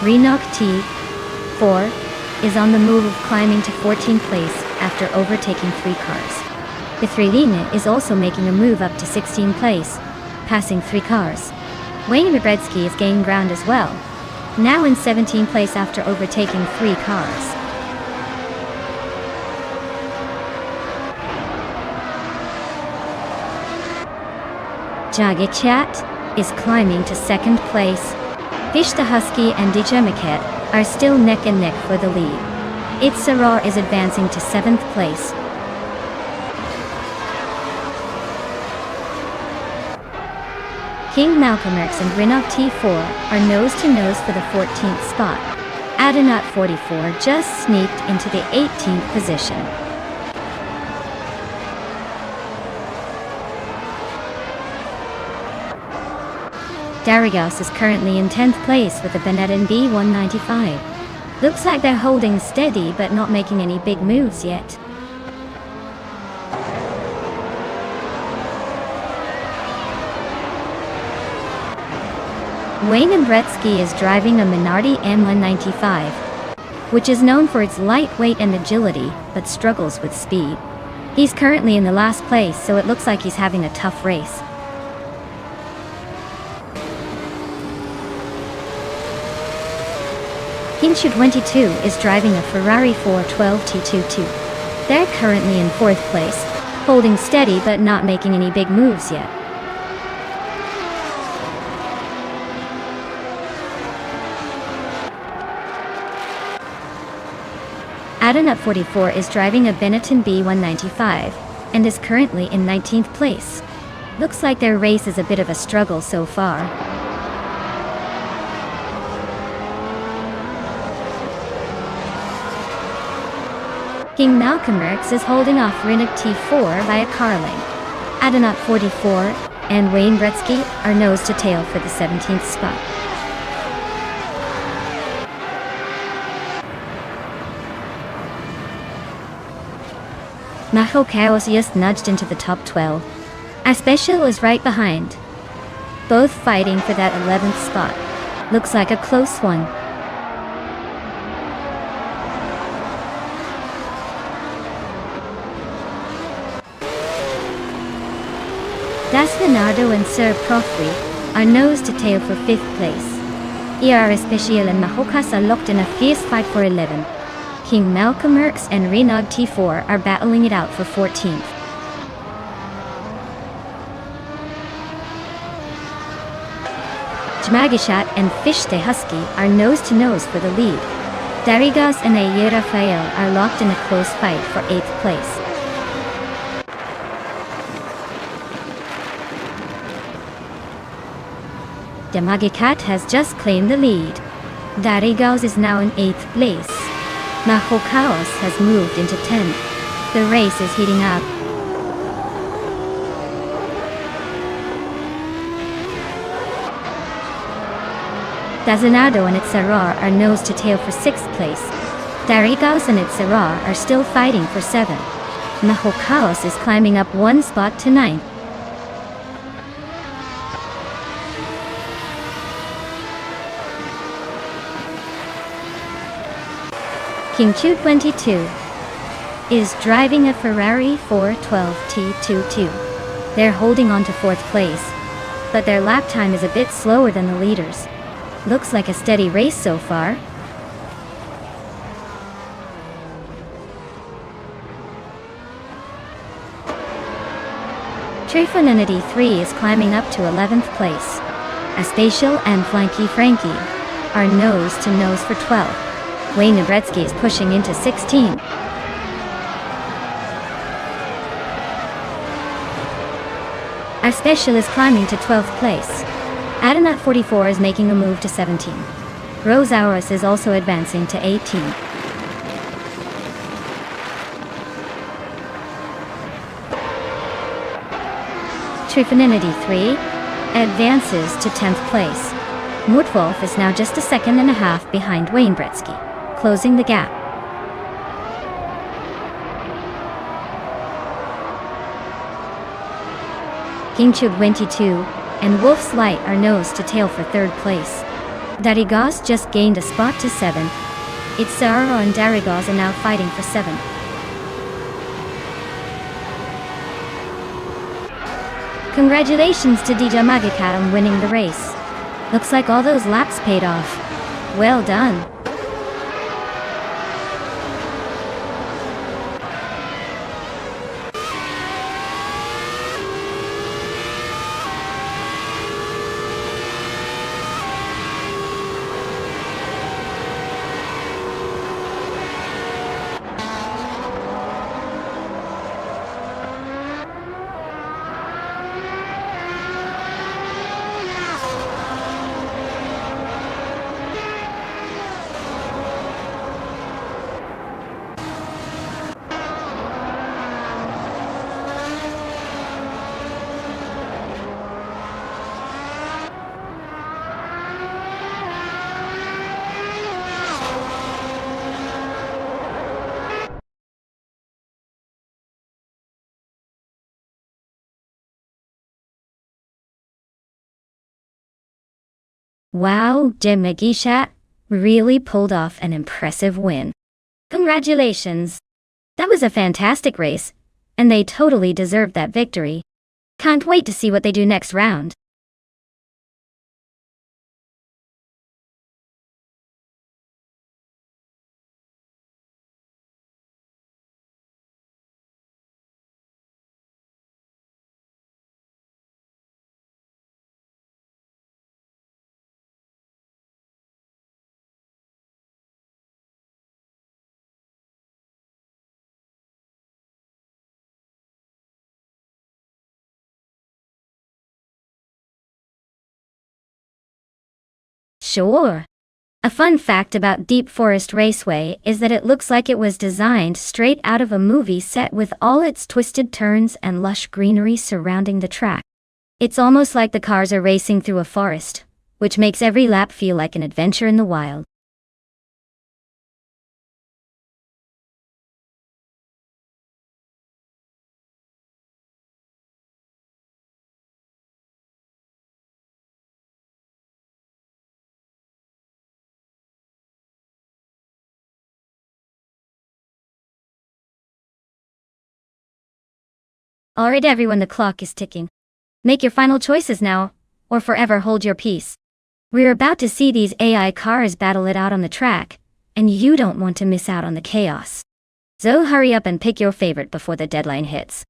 A: Renok T4 is on the move of climbing to 14th place after overtaking 3 cars. The Trilina is also making a move up to 16th place, passing 3 cars. Wayne Wybrecki is gaining ground as well, now in 17th place after overtaking 3 cars. Jagichat is climbing to 2nd place. Fish the Husky and Dijamaket are still neck and neck for the lead. It's Saror is advancing to 7th place. King Malcolm X and Renok T4 are nose-to-nose for the 14th spot. Adanut 44 just sneaked into the 18th position. Darigos is currently in 10th place with a Benetton B195. Looks like they're holding steady but not making any big moves yet. Wayne Wybrecki is driving a Minardi M195, which is known for its lightweight and agility, but struggles with speed. He's currently in the last place, so it looks like he's having a tough race. Kinshu 22 is driving a Ferrari 412 T22. They're currently in 4th place, holding steady but not making any big moves yet. Adenaup 44 is driving a Benetton B195 and is currently in 19th place. Looks like their race is a bit of a struggle so far. King Malcolm X is holding off Rinnock T4 by a car length. Adenaup 44 and Wayne Gretzky are nose to tail for the 17th spot. Maho Chaos just nudged into the top 12. Aspecial is right behind. Both fighting for that 11th spot. Looks like a close one. Das Leonardo and Sir Profri are nose to tail for 5th place. ER Especial and Mahokas are locked in a fierce fight for 11. King Malcolm X and Renog T4 are battling it out for 14th. Jmagishat and Fish de Husky are nose to nose for the lead. Darigas and Aye Rafael are locked in a close fight for 8th place. Damagikat has just claimed the lead. Darigas is now in 8th place. Maho Chaos has moved into 10th. The race is heating up. Dazanado and Itzarar are nose to tail for 6th place. Darigas and Itzarar are still fighting for 7th. Maho Chaos is climbing up 1 spot to 9th. King Chu 22 is driving a Ferrari 412 T22. They're holding on to 4th place, but their lap time is a bit slower than the leaders. Looks like a steady race so far. Trifonenity 3 is climbing up to 11th place. Aspatial and Flanky Frankie are nose to nose for 12th. Wayne Gretzky is pushing into 16. Aspecial is climbing to 12th place. Adenaup 44 is making a move to 17. Rose Auris is also advancing to 18. Trifonenity 3 advances to 10th place. Mutwolf is now just a second and a half behind Wayne Gretzky, closing the gap. King Chug 22 and Wolf's Light are nose to tail for 3rd place. Darigas just gained a spot to 7th. Itzaro and Darigas are now fighting for 7th. Congratulations to DJ Magicat on winning the race. Looks like all those laps paid off. Well done. Wow, Jim Magishat really pulled off an impressive win. Congratulations! That was a fantastic race, and they totally deserved that victory. Can't wait to see what they do next round. Sure. A fun fact about Deep Forest Raceway is that it looks like it was designed straight out of a movie set with all its twisted turns and lush greenery surrounding the track. It's almost like the cars are racing through a forest, which makes every lap feel like an adventure in the wild. Alright everyone, the clock is ticking. Make your final choices now, or forever hold your peace. We're about to see these AI cars battle it out on the track, and you don't want to miss out on the chaos. So hurry up and pick your favorite before the deadline hits.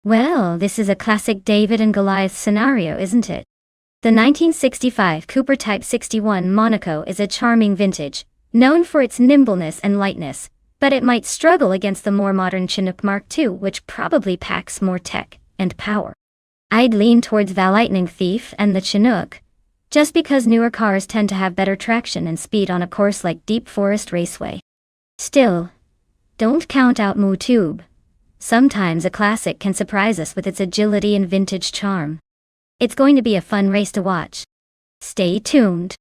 A: Well, this is a classic David and Goliath scenario, isn't it? The 1965 Cooper Type 61 Monaco is a charming vintage, known for its nimbleness and lightness, but it might struggle against the more modern Chinook Mark II, which probably packs more tech and power. I'd lean towards the Lightning Thief and the Chinook, just because newer cars tend to have better traction and speed on a course like Deep Forest Raceway. Still, don't count out Tube. Sometimes a classic can surprise us with its agility and vintage charm. It's going to be a fun race to watch. Stay tuned.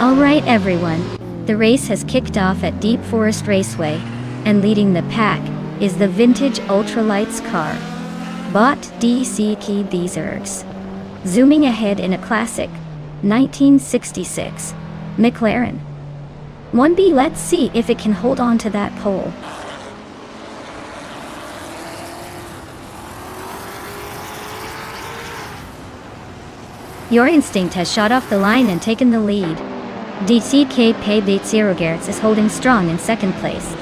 A: Alright everyone, the race has kicked off at Deep Forest Raceway, and leading the pack is the vintage ultralights car, Bot DCK Bezergs. Zooming ahead in a classic 1966 McLaren 1B. Let's see if it can hold on to that pole. Your instinct has shot off the line and taken the lead. DCK Pay 0 Gertz is holding strong in second place.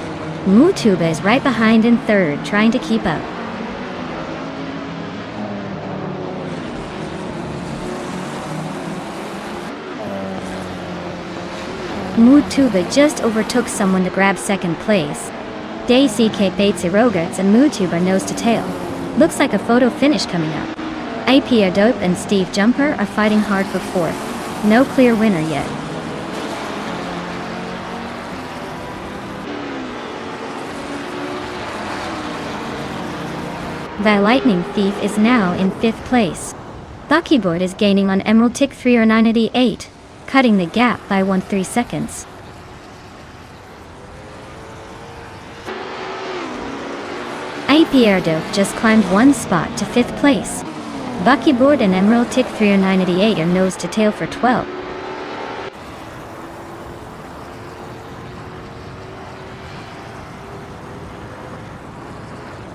A: Mutuba is right behind in third, trying to keep up. Mutuba just overtook someone to grab second place. DCK Pay 0 Gertz and Mutuba are nose to tail. Looks like a photo finish coming up. AP Dope and Steve Jumper are fighting hard for fourth. No clear winner yet. The Lightning Thief is now in fifth place. Buckyboard is gaining on Emerald Tick 3 or 988, cutting the gap by 1-3 seconds. AP Dope just climbed one spot to fifth place. Buckyboard and Emerald Tick 3 or 988 are nose to tail for 12.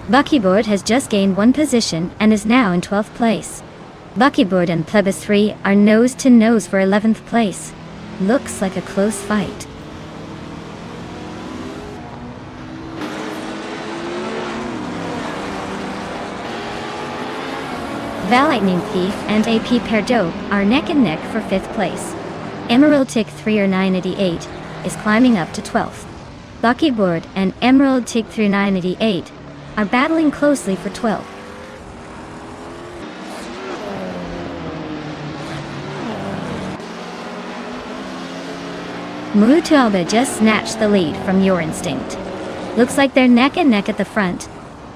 A: Buckyboard has just gained one position and is now in 12th place. Buckyboard and Plebis 3 are nose to nose for 11th place. Looks like a close fight. The Lightning Thief and AP Pair Dope are neck and neck for 5th place. Emerald Tick 3 or 988 is climbing up to 12th. Buckyboard and Emerald Tick 3 or 988 are battling closely for 12th. Mutuba just snatched the lead from Your Instinct. Looks like they're neck and neck at the front.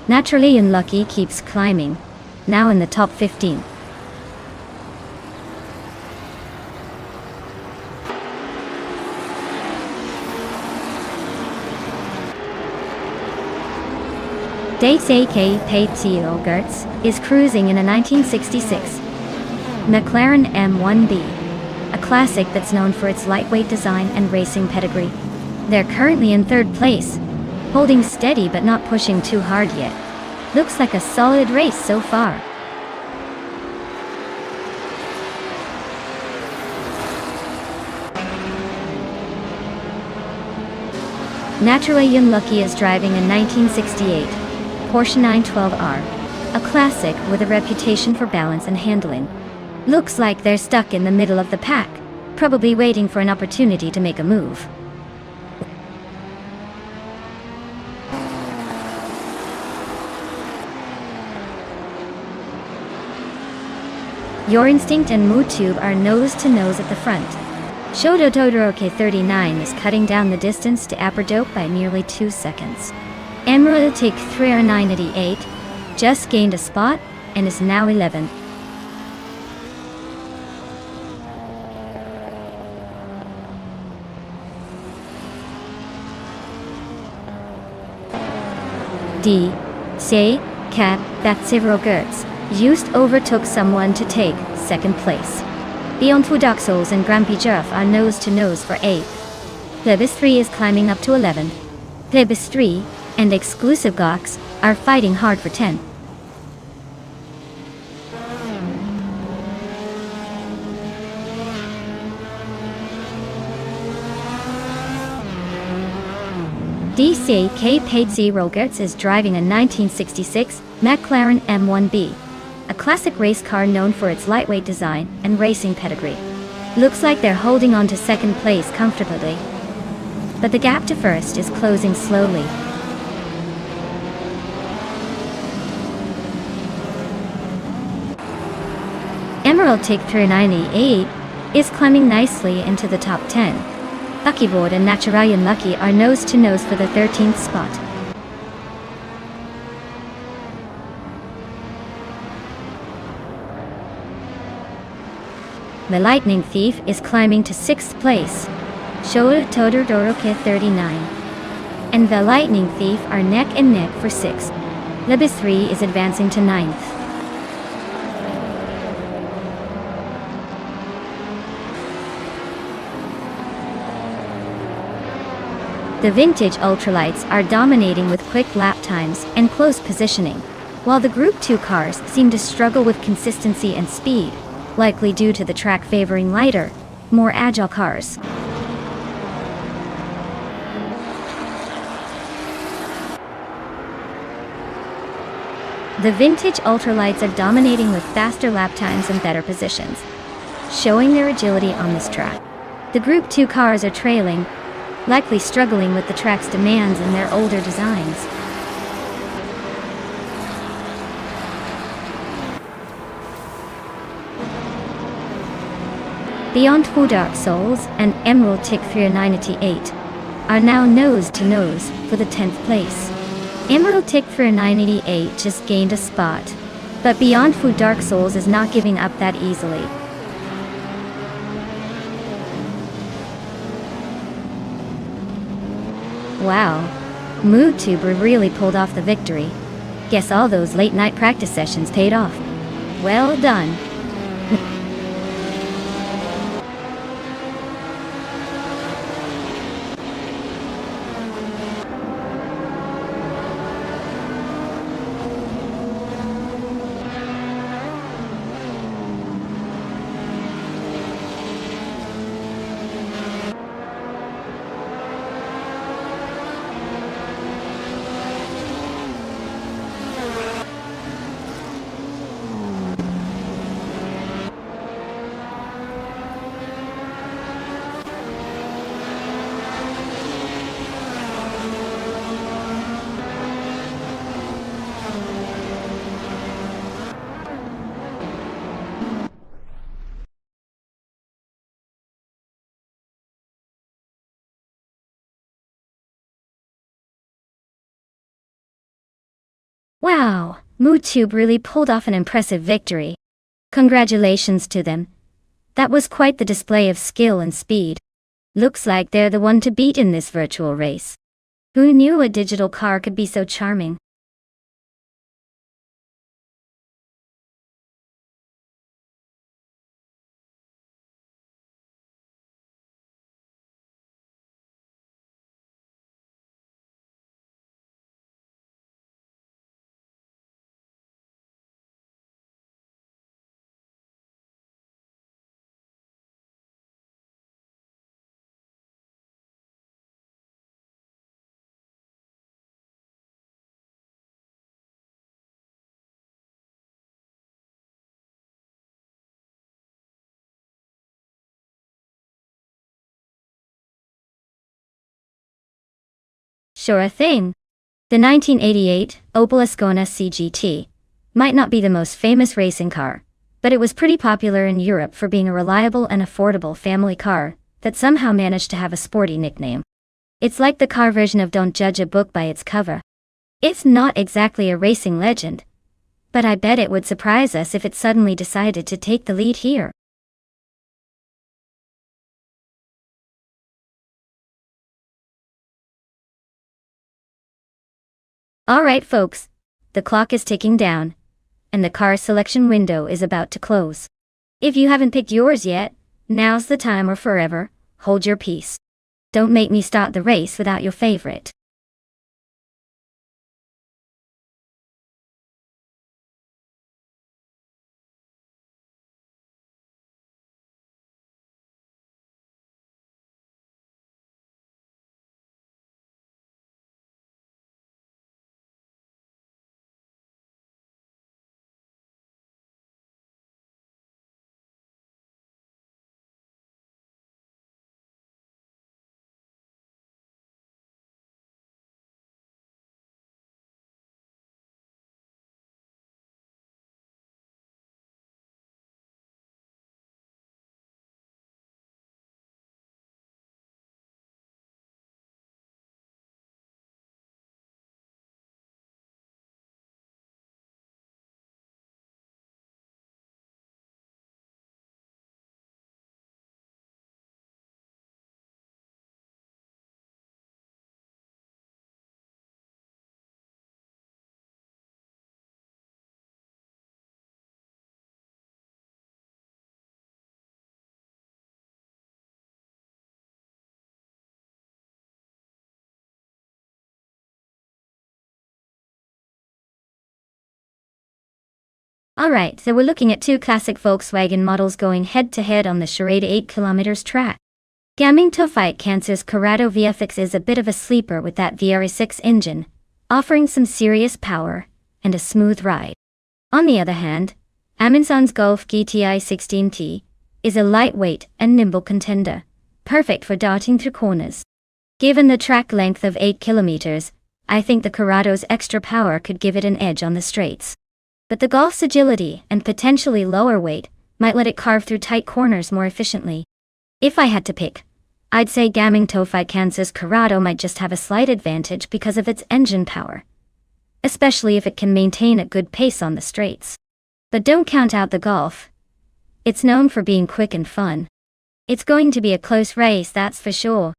A: Naturally Unlucky keeps climbing, now in the top 15. DCK Pay 0 Gertz is cruising in a 1966 McLaren M1B, a classic that's known for its lightweight design and racing pedigree. They're currently in third place, holding steady but not pushing too hard yet. Looks like a solid race so far. Naturally Unlucky is driving a 1968 Porsche 912R, a classic with a reputation for balance and handling. Looks like they're stuck in the middle of the pack, probably waiting for an opportunity to make a move. Your Instinct and Mutube are nose to nose at the front. Shodo Todoroki 39 is cutting down the distance to Upper Dope by nearly 2 seconds. Emerald Tick 3 or 988 just gained a spot and is now 11th. D. Say, Cap, that 0 Gertz, just overtook someone to take second place. Beyond Fudoxols and Grumpy Jerf are nose to nose for 8th. Plebis 3 is climbing up to 11th. Plebis 3 and Exclusive Gox are fighting hard for 10th. DCK Paid 0 Gertz is driving a 1966 McLaren M1B, a classic race car known for its lightweight design and racing pedigree. Looks like they're holding on to second place comfortably, but the gap to first is closing slowly. Emerald Tick 398 is climbing nicely into the top 10. Buckyboard and Natural Unlucky are nose to nose for the 13th spot. The Lightning Thief is climbing to 6th place. Shoda Todoroki 39 and the Lightning Thief are neck and neck for 6th. Libis 3 is advancing to 9th. The vintage ultralights are dominating with quick lap times and close positioning, while the Group 2 cars seem to struggle with consistency and speed. likely due to the track favoring lighter, more agile cars. The vintage ultralights are dominating with faster lap times and better positions, showing their agility on this track. The Group 2 cars are trailing, likely struggling with the track's demands and their older designs. Beyond Two Dark Souls and Emerald Tick 398 are now nose-to-nose for the 10th place. Emerald Tick 398 just gained a spot, but Beyond Two Dark Souls is not giving up that easily. Wow, MoodTuber really pulled off the victory. Guess all those late-night practice sessions paid off. Well done. Wow, MoodTube really pulled off an impressive victory. Congratulations to them. That was quite the display of skill and speed. Looks like they're the one to beat in this virtual race. Who knew a digital car could be so charming? Sure thing. The 1988 Opel Ascona CGT might not be the most famous racing car, but it was pretty popular in Europe for being a reliable and affordable family car that somehow managed to have a sporty nickname. It's like the car version of Don't Judge a Book by its cover. It's not exactly a racing legend, but I bet it would surprise us if it suddenly decided to take the lead here. Alright folks, the clock is ticking down, and the car selection window is about to close. If you haven't picked yours yet, now's the time or forever, hold your peace. Don't make me start the race without your favorite. Alright, so we're looking at two classic Volkswagen models going head-to-head on the charade 8 kilometers track. Gaming to fight cancer's Corrado VFX is a bit of a sleeper with that VR6 engine, offering some serious power and a smooth ride. On the other hand, Amundsen's Golf GTI 16T is a lightweight and nimble contender, perfect for darting through corners. Given the track length of 8 kilometers, I think the Corrado's extra power could give it an edge on the straights. But the Golf's agility and potentially lower weight might let it carve through tight corners more efficiently. If I had to pick, I'd say Gaming to fight cancer's Corrado might just have a slight advantage because of its engine power, especially if it can maintain a good pace on the straights. But don't count out the Golf. It's known for being quick and fun. It's going to be a close race, that's for sure.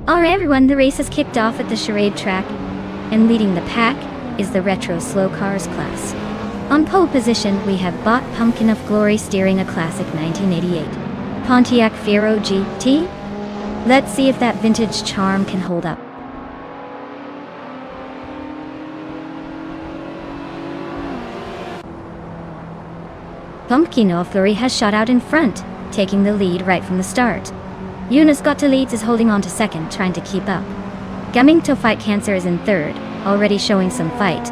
A: Alright everyone, the race has kicked off at the charade track, and leading the pack is the retro slow cars class. On pole position we have Bot Pumpkin of Glory steering a classic 1988 Pontiac Fiero GT. Let's see if that vintage charm can hold up. Pumpkin of Glory has shot out in front, taking the lead right from the start. Eunice got to leads is holding on to second, trying to keep up. Gaming to fight cancer is in third, already showing some fight.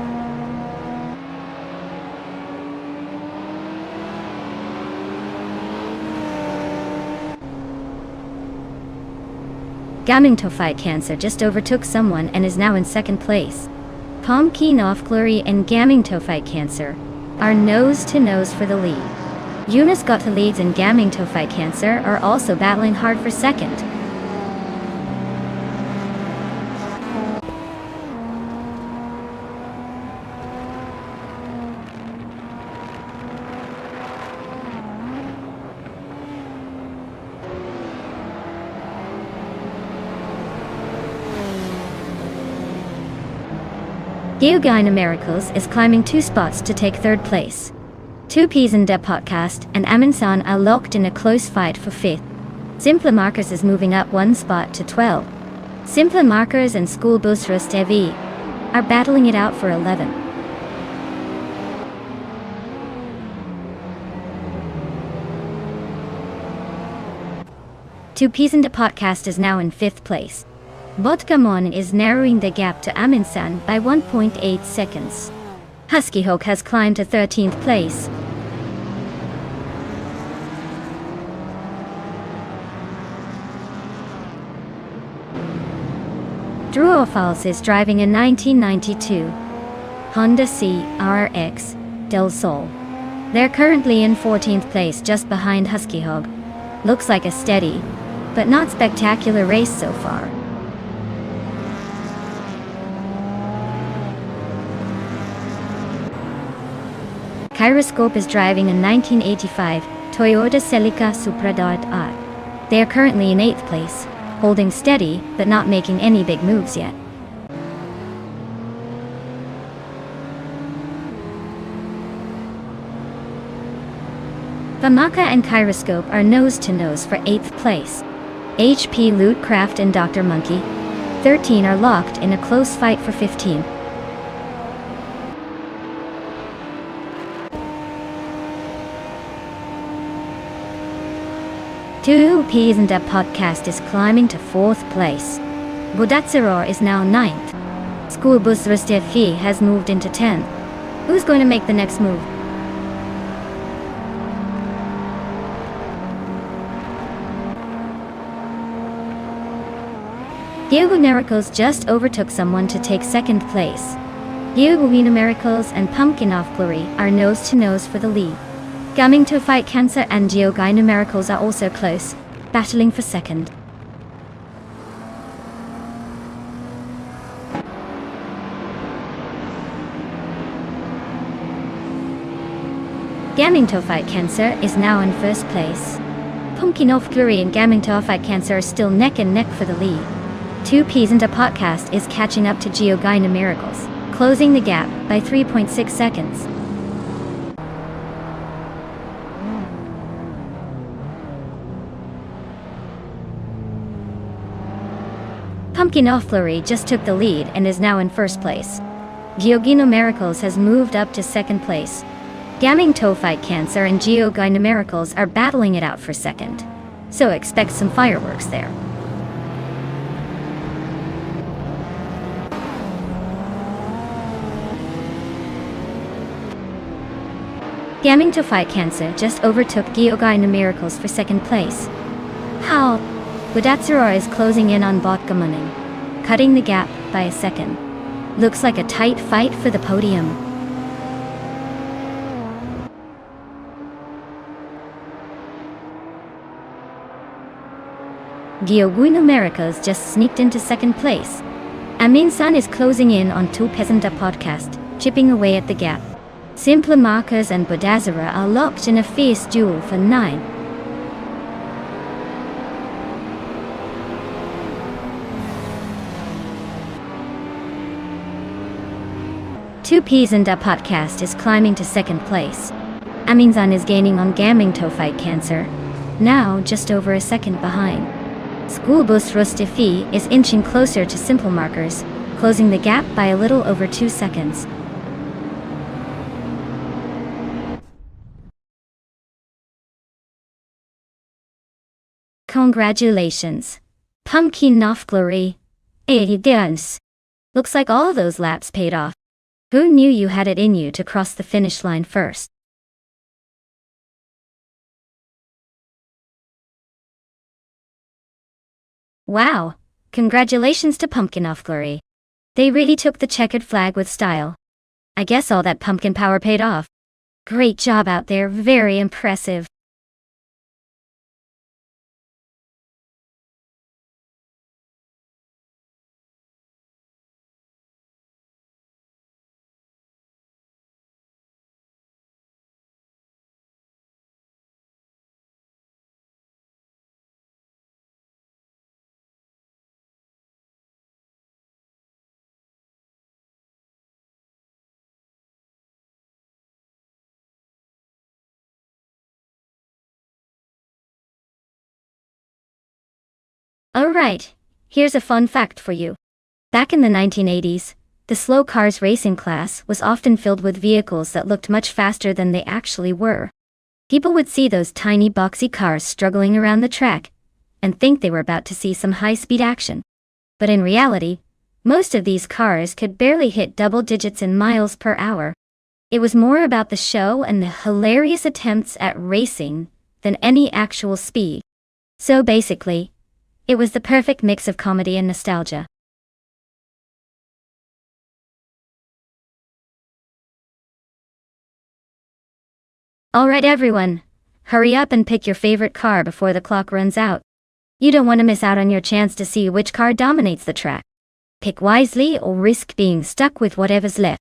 A: Gaming to fight cancer just overtook someone and is now in second place. Pumpkin of Glory and Gaming to fight cancer are nose to nose for the lead. Eunice got to leads and Gaming to fight cancer are also battling hard for second. Geogina Miracles is climbing 2 spots to take third place. 2 Ps in the podcast and Amundsen are locked in a close fight for 5th. Simple Markers is moving up 1 spot to 12. Simple Markers and School Busrus TV are battling it out for 11. Two Ps in the podcast is now in 5th place. Botgamon is narrowing the gap to Amundsen by 1.8 seconds. Huskyhawk has climbed to 13th place. Druofals is driving a 1992 Honda CRX Del Sol. They're currently in 14th place just behind Huskyhawk. Looks like a steady, but not spectacular race so far. Kyroscope is driving a 1985 Toyota Celica Supra.R. They are currently in 8th place, holding steady but not making any big moves yet. Bamaka and Kyroscope are nose-to-nose for 8th place. HP Lootcraft and Dr. Monkey, 13 are locked in a close fight for 15. Two Peas and a Podcast is climbing to 4th place. Budatsiror is now 9th. School Bus Rustefi has moved into 10th. Who's going to make the next move? Diego Miracles just overtook someone to take 2nd place. Diego Miracles and Pumpkin Off Glory are nose-to-nose for the lead. Coming to fight Cancer and Geogai Numericals are also close, battling for 2nd. Gaming to fight Cancer is now in 1st place. Pumpkin Off Glory and Gaming to fight Cancer are still neck and neck for the lead. Two Peas and a Podcast is catching up to Geogai Numericals, closing the gap by 3.6 seconds. Pumpkin Off Flurry just took the lead and is now in 1st place. Geogai Numericals has moved up to 2nd place. Gaming To Fight Cancer and Geogai Numericals are battling it out for 2nd. So expect some fireworks there. Gaming To Fight Cancer just overtook Geogai Numericals for 2nd place. How? Budatsiror is closing in on Botgamuning, cutting the gap by a 2nd. Looks like a tight fight for the podium. Geogai Numericals just sneaked into 2nd place. Amin San is closing in on Two Peasanta Podcast, chipping away at the gap. Simple Markers and Budatsiror are locked in a fierce duel for 9. Two Peas and a Podcast is climbing to 2nd place. Aminzan is gaining on Gaming To Fight Cancer, now just over a 2nd behind. School Bus Rustifi is inching closer to Simple Markers, closing the gap by a little over 2 seconds. Congratulations! Pumpkin Off Glory! 80 dance! Looks like all those laps paid off. Who knew you had it in you to cross the finish line first? Wow! Congratulations to Pumpkin Off Glory. They really took the checkered flag with style. I guess all that pumpkin power paid off. Great job out there, very impressive. Alright, here's a fun fact for you. Back in the 1980s, the slow cars racing class was often filled with vehicles that looked much faster than they actually were. People would see those tiny boxy cars struggling around the track and think they were about to see some high-speed action. But in reality, most of these cars could barely hit double digits in miles per hour. It was more about the show and the hilarious attempts at racing than any actual speed. So basically, it was the perfect mix of comedy and nostalgia. Alright everyone, hurry up and pick your favorite car before the clock runs out. You don't want to miss out on your chance to see which car dominates the track. Pick wisely or risk being stuck with whatever's left.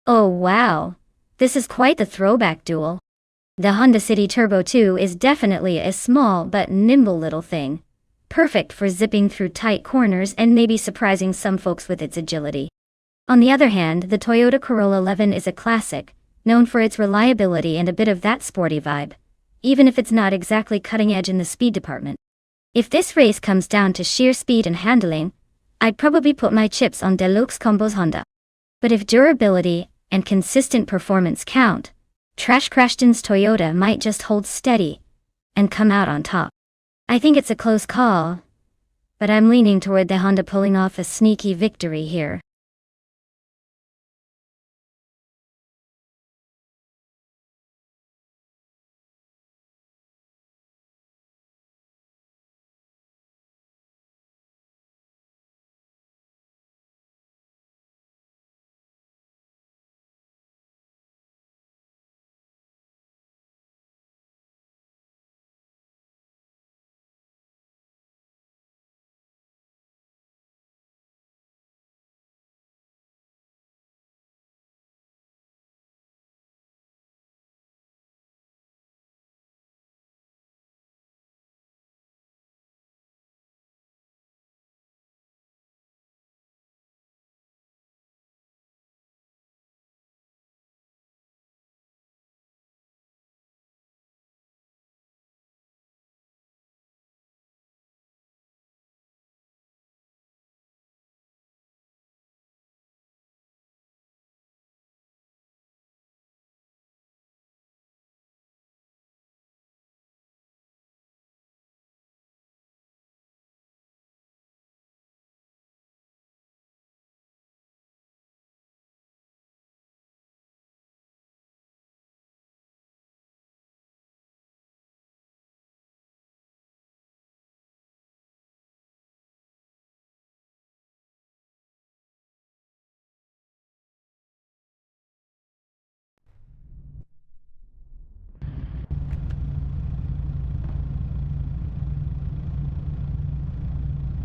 A: Oh wow, this is quite the throwback duel. The Honda City Turbo 2 is definitely a small but nimble little thing, perfect for zipping through tight corners and maybe surprising some folks with its agility. On the other hand, the Toyota Corolla 11 is a classic, known for its reliability and a bit of that sporty vibe, even if it's not exactly cutting edge in the speed department. If this race comes down to sheer speed and handling, I'd probably put my chips on Deluxe Combo's Honda. But if durability and consistent performance count, Trash Crashton's Toyota might just hold steady and come out on top. I think it's a close call, but I'm leaning toward the Honda pulling off a sneaky victory here.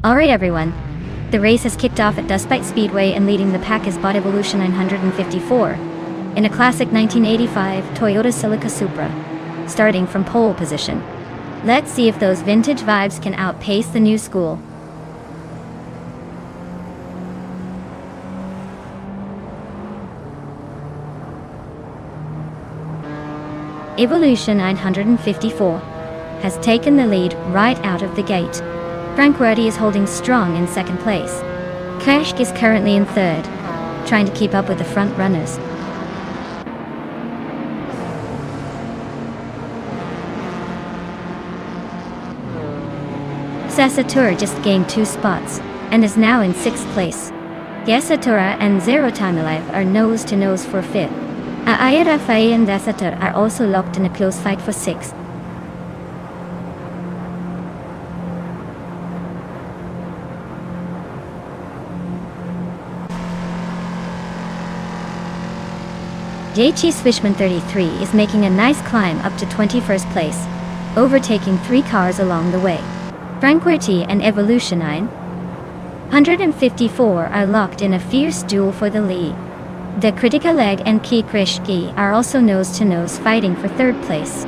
A: Alright everyone, the race has kicked off at Dustbite Speedway and leading the pack is Bot Evolution 954, in a classic 1985 Toyota Celica Supra, starting from pole position. Let's see if those vintage vibes can outpace the new school. Evolution 954 has taken the lead right out of the gate. Frank Werdy is holding strong in second place. Kershk is currently in third, trying to keep up with the front runners. Sasatura just gained 2 spots, and is now in 6th place. Yasatura and Zero Time Alive are nose-to-nose for 5th. Aayara Faye and Dasatur are also locked in a close fight for 6th. JT Swishman 33 is making a nice climb up to 21st place, overtaking 3 cars along the way. Frank Werty and Evolution 954 are locked in a fierce duel for the lead. The Kritika Leg and Ki Krishki are also nose-to-nose fighting for 3rd place.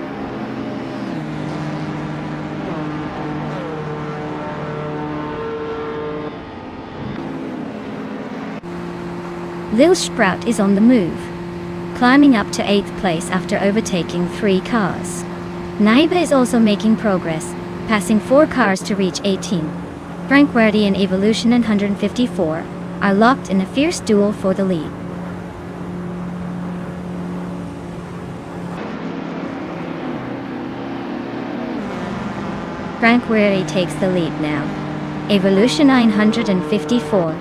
A: Lil Sprout is on the move, climbing up to 8th place after overtaking 3 cars. Naiba is also making progress, passing 4 cars to reach 18. Frank Werdy and Evolution 954 are locked in a fierce duel for the lead. Frank Werdy takes the lead now. Evolution 954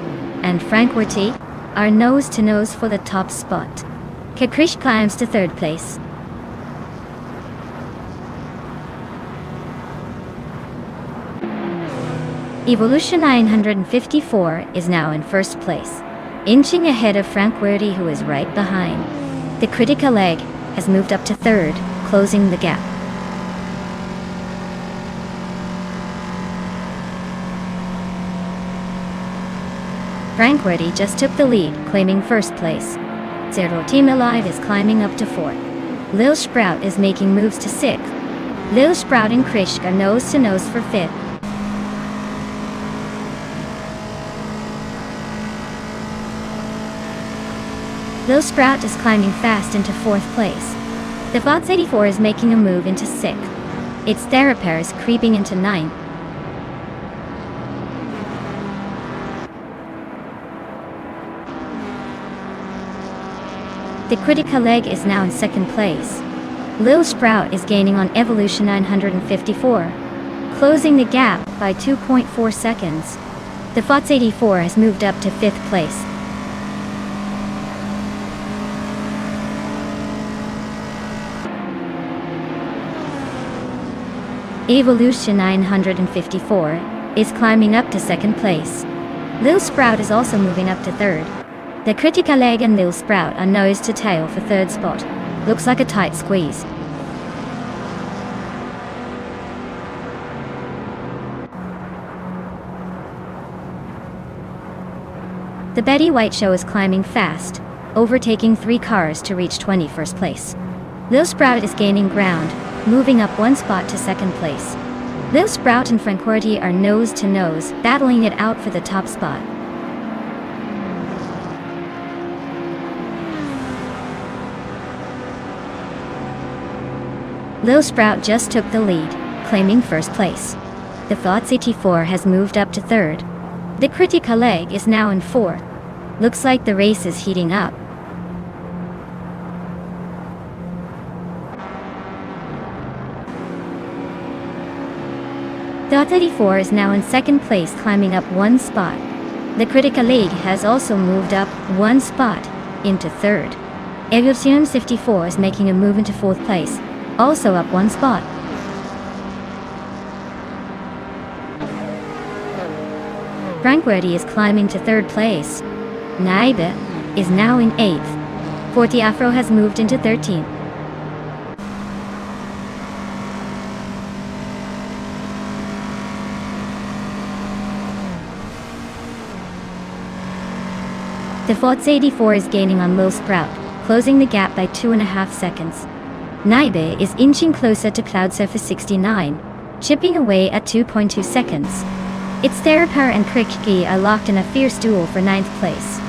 A: and Frank Werdy are nose-to-nose for the top spot. Kakrish climbs to 3rd place. Evolution 954 is now in 1st place, inching ahead of Frank Werdy, who is right behind. The Kritika Leg has moved up to 3rd, closing the gap. Frank Werdy just took the lead, claiming 1st place. Zero Team Alive is climbing up to 4th. Lil Sprout is making moves to 6th. Lil Sprout and Krish are nose to nose for 5th. Lil Sprout is climbing fast into 4th place. The Fox 84 is making a move into 6th. Its Therapair is creeping into 9th. The Critical Leg is now in 2nd place. Lil Sprout is gaining on Evolution 954, closing the gap by 2.4 seconds. The Fox 84 has moved up to 5th place. Evolution 954 is climbing up to 2nd place. Lil Sprout is also moving up to 3rd. The Critical Leg and Lil Sprout are nose to tail for 3rd spot. Looks like a tight squeeze. The Betty White Show is climbing fast, overtaking 3 cars to reach 21st place. Lil Sprout is gaining ground, moving up 1 spot to 2nd place. Lil Sprout and Franquity are nose to nose, battling it out for the top spot. Lil Sprout just took the lead, claiming 1st place. The Fox 84 has moved up to 3rd. The Critical Leg is now in 4th. Looks like the race is heating up. The 84 is now in 2nd place, climbing up 1 spot. The Critical Leg has also moved up 1 spot into 3rd. Evolution 54 is making a move into 4th place, also up 1 spot. Franquity is climbing to 3rd place. Naibe is now in 8th. 40 Afro has moved into 13th. The Fox 84 is gaining on Lil Sprout, closing the gap by 2.5 seconds. Naibe is inching closer to Cloud Surfer 69, chipping away at 2.2 seconds. Its Therapair and Krikki are locked in a fierce duel for 9th place.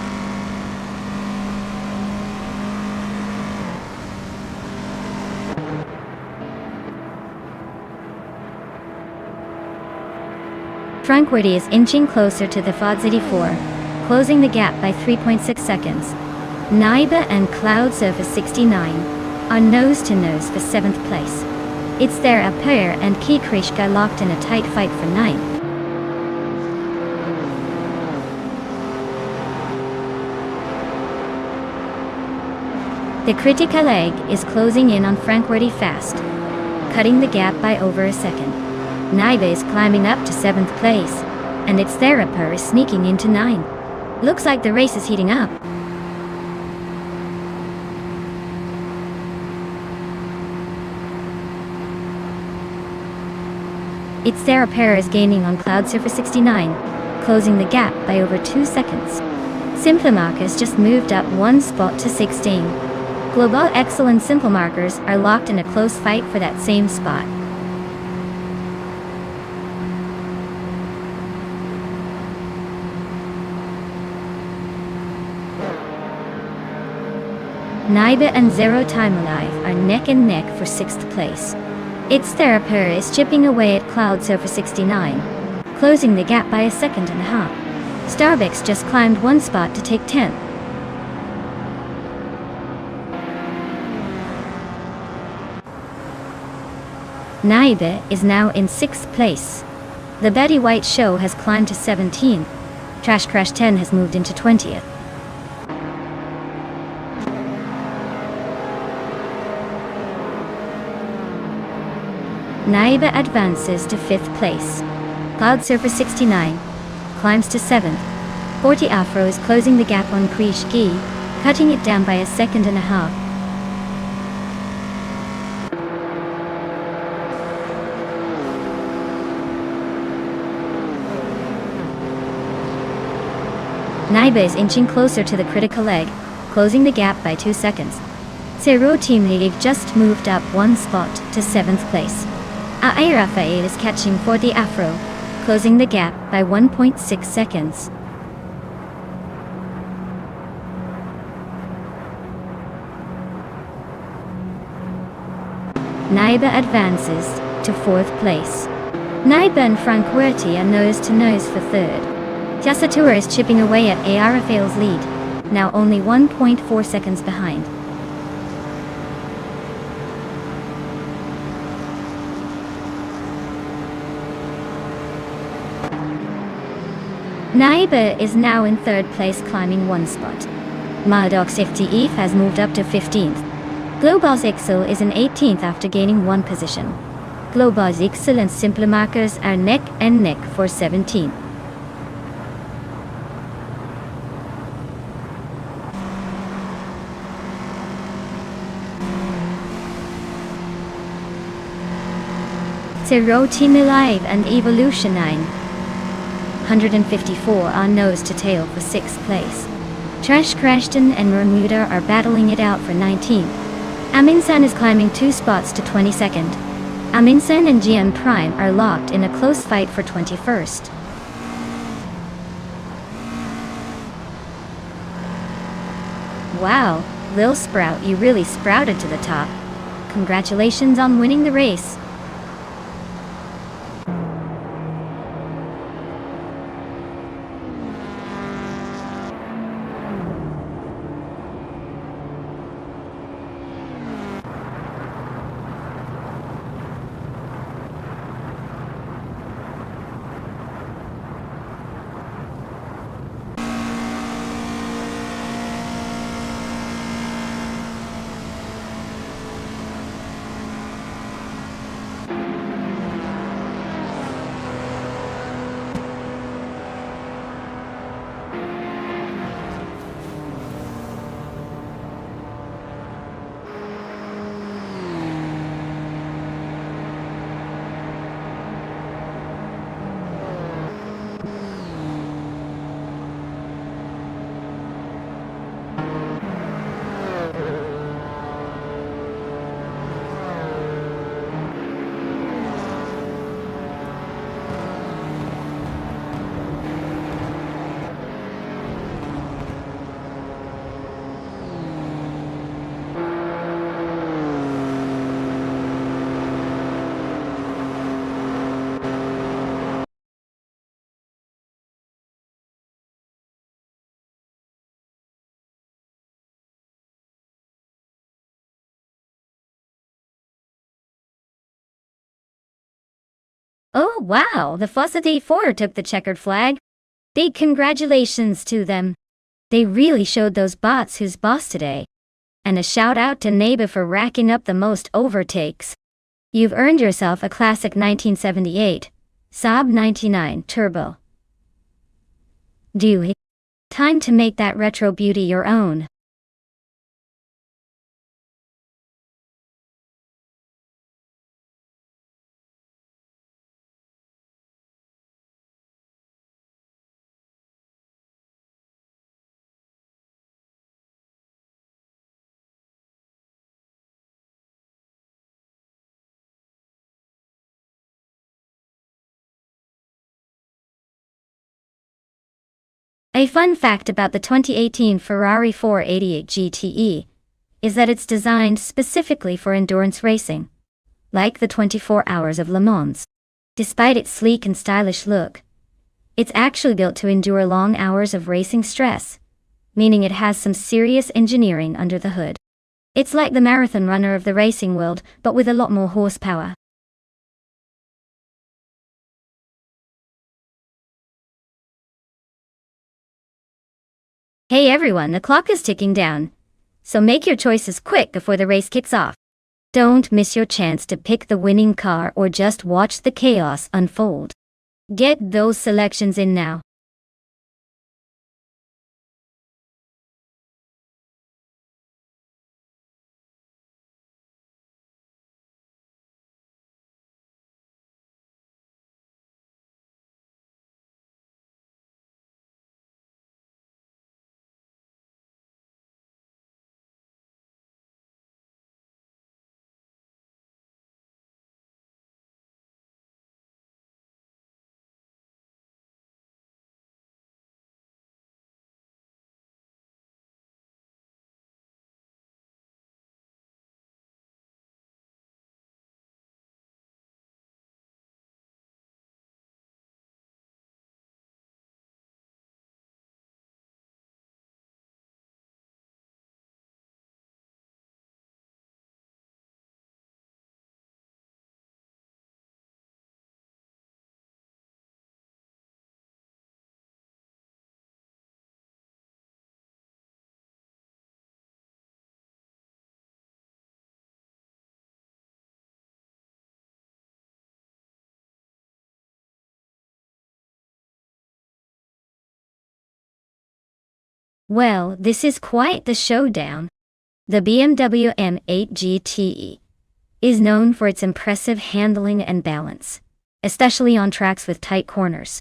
A: Franquity is inching closer to the Fox 84, closing the gap by 3.6 seconds. Naibe and Cloud Surfer 69 are nose to nose for 7th place. It's Therapair and Krishka locked in a tight fight for 9th. The Critical Leg is closing in on Franquity fast, cutting the gap by over a second. Naibe is climbing up to 7th place, and its Therapair is sneaking into 9th. Looks like the race is heating up. Its Therapair is gaining on Cloud Surfer 69, closing the gap by over 2 seconds. Simplimarkers just moved up 1 spot to 16. Global Excel and Simplimarkers are locked in a close fight for that same spot. Naibe and Zero Time Alive are neck and neck for 6th place. Its Therapair is chipping away at Cloud Surfer 69, closing the gap by 1.5 seconds. Starbucks just climbed 1 spot to take 10th. Naibe is now in 6th place. The Betty White Show has climbed to 17th. Trash Crash 10 has moved into 20th. Naibe advances to 5th place. Cloud Surfer 69 climbs to 7th. 40 Afro is closing the gap on Krishki, cutting it down by 1.5 seconds. Naibe is inching closer to the Critical Leg, closing the gap by 2 seconds. Zero Team League just moved up 1 spot to 7th place. A Rafael is catching for the Afro, closing the gap by 1.6 seconds. Naiba advances to 4th place. Naiba and Franquerti are nose to nose for 3rd. Yasatura is chipping away at Rafael's lead, now only 1.4 seconds behind. Naiba is now in 3rd place, climbing 1 spot. Madox FTEF has moved up to 15th. Globals Excel is in 18th after gaining 1 position. Globals Excel and Simple Markers are neck and neck for 17th. Zero Team Alive and Evolution 9. 154 are nose to tail for 6th place. Trash Crashton and Bermuda are battling it out for 19th. Aminsan is climbing 2 spots to 22nd. Aminsan and GM Prime are locked in a close fight for 21st. Wow, Lil Sprout, you really sprouted to the top. Congratulations on winning the race. Oh wow, the Fossil 4 took the checkered flag. Big congratulations to them. They really showed those bots who's boss today. And a shout out to Neighbor for racking up the most overtakes. You've earned yourself a classic 1978 Saab 99 Turbo. Dewey. Time to make that retro beauty your own. A fun fact about the 2018 Ferrari 488 GTE is that it's designed specifically for endurance racing, like the 24 Hours of Le Mans. Despite its sleek and stylish look, it's actually built to endure long hours of racing stress, meaning it has some serious engineering under the hood. It's like the marathon runner of the racing world, but with a lot more horsepower. Hey everyone, the clock is ticking down. So make your choices quick before the race kicks off. Don't miss your chance to pick the winning car or just watch the chaos unfold. Get those selections in now. Well, this is quite the showdown. The BMW M8 GTE is known for its impressive handling and balance, especially on tracks with tight corners.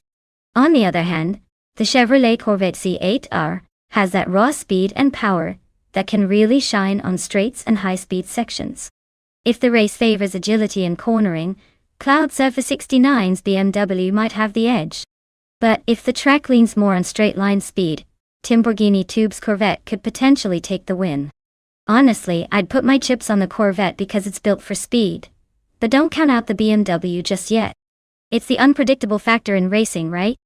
A: On the other hand, the Chevrolet Corvette C8R has that raw speed and power that can really shine on straights and high-speed sections. If the race favors agility and cornering, Cloud Surfer 69's BMW might have the edge. But if the track leans more on straight-line speed, Lamborghini Tube's Corvette could potentially take the win. Honestly, I'd put my chips on the Corvette because it's built for speed. But don't count out the BMW just yet. It's the unpredictable factor in racing, right?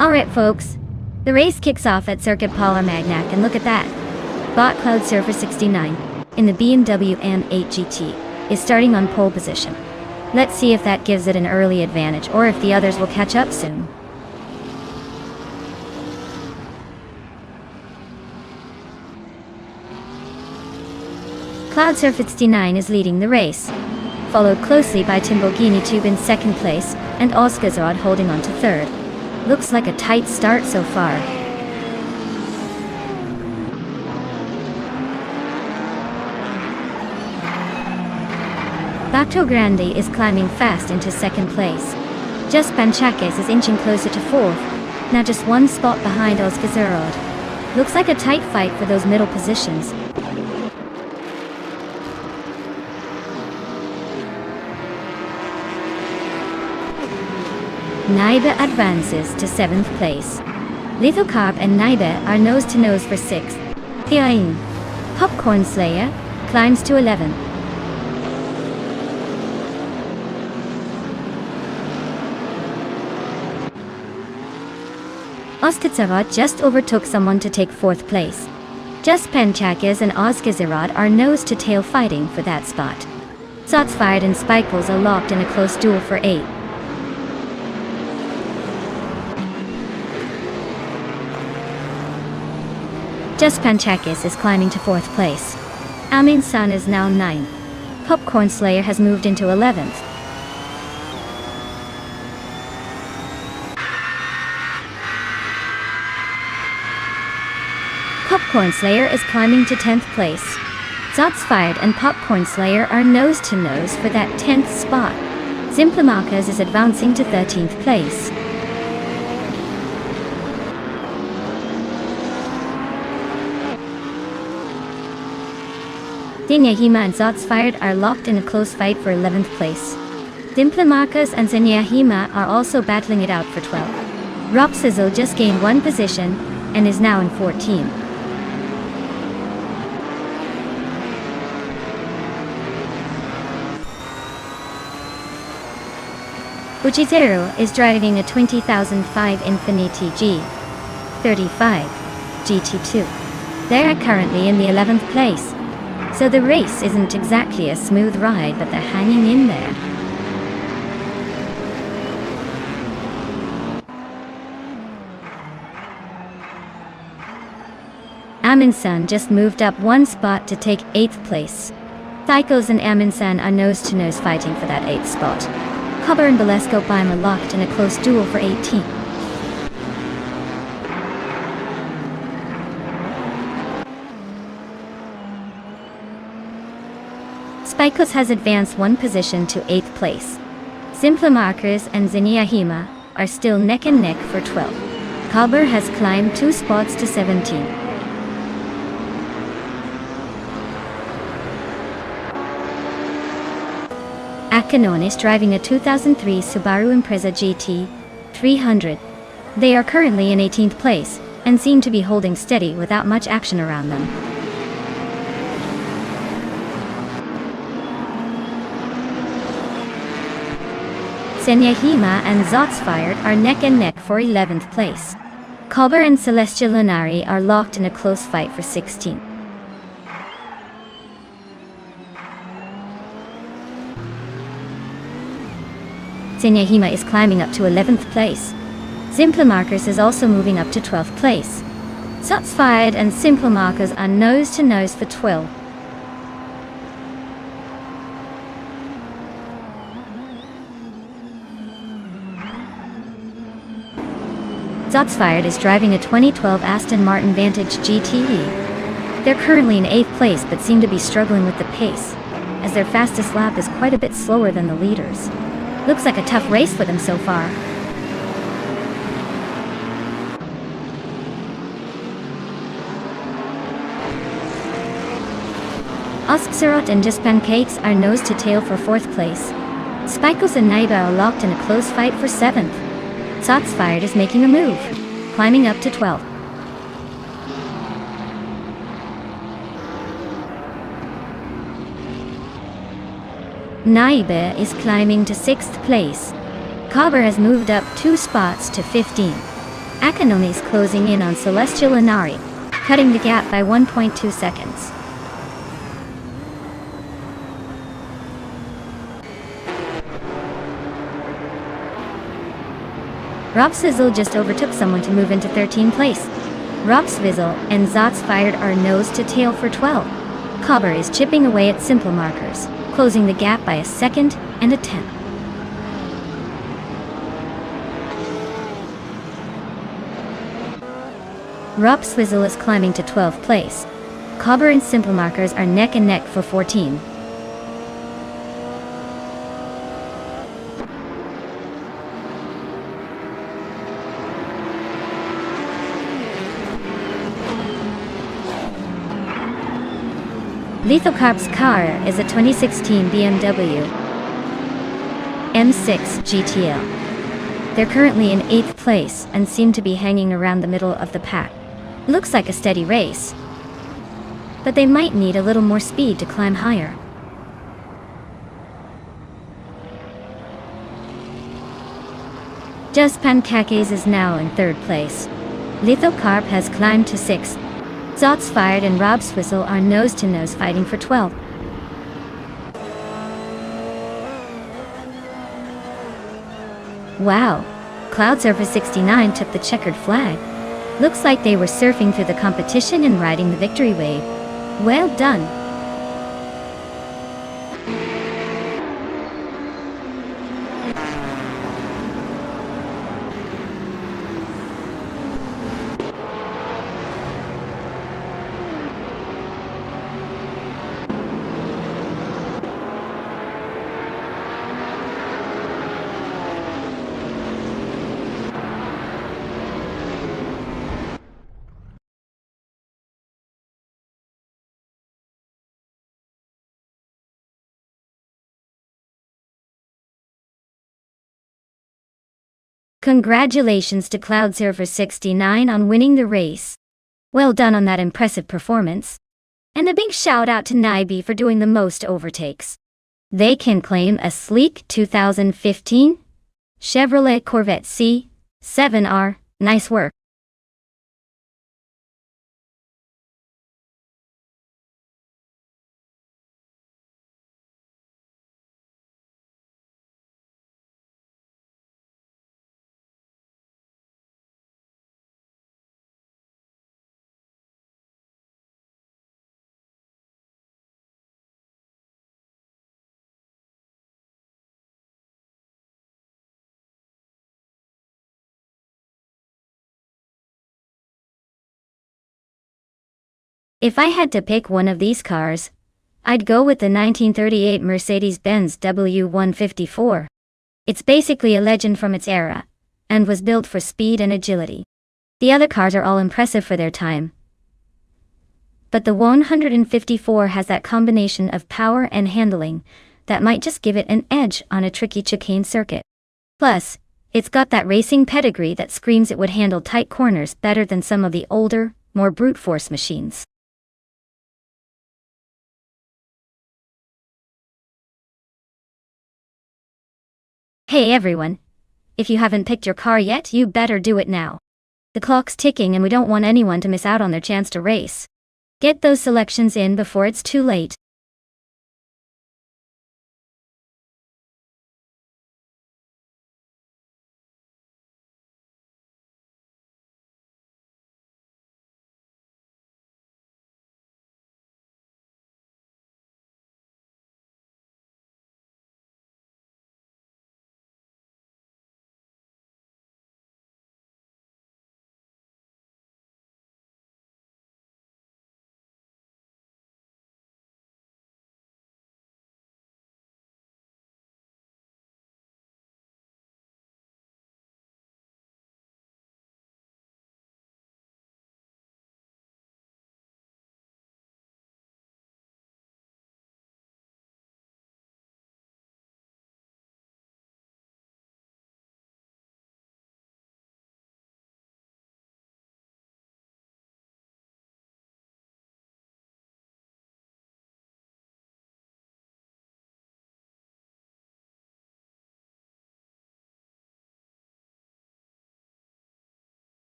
A: Alright folks, the race kicks off at Circuit Paula Magnac, and look at that. Bot Cloud Surfer 69 in the BMW M8 GT is starting on pole position. Let's see if that gives it an early advantage or if the others will catch up soon. Cloud Surfer 69 is leading the race, followed closely by Lamborghini Tube in second place and Ozgazard holding on to third. Looks like a tight start so far. Bato Grande is climbing fast into second place. Just Panchakes is inching closer to fourth, now just one spot behind Ozgazard. Looks like a tight fight for those middle positions. Naiba advances to 7th place. Lithocarp and Naiba are nose-to-nose for 6th. Thiain, Popcorn Slayer, climbs to 11th. Ozgazarad just overtook someone to take 4th place. Just Panchakes and Ozgazarad are nose-to-tail fighting for that spot. Shots fired and Spikles are locked in a close duel for 8th. Just Panchakes is climbing to 4th place. Amin San is now 9th. Popcorn Slayer has moved into 11th. Popcorn Slayer is climbing to 10th place. Shots fired and Popcorn Slayer are nose-to-nose for that 10th spot. Zimplamakas is advancing to 13th place. Dinyahima and Shots Fired are locked in a close fight for 11th place. Dimplamakas and Dinyahima are also battling it out for 12th. Rock Sizzle just gained 1 position and is now in 14th. Uchitero is driving a 20,005 Infiniti G35. GT2. They're currently in the 11th place. So the race isn't exactly a smooth ride, but they're hanging in there. Amundsen just moved up one spot to take 8th place. Psychos and Amundsen are nose-to-nose fighting for that 8th spot. Huber and Bolesco Beim are locked in a close duel for 18th. Spikos has advanced one position to 8th place. Simplamarkers and Zeniahima are still neck and neck for 12. Kalber has climbed 2 spots to 17. Akkanon is driving a 2003 Subaru Impreza GT 300. They are currently in 18th place and seem to be holding steady without much action around them. Senyahima and Zotsfired are neck and neck for 11th place. Kalber and Celestia Lunari are locked in a close fight for 16th. Senyahima is climbing up to 11th place. Simplamarkers is also moving up to 12th place. Zotsfired and Simplamarkers are nose-to-nose for 12. Zotsfired is driving a 2012 Aston Martin Vantage GTE. They're currently in 8th place but seem to be struggling with the pace, as their fastest lap is quite a bit slower than the leaders. Looks like a tough race for them so far. Osksirot and Just Pancakes are nose to tail for 4th place. Spikos and Naiba are locked in a close fight for 7th. Zotsfired is making a move, climbing up to 12th. Naiba is climbing to 6th place. Kalber has moved up 2 spots to 15. Akkanon is closing in on Celestial Inari, cutting the gap by 1.2 seconds. Robsvizzle just overtook someone to move into 13th place. Robsvizzle and Zotsfired are nose to tail for 12. Kalber is chipping away at Simplamarkers, closing the gap by a second and a tenth. Robsvizzle is climbing to 12th place. Kalber and Simplamarkers are neck and neck for 14. Lithocarp's car is a 2016 BMW M6 GTL. They're currently in 8th place and seem to be hanging around the middle of the pack. Looks like a steady race, but they might need a little more speed to climb higher. Just Pancakes is now in 3rd place. Lithocarp has climbed to 6th. Zotsfired and Robsvizzle are nose-to-nose fighting for 12. Wow, Cloudsurfer 69 took the checkered flag. Looks like they were surfing through the competition and riding the victory wave. Well done. Congratulations to Cloudsurfer 69 on winning the race. Well done on that impressive performance. And a big shout out to Naibi for doing the most overtakes. They can claim a sleek 2015 Chevrolet Corvette C7R. Nice work. If I had to pick one of these cars, I'd go with the 1938 Mercedes-Benz W154. It's basically a legend from its era, and was built for speed and agility. The other cars are all impressive for their time, but the 154 has that combination of power and handling that might just give it an edge on a tricky chicane circuit. Plus, it's got that racing pedigree that screams it would handle tight corners better than some of the older, more brute force machines. Hey everyone! If you haven't picked your car yet, you better do it now. The clock's ticking and we don't want anyone to miss out on their chance to race. Get those selections in before it's too late.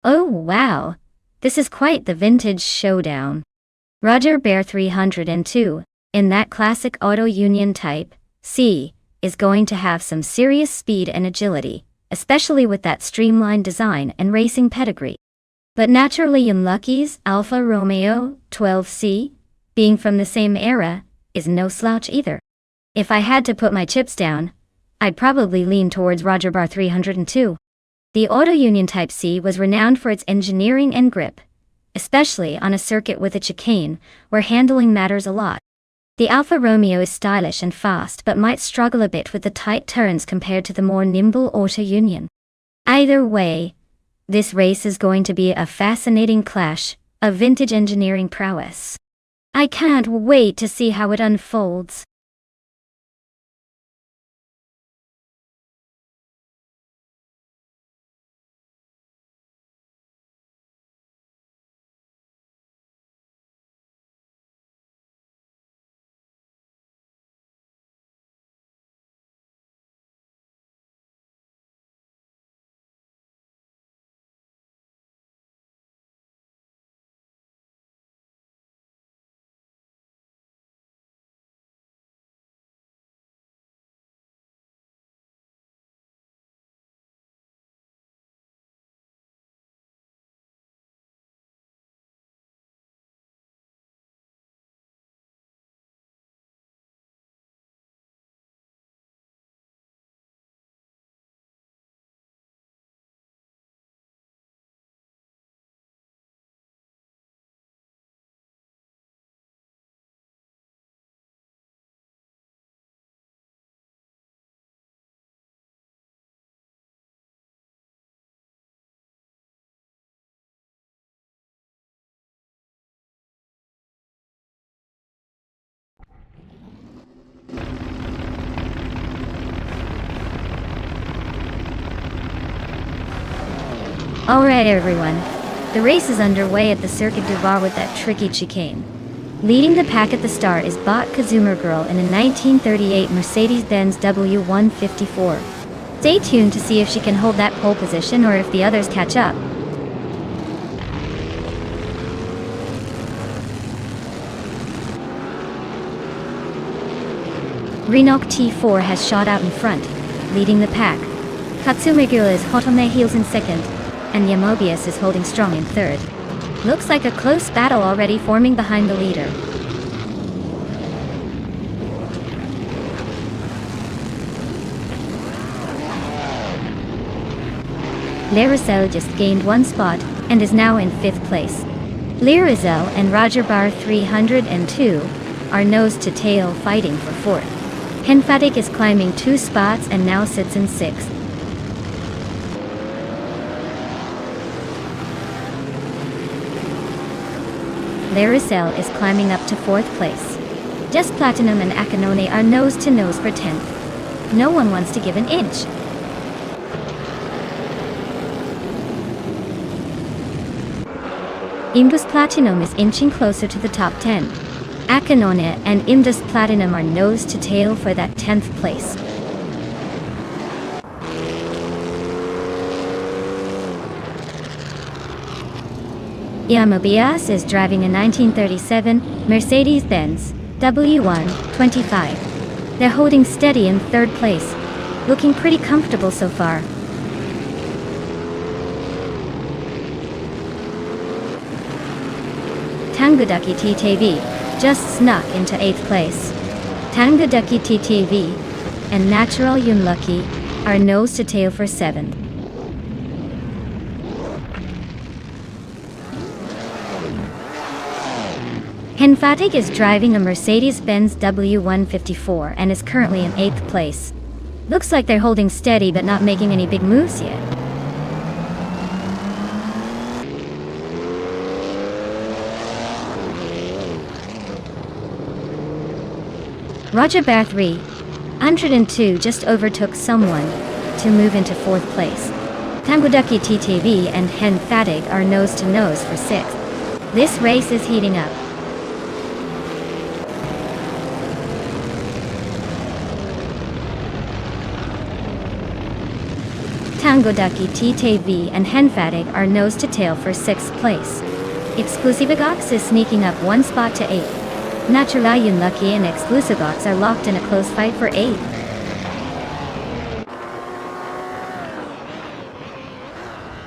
A: Oh wow! This is quite the vintage showdown. Roger Bear 302, in that classic auto union type, C, is going to have some serious speed and agility, especially with that streamlined design and racing pedigree. But naturally Unlucky's Alfa Romeo 12C, being from the same era, is no slouch either. If I had to put my chips down, I'd probably lean towards Roger Bar 302. The Auto Union Type C was renowned for its engineering and grip, especially on a circuit with a chicane, where handling matters a lot. The Alfa Romeo is stylish and fast but might struggle a bit with the tight turns compared to the more nimble Auto Union. Either way, this race is going to be a fascinating clash of vintage engineering prowess. I can't wait to see how it unfolds. Alright everyone, the race is underway at the Circuit du Var with that tricky chicane. Leading the pack at the start is Bot Kazumer Girl in a 1938 Mercedes-Benz W154. Stay tuned to see if she can hold that pole position or if the others catch up. Renok T4 has shot out in front, leading the pack. Katsume Girl is hot on their heels in second, and Yamobius is holding strong in third. Looks like a close battle already forming behind the leader. Larizel just gained 1 spot and is now in 5th place. Larizel and Roger Bar 302 are nose to tail fighting for 4th. Henfatic is climbing 2 spots and now sits in 6th. Larizel is climbing up to 4th place. Just Platinum and Akanone are nose to nose for 10th. No one wants to give an inch. Indus Platinum is inching closer to the top 10. Akanone and Indus Platinum are nose to tail for that 10th place. Yamobias is driving a 1937 Mercedes-Benz W125. They're holding steady in 3rd place, looking pretty comfortable so far. Tanguducky TTV just snuck into 8th place. Tanguducky TTV and Natural Yunlucky are nose to tail for 7th. Henfatic is driving a Mercedes-Benz W154 and is currently in 8th place. Looks like they're holding steady but not making any big moves yet. Roger Bear 302 just overtook someone to move into 4th place. Tanguducky TTV and Henfatic are nose to nose for 6th. This race is heating up. Tanguducky TTV and Henfatic are nose to tail for 6th place. Exclusivagox is sneaking up 1 spot to 8th. Natural Yunlucky and Exclusivagox are locked in a close fight for 8th.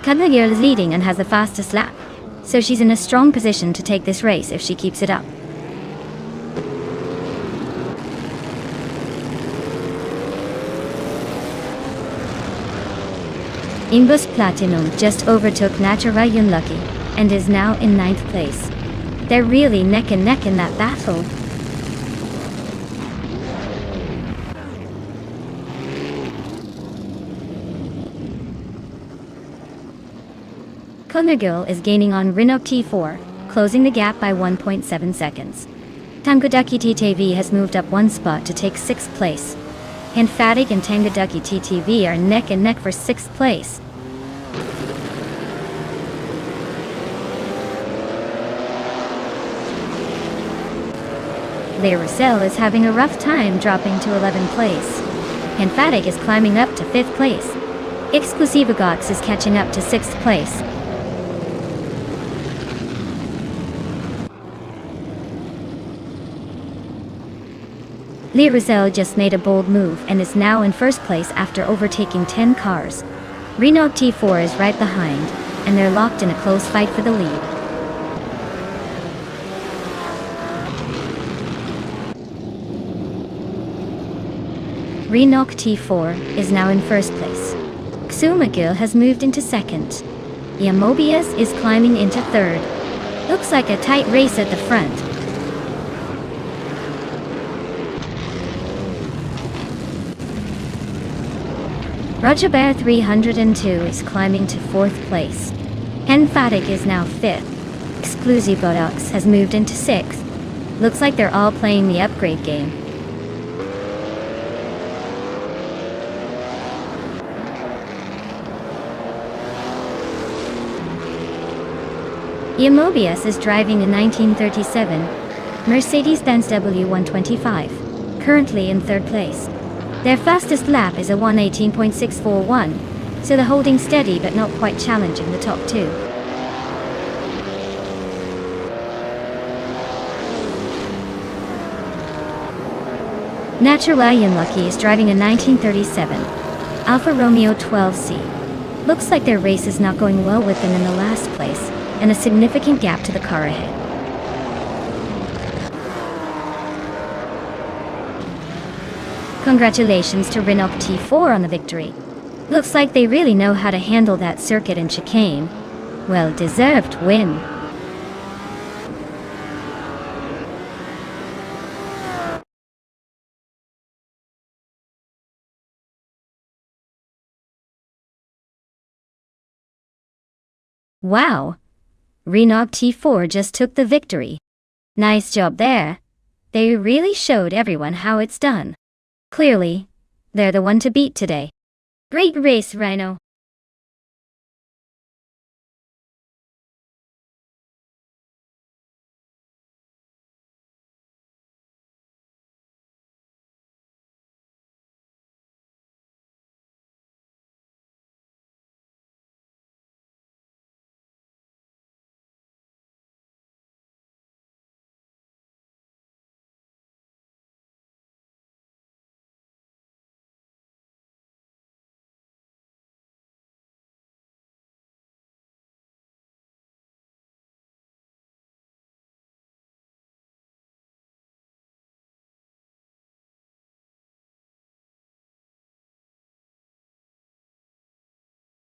A: Kadnagir is leading and has the fastest lap, so she's in a strong position to take this race if she keeps it up. Imbus Platinum just overtook Natural Yunlucky and is now in 9th place. They're really neck and neck in that battle. Konagil is gaining on Rinok T4, closing the gap by 1.7 seconds. Tanguducky TTV has moved up 1 spot to take 6th place. Henfatic and Tanguducky TTV are neck and neck for 6th place. Larizel is having a rough time dropping to 11th place. Henfatic is climbing up to 5th place. Exclusivagox is catching up to 6th place. Larizel just made a bold move and is now in 1st place after overtaking 10 cars. Renault T4 is right behind, and they're locked in a close fight for the lead. Renault T4 is now in 1st place. Xumagil has moved into 2nd. Yamobius is climbing into 3rd. Looks like a tight race at the front. Roger Bear 302 is climbing to 4th place. Henfatic is now 5th. Exclusivagox has moved into 6th. Looks like they're all playing the upgrade game. Yamobius is driving a 1937 Mercedes-Benz W125, currently in 3rd place. Their fastest lap is a 1:18.641, so they're holding steady but not quite challenging the top 2. Natural Yunlucky is driving a 1937 Alfa Romeo 12C. Looks like their race is not going well with them in the last place, and a significant gap to the car ahead. Congratulations to Renault T4 on the victory. Looks like they really know how to handle that circuit and chicane. Well deserved win. Wow. Renault T4 just took the victory. Nice job there. They really showed everyone how it's done. Clearly, they're the one to beat today. Great race, Rhino.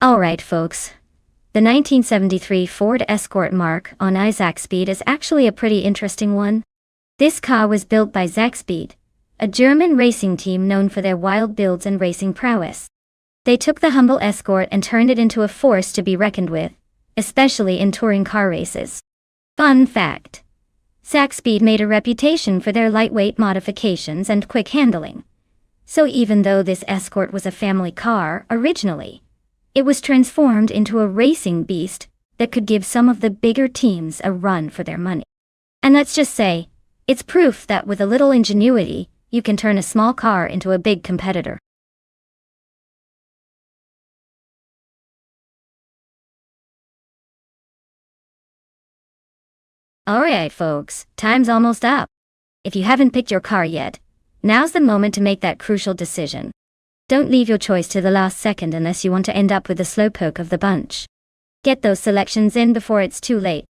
A: Alright folks. The 1973 Ford Escort Mark on Zaxpeed is actually a pretty interesting one. This car was built by Zaxpeed, a German racing team known for their wild builds and racing prowess. They took the humble Escort and turned it into a force to be reckoned with, especially in touring car races. Fun fact. Zaxpeed made a reputation for their lightweight modifications and quick handling. So even though this Escort was a family car originally, it was transformed into a racing beast that could give some of the bigger teams a run for their money. And let's just say, it's proof that with a little ingenuity, you can turn a small car into a big competitor. Alright folks, time's almost up. If you haven't picked your car yet, now's the moment to make that crucial decision. Don't leave your choice to the last second unless you want to end up with the slowpoke of the bunch. Get those selections in before it's too late.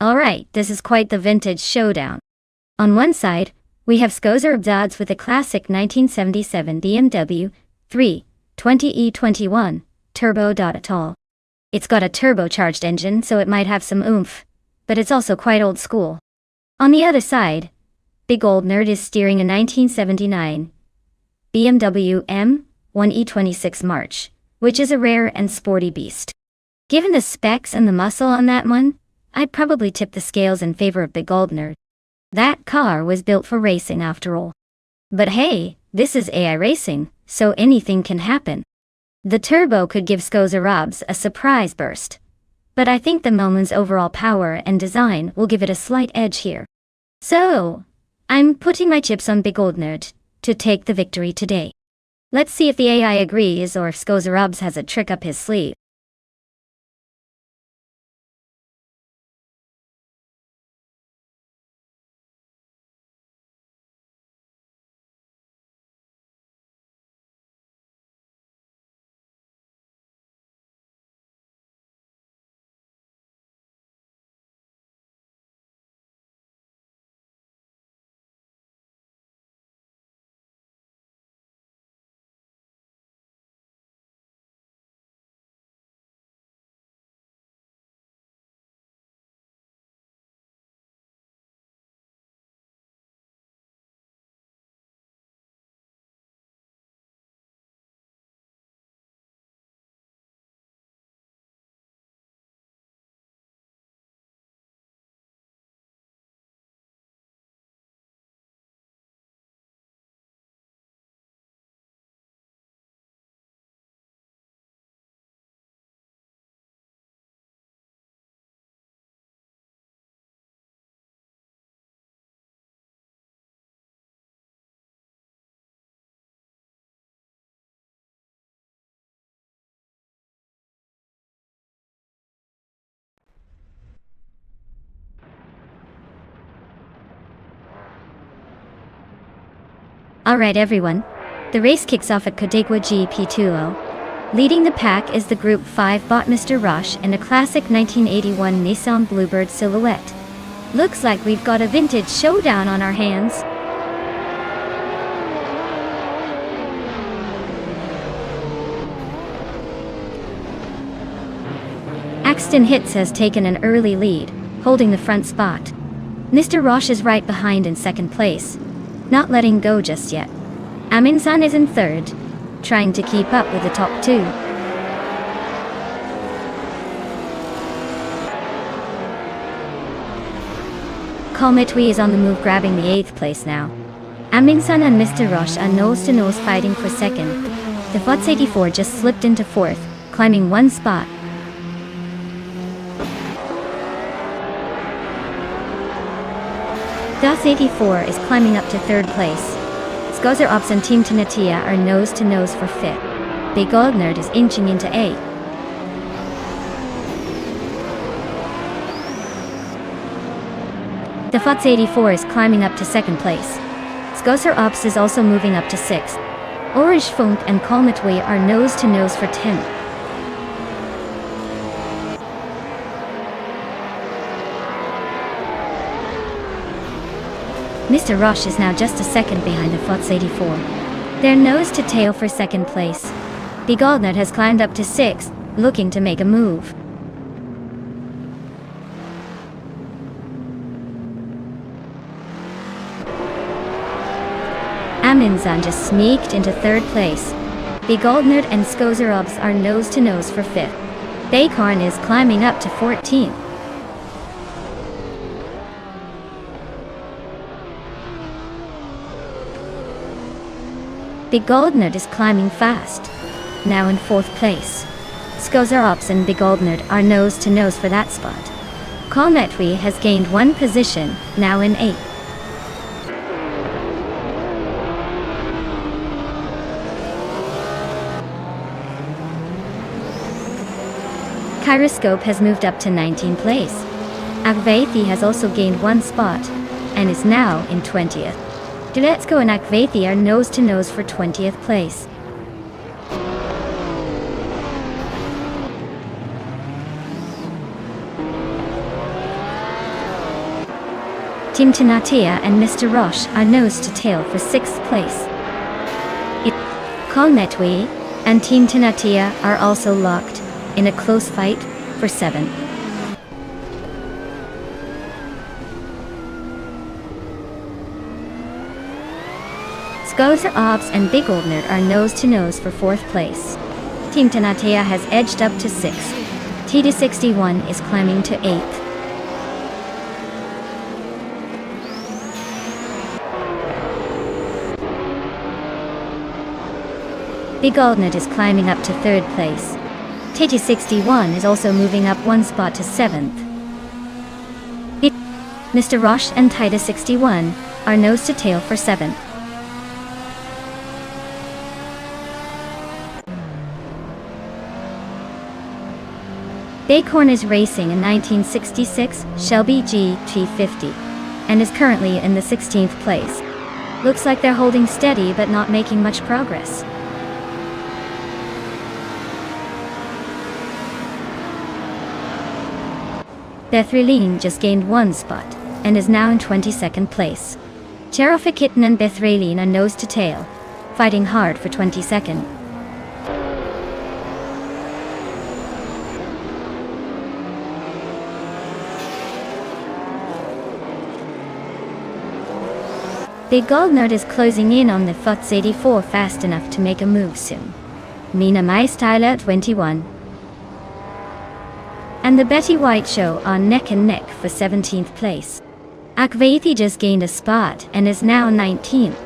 A: Alright, this is quite the vintage showdown. On one side, we have Skozer Abzads with a classic 1977 BMW 320e21 turbo. At all. It's got a turbocharged engine, so it might have some oomph, but it's also quite old school. On the other side, Big Old Nerd is steering a 1979 BMW M1E26 March, which is a rare and sporty beast. Given the specs and the muscle on that one, I'd probably tip the scales in favor of Big Old Nerd. That car was built for racing after all. But hey, this is AI racing, so anything can happen. The turbo could give Skoza Robs a surprise burst. But I think the Momon's overall power and design will give it a slight edge here. So, I'm putting my chips on Big Old Nerd to take the victory today. Let's see if the AI agrees or if Skoza Robs has a trick up his sleeve. Alright everyone, the race kicks off at Kodegwa GP20. Leading the pack is the Group 5 bot Mr. Roche and a classic 1981 Nissan Bluebird Silhouette. Looks like we've got a vintage showdown on our hands. Axton Hits has taken an early lead, holding the front spot. Mr. Roche is right behind in second place, not letting go just yet. Amin-san is in third, trying to keep up with the top two. Kalmetwi is on the move, grabbing the 8th place now. Amin-san and Mr. Roche are nose-to-nose fighting for second. The FOTS 84 just slipped into 4th, climbing one spot. DOS 84 is climbing up to 3rd place. Skozer Ops and Team Tanatia are nose-to-nose for 5th. Big Goldnerd is inching into 8th. The FOTS 84 is climbing up to 2nd place. Skozer Ops is also moving up to 6th. Orange Funk and Kalmetwi are nose-to-nose for 10th. Mr. Roche is now just a second behind the FOTS 84. They're nose to tail for 2nd place. Big Goldnut has climbed up to 6th, looking to make a move. Amin-san just sneaked into 3rd place. Big Goldnut and Skozerobs are nose to nose for 5th. Bacorn is climbing up to 14th. Big Goldnerd is climbing fast, now in 4th place. Skozer Ops and Big Goldnerd are nose to nose for that spot. Kalmetwi has gained 1 position, now in 8th. Kyroscope has moved up to 19th place. Akvaithi has also gained 1 spot, and is now in 20th. Duletsko and Akvaithi are nose-to-nose for 20th place. Team Tanatia and Mr. Roche are nose-to-tail for 6th place. Kalmetwi and Team Tanatia are also locked in a close fight for 7th. Skozer Ops and Big Goldnerd are nose-to-nose for 4th place. Team Tanatea has edged up to 6th. TD61 is climbing to 8th. Big Goldnerd is climbing up to 3rd place. TD61 is also moving up 1 spot to 7th. Mr. Roche and Tida61 are nose-to-tail for 7th. Bacorn is racing a 1966 Shelby GT50 and is currently in the 16th place. Looks like they're holding steady but not making much progress. Bethrailine just gained 1 spot and is now in 22nd place. Cherofikitten and Bethrailine are nose to tail, fighting hard for 22nd. Big Goldnerd is closing in on the FOTS 84 fast enough to make a move soon. Mina Maistyler 21. And the Betty White Show are neck and neck for 17th place. Akvaithi just gained a spot and is now 19th.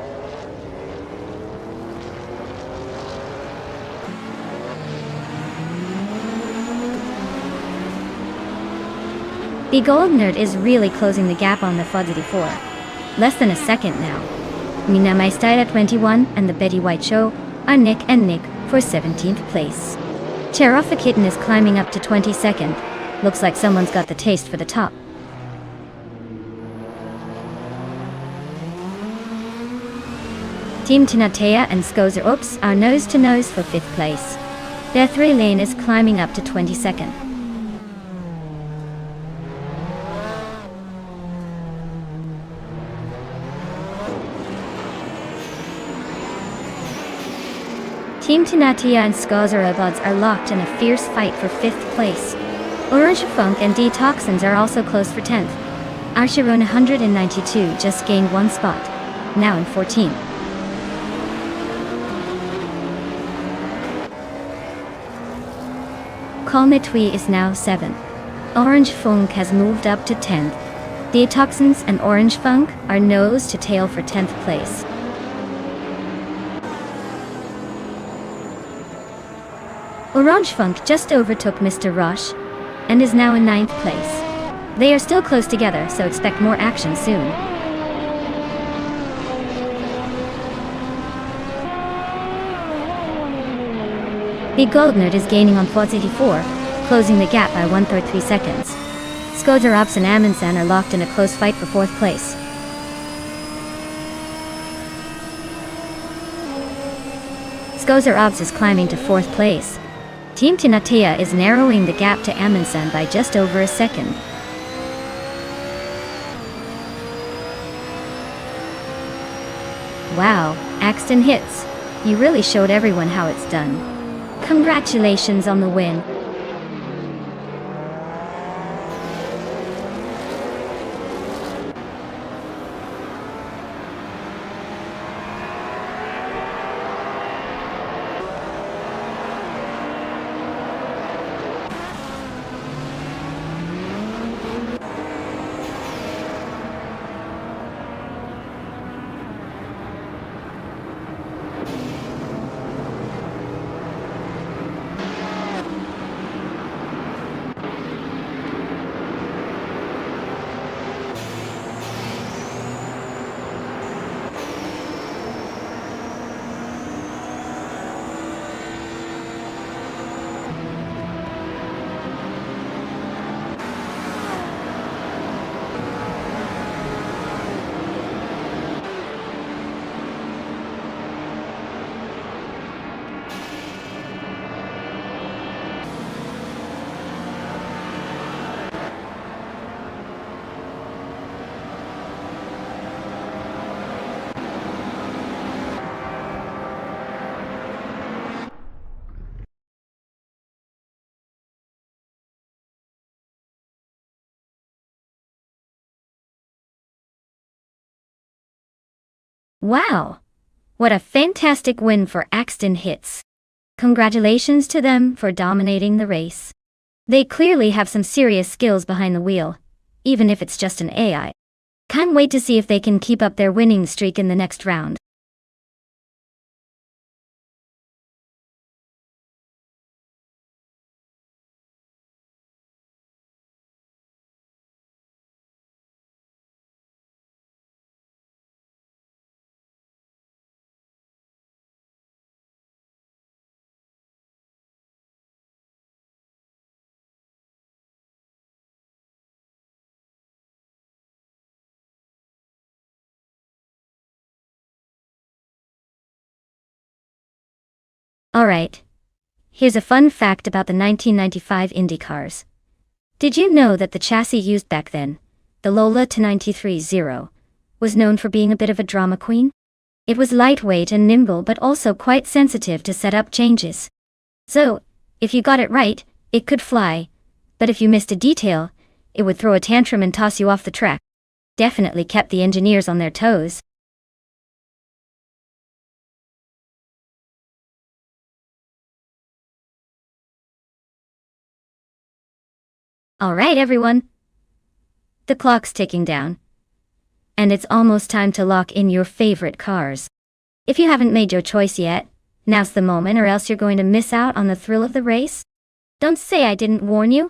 A: Big Goldnerd is really closing the gap on the FOTS 84. Less than a second now. Mina Maistyler 21 and the Betty White Show are neck and neck for 17th place. Cherofikitten is climbing up to 22nd. Looks like someone's got the taste for the top. Team Tinatea and Skozer Ups are nose to nose for 5th place. Their 3-lane is climbing up to 22nd. Team Tinatea and Skozer Ups are locked in a fierce fight for 5th place. Orange Funk and Detoxins are also close for 10th. Arshiron 192 just gained 1 spot, now in 14th. Kalmetui is now 7th. Orange Funk has moved up to 10th. Detoxins and Orange Funk are nose to tail for 10th place. Orange Funk just overtook Mr. Rush and is now in 9th place. They are still close together, so expect more action soon. The Goldnerd is gaining on Plot 84, closing the gap by 1/3 seconds. Skozer Ops and Amundsen are locked in a close fight for 4th place. Skozer Ops is climbing to 4th place. Team Tinatea is narrowing the gap to Amundsen by just over a second. Wow, Axton hits. You really showed everyone how it's done. Congratulations on the win. Wow! What a fantastic win for Axton Hits. Congratulations to them for dominating the race. They clearly have some serious skills behind the wheel, even if it's just an AI. Can't wait to see if they can keep up their winning streak in the next round. Alright. Here's a fun fact about the 1995 Indy cars. Did you know that the chassis used back then, the Lola T93-0, was known for being a bit of a drama queen? It was lightweight and nimble but also quite sensitive to setup changes. So, if you got it right, it could fly. But if you missed a detail, it would throw a tantrum and toss you off the track. Definitely kept the engineers on their toes. Alright everyone. The clock's ticking down. And it's almost time to lock in your favorite cars. If you haven't made your choice yet, now's the moment or else you're going to miss out on the thrill of the race. Don't say I didn't warn you.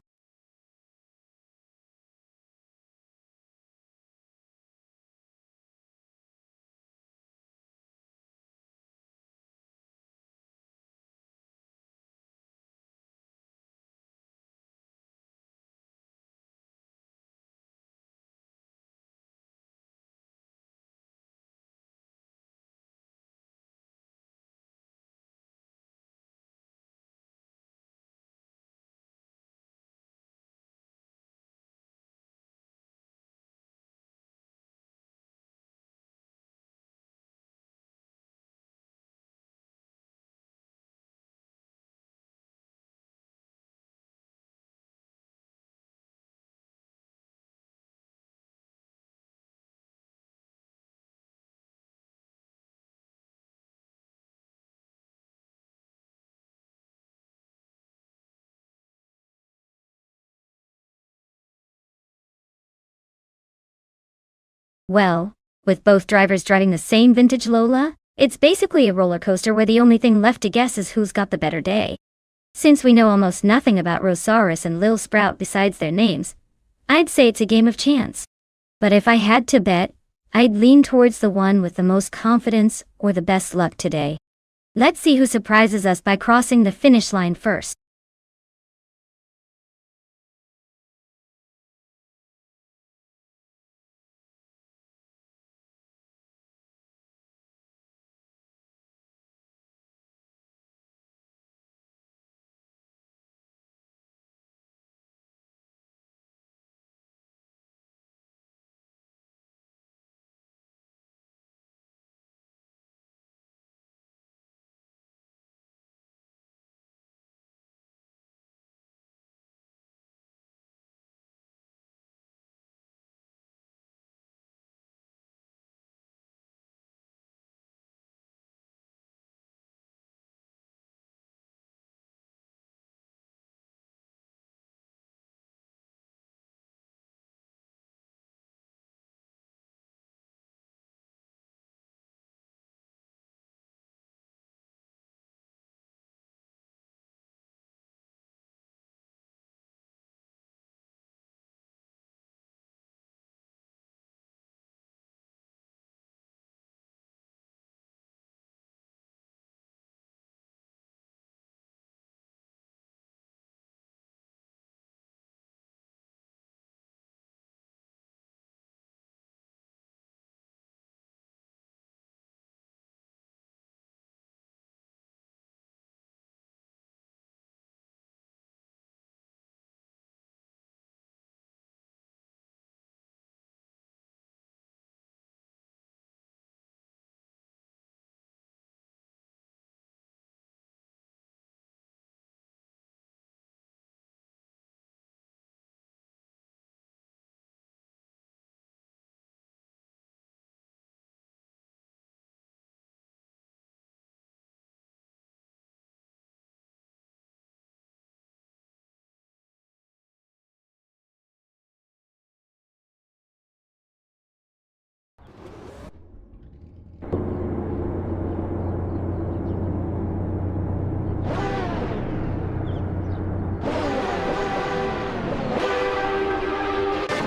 A: Well, with both drivers driving the same vintage Lola, it's basically a roller coaster where the only thing left to guess is who's got the better day. Since we know almost nothing about Rosaurus and Lil Sprout besides their names, I'd say it's a game of chance. But if I had to bet, I'd lean towards the one with the most confidence or the best luck today. Let's see who surprises us by crossing the finish line first.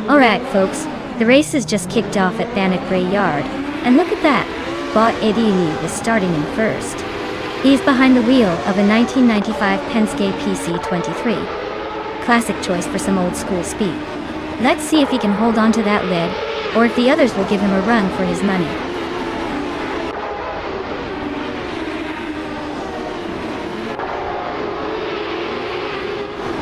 A: Alright folks, the race has just kicked off at Bannockbrae Yard, and look at that, Bot Edili is starting in first. He's behind the wheel of a 1995 Penske PC23. Classic choice for some old school speed. Let's see if he can hold on to that lead, or if the others will give him a run for his money.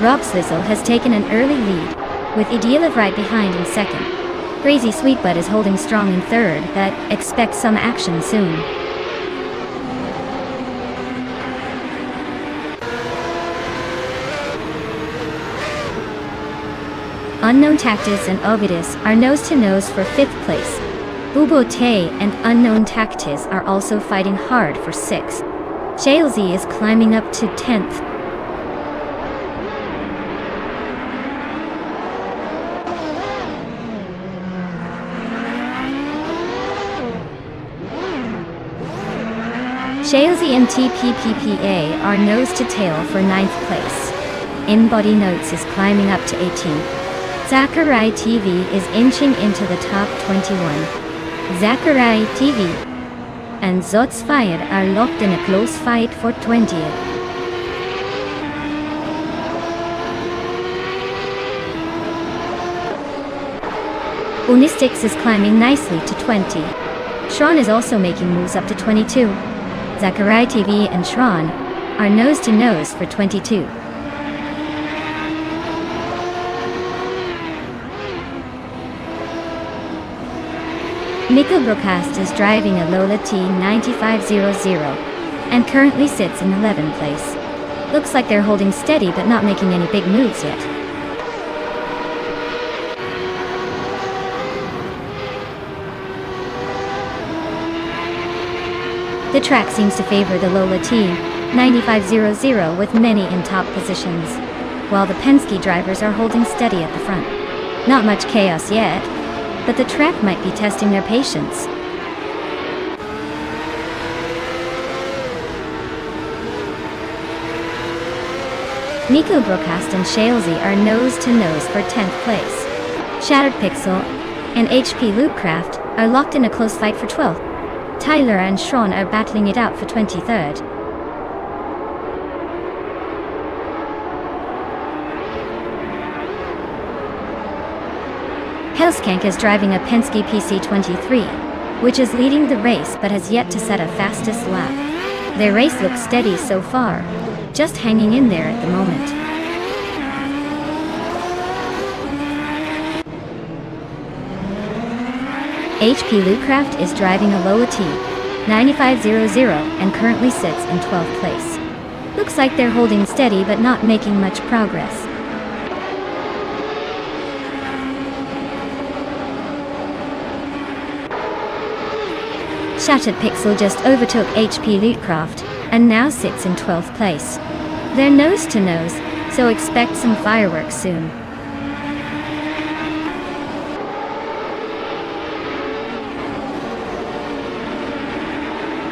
A: Rob Slizzle has taken an early lead, with Idealiv right behind in second. Crazy Sweetbutt is holding strong in third, but expect some action soon. Unknown Tactus and Ovidus are nose-to-nose for 5th place. Bubote and Unknown Tactus are also fighting hard for 6th. Shalesy is climbing up to 10th. Shalesy and TPPPA are nose-to-tail for 9th place. In-Body Notes is climbing up to 18th. Zachary TV is inching into the top 21. Zachary TV and Zots Fire are locked in a close fight for 20th. Unistix is climbing nicely to 20. Shron is also making moves up to 22. Zachary TV and Shron are nose-to-nose for 22. Mikkel Broadcast is driving a Lola T9500 and currently sits in 11th place. Looks like they're holding steady but not making any big moves yet. The track seems to favor the Lola T9500 with many in top positions, while the Penske drivers are holding steady at the front. Not much chaos yet. but the track might be testing their patience. Nico Brookast and Shalesy are nose-to-nose for 10th place. Shattered Pixel and HP Loopcraft are locked in a close fight for 12th. Tyler and Sean are battling it out for 23rd. Hellskank is driving a Penske PC23, which is leading the race but has yet to set a fastest lap. Their race looks steady so far, just hanging in there at the moment. HP Loopcraft is driving a Lola T 9500 and currently sits in 12th place. Looks like they're holding steady but not making much progress. Shattered Pixel just overtook HP Loopcraft and now sits in 12th place. They're nose to nose, so expect some fireworks soon.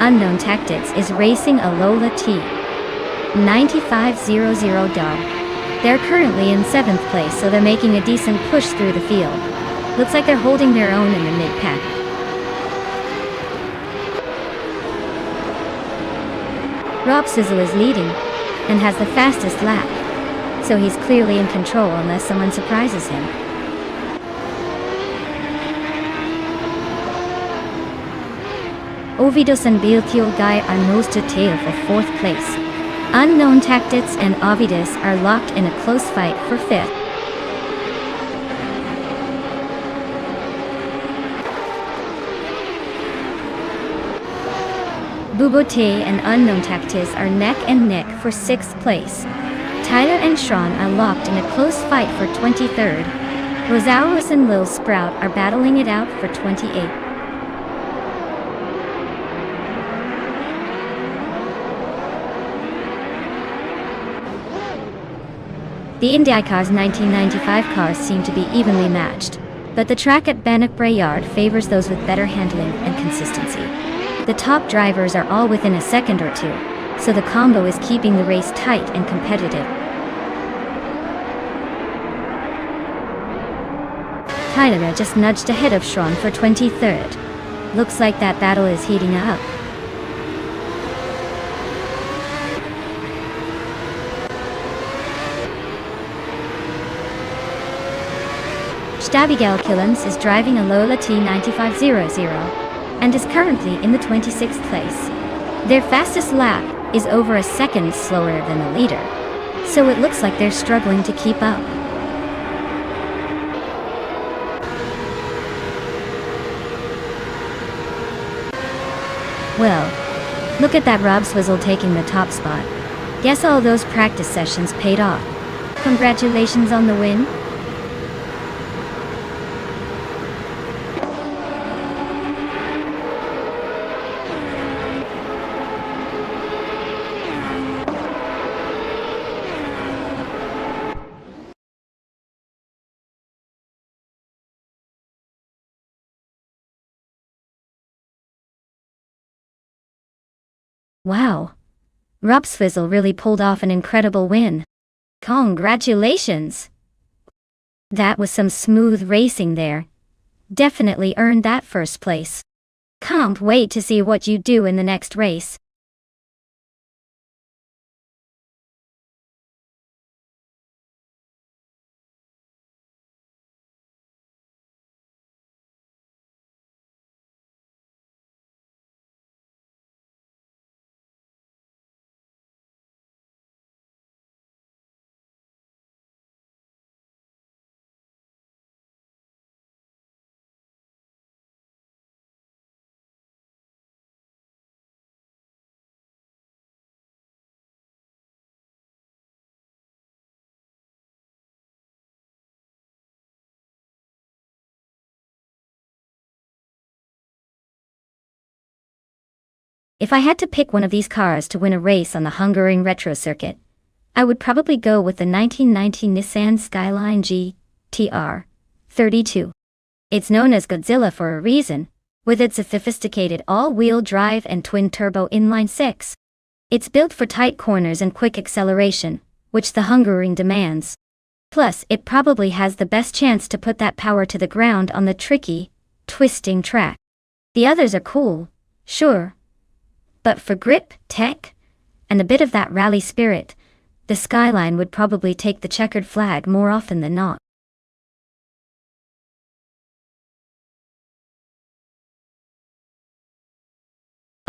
A: Unknown Tactics is racing a Lola T 9500 dog. They're currently in 7th place, so they're making a decent push through the field. Looks like they're holding their own in the mid-pack. Rob Sizzle is leading and has the fastest lap, so he's clearly in control unless someone surprises him. Ovidos and Beeltiel Guy are nose to tail for 4th place. Unknown Tactics and Ovidus are locked in a close fight for 5th. Bubote and Unknown Tactics are neck and neck for 6th place. Tyler and Sean are locked in a close fight for 23rd. Rosaurus and Lil Sprout are battling it out for 28th. The IndyCar's 1995 cars seem to be evenly matched, but the track at Bannockbrae Yard favors those with better handling and consistency. The top drivers are all within a second or two, so the combo is keeping the race tight and competitive. Tyler just nudged ahead of Sean for 23rd. Looks like that battle is heating up. Abigail Killens is driving a Lola T 9500 and is currently in the 26th place. Their fastest lap is over a second slower than the leader, so it looks like they're struggling to keep up. Well, look at that Rob Swizzle taking the top spot. Guess all those practice sessions paid off. Congratulations on the win. Wow. Rob Swizzle really pulled off an incredible win. Congratulations! That was some smooth racing there. Definitely earned that first place. Can't wait to see what you do in the next race. If I had to pick one of these cars to win a race on the Hungaroring Retro Circuit, I would probably go with the 1990 Nissan Skyline GT-R 32. It's known as Godzilla for a reason, with its sophisticated all-wheel drive and twin-turbo inline-six. It's built for tight corners and quick acceleration, which the Hungaroring demands. Plus, it probably has the best chance to put that power to the ground on the tricky, twisting track. The others are cool, sure. But for grip, tech, and a bit of that rally spirit, the Skyline would probably take the checkered flag more often than not.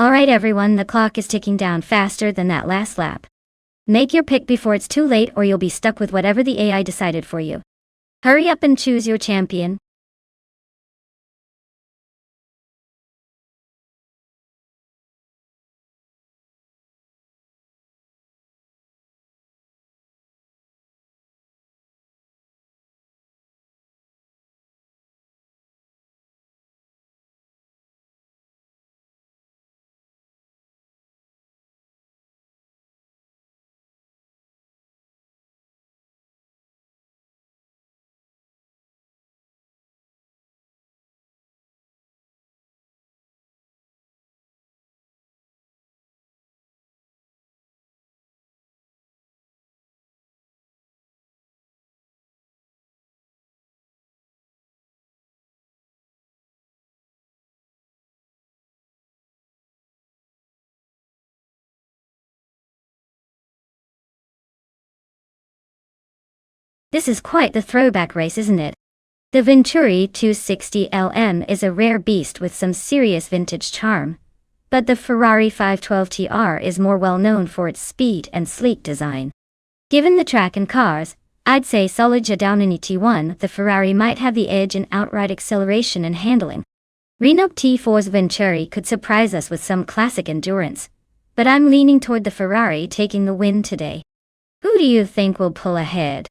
A: Alright everyone, the clock is ticking down faster than that last lap. Make your pick before it's too late or you'll be stuck with whatever the AI decided for you. Hurry up and choose your champion. This is quite the throwback race, isn't it? The Venturi 260LM is a rare beast with some serious vintage charm, but the Ferrari 512TR is more well known for its speed and sleek design. Given the track and cars, I'd say solidly down in T1, the Ferrari might have the edge in outright acceleration and handling. Renault T4's Venturi could surprise us with some classic endurance, but I'm leaning toward the Ferrari taking the win today. Who do you think will pull ahead?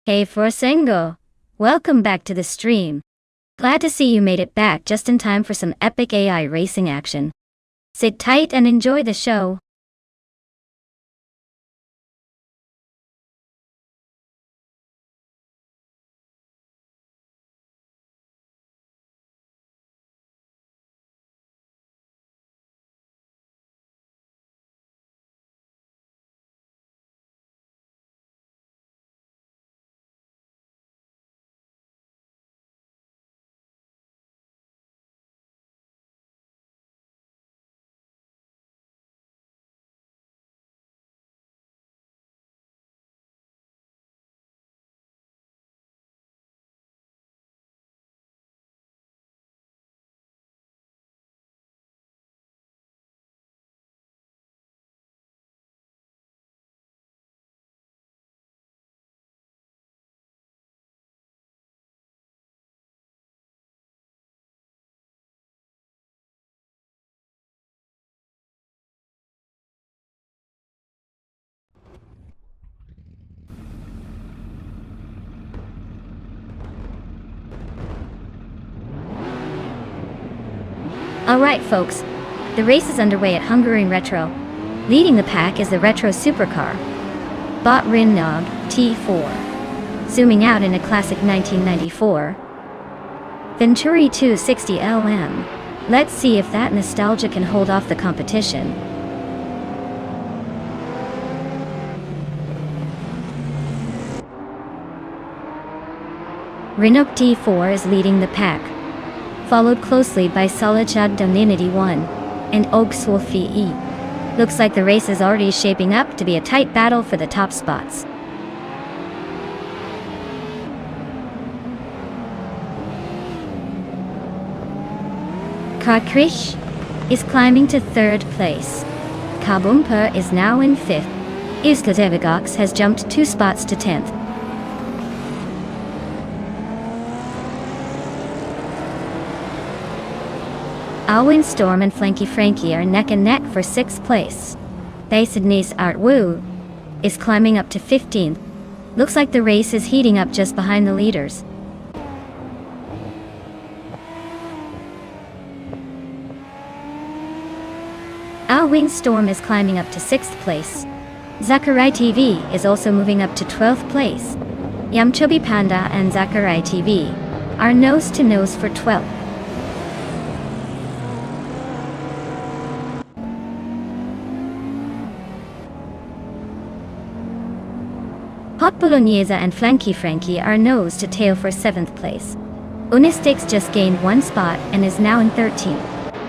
A: Hey Forsengo! Welcome back to the stream. Glad to see you made it back just in time for some epic AI racing action. Sit tight and enjoy the show. Alright folks, the race is underway at Hungaroring Retro. Leading the pack is the retro supercar, Bot Renault T4. Zooming out in a classic 1994 Venturi 260LM. Let's see if that nostalgia can hold off the competition. Renault T4 is leading the pack, followed closely by Solidad Dominity 1 and Ogsulfi E. Looks like the race is already shaping up to be a tight battle for the top spots. Karkrich is climbing to third place, Kabumpa is now in 5th. Iskazevigox has jumped 2 spots to 10th. Alwyn Storm and Flanky Frankie are neck and neck for 6th place. Sydney's Art Wu is climbing up to 15th. Looks like the race is heating up just behind the leaders. Alwyn Storm is climbing up to 6th place. Zachary TV is also moving up to 12th place. Yamchubby Panda and Zachary TV are nose to nose for 12th. Hot Bolognese and Flanky Frankie are nose to tail for 7th place. Unistix just gained 1 spot and is now in 13th.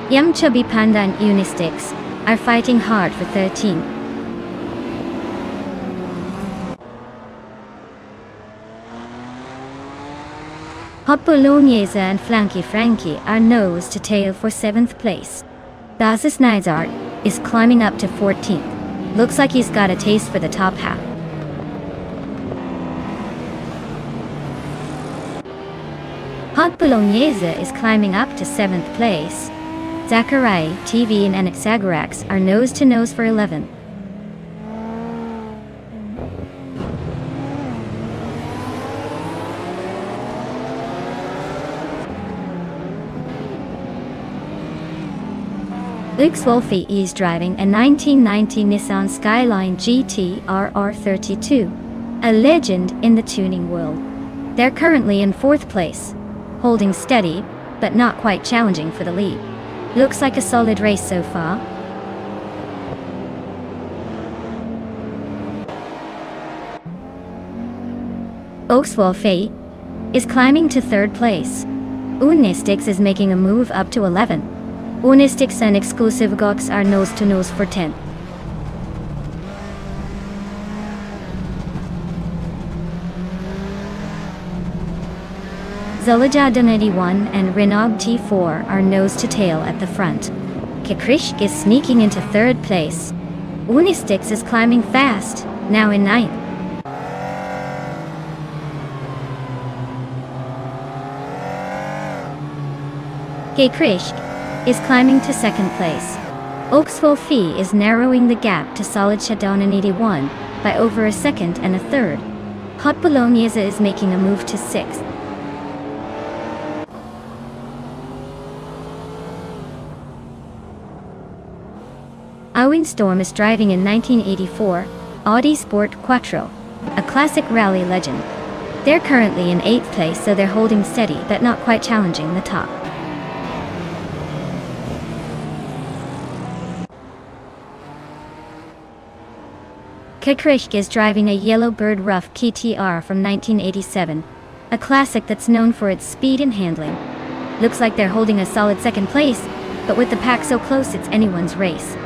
A: Yamchubby Panda and Unistix are fighting hard for 13th. Hot Bolognese and Flanky Frankie are nose to tail for 7th place. Basis Nizart is climbing up to 14th. Looks like he's got a taste for the top half. Hot Bolognese is climbing up to 7th place. Zachary, TV and Anaxagarax are nose to nose for 11th. Luke's Wolfie is driving a 1990 Nissan Skyline GT RR32, a legend in the tuning world. They're currently in 4th place, holding steady, but not quite challenging for the lead. Looks like a solid race so far. Oakswolfie is climbing to 3rd place. Unistix is making a move up to 11th. Unistix and Exclusive Gox are nose to nose for 10th. Zolajadan 81 and Renog T4 are nose to tail at the front. Kikrishk is sneaking into 3rd place. Unistix is climbing fast, now in 9th. Kikrishk is climbing to 2nd place. Oakswolfie is narrowing the gap to Solid Shadonan 81 by over a 2nd and a 3rd. Hot Bolognese is making a move to 6th. Alwyn Storm is driving a 1984 Audi Sport Quattro, a classic rally legend. They're currently in 8th place, so they're holding steady but not quite challenging the top. Kikrishk is driving a Yellowbird Rough KTR from 1987, a classic that's known for its speed and handling. Looks like they're holding a solid 2nd place, but with the pack so close it's anyone's race.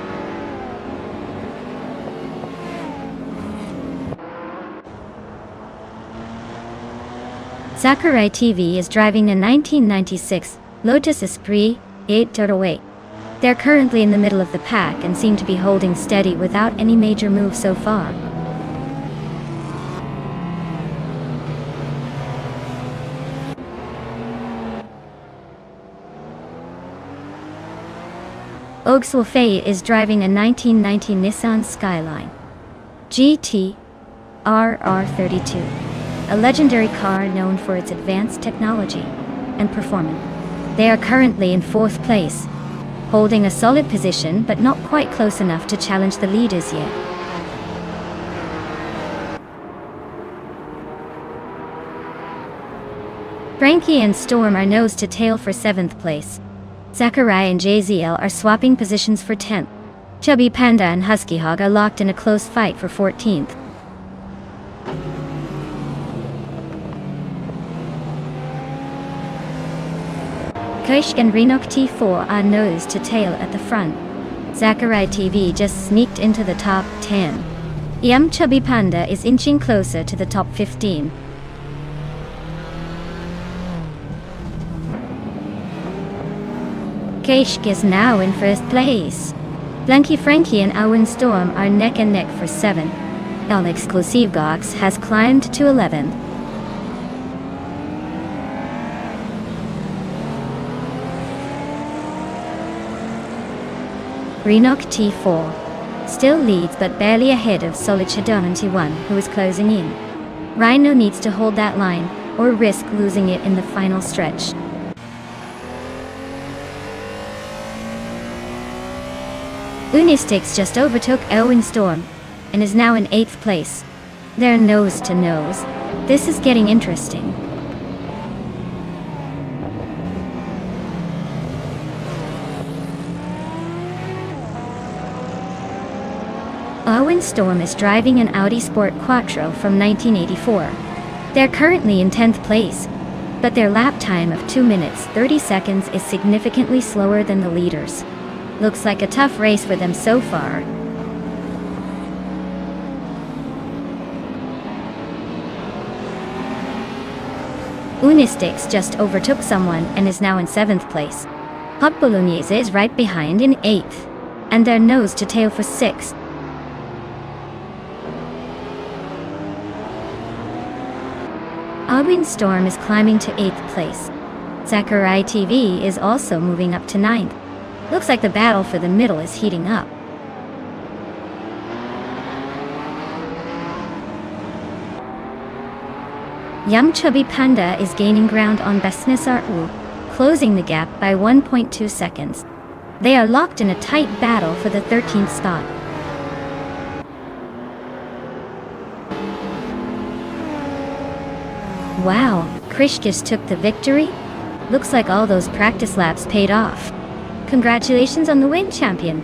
A: Zachary TV is driving a 1996 Lotus Esprit 808. They're currently in the middle of the pack and seem to be holding steady without any major moves so far. Oakswolfie is driving a 1990 Nissan Skyline GT RR32, a legendary car known for its advanced technology and performance. They are currently in 4th place, holding a solid position but not quite close enough to challenge the leaders yet. Frankie and Storm are nose to tail for 7th place. Zachary and JZL are swapping positions for 10th. Chubby Panda and Husky Hog are locked in a close fight for 14th. Kushk and Renok T4 are nose to tail at the front. Zachary TV just sneaked into the top 10. Chubby Panda is inching closer to the top 15. Kushk is now in 1st place. Blanky Frankie and Owen Storm are neck and neck for 7. El Exclusive Gox has climbed to 11th. Renok T4 still leads but barely ahead of Solichadon 1, who is closing in. Rhino needs to hold that line or risk losing it in the final stretch. Unistix just overtook Owen Storm and is now in 8th place. They're nose to nose. This is getting interesting. Owen Storm is driving an Audi Sport Quattro from 1984. They're currently in 10th place, but their lap time of 2 minutes 30 seconds is significantly slower than the leaders. Looks like a tough race for them so far. Unistix just overtook someone and is now in 7th place. Hot Bolognese is right behind in 8th, and they're nose to tail for 6th. Owen Storm is climbing to 8th place. Sakurai TV is also moving up to 9th. Looks like the battle for the middle is heating up. Yum Chubby Panda is gaining ground on Besnisar U, closing the gap by 1.2 seconds. They are locked in a tight battle for the 13th spot. Wow, Krishkis took the victory? Looks like all those practice laps paid off. Congratulations on the win, champion.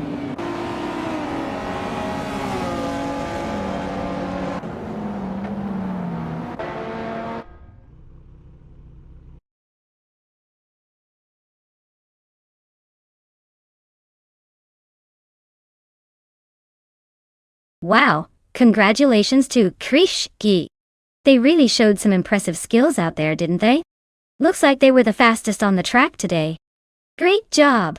A: Wow, congratulations to Krishki. They really showed some impressive skills out there, didn't they? Looks like they were the fastest on the track today. Great job!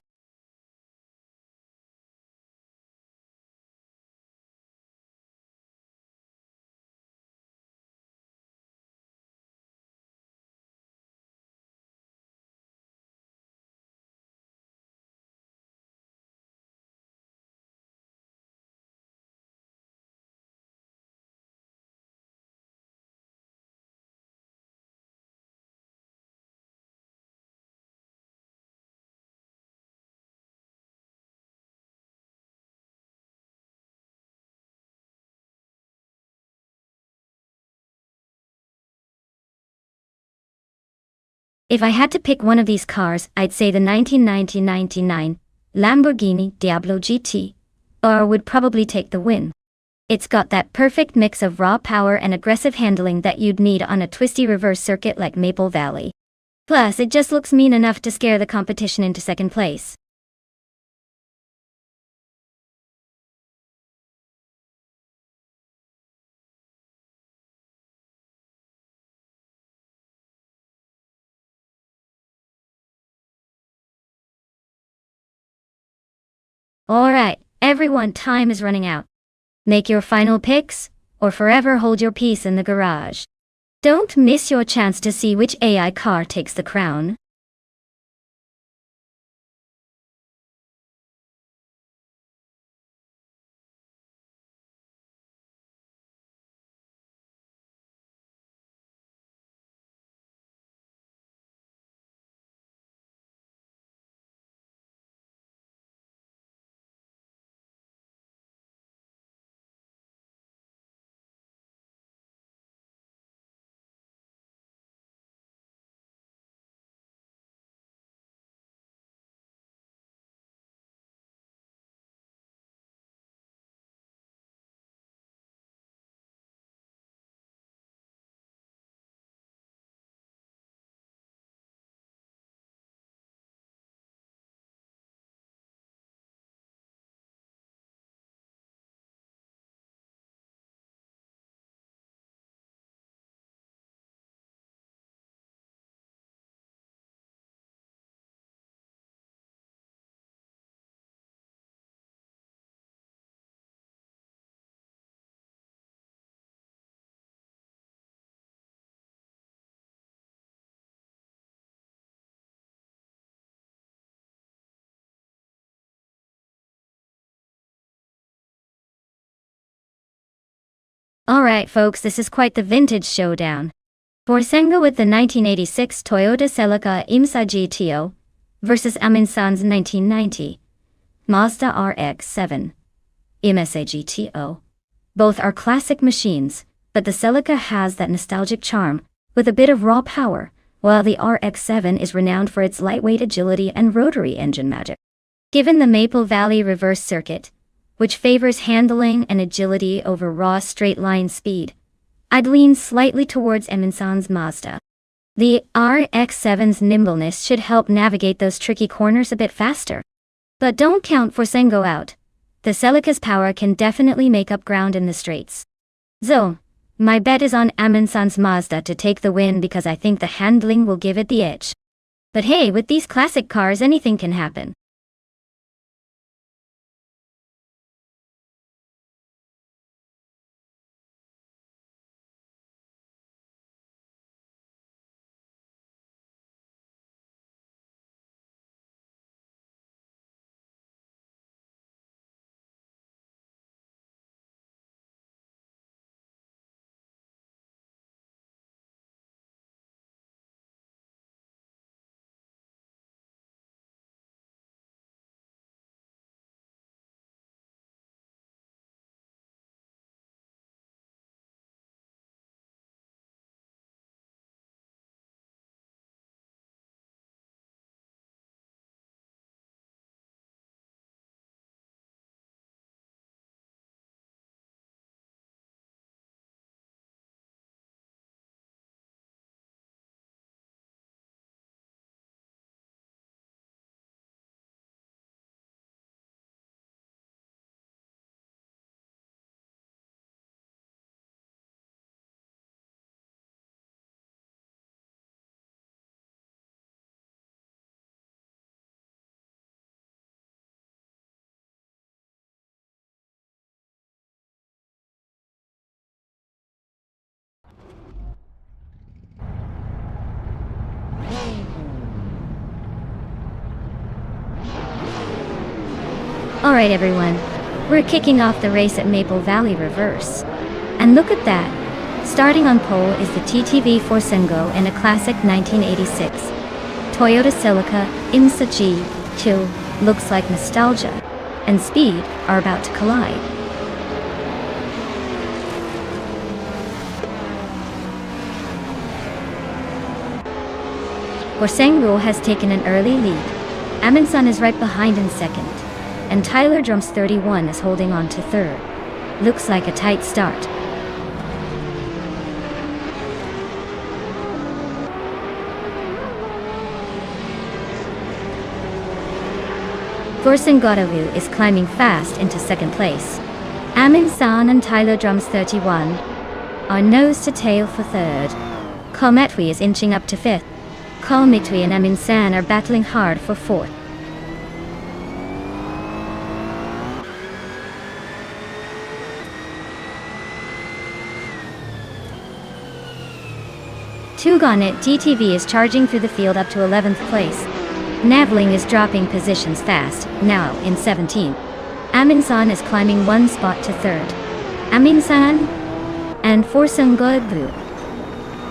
A: If I had to pick one of these cars, I'd say the 1999 Lamborghini Diablo GT, or would probably take the win. It's got that perfect mix of raw power and aggressive handling that you'd need on a twisty reverse circuit like Maple Valley. Plus, it just looks mean enough to scare the competition into 2nd place. Alright, everyone, time is running out. Make your final picks, or forever hold your peace in the garage. Don't miss your chance to see which AI car takes the crown. Alright folks, this is quite the vintage showdown. Forsengo with the 1986 Toyota Celica IMSA GTO versus Aminsan's 1990 Mazda RX-7 IMSA GTO. Both are classic machines, but the Celica has that nostalgic charm, with a bit of raw power, while the RX-7 is renowned for its lightweight agility and rotary engine magic. Given the Maple Valley reverse circuit, which favors handling and agility over raw straight-line speed, I'd lean slightly towards Aminsan's Mazda. The RX-7's nimbleness should help navigate those tricky corners a bit faster. But don't count Forsengo out. The Celica's power can definitely make up ground in the straights. So, my bet is on Aminsan's Mazda to take the win because I think the handling will give it the edge. But hey, with these classic cars anything can happen. Alright everyone, we're kicking off the race at Maple Valley Reverse. And look at that! Starting on pole is the TTV Forsengo and a classic 1986 Toyota Celica IMSA G2. Looks like nostalgia and speed are about to collide. Forsengo has taken an early lead. Aminsan is right behind in second, and Tyler Drums 31 is holding on to third. Looks like a tight start. Forsengo is climbing fast into second place. Aminsan and Tyler Drums 31 are nose to tail for third. Kometwi is inching up to fifth. Kometwi and Aminsan are battling hard for fourth. Tugonet TTV is charging through the field up to 11th place. Navling is dropping positions fast, now in 17th. Aminsan is climbing one spot to third. Aminsan and Forsengo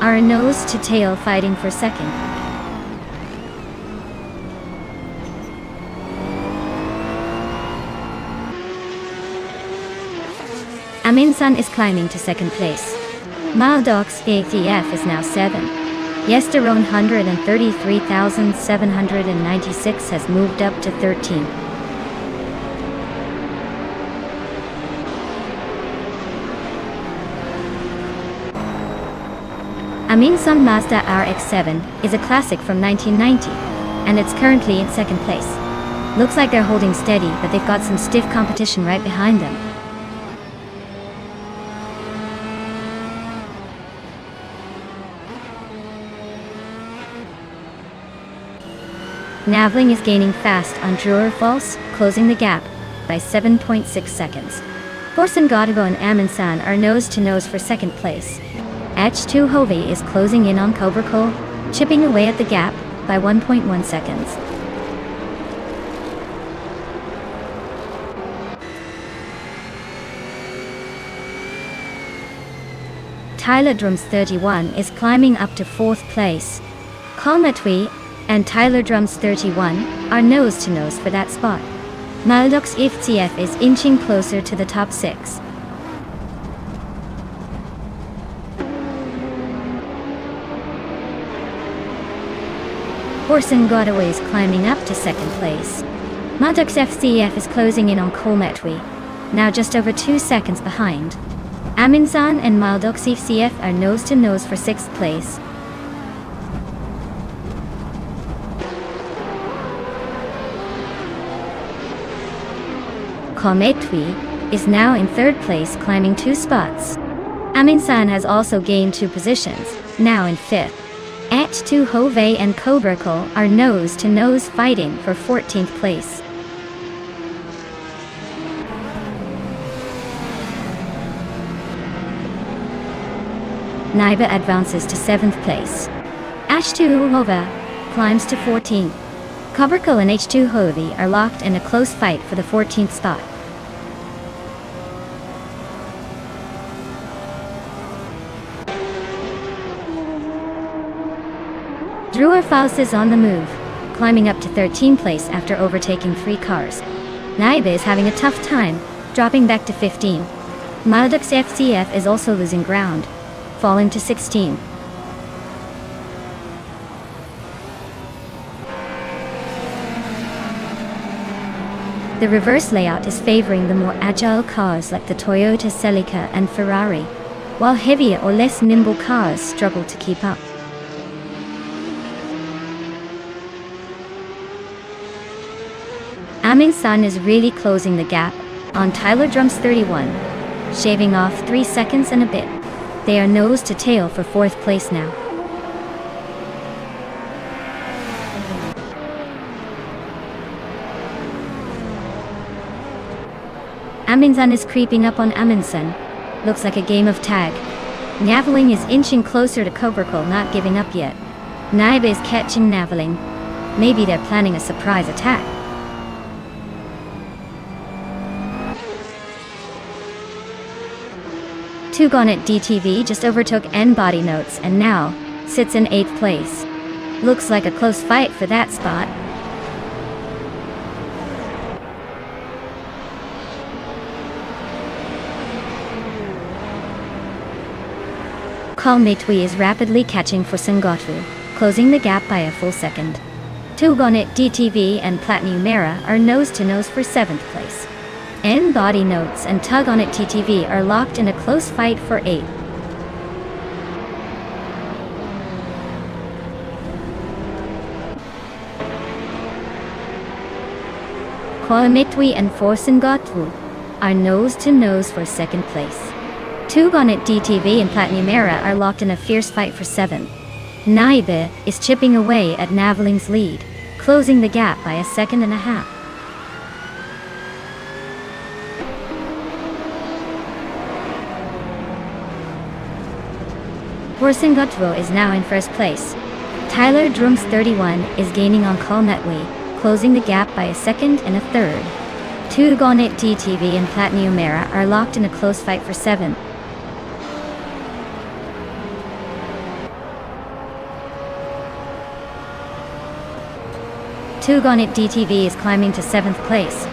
A: are nose to tail fighting for second. Aminsan is climbing to second place. Maldox ATF is now 7. Yesteron 133,796 has moved up to 13. Aminsan Mazda RX-7 is a classic from 1990, and it's currently in second place. Looks like they're holding steady, but they've got some stiff competition right behind them. Navling is gaining fast on Drur Falls, closing the gap by 7.6 seconds. Forsengo and Aminsan are nose-to-nose for second place. H2 Hove is closing in on Cobracol, chipping away at the gap by 1.1 seconds. Tyler Drums 31 is climbing up to 4th place. Kalmetwi and Tyler Drums 31 are nose to nose for that spot. Maldox FCF is inching closer to the top 6. Horsen Godaway is climbing up to 2nd place. Maldox FCF is closing in on Kalmetwi, now just over 2 seconds behind. Aminsan and Maldox FCF are nose to nose for 6th place. Kalmetwi is now in 3rd place, climbing 2 spots. Aminsan has also gained 2 positions, now in 5th. At2 Hove and Koberkal are nose to nose fighting for 14th place. Naiba advances to 7th place. H2 Hove climbs to 14th. Koberkal and H2 Hove are locked in a close fight for the 14th spot. Druer Faust is on the move, climbing up to 13th place after overtaking 3 cars. Naiba is having a tough time, dropping back to 15. Maldox FCF is also losing ground, falling to 16. The reverse layout is favoring the more agile cars like the Toyota Celica and Ferrari, while heavier or less nimble cars struggle to keep up. Aminsan is really closing the gap on Tyler Drums 31, shaving off 3 seconds and a bit. They are nose to tail for 4th place now. Aminsan is creeping up on Aminsan. Looks like a game of tag. Naveling is inching closer to Koberkal, not giving up yet. Naiba is catching Naveling. Maybe they're planning a surprise attack. Tugonet DTV just overtook N Body Notes and now sits in 8th place. Looks like a close fight for that spot. Kalmetwi is rapidly catching for Sangotwu, closing the gap by a full second. Tugonet DTV and Platinum Mera are nose to nose for 7th place. N Body Notes and Tug On It TTV are locked in a close fight for 8th. Kalmetwi and Forsengotwu are nose to nose for 2nd place. Tug On It DTV and Platinum Era are locked in a fierce fight for 7th. Naiba is chipping away at Naveling's lead, closing the gap by a second and a half. Forsengotwu is now in 1st place. Tyler Drums 31 is gaining on Kalmetwi, closing the gap by a second and a third. Tug On It DTV and Platinum Era are locked in a close fight for 7th. Tug On It DTV is climbing to 7th place.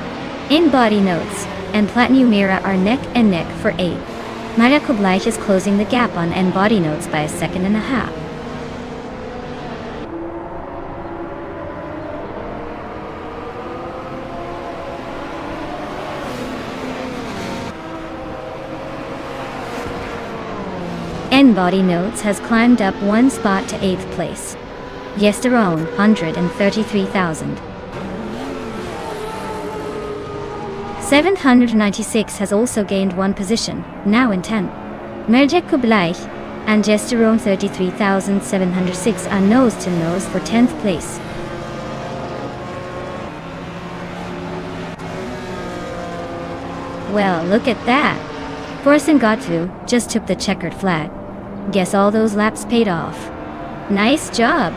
A: In Body Notes and Platinum Era are neck and neck for 8th. Maya Kublai is closing the gap on N Body Notes by a second and a half. N Body Notes has climbed up 1 spot to 8th place. Yesterone 133,000. 796 has also gained 1 position, now in 10th. Merjek Kublai and Gesterone 33,706 are nose to nose for 10th place. Well, look at that. Forsengotwu just took the checkered flag. Guess all those laps paid off. Nice job.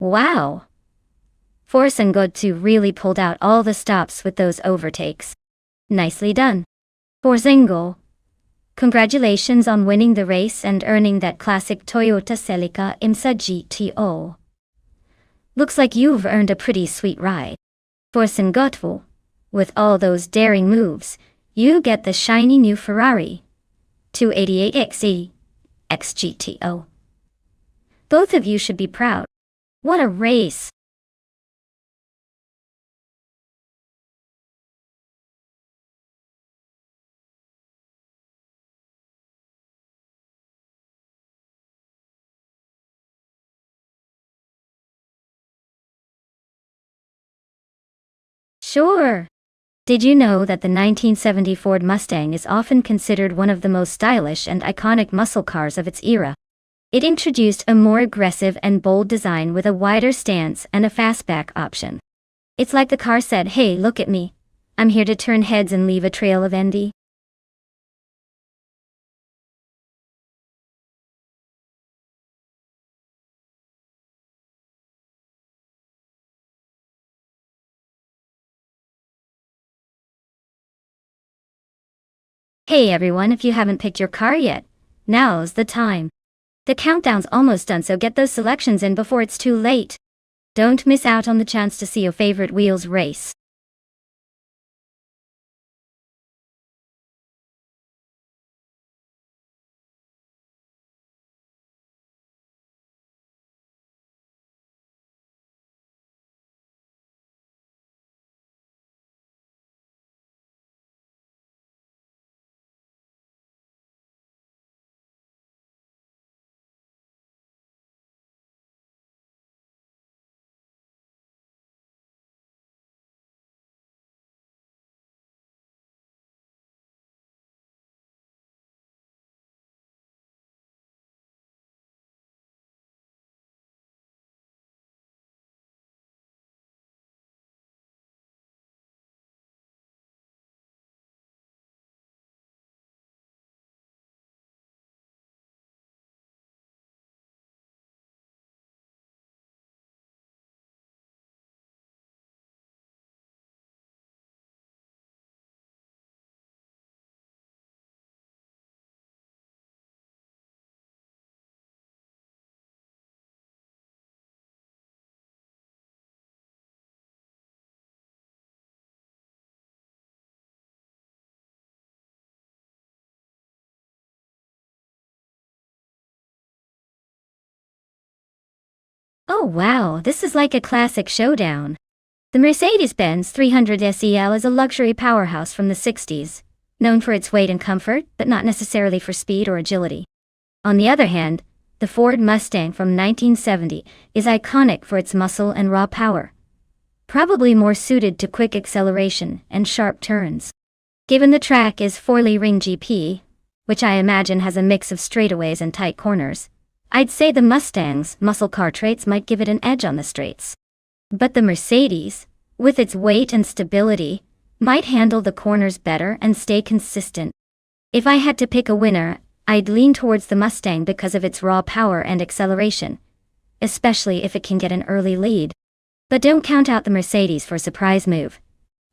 A: Wow! Force and Godtu really pulled out all the stops with those overtakes. Nicely done. Forzingo. Congratulations on winning the race and earning that classic Toyota Celica IMSA GTO. Looks like you've earned a pretty sweet ride. Forzingo. With all those daring moves, you get the shiny new Ferrari 288XE XGTO. Both of you should be proud. What a race! Sure. Did you know that the 1970 Ford Mustang is often considered one of the most stylish and iconic muscle cars of its era? It introduced a more aggressive and bold design with a wider stance and a fastback option. It's like the car said, "Hey, look at me. I'm here to turn heads and leave a trail of envy." Hey everyone, if you haven't picked your car yet, now's the time. The countdown's almost done, so get those selections in before it's too late. Don't miss out on the chance to see your favorite wheels race. Oh wow, this is like a classic showdown. The Mercedes-Benz 300 SEL is a luxury powerhouse from the 60s, known for its weight and comfort, but not necessarily for speed or agility. On the other hand, the Ford Mustang from 1970 is iconic for its muscle and raw power, probably more suited to quick acceleration and sharp turns. Given the track is Forley Ring GP, which I imagine has a mix of straightaways and tight corners, I'd say the Mustang's muscle car traits might give it an edge on the straights. But the Mercedes, with its weight and stability, might handle the corners better and stay consistent. If I had to pick a winner, I'd lean towards the Mustang because of its raw power and acceleration, especially if it can get an early lead. But don't count out the Mercedes for a surprise move,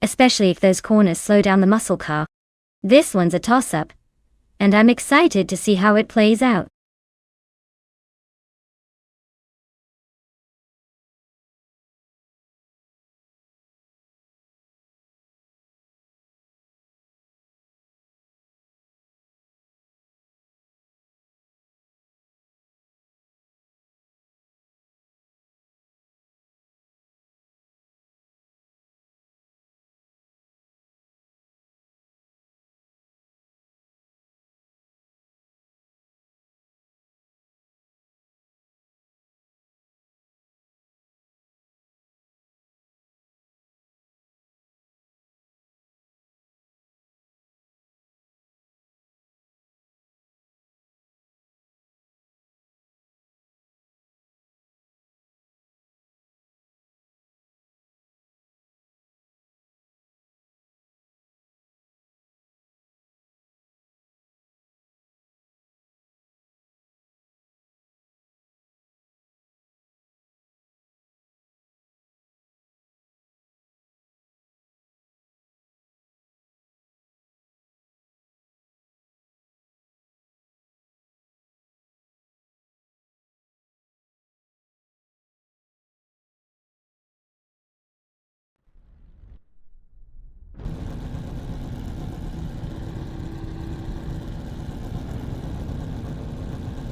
A: especially if those corners slow down the muscle car. This one's a toss-up, and I'm excited to see how it plays out.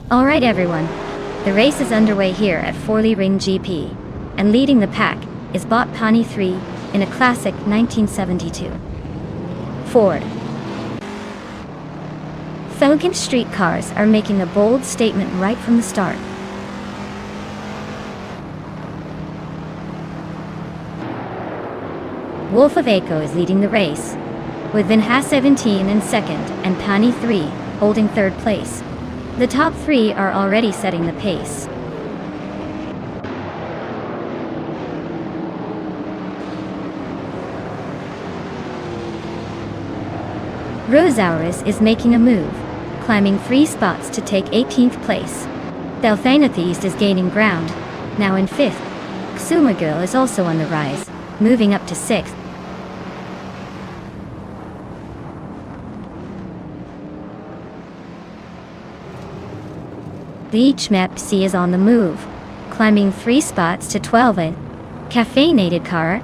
A: Alright everyone, the race is underway here at Forley Ring GP, and leading the pack is Bot Pani 3 in a classic 1972 Ford. Felgen street cars are making a bold statement right from the start. Wolf of Echo is leading the race, with Vinha 17 in second and Pani 3 holding third place. The top three are already setting the pace. Rosauris is making a move, climbing 3 spots to take 18th place. Delphanatheist is gaining ground, now in 5th. Xuma Girl is also on the rise, moving up to 6th. Leech Mepsi is on the move, climbing 3 spots to 12th. Caffeinated Car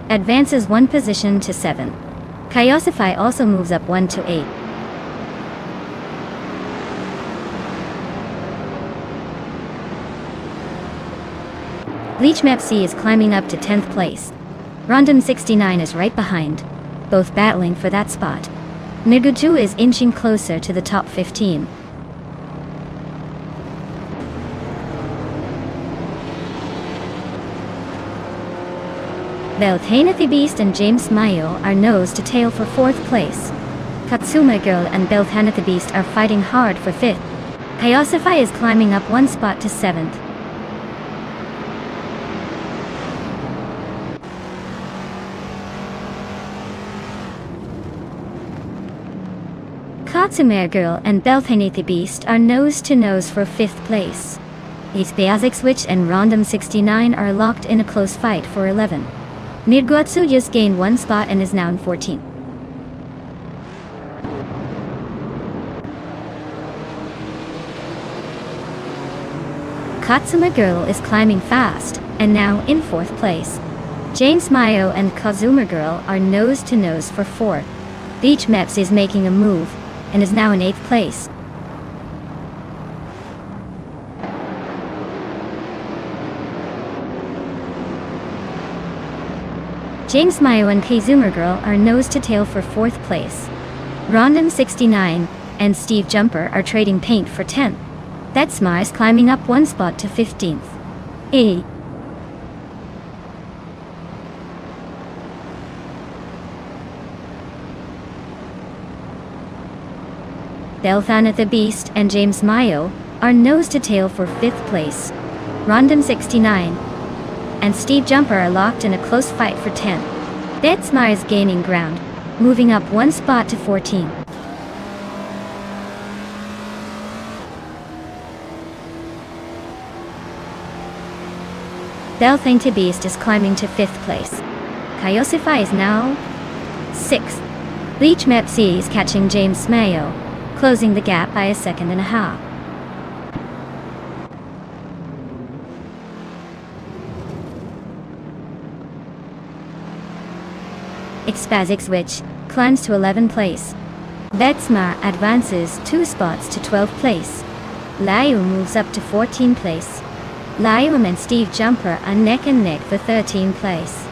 A: advances 1 position to 7th. Kyosify also moves up 1 to 8. Leech Mepsi is climbing up to 10th place. Rondon 69 is right behind, both battling for that spot. Migutu is inching closer to the top 15. Belthanathi and James Mayo are nose to tail for 4th place. Katsuma Girl and Belthanathi are fighting hard for 5th. Kyosify is climbing up 1 spot to 7th. Katsuma Girl and Belthanathi are nose to nose for 5th place. Ispeazic Switch and Rondom 69 are locked in a close fight for 11th. Mirguatsu just gained 1 spot and is now in 14th. Katsuma Girl is climbing fast, and now in 4th place. James Mayo and Kazuma Girl are nose to nose for 4th. Beach Meps is making a move, and is now in 8th place. James Mayo and Kazuma Girl are nose to tail for 4th place. Rondon 69 and Steve Jumper are trading paint for 10th. Betsma is climbing up 1 spot to 15th. Delphana the Beast and James Mayo are nose to tail for 5th place. Rondon 69 and Steve Jumper are locked in a close fight for 10th. Betsma is gaining ground, moving up 1 spot to 14th. Belthane Beast is climbing to 5th place. Kyosify is now 6th. Leech Mepsi is catching James Mayo, closing the gap by 1.5 seconds. Expazic Switch climbs to 11th place. Betsma advances 2 spots to 12th place. Layu moves up to 14th place. Liam and Steve Jumper are neck and neck for 13th place.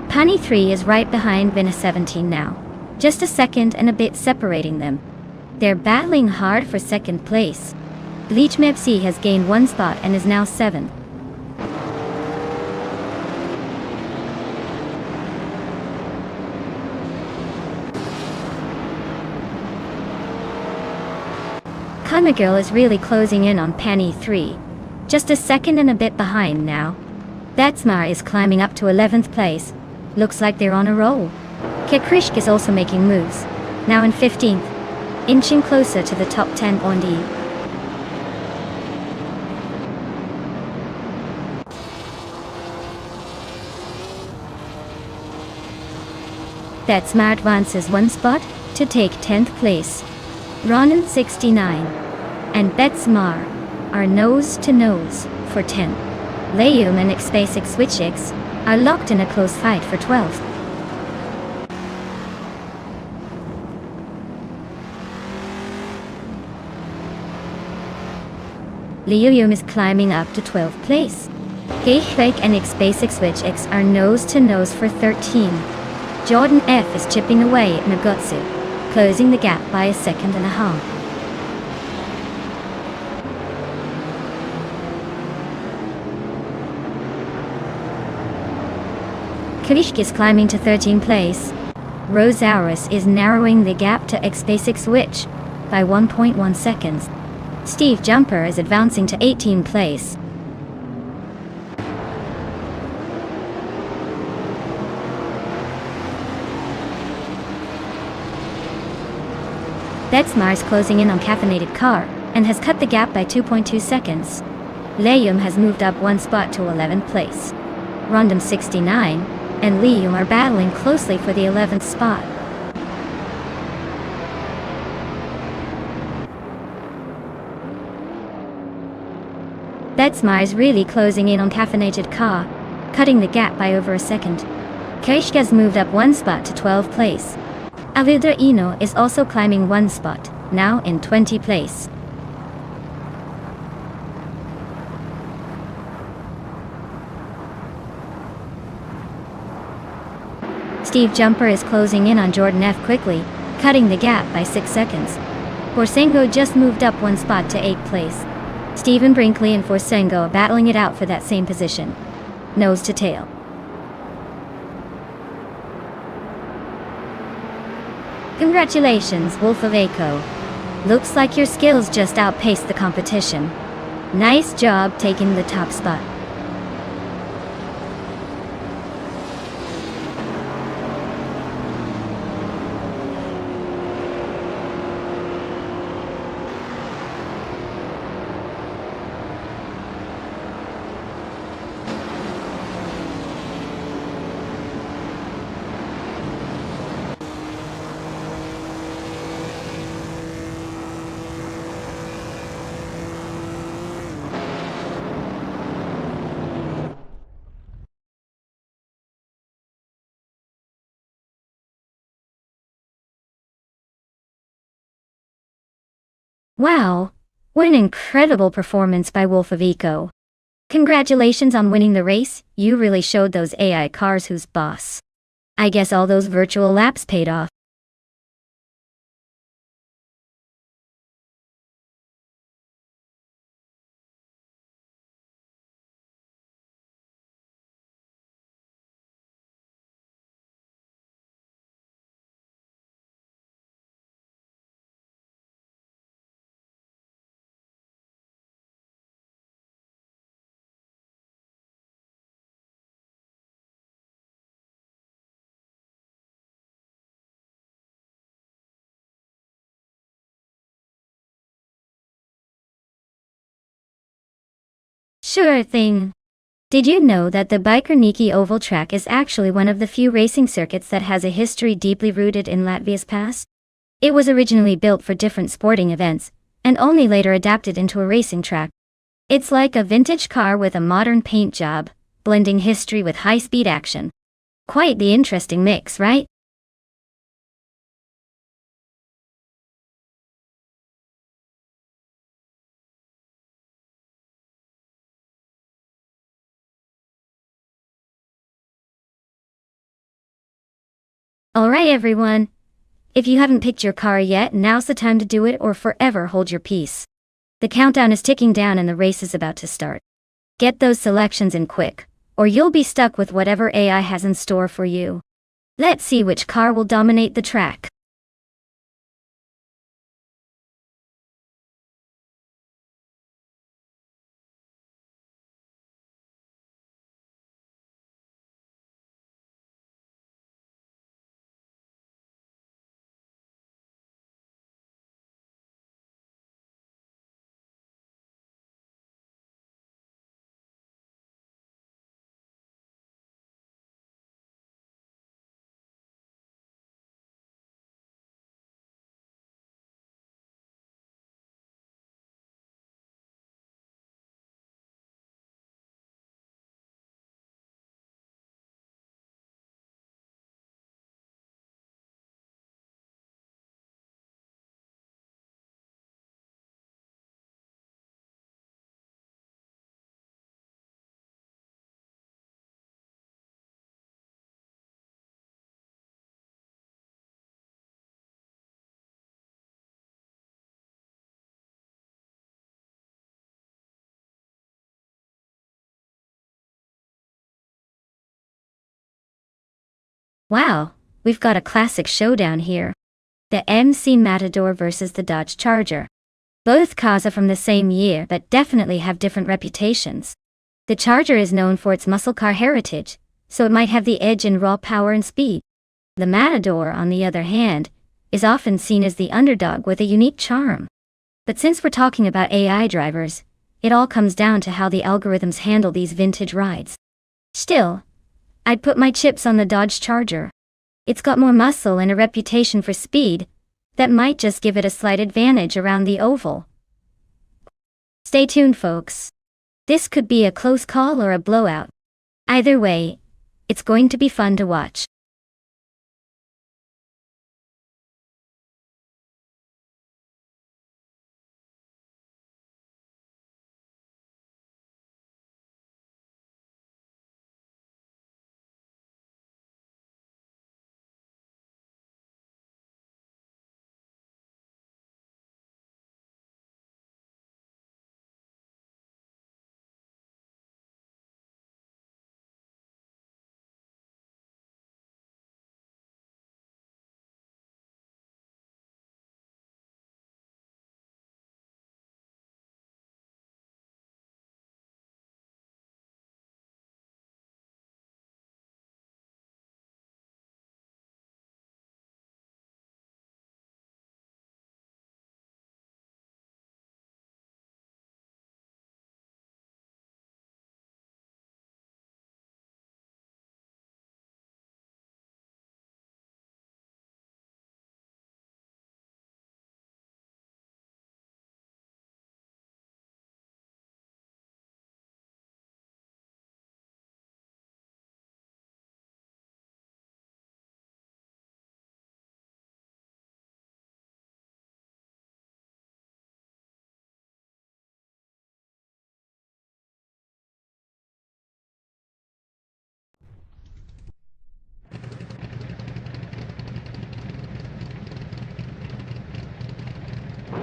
A: Pani 3 is right behind Vina 17 now, just a second and a bit separating them. They're battling hard for 2nd place. Bleach Mepsi has gained 1 spot and is now 7th. Kana Girl is really closing in on Pani 3, just a second and a bit behind now. Betsmar is climbing up to 11th place. Looks like they're on a roll. Kekrishk is also making moves, now in 15th, inching closer to the top 10 on D. Betsmar advances 1 spot to take 10th place. Ronan 69 and Betsmar are nose to nose for 10th. Layum and Expasic Switchix are locked in a close fight for 12th. Liu is climbing up to 12th place. Geichweg and X-Basic Switch X are nose-to-nose for 13. Jordan F is chipping away at Nagotsu, closing the gap by a second and a half. Kirich is climbing to 13th place. Rosaurus is narrowing the gap to X-Basic Switch by 1.1 seconds. Steve Jumper is advancing to 18th place. Betsmar closing in on Caffeinated Car and has cut the gap by 2.2 seconds. Leum has moved up one spot to 11th place. Rondom 69 and Leum are battling closely for the 11th spot. Betsmar really closing in on Caffeinated Car, cutting the gap by over a second. Keishka's moved up one spot to 12th place. Avidra Ino is also climbing one spot, now in 20th place. Steve Jumper is closing in on Jordan F quickly, cutting the gap by 6 seconds. Forsengo just moved up one spot to 8th place. Stephen Brinkley and Forsengo are battling it out for that same position. Nose to tail. Congratulations, Wolf of Echo. Looks like your skills just outpaced the competition. Nice job taking the top spot. Wow, what an incredible performance by Wolf of Eco. Congratulations on winning the race, you really showed those AI cars who's boss. I guess all those virtual laps paid off. Sure thing. Did you know that the Biker Niki Oval Track is actually one of the few racing circuits that has a history deeply rooted in Latvia's past? It was originally built for different sporting events, and only later adapted into a racing track. It's like a vintage car with a modern paint job, blending history with high-speed action. Quite the interesting mix, right? Alright everyone. If you haven't picked your car yet, now's the time to do it or forever hold your peace. The countdown is ticking down and the race is about to start. Get those selections in quick, or you'll be stuck with whatever AI has in store for you. Let's see which car will dominate the track. Wow, we've got a classic showdown here. The MC Matador versus the Dodge Charger. Both cars are from the same year but definitely have different reputations. The Charger is known for its muscle car heritage, so it might have the edge in raw power and speed. The Matador, on the other hand, is often seen as the underdog with a unique charm. But since we're talking about AI drivers, it all comes down to how the algorithms handle these vintage rides. Still, I'd put my chips on the Dodge Charger. It's got more muscle and a reputation for speed that might just give it a slight advantage around the oval. Stay tuned, folks. This could be a close call or a blowout. Either way, it's going to be fun to watch.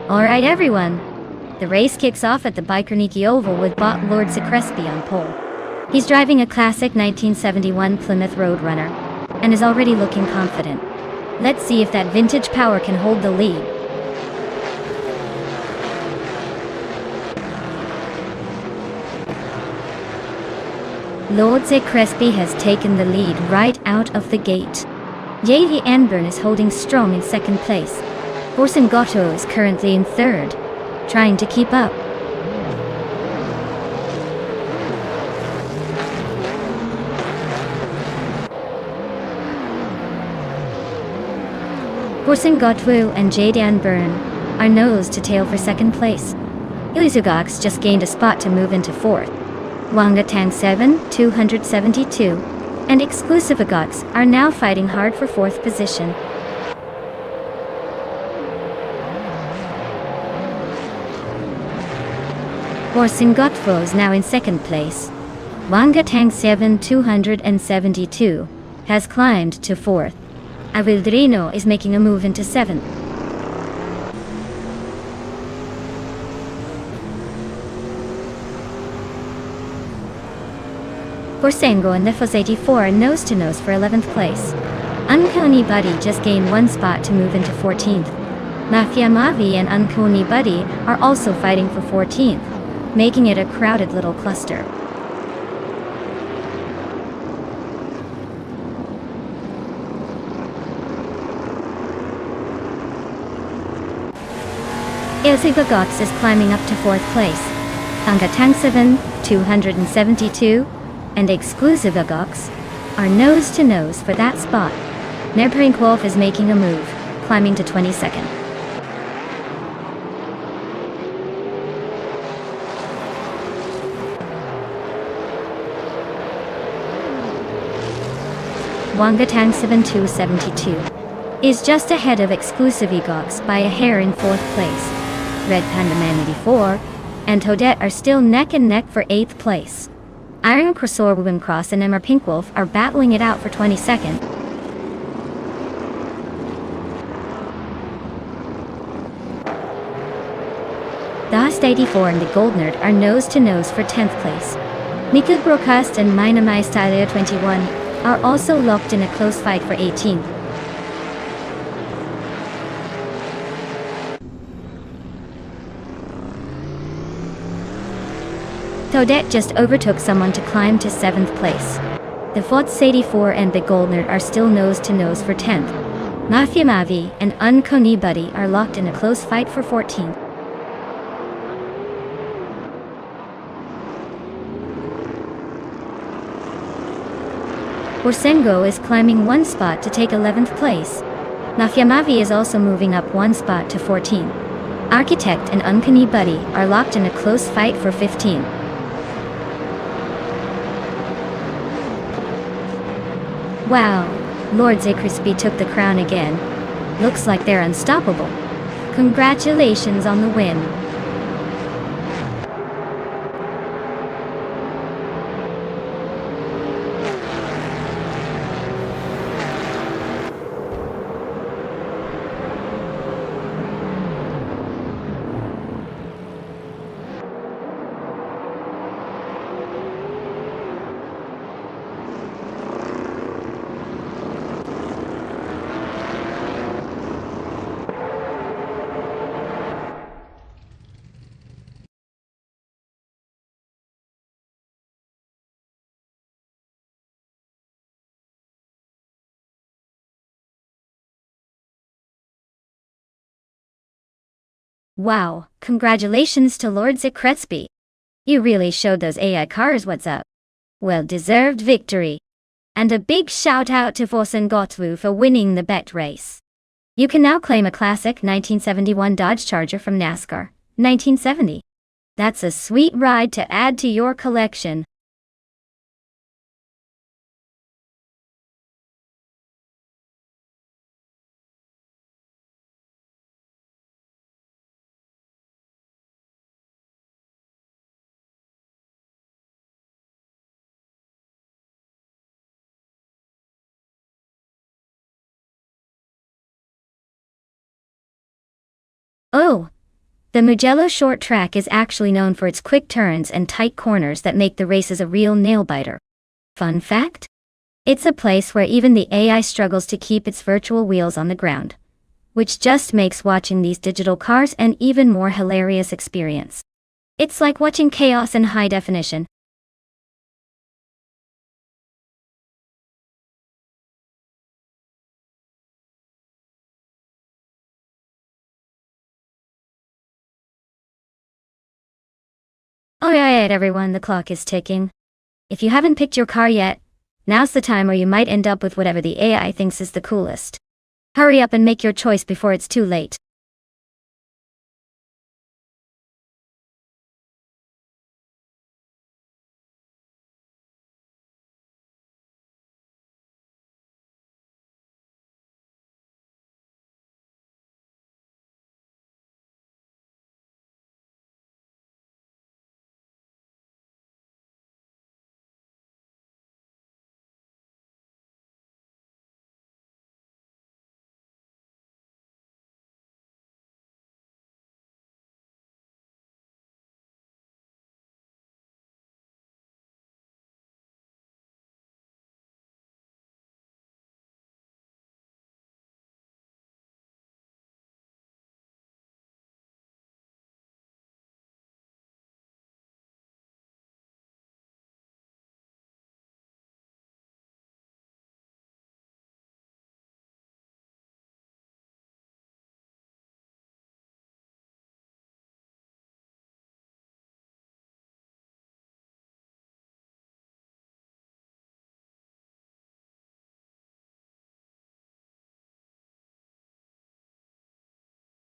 A: Alright everyone, the race kicks off at the Bikerniki Oval with bot Lord Crespi on pole. He's driving a classic 1971 Plymouth Roadrunner, and is already looking confident. Let's see if that vintage power can hold the lead. Lord Crespi has taken the lead right out of the gate. J.D. Anburn is holding strong in second place. Orson Gatto is currently in third, trying to keep up. Orson Gatto and J.D. Anburn are nose to tail for second place. Ilizugox just gained a spot to move into fourth. Wanga Tang 7, 272, and Exclusive Agox are now fighting hard for fourth position. Orson Gatto is now in second place. Wanga Tang 7, 272 has climbed to fourth. Avildrino is making a move into seventh. Borsengo and Nefos 84 are nose-to-nose for 11th place. Unkoni Buddy just gained one spot to move into 14th. Mafia Mavi and Unkoni Buddy are also fighting for 14th, making it a crowded little cluster. Ilsivagox is climbing up to 4th place. Anga Tang 7, 272, and Exclusive Agox are nose-to-nose for that spot. Nerbrinkwolf is making a move, climbing to 22nd. Wangatang 7272 is just ahead of Exclusive Agox by a hair in 4th place. Red Panda Man 84 and Toadette are still neck and neck for 8th place. Iron Crossor Cross and Emmer Pinkwolf are battling it out for 22nd. Dast 84 and the Gold Nerd are nose-to-nose for 10th place. Nikud Broadcast and Minamai Stylia 21 are also locked in a close fight for 18th. Toadette just overtook someone to climb to 7th place. The Fots 84 and Big Goldner are still nose-to-nose for 10th. Mafia Mavi and Unconi Buddy are locked in a close fight for 14th. Orsengo is climbing one spot to take 11th place. Mafia Mavi is also moving up one spot to 14. Architect and Unconi Buddy are locked in a close fight for 15. Wow, Lord Crispy took the crown again. Looks like they're unstoppable. Congratulations on the win. Wow, congratulations to Lord Crispy. You really showed those AI cars what's up. Well-deserved victory. And a big shout out to Forsen Gotlu for winning the bet race. You can now claim a classic 1971 Dodge Charger from NASCAR, 1970. That's a sweet ride to add to your collection. Oh! The Mugello short track is actually known for its quick turns and tight corners that make the races a real nail-biter. Fun fact? It's a place where even the AI struggles to keep its virtual wheels on the ground. Which just makes watching these digital cars an even more hilarious experience. It's like watching chaos in high definition. Alright everyone, the clock is ticking. If you haven't picked your car yet, now's the time or you might end up with whatever the AI thinks is the coolest. Hurry up and make your choice before it's too late.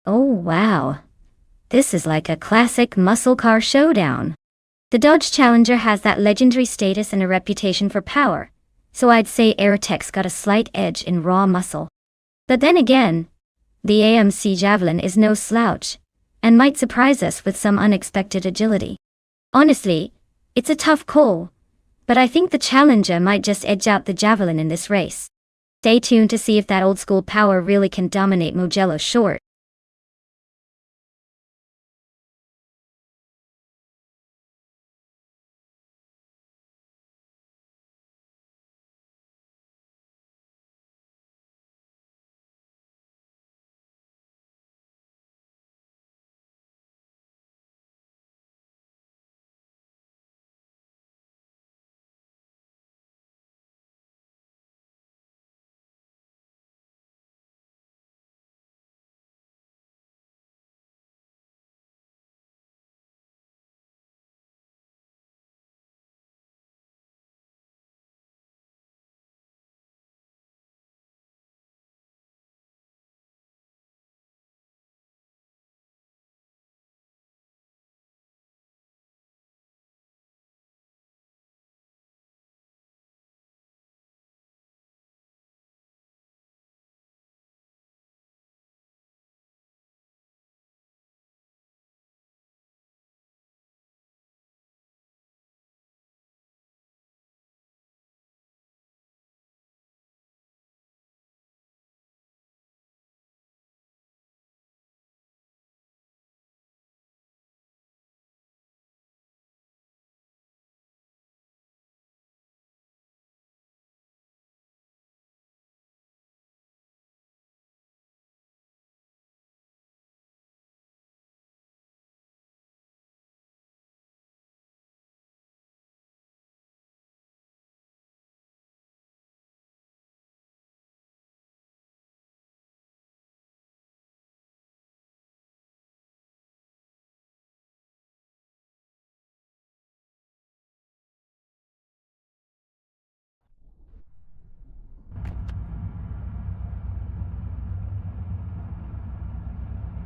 A: Oh wow. This is like a classic muscle car showdown. The Dodge Challenger has that legendary status and a reputation for power, so I'd say Aerotech's got a slight edge in raw muscle. But then again, the AMC Javelin is no slouch, and might surprise us with some unexpected agility. Honestly, it's a tough call, but I think the Challenger might just edge out the Javelin in this race. Stay tuned to see if that old school power really can dominate Mugello short.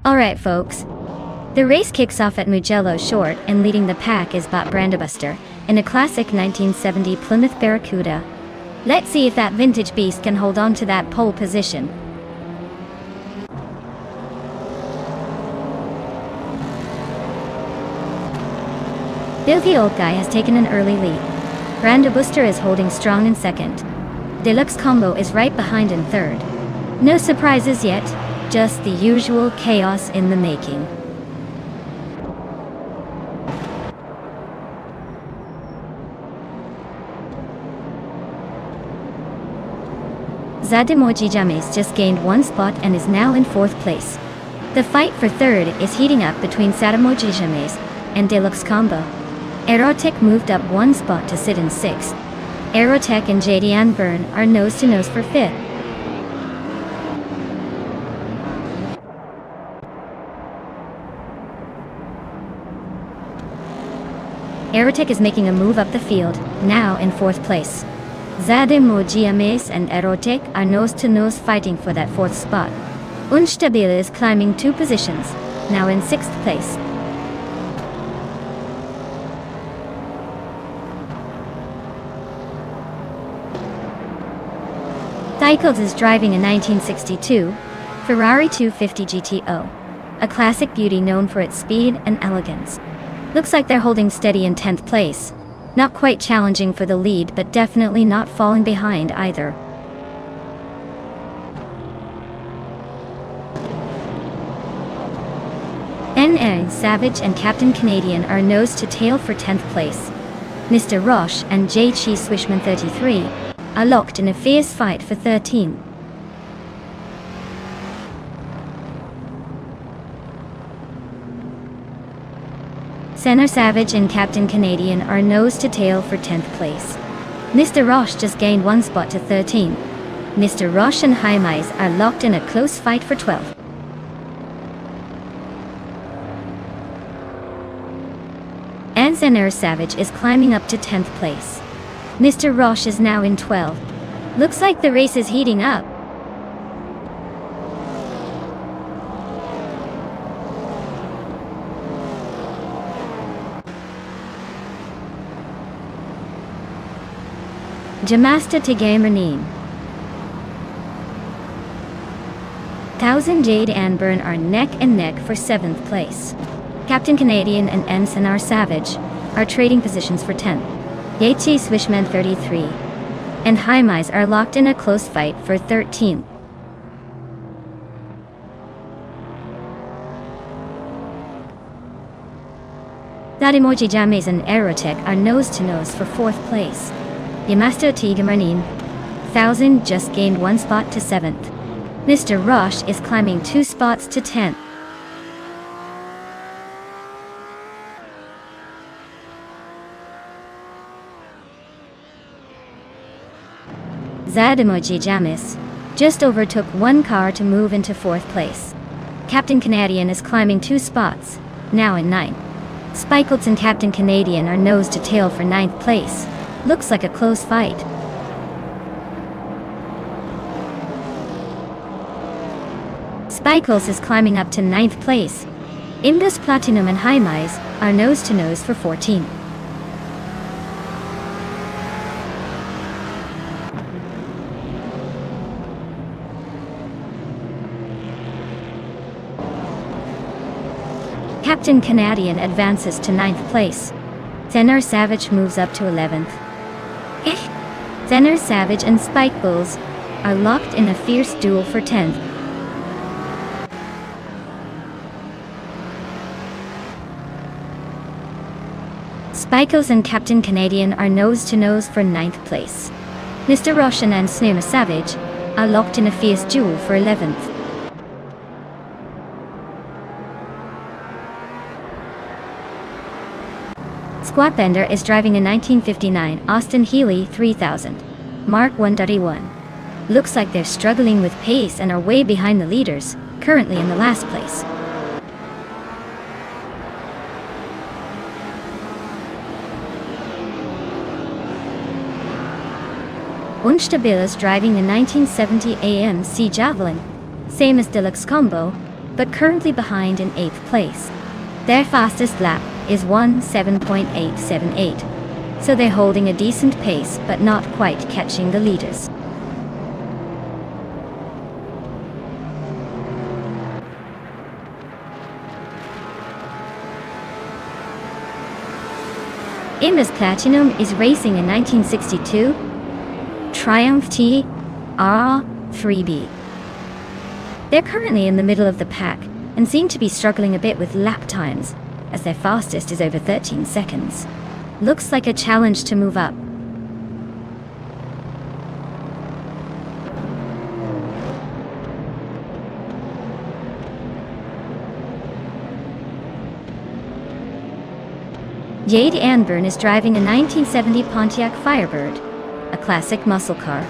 A: Alright folks. The race kicks off at Mugello Short, and leading the pack is Bot Brandabuster in a classic 1970 Plymouth Barracuda. Let's see if that vintage beast can hold on to that pole position. Filthy Old Guy has taken an early lead. Brandabuster is holding strong in second. Deluxe Combo is right behind in third. No surprises yet, just the usual chaos in the making. Zademoji James just gained one spot and is now in fourth place. The fight for third is heating up between Zademoji James and Deluxe Combo. Aerotech moved up one spot to sit in sixth. Aerotech and JD Byrne are nose-to-nose for fifth. Aerotech is making a move up the field, now in fourth place. Zademoji James and Aerotech are nose-to-nose fighting for that fourth spot. Unstable is climbing 2 positions, now in sixth place. Cycles is driving a 1962 Ferrari 250 GTO, a classic beauty known for its speed and elegance. Looks like they're holding steady in 10th place. Not quite challenging for the lead, but definitely not falling behind either. N.A. Savage and Captain Canadian are nose to tail for 10th place. Mr. Roche and J.Chi Swishman 33 are locked in a fierce fight for 13. Senna Savage and Captain Canadian are nose to tail for 10th place. Mr. Roche just gained one spot to 13. Mr. Roche and Jaime are locked in a close fight for 12th. And Senna Savage is climbing up to 10th place. Mr. Roche is now in 12th. Looks like the race is heating up. Jamasta Tigamanin. Thousand Jade and Byrne are neck and neck for 7th place. Captain Canadian and Ensign Savage are trading positions for 10th. Yachi Swishman 33 and Jaimes are locked in a close fight for 13th. Zademoji James and Aerotech are nose-to-nose for 4th place. Yamasto Tigamanin, 1000 just gained one spot to 7th. Mr. Roche is climbing 2 spots to 10th. Zademoji James just overtook one car to move into 4th place. Captain Canadian is climbing 2 spots, now in 9th. Spikles and Captain Canadian are nose to tail for 9th place. Looks like a close fight. Spikles is climbing up to 9th place. Indus Platinum and Jaimes are nose to nose for 14th. Captain Canadian advances to 9th place. Senna Savage moves up to 11th. Senna Savage and Spikes are locked in a fierce duel for 10th. Spikes and Captain Canadian are nose-to-nose for 9th place. Mr. Roshan and Senna Savage are locked in a fierce duel for 11th. Squatbender is driving a 1959 Austin Healey 3000 Mark 131. Looks like they're struggling with pace and are way behind the leaders, currently in the last place. Unstable is driving a 1970 AMC Javelin, same as Deluxe Combo, but currently behind in 8th place. Their fastest lap is 1:7.878, so they're holding a decent pace but not quite catching the leaders. Imbus Platinum is racing a 1962 Triumph TR3B. They're currently in the middle of the pack and seem to be struggling a bit with lap times, as their fastest is over 13 seconds. Looks like a challenge to move up. Jade Anburn is driving a 1970 Pontiac Firebird, a classic muscle car.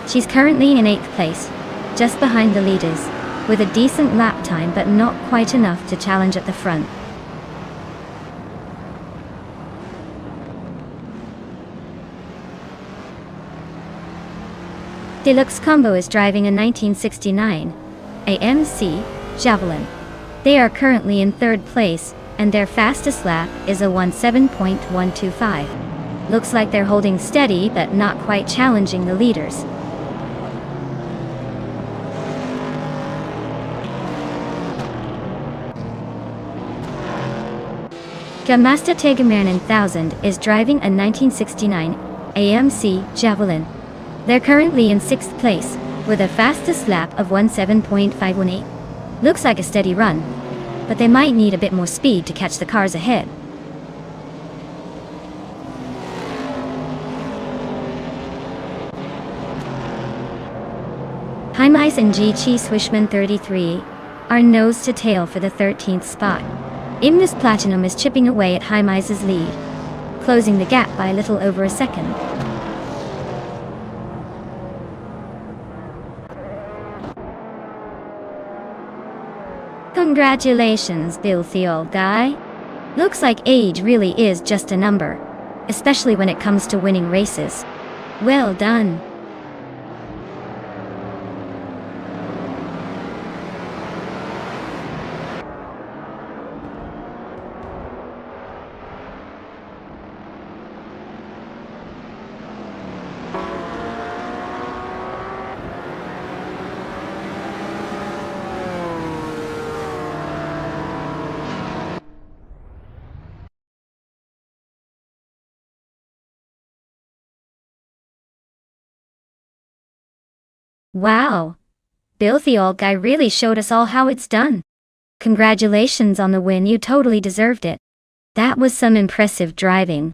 A: She's currently in 8th place, just behind the leaders, with a decent lap time but not quite enough to challenge at the front. Deluxe Combo is driving a 1969 AMC Javelin. They are currently in 3rd place, and their fastest lap is a 17.125. Looks like they're holding steady but not quite challenging the leaders. Gamasta Tegemernen 1000 is driving a 1969 AMC Javelin. They're currently in 6th place, with a fastest lap of 17.518. Looks like a steady run, but they might need a bit more speed to catch the cars ahead. Heimais and G-Chi Swishman 33 are nose to tail for the 13th spot. Imbus Platinum is chipping away at Heimais' lead, closing the gap by a little over a second. Congratulations, filthy old guy. Looks like age really is just a number, especially when it comes to winning races. Well done. Wow. Filthy old guy really showed us all how it's done. Congratulations on the win, you totally deserved it. That was some impressive driving.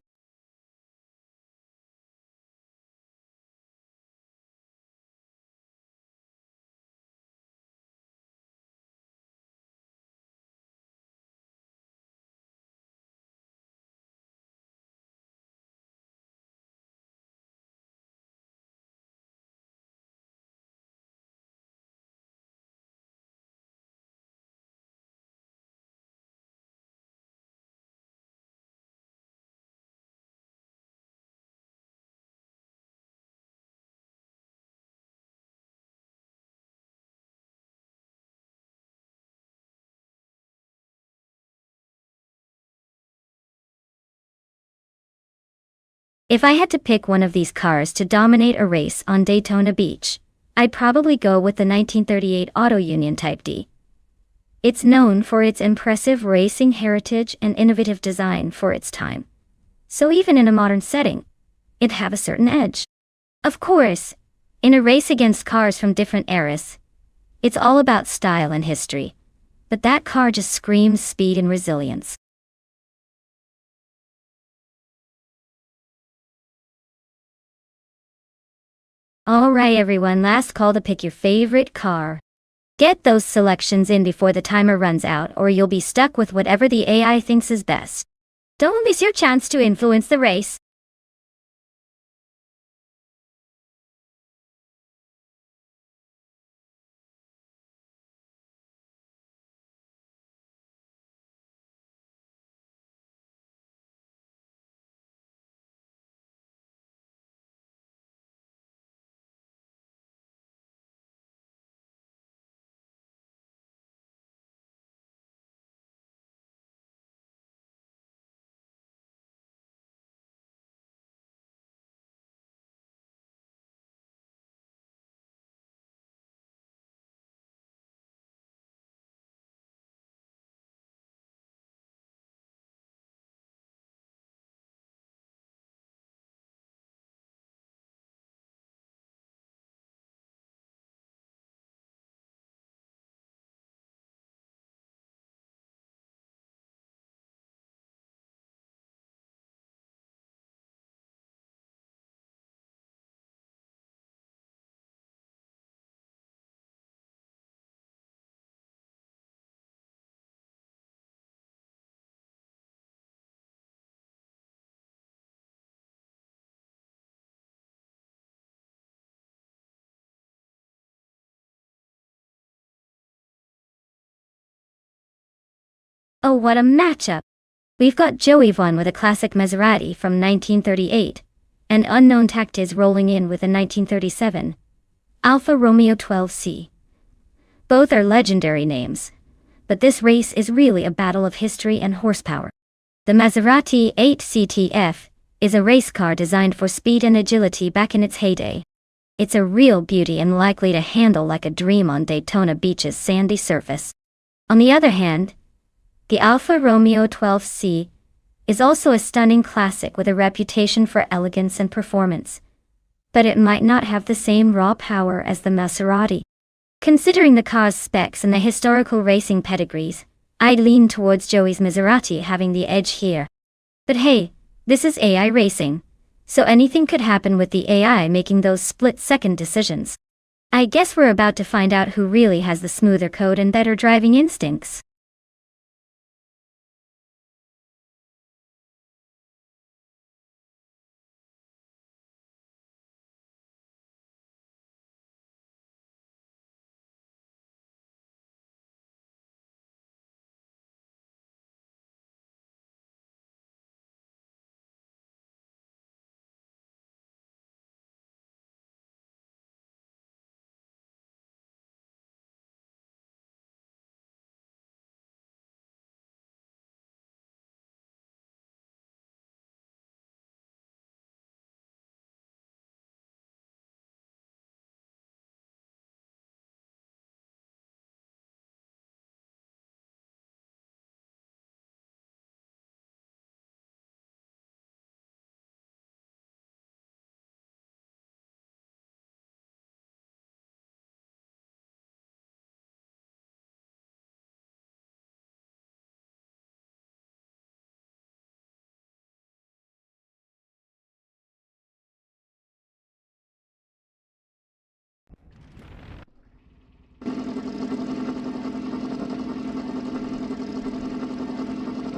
A: If I had to pick one of these cars to dominate a race on Daytona Beach, I'd probably go with the 1938 Auto Union Type D. It's known for its impressive racing heritage and innovative design for its time. So even in a modern setting, it'd have a certain edge. Of course, in a race against cars from different eras, it's all about style and history. But that car just screams speed and resilience. Alright everyone, last call to pick your favorite car. Get those selections in before the timer runs out, or you'll be stuck with whatever the AI thinks is best. Don't miss your chance to influence the race. Oh, what a matchup! We've got Joey Vaughn with a classic Maserati from 1938, and unknown Tactiz rolling in with a 1937 Alfa Romeo 12C. Both are legendary names, but this race is really a battle of history and horsepower. The Maserati 8CTF is a race car designed for speed and agility back in its heyday. It's a real beauty and likely to handle like a dream on Daytona Beach's sandy surface. On the other hand, the Alfa Romeo 12C is also a stunning classic with a reputation for elegance and performance, but it might not have the same raw power as the Maserati. Considering the car's specs and the historical racing pedigrees, I'd lean towards Joey's Maserati having the edge here. But hey, this is AI racing, so anything could happen with the AI making those split-second decisions. I guess we're about to find out who really has the smoother code and better driving instincts.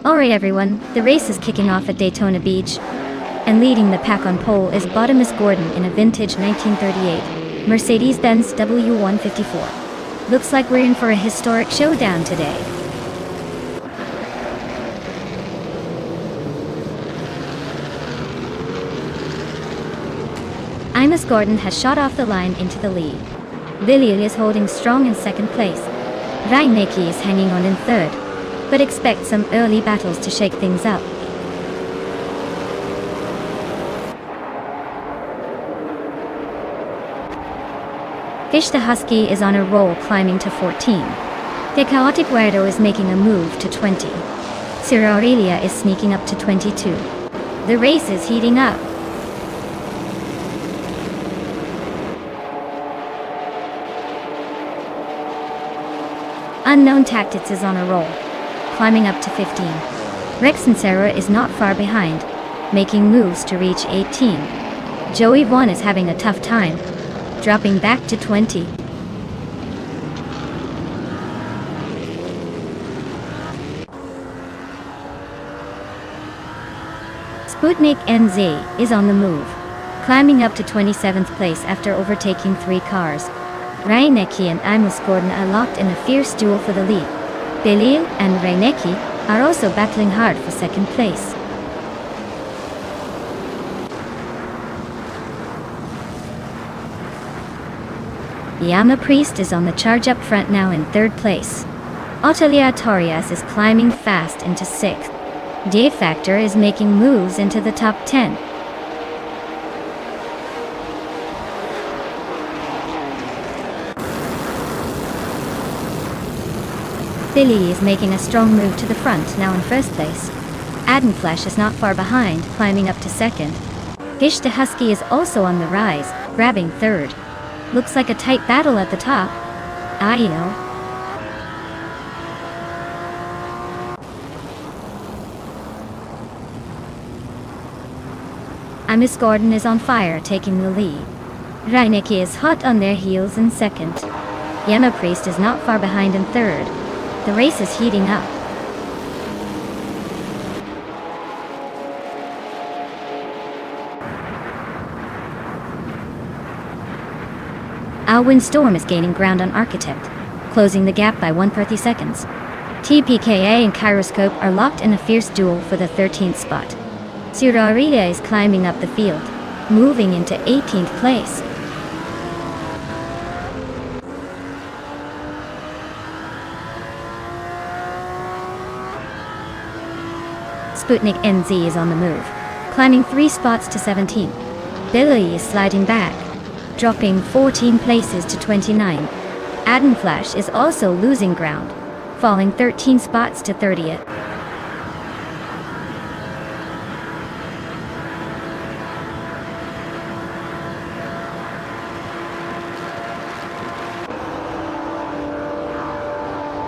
A: Alright everyone, the race is kicking off at Daytona Beach, and leading the pack on pole is Botamus Gordon in a vintage 1938 Mercedes-Benz W154. Looks like we're in for a historic showdown today. Imus Gordon has shot off the line into the lead. Villiers is holding strong in second place. Reinecke is hanging on in third, but expect some early battles to shake things up. Fish the Husky is on a roll, climbing to 14. The Chaotic Weirdo is making a move to 20. Sierra Aurelia is sneaking up to 22. The race is heating up. Unknown Tactics is on a roll, climbing up to 15. Rex and Sarah is not far behind, making moves to reach 18. Joey Vaughn is having a tough time, dropping back to 20. Sputnik NZ is on the move, climbing up to 27th place after overtaking 3 cars. Reinecke and Imus Gordon are locked in a fierce duel for the lead. Belil and Reinecke are also battling hard for second place. Yama Priest is on the charge up front now in third place. Otelia Torias is climbing fast into 6th. Dave Factor is making moves into the top 10. Billy is making a strong move to the front, now in first place. Adenflesh is not far behind, climbing up to 2nd. Gish the Husky is also on the rise, grabbing 3rd. Looks like a tight battle at the top. You know. Imus Gordon is on fire, taking the lead. Reinecke is hot on their heels in 2nd. Yama Priest is not far behind in 3rd. The race is heating up. Alwyn Storm is gaining ground on Architect, closing the gap by 1 per 30 seconds. TPKA and Gyroscope are locked in a fierce duel for the 13th spot. Surarita is climbing up the field, moving into 18th place. Sputnik NZ is on the move, climbing 3 spots to 17. Billy is sliding back, dropping 14 places to 29. Adenflash is also losing ground, falling 13 spots to 30th.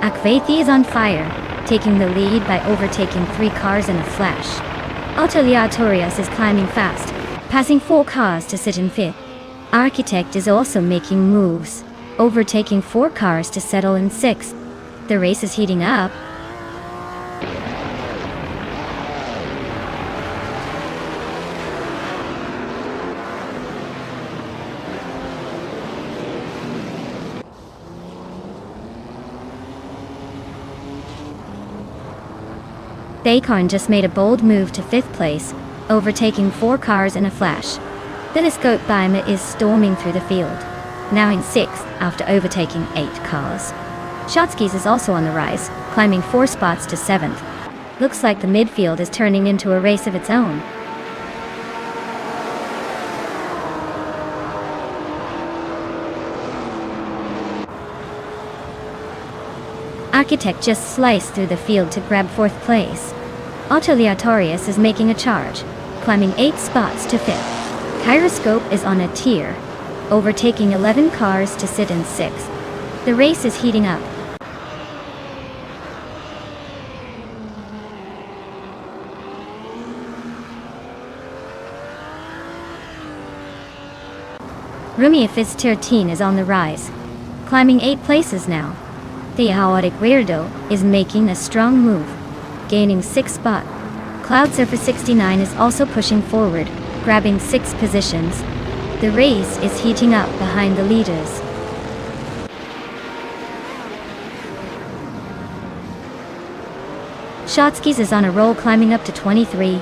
A: Akvathi is on fire, taking the lead by overtaking 3 cars in a flash. Autoliatorius is climbing fast, passing 4 cars to sit in 5th. Architect is also making moves, overtaking 4 cars to settle in 6th. The race is heating up. Dakarn just made a bold move to 5th place, overtaking 4 cars in a flash. Telescope Bima is storming through the field, now in 6th after overtaking 8 cars. Shotskis is also on the rise, climbing 4 spots to 7th. Looks like the midfield is turning into a race of its own. Architect just sliced through the field to grab 4th place. Autoliatorius is making a charge, climbing 8 spots to 5th. Gyroscope is on a tear, overtaking 11 cars to sit in 6th. The race is heating up. Rumiafis 13 is on the rise, climbing 8 places now. The Aortic Weirdo is making a strong move, gaining 6 spot. Cloud Surfer 69 is also pushing forward, grabbing 6 positions. The race is heating up behind the leaders. Shotskis is on a roll, climbing up to 23.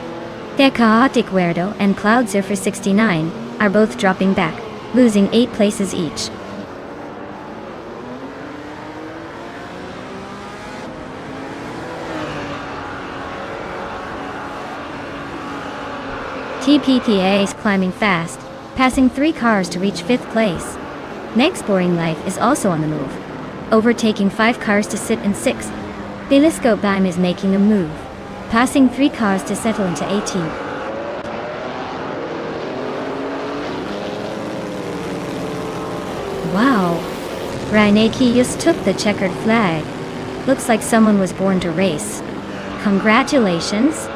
A: The Chaotic Weirdo and Cloud Surfer 69 are both dropping back, losing 8 places each. TPPA is climbing fast, passing 3 cars to reach 5th place. Next Boring Life is also on the move, overtaking 5 cars to sit in 6th. Telescope Bime is making a move, passing 3 cars to settle into 18th. Wow, Reineki just took the checkered flag. Looks like someone was born to race. Congratulations.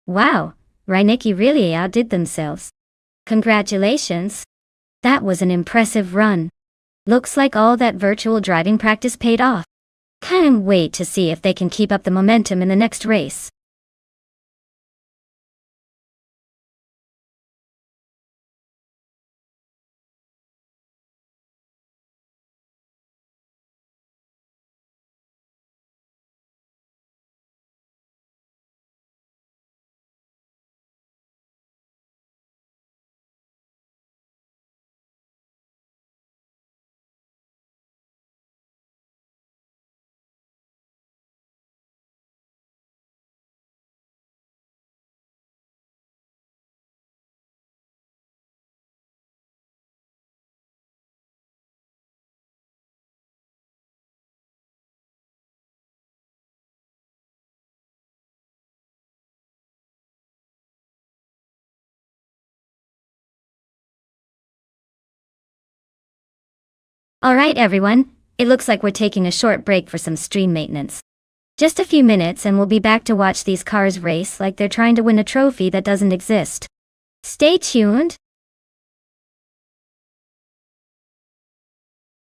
A: Wow, Reineki really outdid themselves. Congratulations. That was an impressive run. Looks like all that virtual driving practice paid off. Can't wait to see if they can keep up the momentum in the next race. Alright everyone, it looks like we're taking a short break for some stream maintenance. Just a few minutes and we'll be back to watch these cars race like they're trying to win a trophy that doesn't exist. Stay tuned.